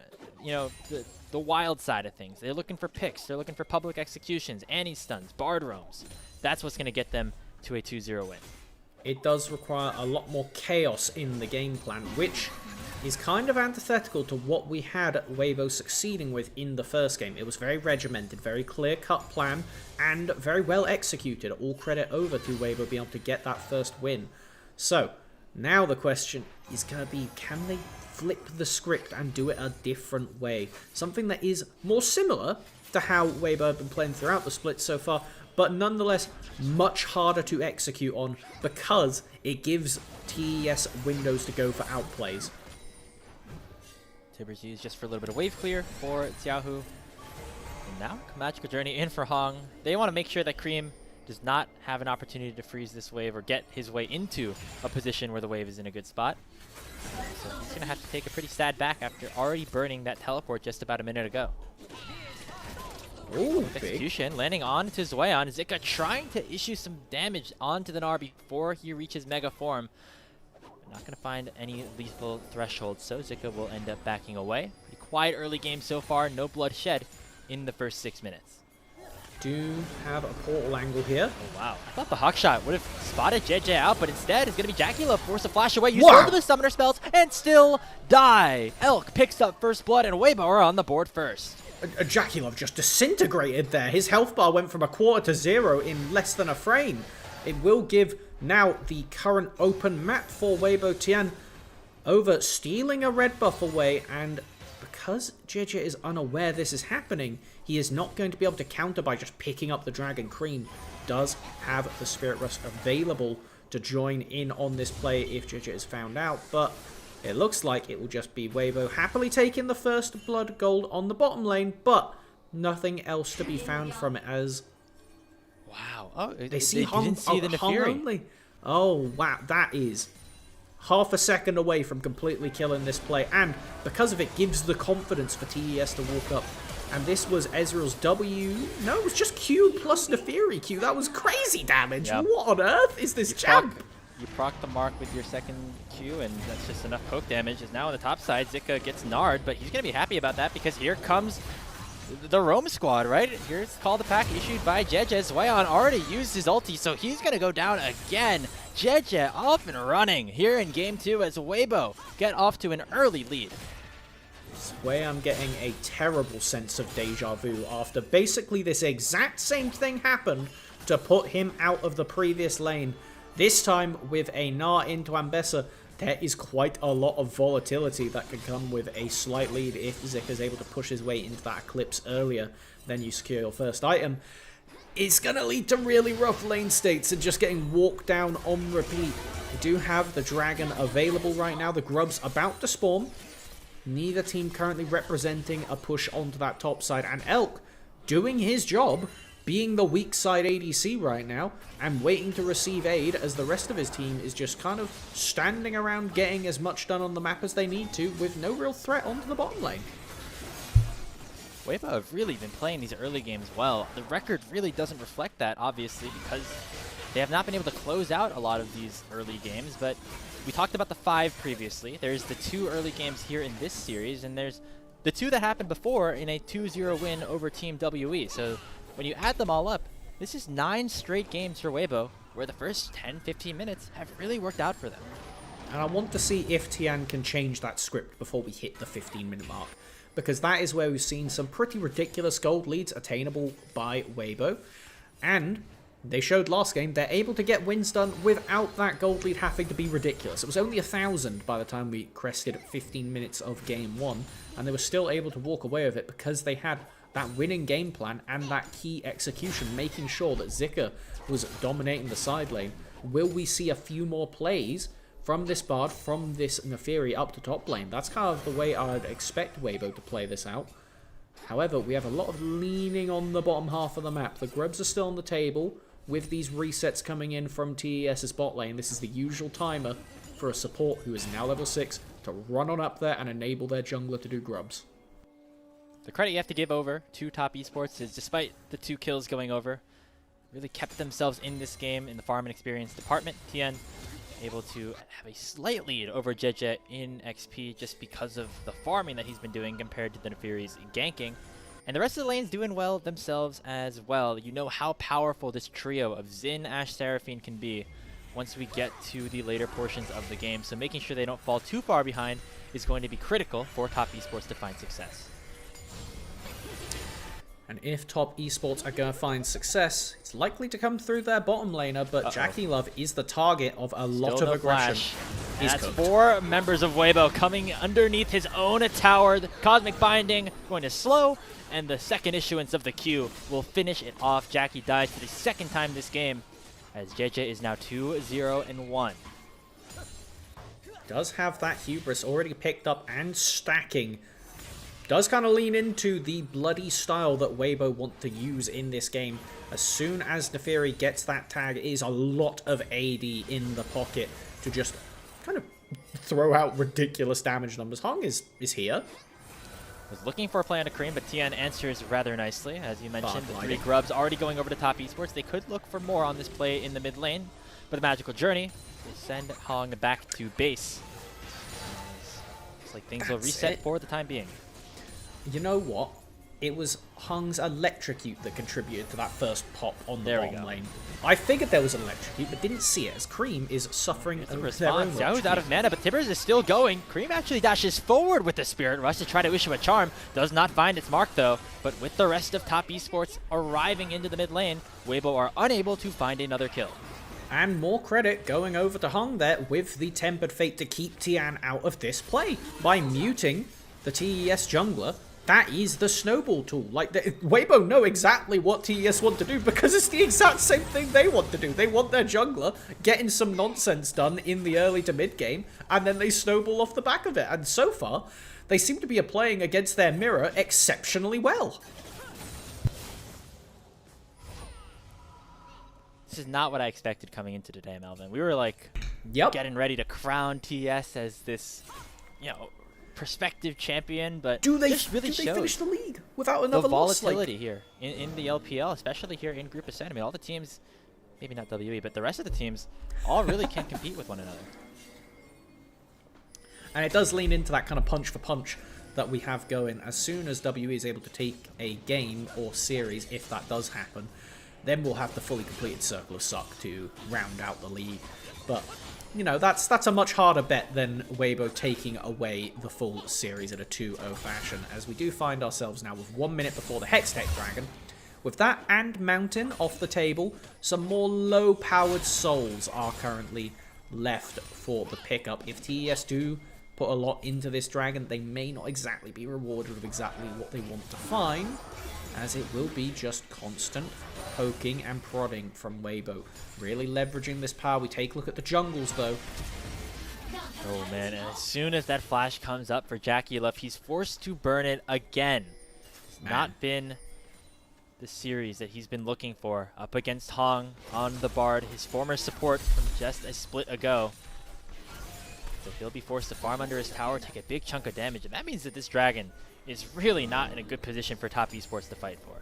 the wild side of things. They're looking for picks. They're looking for public executions, anti-stuns, bard roams. That's what's going to get them to a 2-0 win. It does require a lot more chaos in the game plan, which is kind of antithetical to what we had Waybo succeeding with in the first game. It was very regimented, very clear-cut plan, and very well executed. All credit over to Waybo being able to get that first win. So, now the question is going to be, can they flip the script and do it a different way? Something that is more similar to how Waybo have been playing throughout the split so far, but nonetheless much harder to execute on because it gives TES windows to go for outplays. Tibbers used just for a little bit of wave clear for Xiaohu. And now, Magical Journey in for Hong. They want to make sure that Cream does not have an opportunity to freeze this wave or get his way into a position where the wave is in a good spot. So he's going to have to take a pretty sad back after already burning that teleport just about a minute ago. Ooh, Execution landing onto Zweon. Zika trying to issue some damage onto the Gnar before he reaches Mega Form. Not going to find any lethal threshold, so Zika will end up backing away. Pretty quiet early game so far, no blood shed in the first 6 minutes. Do have a portal angle here. Oh, wow. I thought the Hawkshot would have spotted JJ out, but instead it's going to be JackeyLove forced to flash away, use both of the summoner spells, and still die. Elk picks up first blood, and Waybo are on the board first. JackeyLove just disintegrated there. His health bar went from 1/4 to 0 in less than a frame. It will give now the current open map for Waybo Tien over stealing a red buff away, and because JJ is unaware this is happening, he is not going to be able to counter by just picking up the Dragon. Cream does have the Spirit Rush available to join in on this play if JJ is found out, but it looks like it will just be Waybo happily taking the first blood gold on the bottom lane, but nothing else to be found from it as... Wow. Oh, They didn't see Hung Nefiri. only. Oh, wow. That is half a second away from completely killing this play. And because of it, gives the confidence for TES to walk up. And this was Ezreal's W. No, it was just Q plus Nefiri Q. That was crazy damage. Yep. What on earth is this champ? You proc the mark with your second Q, and that's just enough poke damage. Is now on the top side. Zika gets Nard, but he's going to be happy about that because here comes the Roam squad, right? Here's call to pack issued by Jeje. Zweon already used his ulti, so he's going to go down again. Jeje off and running here in game 2 as Waybo get off to an early lead. Zweon getting a terrible sense of deja vu after basically this exact same thing happened to put him out of the previous lane. This time with a Gnar into Ambessa. There is quite a lot of volatility that can come with a slight lead if Zik is able to push his way into that Eclipse earlier than you secure your first item. It's going to lead to really rough lane states and just getting walked down on repeat. We do have the Dragon available right now. The Grub's about to spawn. Neither team currently representing a push onto that top side. And Elk doing his job, being the weak side ADC right now, and waiting to receive aid as the rest of his team is just kind of standing around getting as much done on the map as they need to with no real threat onto the bottom lane. Waybo have really been playing these early games well. The record really doesn't reflect that, obviously, because they have not been able to close out a lot of these early games, but we talked about the 5 previously. There's the 2 early games here in this series, and there's the 2 that happened before in a 2-0 win over Team WE. So when you add them all up, this is 9 straight games for Waybo, where the first 10-15 minutes have really worked out for them. And I want to see if Tian can change that script before we hit the 15-minute mark, because that is where we've seen some pretty ridiculous gold leads attainable by Waybo. And They showed last game they're able to get wins done without that gold lead having to be ridiculous. It was only 1,000 by the time we crested 15 minutes of game 1, and they were still able to walk away with it because they had that winning game plan and that key execution, making sure that Zika was dominating the side lane. Will we see a few more plays from this Bard, from this Neferi up to top lane? That's kind of the way I'd expect Waybo to play this out. However, we have a lot of leaning on the bottom half of the map. The Grubs are still on the table. With these resets coming in from TES's bot lane, this is the usual timer for a support who is now level 6 to run on up there and enable their jungler to do grubs. The credit you have to give over to Top Esports is, despite the 2 kills going over, really kept themselves in this game in the farm and experience department. TN able to have a slight lead over JJ in XP just because of the farming that he's been doing compared to the Neferi's ganking. And the rest of the lanes doing well themselves as well. You know how powerful this trio of Xin, Ashe, Seraphine can be once we get to the later portions of the game. So making sure they don't fall too far behind is going to be critical for Top Esports to find success. And if Top Esports are going to find success, it's likely to come through their bottom laner, but Jackie Love is the target of a lot of aggression. That's 4 members of Waybo coming underneath his own tower. The Cosmic Binding going to slow, and the second issuance of the Q will finish it off. Jackie dies for the 2nd time this game, as JJ is now 2-0-1. Does have that hubris already picked up and stacking. Does kind of lean into the bloody style that Waybo want to use in this game. As soon as Neferi gets that tag, it is a lot of AD in the pocket to just kind of throw out ridiculous damage numbers. Hong is here. Was looking for a play on a Cream, but Tian answers rather nicely. As you mentioned, the 3 Grubs already going over to Top Esports. They could look for more on this play in the mid lane, but the Magical Journey will send Hong back to base. Looks like things will reset for the time being. You know what? It was Hung's Electrocute that contributed to that first pop on the bottom lane. I figured there was an Electrocute, but didn't see it, as Cream is suffering their own Xiao's out of mana, but Tibbers is still going. Cream actually dashes forward with the Spirit Rush to try to issue a charm. Does not find its mark, though. But with the rest of Top Esports arriving into the mid lane, Waybo are unable to find another kill. And more credit going over to Hung there with the Tempered Fate to keep Tian out of this play. By muting the TES jungler, that is the snowball tool. Like, Waybo know exactly what TES want to do because it's the exact same thing they want to do. They want their jungler getting some nonsense done in the early to mid game, and then they snowball off the back of it. And so far, they seem to be playing against their mirror exceptionally well. This is not what I expected coming into today, Melvin. We were like getting ready to crown TES as this, prospective champion, but do they really finish the league without another loss? The volatility here in the LPL, especially here in Group Ascent. I mean, all the teams, maybe not WE, but the rest of the teams all really can compete with one another. And it does lean into that kind of punch for punch that we have going. As soon as WE is able to take a game or series, if that does happen, then we'll have the fully completed Circle of Suck to round out the league. But that's a much harder bet than Waybo taking away the full series at a 2-0 fashion, as we do find ourselves now with 1 minute before the Hextech Dragon. With that and Mountain off the table, some more low-powered souls are currently left for the pickup. If TES do put a lot into this Dragon, they may not exactly be rewarded with exactly what they want to find, as it will be just constant poking and prodding from Waybo. Really leveraging this power. We take a look at the jungles, though. Oh, man. And as soon as that flash comes up for Jackie Love, he's forced to burn it again. It's not been the series that he's been looking for. Up against Hong on the Bard, his former support from just a split ago. So he'll be forced to farm under his tower, take a big chunk of damage. And that means that this Dragon is really not in a good position for Top Esports to fight for.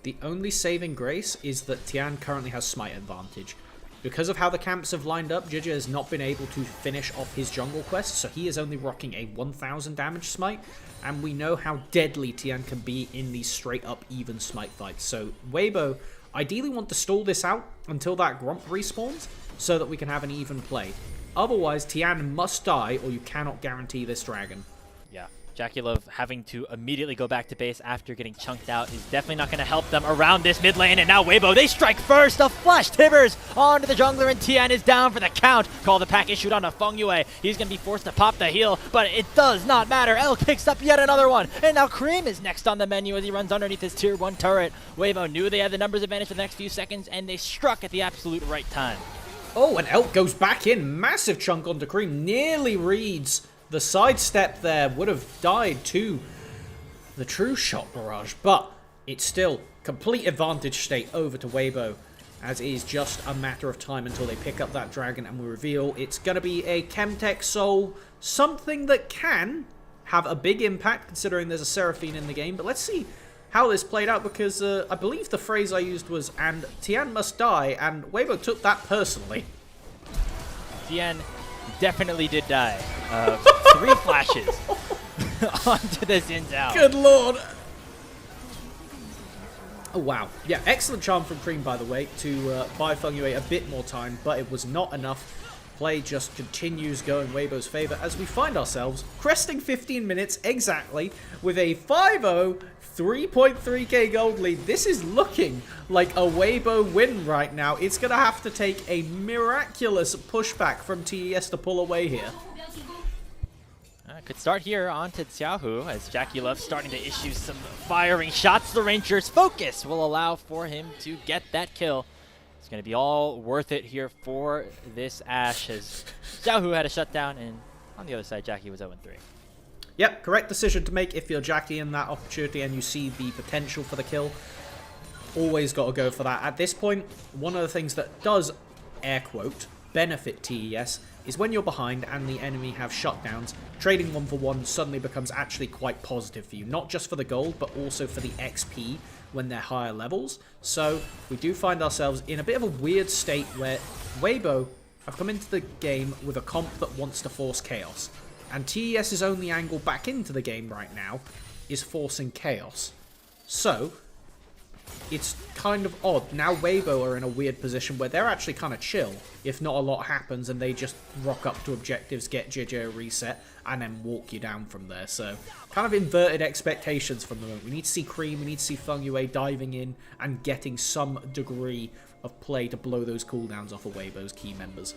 The only saving grace is that Tian currently has smite advantage. Because of how the camps have lined up, Jija has not been able to finish off his jungle quest, so he is only rocking a 1000 damage smite, and we know how deadly Tian can be in these straight up even smite fights. So Waybo ideally want to stall this out until that Gromp respawns, so that we can have an even play. Otherwise, Tian must die, or you cannot guarantee this dragon. Yeah, Jackie Love having to immediately go back to base after getting chunked out is definitely not going to help them around this mid lane. And now Waybo, they strike first. A flash Tibbers onto the jungler, and TN is down for the count. Call the pack issued on a Feng Yue. He's going to be forced to pop the heal, but it does not matter. L picks up yet another one. And now Cream is next on the menu as he runs underneath his tier 1 turret. Waybo knew they had the numbers advantage for the next few seconds, and they struck at the absolute right time. Oh, and Elk goes back in. Massive chunk onto Cream. Nearly reads the sidestep there. Would have died to the true shot barrage. But it's still complete advantage state over to Waybo, as it is just a matter of time until they pick up that dragon and we reveal it's going to be a Chemtech Soul. Something that can have a big impact considering there's a Seraphine in the game. But let's see how this played out, because I believe the phrase I used was, and Tian must die, and Waybo took that personally. Tian definitely did die. 3 flashes onto the Xin Zhao. Good lord. Oh, wow. Yeah, excellent charm from Cream, by the way, to buy Feng Yue a bit more time, but it was not enough. Play just continues going Waybo's favor as we find ourselves cresting 15 minutes exactly with a 5-0, 3.3k gold lead. This is looking like a Waybo win right now. It's going to have to take a miraculous pushback from TES to pull away here. Could start here onto Xiaohu as Jackie Love starting to issue some firing shots. The Ranger's focus will allow for him to get that kill. It's going to be all worth it here for this Ashe as Xiaohu had a shutdown, and on the other side, Jackie was 0-3. Yep, correct decision to make if you're Jackie in that opportunity and you see the potential for the kill. Always got to go for that. At this point, one of the things that does, air quote, benefit TES is when you're behind and the enemy have shutdowns, trading 1-for-1 suddenly becomes actually quite positive for you. Not just for the gold, but also for the XP when they're higher levels. So we do find ourselves in a bit of a weird state where Waybo have come into the game with a comp that wants to force chaos. And TES's only angle back into the game right now is forcing chaos. So it's kind of odd. Now Waybo are in a weird position where they're actually kind of chill if not a lot happens and they just rock up to objectives, get JJ a reset, and then walk you down from there. So kind of inverted expectations from the moment. We need to see Cream, we need to see Feng Yue diving in and getting some degree of play to blow those cooldowns off of Waybo's key members.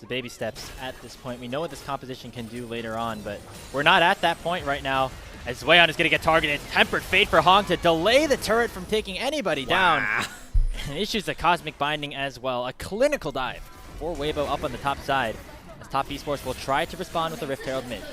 So baby steps at this point. We know what this composition can do later on, but we're not at that point right now. As Weon is going to get targeted. Tempered Fate for Hong to delay the turret from taking anybody down. And issues the Cosmic Binding as well. A clinical dive for Waybo up on the top side, as Top Esports will try to respond with a Rift Herald mid.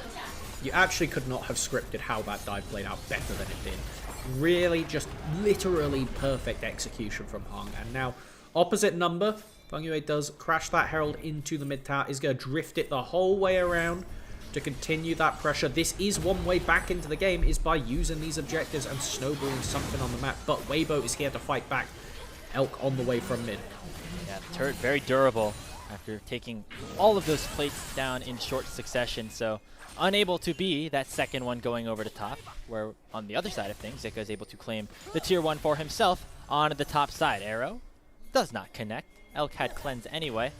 You actually could not have scripted how that dive played out better than it did. Really just literally perfect execution from Hong. And now opposite number, Feng Yue does crash that Herald into the mid tower, is going to drift it the whole way around to continue that pressure. This is one way back into the game, is by using these objectives and snowballing something on the map. But Waybo is here to fight back. Elk on the way from mid. Yeah, the turret very durable after taking all of those plates down in short succession. So unable to be that second one going over to top, where on the other side of things, Zika is able to claim the tier 1 for himself on the top side. Arrow does not connect. Elk had cleanse anyway.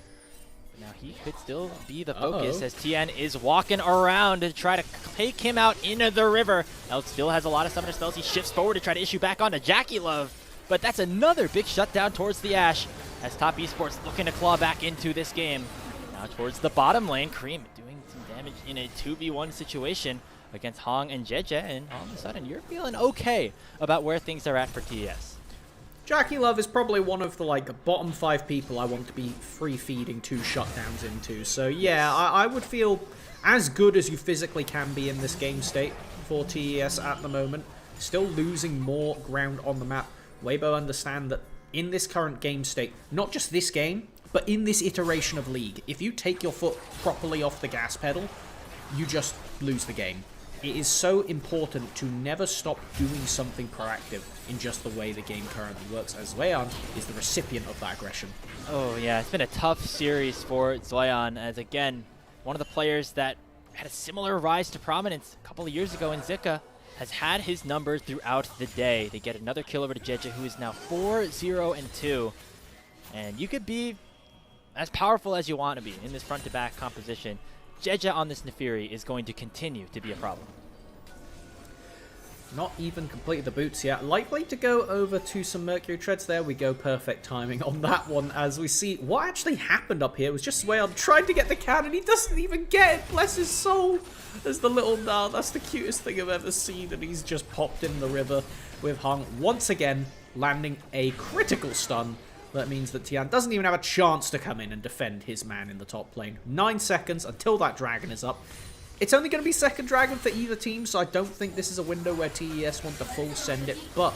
Now he could still be the focus as TN is walking around to try to take him out into the river. Elk still has a lot of summoner spells. He shifts forward to try to issue back onto Jackie Love. But that's another big shutdown towards the Ashe as Top Esports looking to claw back into this game. Now towards the bottom lane, Cream doing some damage in a 2v1 situation against Hong and Jeje. And all of a sudden, you're feeling okay about where things are at for TES. Jackie Love is probably one of the bottom 5 people I want to be free feeding 2 shutdowns into. So yeah, I would feel as good as you physically can be in this game state for TES at the moment. Still losing more ground on the map. Waybo understand that in this current game state, not just this game, but in this iteration of League, if you take your foot properly off the gas pedal, you just lose the game. It is so important to never stop doing something proactive in just the way the game currently works, as Weon is the recipient of that aggression. Oh yeah, it's been a tough series for Zoyan, as again, one of the players that had a similar rise to prominence a couple of years ago in Zika has had his numbers throughout the day. They get another kill over to Jeje, who is now 4-0-2. And you could be as powerful as you want to be in this front-to-back composition. Jeja on this Nefiri is going to continue to be a problem. Not even completed the boots yet. Likely to go over to some Mercury Treads. There we go. Perfect timing on that one. As we see what actually happened up here was just Swayon tried to get the cannon. He doesn't even get it. Bless his soul. There's the little Nah. That's the cutest thing I've ever seen. And he's just popped in the river with Hung. Once again, landing a critical stun. That means that Tian doesn't even have a chance to come in and defend his man in the top lane. 9 seconds until that dragon is up. It's only going to be second dragon for either team, so I don't think this is a window where TES want to full send it, but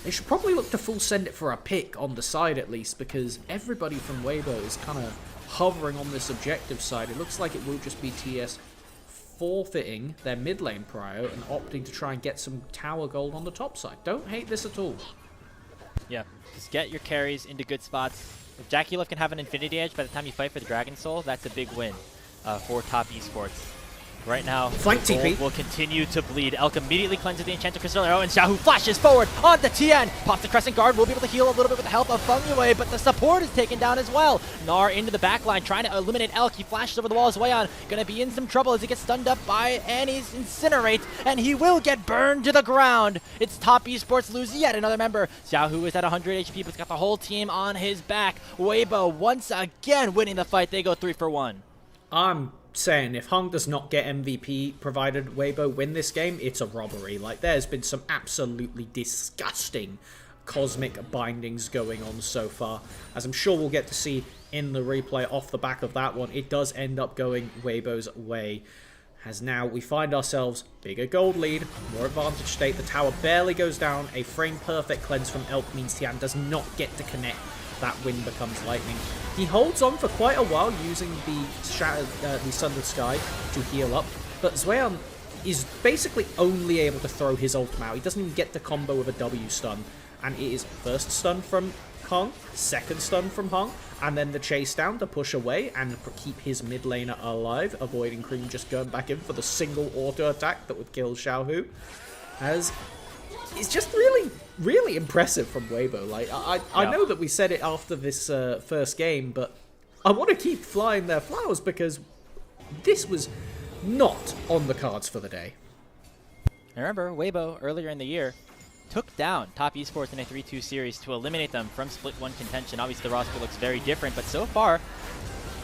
they should probably look to full send it for a pick on the side at least, because everybody from Waybo is kind of hovering on this objective side. It looks like it will just be TES forfeiting their mid lane prio and opting to try and get some tower gold on the top side. Don't hate this at all. Yeah, just get your carries into good spots. If Jackie Love can have an Infinity Edge by the time you fight for the Dragon Soul, that's a big win for top esports. Right now, Flank TP will continue to bleed. Elk immediately cleanses the Enchanted Crystal Arrow, and Xiaohu flashes forward onto Tian. Pops the Crescent Guard, will be able to heal a little bit with the help of Feng Yue, but the support is taken down as well. Nar into the backline, trying to eliminate Elk. He flashes over the wall as Wayon. Gonna be in some trouble as he gets stunned up by Annie's Incinerate, and he will get burned to the ground. It's top esports lose yet another member. Xiaohu is at 100 HP, but he's got the whole team on his back. Waybo once again winning the fight. They go 3 for 1. I'm saying if Hung does not get MVP provided Waybo win this game, it's a robbery. Like, there's been some absolutely disgusting cosmic bindings going on so far, as I'm sure we'll get to see in the replay off the back of that one. It does end up going Waybo's way, as now we find ourselves bigger gold lead, more advantage state. The tower barely goes down. A frame perfect cleanse from Elk means Tian does not get to connect. That wind becomes lightning. He holds on for quite a while using the Sundered Sky to heal up, but Swayon is basically only able to throw his ultimate out. He doesn't even get the combo with a W stun, and it is first stun from Hung, second stun from Hung, and then the chase down to push away and keep his mid laner alive, avoiding Cream just going back in for the single auto attack that would kill Xiaohu. As it's just really impressive from Waybo. Like, I know that we said it after this first game, but I want to keep flying their flowers because this was not on the cards for the day. I remember Waybo earlier in the year took down top esports in a 3-2 series to eliminate them from Split 1 contention. Obviously the roster looks very different, but so far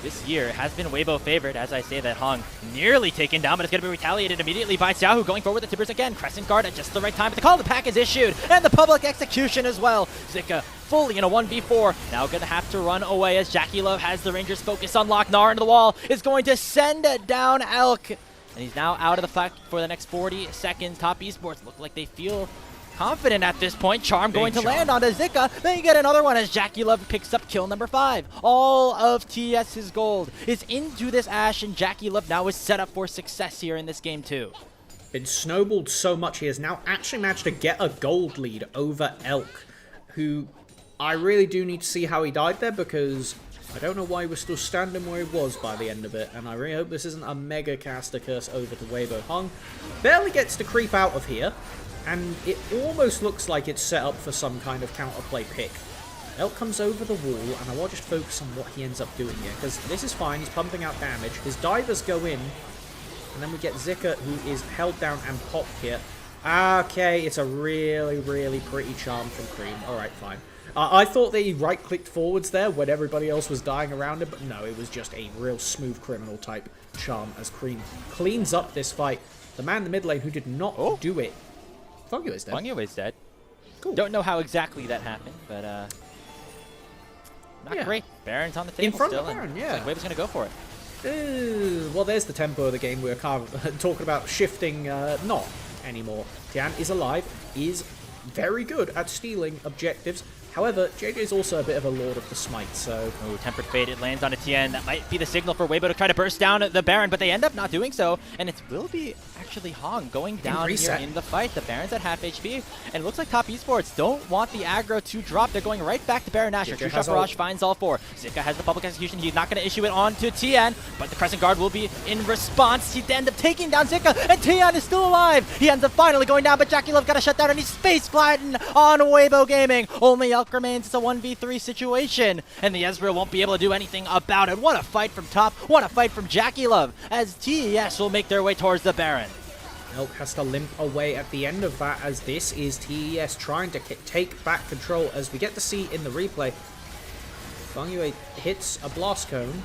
this year has been Waybo favored. As I say that, Hung nearly taken down, but it's going to be retaliated immediately by Xiaohu, going forward with the tippers again. Crescent Guard at just the right time, but the call to pack is issued, and the public execution as well. Zika fully in a 1v4, now going to have to run away as Jackie Love has the Rangers focus on lock. Nar into the wall is going to send down Elk, and he's now out of the fight for the next 40 seconds. Top esports look like they feel confident at this point. Charm going to land onto Zika. Then you get another one as Jackie Love picks up kill number 5. All of TS's gold is into this Ashe, and Jackie Love now is set up for success here in this game too. Been snowballed so much, he has now actually managed to get a gold lead over Elk, who I really do need to see how he died there, because I don't know why he was still standing where he was by the end of it, and I really hope this isn't a mega caster curse over to Waybo. Hung barely gets to creep out of here, and it almost looks like it's set up for some kind of counterplay pick. Elk comes over the wall, and I will just focus on what he ends up doing here, because this is fine. He's pumping out damage. His divers go in, and then we get Zika, who is held down and popped here. Okay, it's a really pretty charm from Cream. Alright, fine. I thought that he right-clicked forwards there when everybody else was dying around him, but no, it was just a real smooth criminal type charm as Cream cleans up this fight. The man in the mid lane who did not do it. Feng Yue is dead. Feng Yue is dead. Cool. Don't know how exactly that happened, but not great. Baron's on the table in front still, of Baron, and yeah. Wave's going to go for it. Well, there's the tempo of the game. We're kind of talking about shifting, not anymore. Tian is alive, is very good at stealing objectives. However, JJ is also a bit of a Lord of the Smite, so... Oh, Tempered Fate, it lands on a Tien. That might be the signal for Waybo to try to burst down the Baron, but they end up not doing so, and it will be actually Hong going down here in the fight. The Baron's at half HP, and it looks like top esports don't want the aggro to drop. They're going right back to Baron Nashor. True Shot Barrage finds all 4. Zika has the public execution. He's not going to issue it on to Tien, but the Crescent Guard will be in response. He ends up taking down Zika, and Tien is still alive. He ends up finally going down, but Jackie Love got a shutdown, and he's space gliding on Waybo Gaming. Only Elk fact remains it's a 1v3 situation, and the Ezreal won't be able to do anything about it. What a fight from top, what a fight from Jackie Love, as TES will make their way towards the Baron. Elk has to limp away at the end of that, as this is TES trying to take back control, as we get to see in the replay. Fengyue hits a blast cone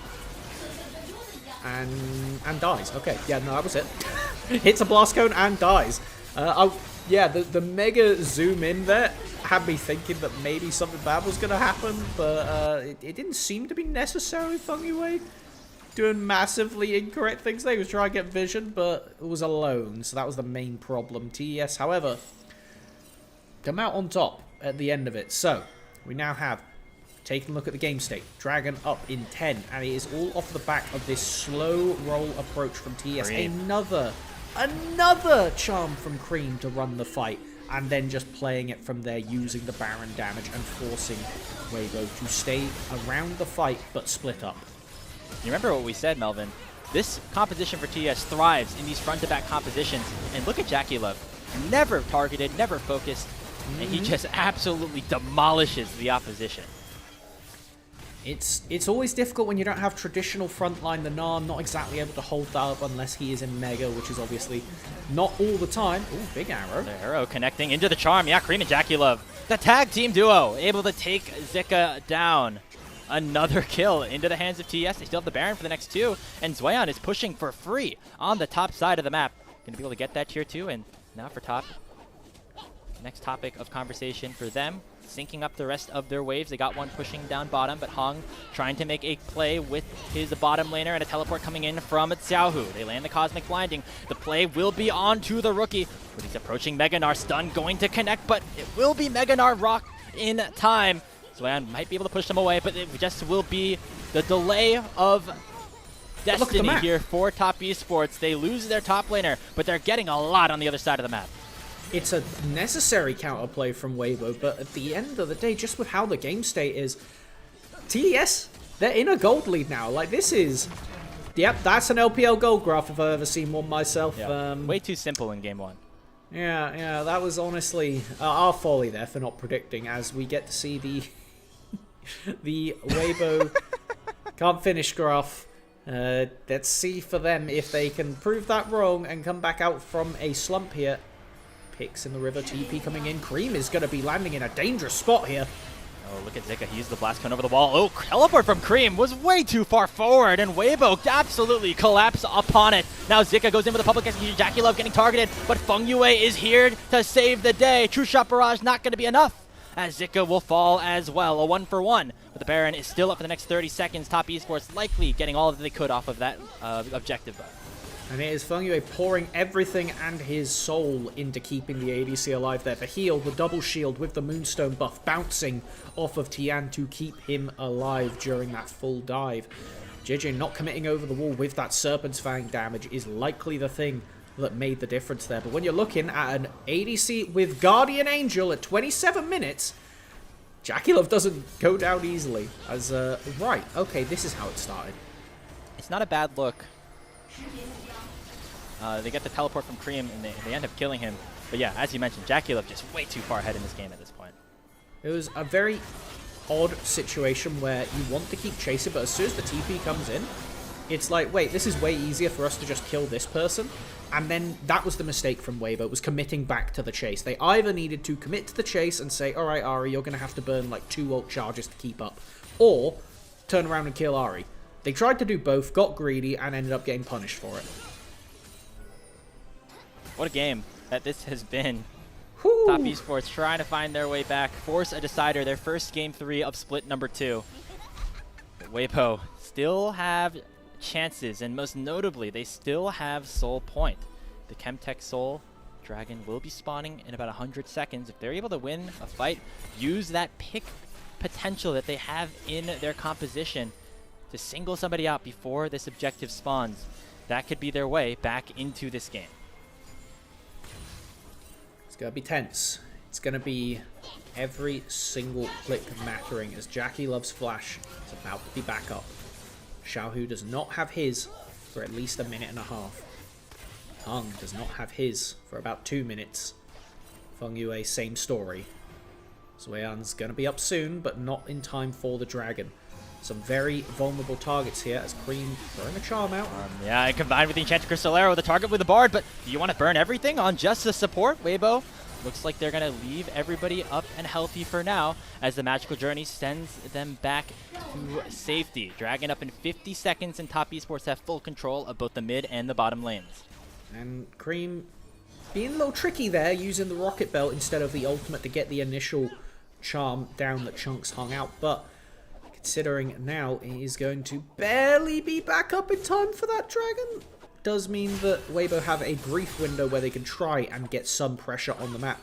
and dies. Okay, yeah, no, that was it. Hits a blast cone and dies. Yeah, the mega zoom in there had me thinking that maybe something bad was going to happen, but it didn't seem to be necessary. Fengyue doing massively incorrect things. They was trying to get vision, but it was alone, so that was the main problem. TES, however, come out on top at the end of it. So we now have taking a look at the game state. Dragon up in 10, and it is all off the back of this slow roll approach from TES. Another charm from Cream to run the fight, and then just playing it from there, using the Baron damage and forcing Waybo to stay around the fight but split up. You remember what we said, Melvin? This composition for TES thrives in these front-to-back compositions, and look at Jackie Love. Never targeted, never focused, and he just absolutely demolishes the opposition. It's always difficult when you don't have traditional frontline. The Narn not exactly able to hold that up unless he is in Mega, which is obviously not all the time. Ooh, big arrow. The arrow connecting into the charm. Yeah, Cream and Jackie Love. The tag team duo able to take Zika down. Another kill into the hands of TES. They still have the Baron for the next two, and Zweon is pushing for free on the top side of the map. Going to be able to get that tier 2, and now for top. Next topic of conversation for them, syncing up the rest of their waves. They got one pushing down bottom, but Hung trying to make a play with his bottom laner, and a teleport coming in from Xiaohu. They land the Cosmic Blinding. The play will be on to the rookie, but he's approaching Meganar. Stun going to connect, but it will be Meganar rock in time. Zweon might be able to push them away, but it just will be the delay of destiny here for Top Esports. They lose their top laner, but they're getting a lot on the other side of the map. It's a necessary counterplay from Waybo, but at the end of the day, just with how the game state is, TES, they're in a gold lead now. Like, this is... Yep, that's an LPL gold graph if I've ever seen one myself. Yep. Way too simple in game 1. Yeah, that was honestly our folly there for not predicting, as we get to see the Waybo can't finish graph. Let's see for them if they can prove that wrong and come back out from a slump here. Picks in the river, TP coming in. Cream is going to be landing in a dangerous spot here. Oh, look at Zika. He used the blast cone over the wall. Oh, teleport from Cream was way too far forward, and Waybo absolutely collapsed upon it. Now Zika goes in with a public execution. Jackie Love getting targeted, but Fengyue is here to save the day. True Shot Barrage not going to be enough, as Zika will fall as well. A 1-for-1, but the Baron is still up for the next 30 seconds. Top Esports likely getting all that they could off of that objective. And it is Fengyue pouring everything and his soul into keeping the ADC alive there. For heal, the double shield with the Moonstone buff bouncing off of Tian to keep him alive during that full dive. JJ not committing over the wall with that Serpent's Fang damage is likely the thing that made the difference there. But when you're looking at an ADC with Guardian Angel at 27 minutes, Jackie Love doesn't go down easily. As, right, okay, this is how it started. It's not a bad look. They get the teleport from Cream, and they end up killing him. But yeah, as you mentioned, Jackie Love just way too far ahead in this game at this point. It was a very odd situation where you want to keep chasing, but as soon as the TP comes in, it's like, wait, this is way easier for us to just kill this person. And then that was the mistake from Waybo, was committing back to the chase. They either needed to commit to the chase and say, all right, Ari, you're going to have to burn like 2 ult charges to keep up, or turn around and kill Ari. They tried to do both, got greedy, and ended up getting punished for it. What a game that this has been. Whew. Top Esports trying to find their way back, force a decider, their first game 3 of split number 2. But Waybo still have chances, and most notably, they still have Soul Point. The Chemtech Soul Dragon will be spawning in about 100 seconds. If they're able to win a fight, use that pick potential that they have in their composition to single somebody out before this objective spawns, that could be their way back into this game. It's going to be tense. It's going to be every single click mattering, as Jackie Love's flash is about to be back up. Xiaohu does not have his for at least a minute and a half. Hung does not have his for about 2 minutes. Fengyue, same story. Zweyan's going to be up soon, but not in time for the dragon. Some very vulnerable targets here as Cream throwing a charm out. Yeah, and combined with the Enchanted Crystal Arrow, the target with the Bard, but do you want to burn everything on just the support, Waybo? Looks like they're going to leave everybody up and healthy for now as the Magical Journey sends them back to safety. Dragon up in 50 seconds, and Top Esports have full control of both the mid and the bottom lanes. And Cream being a little tricky there, using the Rocket Belt instead of the ultimate to get the initial charm down that Chunks hung out. But considering now he is going to barely be back up in time for that dragon, does mean that Waybo have a brief window where they can try and get some pressure on the map.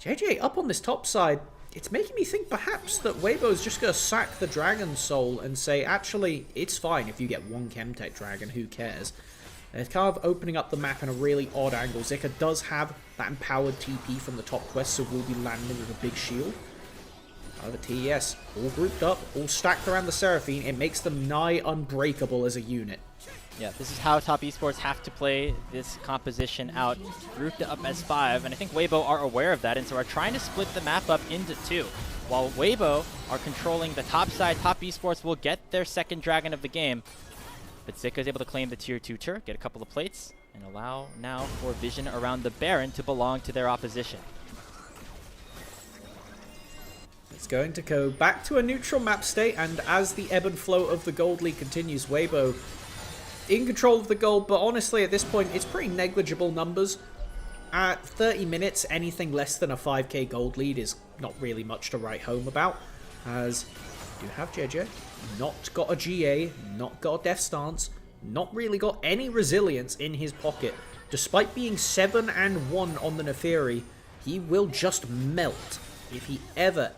JJ up on this top side, it's making me think perhaps that Waybo's just going to sack the Dragon Soul and say, actually, it's fine if you get one Chemtech Dragon, who cares? They're kind of opening up the map in a really odd angle. Zika does have that empowered TP from the top quest, so will be landing with a big shield. However, TES, all grouped up, all stacked around the Seraphine, it makes them nigh unbreakable as a unit. Yeah, this is how Top Esports have to play this composition out, grouped up as 5, and I think Waybo are aware of that, and so are trying to split the map up into 2. While Waybo are controlling the top side, Top Esports will get their second dragon of the game, but Zika is able to claim the tier 2 turret, get a couple of plates, and allow now for vision around the Baron to belong to their opposition. It's going to go back to a neutral map state, and as the ebb and flow of the Gold League continues, Waybo in control of the gold, but honestly at this point it's pretty negligible numbers. At 30 minutes, anything less than a 5k gold lead is not really much to write home about, as you have JJ, not got a GA, not got a death stance, not really got any resilience in his pocket. Despite being 7-1 on the Neferi, he will just melt if he ever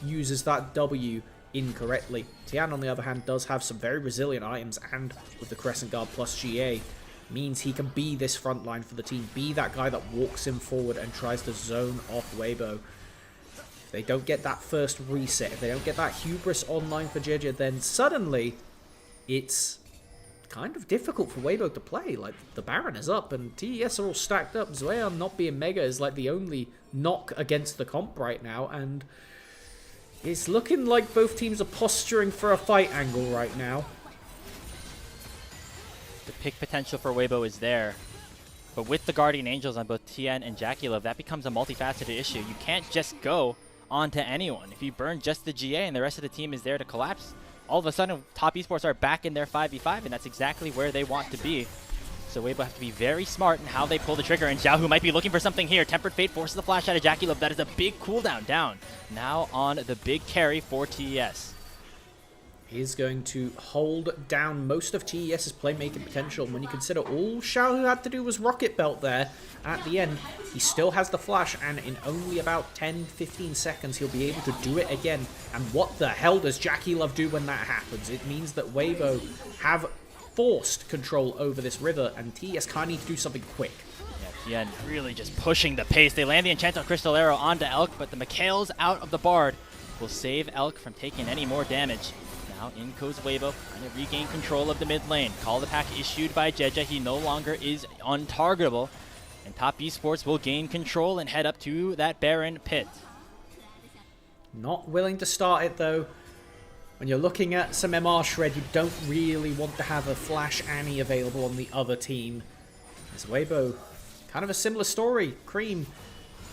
uses that W incorrectly. Tian, on the other hand, does have some very resilient items, and with the Crescent Guard plus GA, means he can be this front line for the team, be that guy that walks him forward and tries to zone off Waybo. If they don't get that first reset, if they don't get that hubris online for JJ, then suddenly it's kind of difficult for Waybo to play. Like, the Baron is up and TES are all stacked up. Zweyan not being Mega is like the only knock against the comp right now, and it's looking like both teams are posturing for a fight angle right now. The pick potential for Waybo is there, but with the Guardian Angels on both Tien and JackieLove, that becomes a multifaceted issue. You can't just go onto anyone. If you burn just the GA and the rest of the team is there to collapse, all of a sudden Top Esports are back in their 5v5, and that's exactly where they want to be. So Waybo have to be very smart in how they pull the trigger, and Xiao, who might be looking for something here. Tempered Fate forces the flash out of JackieLove. That is a big cooldown down. Now on the big carry for TES. Is going to hold down most of TES's playmaking potential. When you consider all Xiao had to do was Rocket Belt there at the end, he still has the flash, and in only about 10-15 seconds he'll be able to do it again. And what the hell does JackieLove do when that happens? It means that Waybo have forced control over this river, and TES can't need to do something quick. Yeah, Tien really just pushing the pace. They land the Enchanted Crystal Arrow onto Elk, but the Mikhail's out of the Bard will save Elk from taking any more damage. Now in goes Waybo, trying to regain control of the mid lane. Call the pack issued by Jeja. He no longer is untargetable. And Top Esports will gain control and head up to that Baron pit. Not willing to start it though. When you're looking at some MR shred, you don't really want to have a Flash Annie available on the other team. As Waybo, kind of a similar story. Cream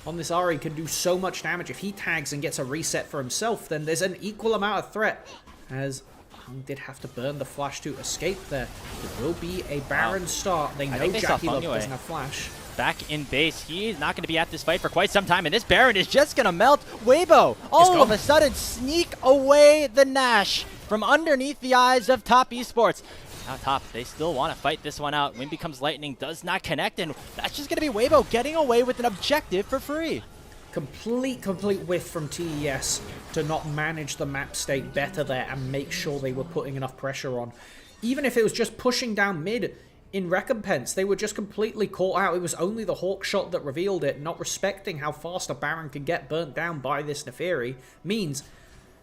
on this Ari can do so much damage. If he tags and gets a reset for himself, then there's an equal amount of threat. As Hung did have to burn the flash to escape there. It will be a Baron start. They know JackieLove doesn't have flash. Back in base, he's not going to be at this fight for quite some time, and this Baron is just going to melt. Waybo, all of a sudden, sneak away the Nash from underneath the eyes of Top Esports. Now Top, they still want to fight this one out. Wind becomes lightning, does not connect, and that's just going to be Waybo getting away with an objective for free. Complete whiff from TES to not manage the map state better there and make sure they were putting enough pressure on. Even if it was just pushing down mid in recompense, they were just completely caught out. It was only the Hawk shot that revealed it, not respecting how fast a Baron can get burnt down by this Neferi. Means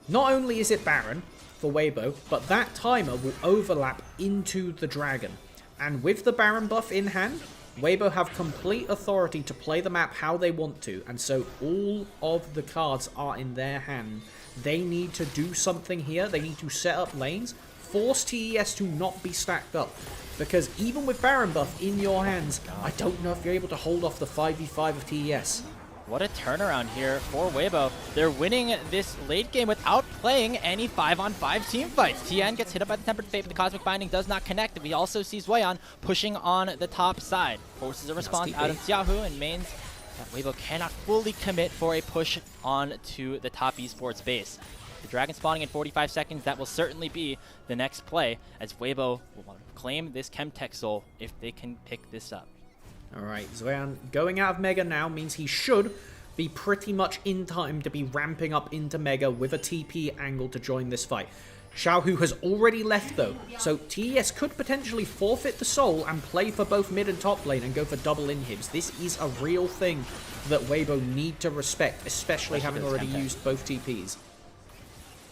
not only is it Baron for Waybo, but that timer will overlap into the Dragon. And with the Baron buff in hand, Waybo have complete authority to play the map how they want to, and so all of the cards are in their hand. They need to do something here. They need to set up lanes, force TES to not be stacked up, because even with Baron buff in your hands, I don't know if you're able to hold off the 5v5 of TES. What a turnaround here for Waybo. They're winning this late game without playing any 5-on-5 team fights. Tien gets hit up by the Tempered Fate, but the Cosmic Binding does not connect. We also see Zweyon pushing on the top side. Forces a response out of Xiaohu and mains that Waybo cannot fully commit for a push on to the top esports base. The Dragon spawning in 45 seconds, that will certainly be the next play, as Waybo will claim this Chemtech Soul if they can pick this up. Alright, Zweyon going out of Mega now means he should be pretty much in time to be ramping up into Mega with a TP angle to join this fight. Xiaohu has already left though, so TES could potentially forfeit the soul and play for both mid and top lane and go for double inhibs. This is a real thing that Waybo need to respect, especially having already used both TPs.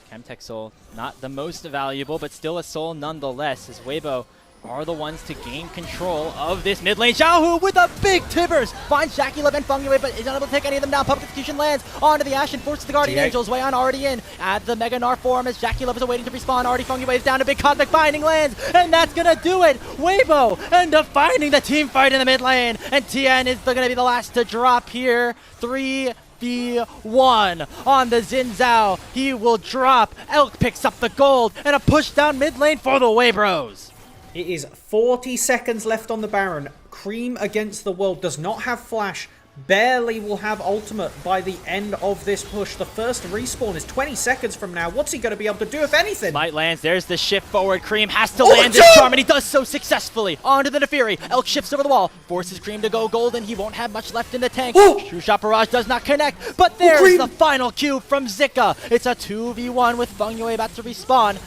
Chemtech Soul, not the most valuable, but still a soul nonetheless, as Waybo are the ones to gain control of this mid lane. Xiaohu with a big tibbers finds Jackie Love and Feng Yue, but is unable to take any of them down. Public Execution lands onto the Ash and forces the Guardian Angels. Wayan already in at the Mega Gnar form as Jackie Love is awaiting to respawn. Already Feng Yue is down. A big Cosmic Binding lands, and that's gonna do it. Waybo end up finding the team fight in the mid lane, and Tien is gonna be the last to drop here. 3v1 on the Xin Zhao. He will drop. Elk picks up the gold, and a push down mid lane for the Waybros. It is 40 seconds left on the Baron. Cream against the world does not have flash. Barely will have ultimate by the end of this push. The first respawn is 20 seconds from now. What's he going to be able to do, if anything? Light lands. There's the shift forward. Cream has to land this charm, and he does so successfully. Onto the Nefiri. Elk shifts over the wall. Forces Cream to go golden. He won't have much left in the tank. True Shot Barrage does not connect, but there's the final Q from Zika. It's a 2v1 with Feng Yue about to respawn.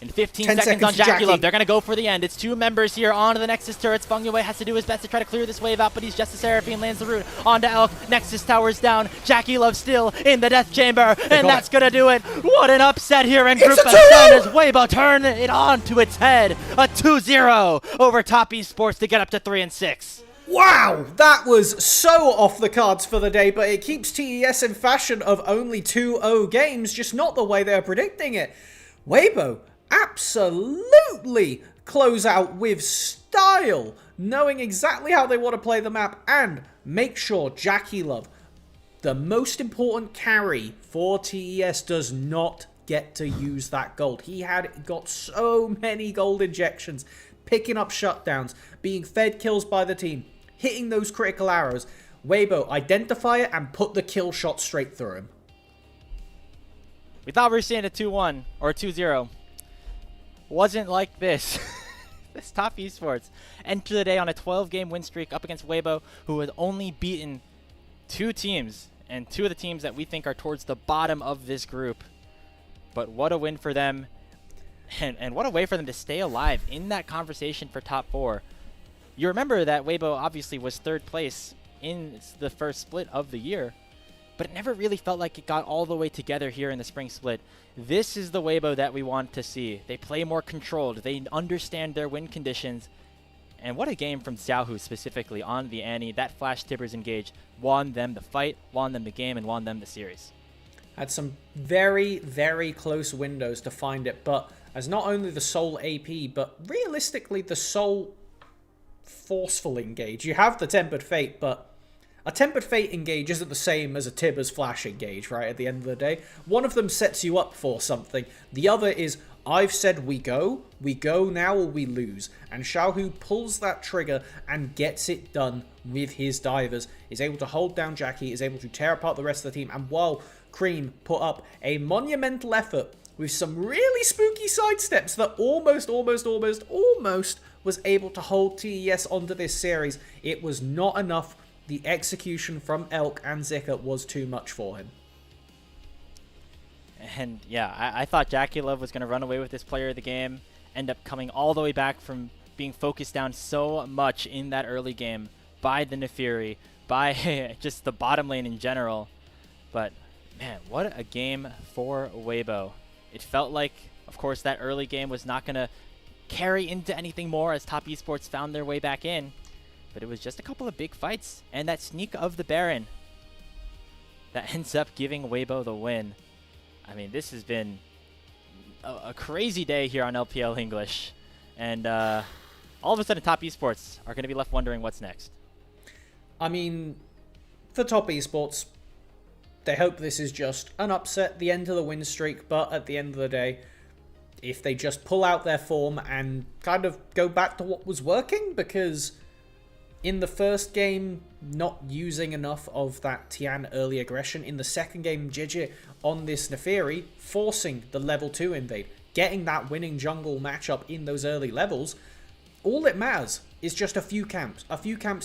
In 15 seconds on Jackie Love, they're going to go for the end. It's two members here onto the Nexus turrets. Feng Yue has to do his best to try to clear this wave out, but he's just a Seraphine, lands the root onto Elk. Nexus towers down. Jackie Love still in the death chamber, and that's going to do it. What an upset here in Group of 10 as Waybo turn it on to its head. A 2-0 over Top Esports to get up to 3-6. Wow, that was so off the cards for the day, but it keeps TES in fashion of only 2-0 games, just not the way they're predicting it. Waybo absolutely close out with style, knowing exactly how they want to play the map, and make sure Jackie Love, the most important carry for TES, does not get to use that gold. He had got so many gold injections, picking up shutdowns, being fed kills by the team, hitting those critical arrows. Waybo, identify it and put the kill shot straight through him. We thought we were seeing a 2-1 or a 2-0. Wasn't like this. This Top Esports enter the day on a 12-game win streak up against Waybo, who has only beaten two teams, and two of the teams that we think are towards the bottom of this group. But what a win for them, and what a way for them to stay alive in that conversation for top 4. You remember that Waybo obviously was 3rd place in the first split of the year, but it never really felt like it got all the way together here in the spring split. This is the Waybo that we want to see. They play more controlled. They understand their win conditions. And what a game from Xiaohu specifically on the Annie. That Flash Tibbers engage won them the fight, won them the game, and won them the series. Had some very, very close windows to find it, but as not only the Soul AP, but realistically the Soul forceful engage. You have the Tempered Fate, but a Tempered Fate engage isn't the same as a Tibbers Flash engage, right, at the end of the day. One of them sets you up for something. The other is, I've said we go now or we lose. And Xiaohu pulls that trigger and gets it done with his divers. Is able to hold down Jackie, is able to tear apart the rest of the team. And while Cream put up a monumental effort with some really spooky sidesteps that almost was able to hold TES onto this series, it was not enough. The execution from Elk and Zika was too much for him. And yeah, I thought Jackie Love was going to run away with this player of the game, end up coming all the way back from being focused down so much in that early game by the Nefiri, by just the bottom lane in general. But man, what a game for Waybo. It felt like, of course, that early game was not going to carry into anything more as Top Esports found their way back in. but it was just a couple of big fights, and that sneak of the Baron that ends up giving Waybo the win. I mean, this has been a crazy day here on LPL English, and all of a sudden Top Esports are going to be left wondering what's next. I mean, for Top Esports, they hope this is just an upset, the end of the win streak, but at the end of the day, if they just pull out their form and kind of go back to what was working, because in the first game, not using enough of that Tian early aggression. In the second game, Jiji on this Neferi, forcing the level 2 invade, getting that winning jungle matchup in those early levels. All it matters is just a few camps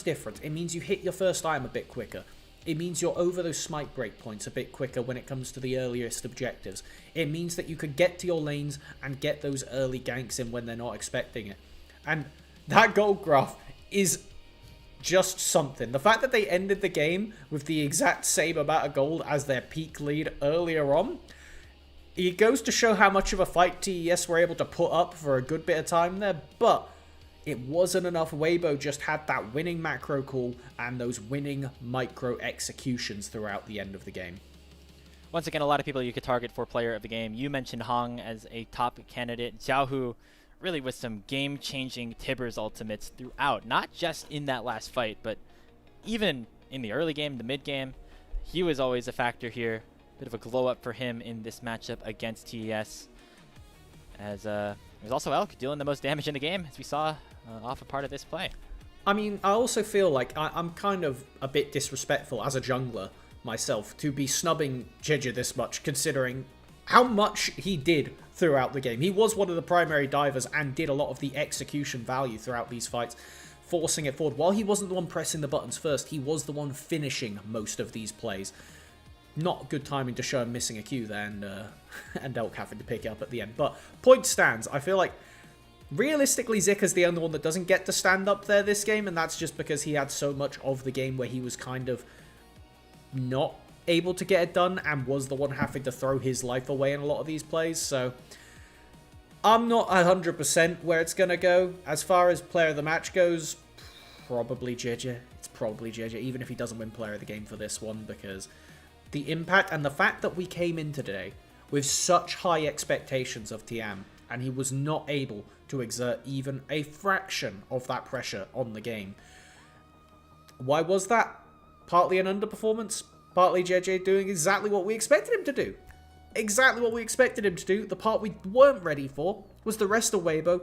difference. It means you hit your first item a bit quicker. It means you're over those smite breakpoints a bit quicker when it comes to the earliest objectives. It means that you could get to your lanes and get those early ganks in when they're not expecting it. And that gold graph is just something. The fact that they ended the game with the exact same amount of gold as their peak lead earlier on, it goes to show how much of a fight TES were able to put up for a good bit of time there, but it wasn't enough. Waybo just had that winning macro call and those winning micro executions throughout the end of the game. Once again, a lot of people you could target for player of the game. You mentioned Hong as a top candidate. Xiaohu really with some game-changing Tibbers ultimates throughout, not just in that last fight, but even in the early game, the mid game. He was always a factor here. Bit of a glow up for him in this matchup against TES. As there's also Elk dealing the most damage in the game, as we saw off a part of this play. I mean, I also feel like I'm kind of a bit disrespectful as a jungler myself to be snubbing Jiji this much, considering how much he did throughout the game. He was one of the primary divers and did a lot of the execution value throughout these fights, forcing it forward. While he wasn't the one pressing the buttons first, he was the one finishing most of these plays. Not good timing to show him missing a Q there and Elk having to pick it up at the end. But point stands. I feel like realistically Zika's the only one that doesn't get to stand up there this game, and that's just because he had so much of the game where he was kind of not able to get it done and was the one having to throw his life away in a lot of these plays. So I'm not 100% where it's going to go. As far as player of the match goes, probably Jiji. It's probably Jiji, even if he doesn't win player of the game for this one, because the impact and the fact that we came in today with such high expectations of Tian, and he was not able to exert even a fraction of that pressure on the game. Why was that? Partly an underperformance, partly JJ doing exactly what we expected him to do. Exactly what we expected him to do. The part we weren't ready for was the rest of Waybo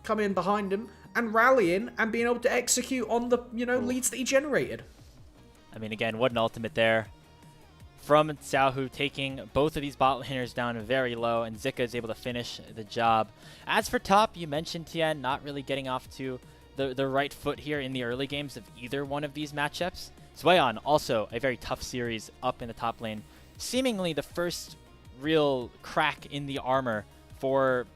coming in behind him and rallying and being able to execute on the, leads that he generated. I mean, again, what an ultimate there from Xiaohu, taking both of these bot laners down very low, and Zika is able to finish the job. As for top, you mentioned Tian not really getting off to the right foot here in the early games of either one of these matchups. Zweon, also a very tough series up in the top lane. Seemingly the first real crack in the armor for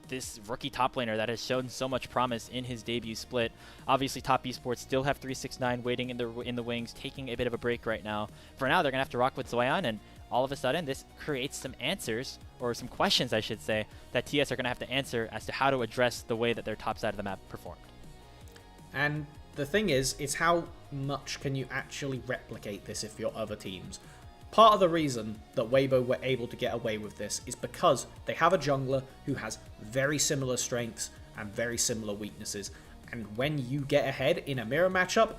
this rookie top laner that has shown so much promise in his debut split. Obviously, Top Esports still have 369 waiting in the wings, taking a bit of a break right now. For now, they're going to have to rock with Zweon, and all of a sudden, this creates some answers, or some questions, I should say, that TS are going to have to answer as to how to address the way that their top side of the map performed. And the thing is how much can you actually replicate this if you're other teams? Part of the reason that Waybo were able to get away with this is because they have a jungler who has very similar strengths and very similar weaknesses. And when you get ahead in a mirror matchup,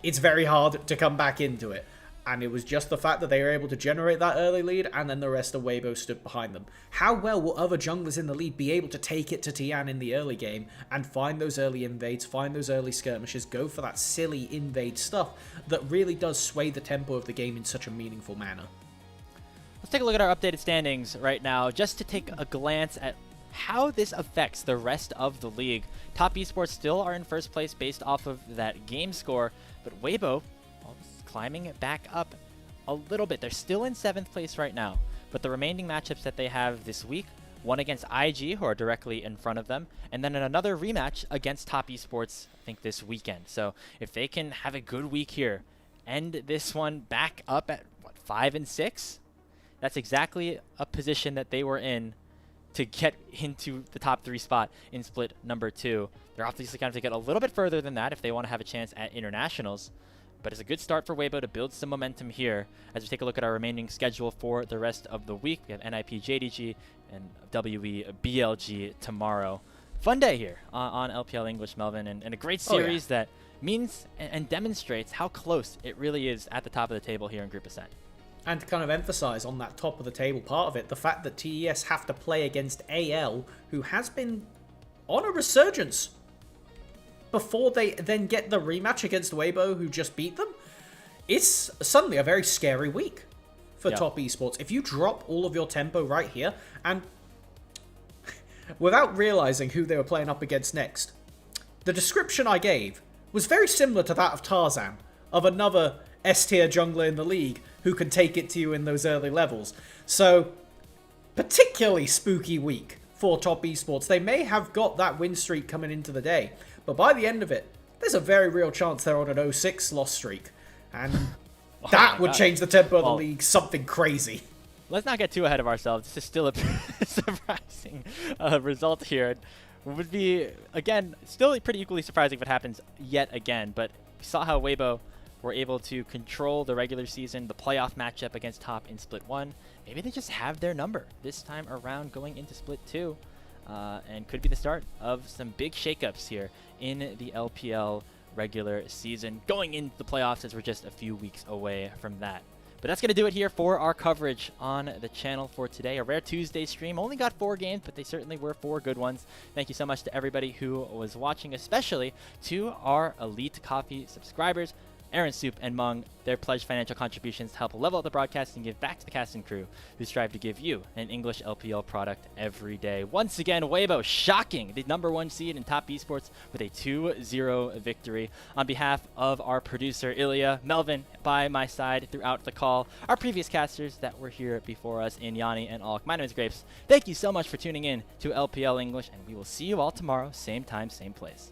it's very hard to come back into it. And it was just the fact that they were able to generate that early lead, and then the rest of Waybo stood behind them. How well will other junglers in the lead be able to take it to Tian in the early game and find those early invades, find those early skirmishes, go for that silly invade stuff that really does sway the tempo of the game in such a meaningful manner? Let's take a look at our updated standings right now, just to take a glance at how this affects the rest of the league. Top Esports still are in first place based off of that game score, but Waybo climbing it back up a little bit. They're still in 7th place right now, but the remaining matchups that they have this week, one against IG, who are directly in front of them, and then another rematch against Top Esports, I think, this weekend. So if they can have a good week here, end this one back up at, 5 and 6? That's exactly a position that they were in to get into the top 3 spot in split number 2. They're obviously going to have to get a little bit further than that if they want to have a chance at internationals. But it's a good start for Waybo to build some momentum here as we take a look at our remaining schedule for the rest of the week. We have NIP JDG and WBG tomorrow. Fun day here on LPL English, Melvin, and a great series that means and demonstrates how close it really is at the top of the table here in Group Ascent. And to kind of emphasize on that top of the table part of it, the fact that TES have to play against AL, who has been on a resurgence, before they then get the rematch against Waybo, who just beat them, it's suddenly a very scary week for top esports. If you drop all of your tempo right here, and without realizing who they were playing up against next, the description I gave was very similar to that of Tarzan, of another S-tier jungler in the league who can take it to you in those early levels. So, particularly spooky week for top esports. They may have got that win streak coming into the day, but by the end of it, there's a very real chance they're on an 0-6 loss streak. And that would change the tempo of the league something crazy. Let's not get too ahead of ourselves. This is still a surprising result here. Would be, again, still pretty equally surprising if it happens yet again. But we saw how Waybo were able to control the regular season, the playoff matchup against top in Split 1. Maybe they just have their number this time around going into Split 2. And could be the start of some big shakeups here in the LPL regular season, going into the playoffs as we're just a few weeks away from that. But that's going to do it here for our coverage on the channel for today. A rare Tuesday stream. Only got 4 games, but they certainly were 4 good ones. Thank you so much to everybody who was watching, especially to our Elite Coffee subscribers. Aaron, Soup, and Mung, their pledged financial contributions to help level up the broadcast and give back to the cast and crew who strive to give you an English LPL product every day. Once again, Waybo shocking the #1 seed in top esports with a 2-0 victory. On behalf of our producer, Ilya, Melvin by my side throughout the call, our previous casters that were here before us in Yanni and Alk. My name is Grapes. Thank you so much for tuning in to LPL English, and we will see you all tomorrow, same time, same place.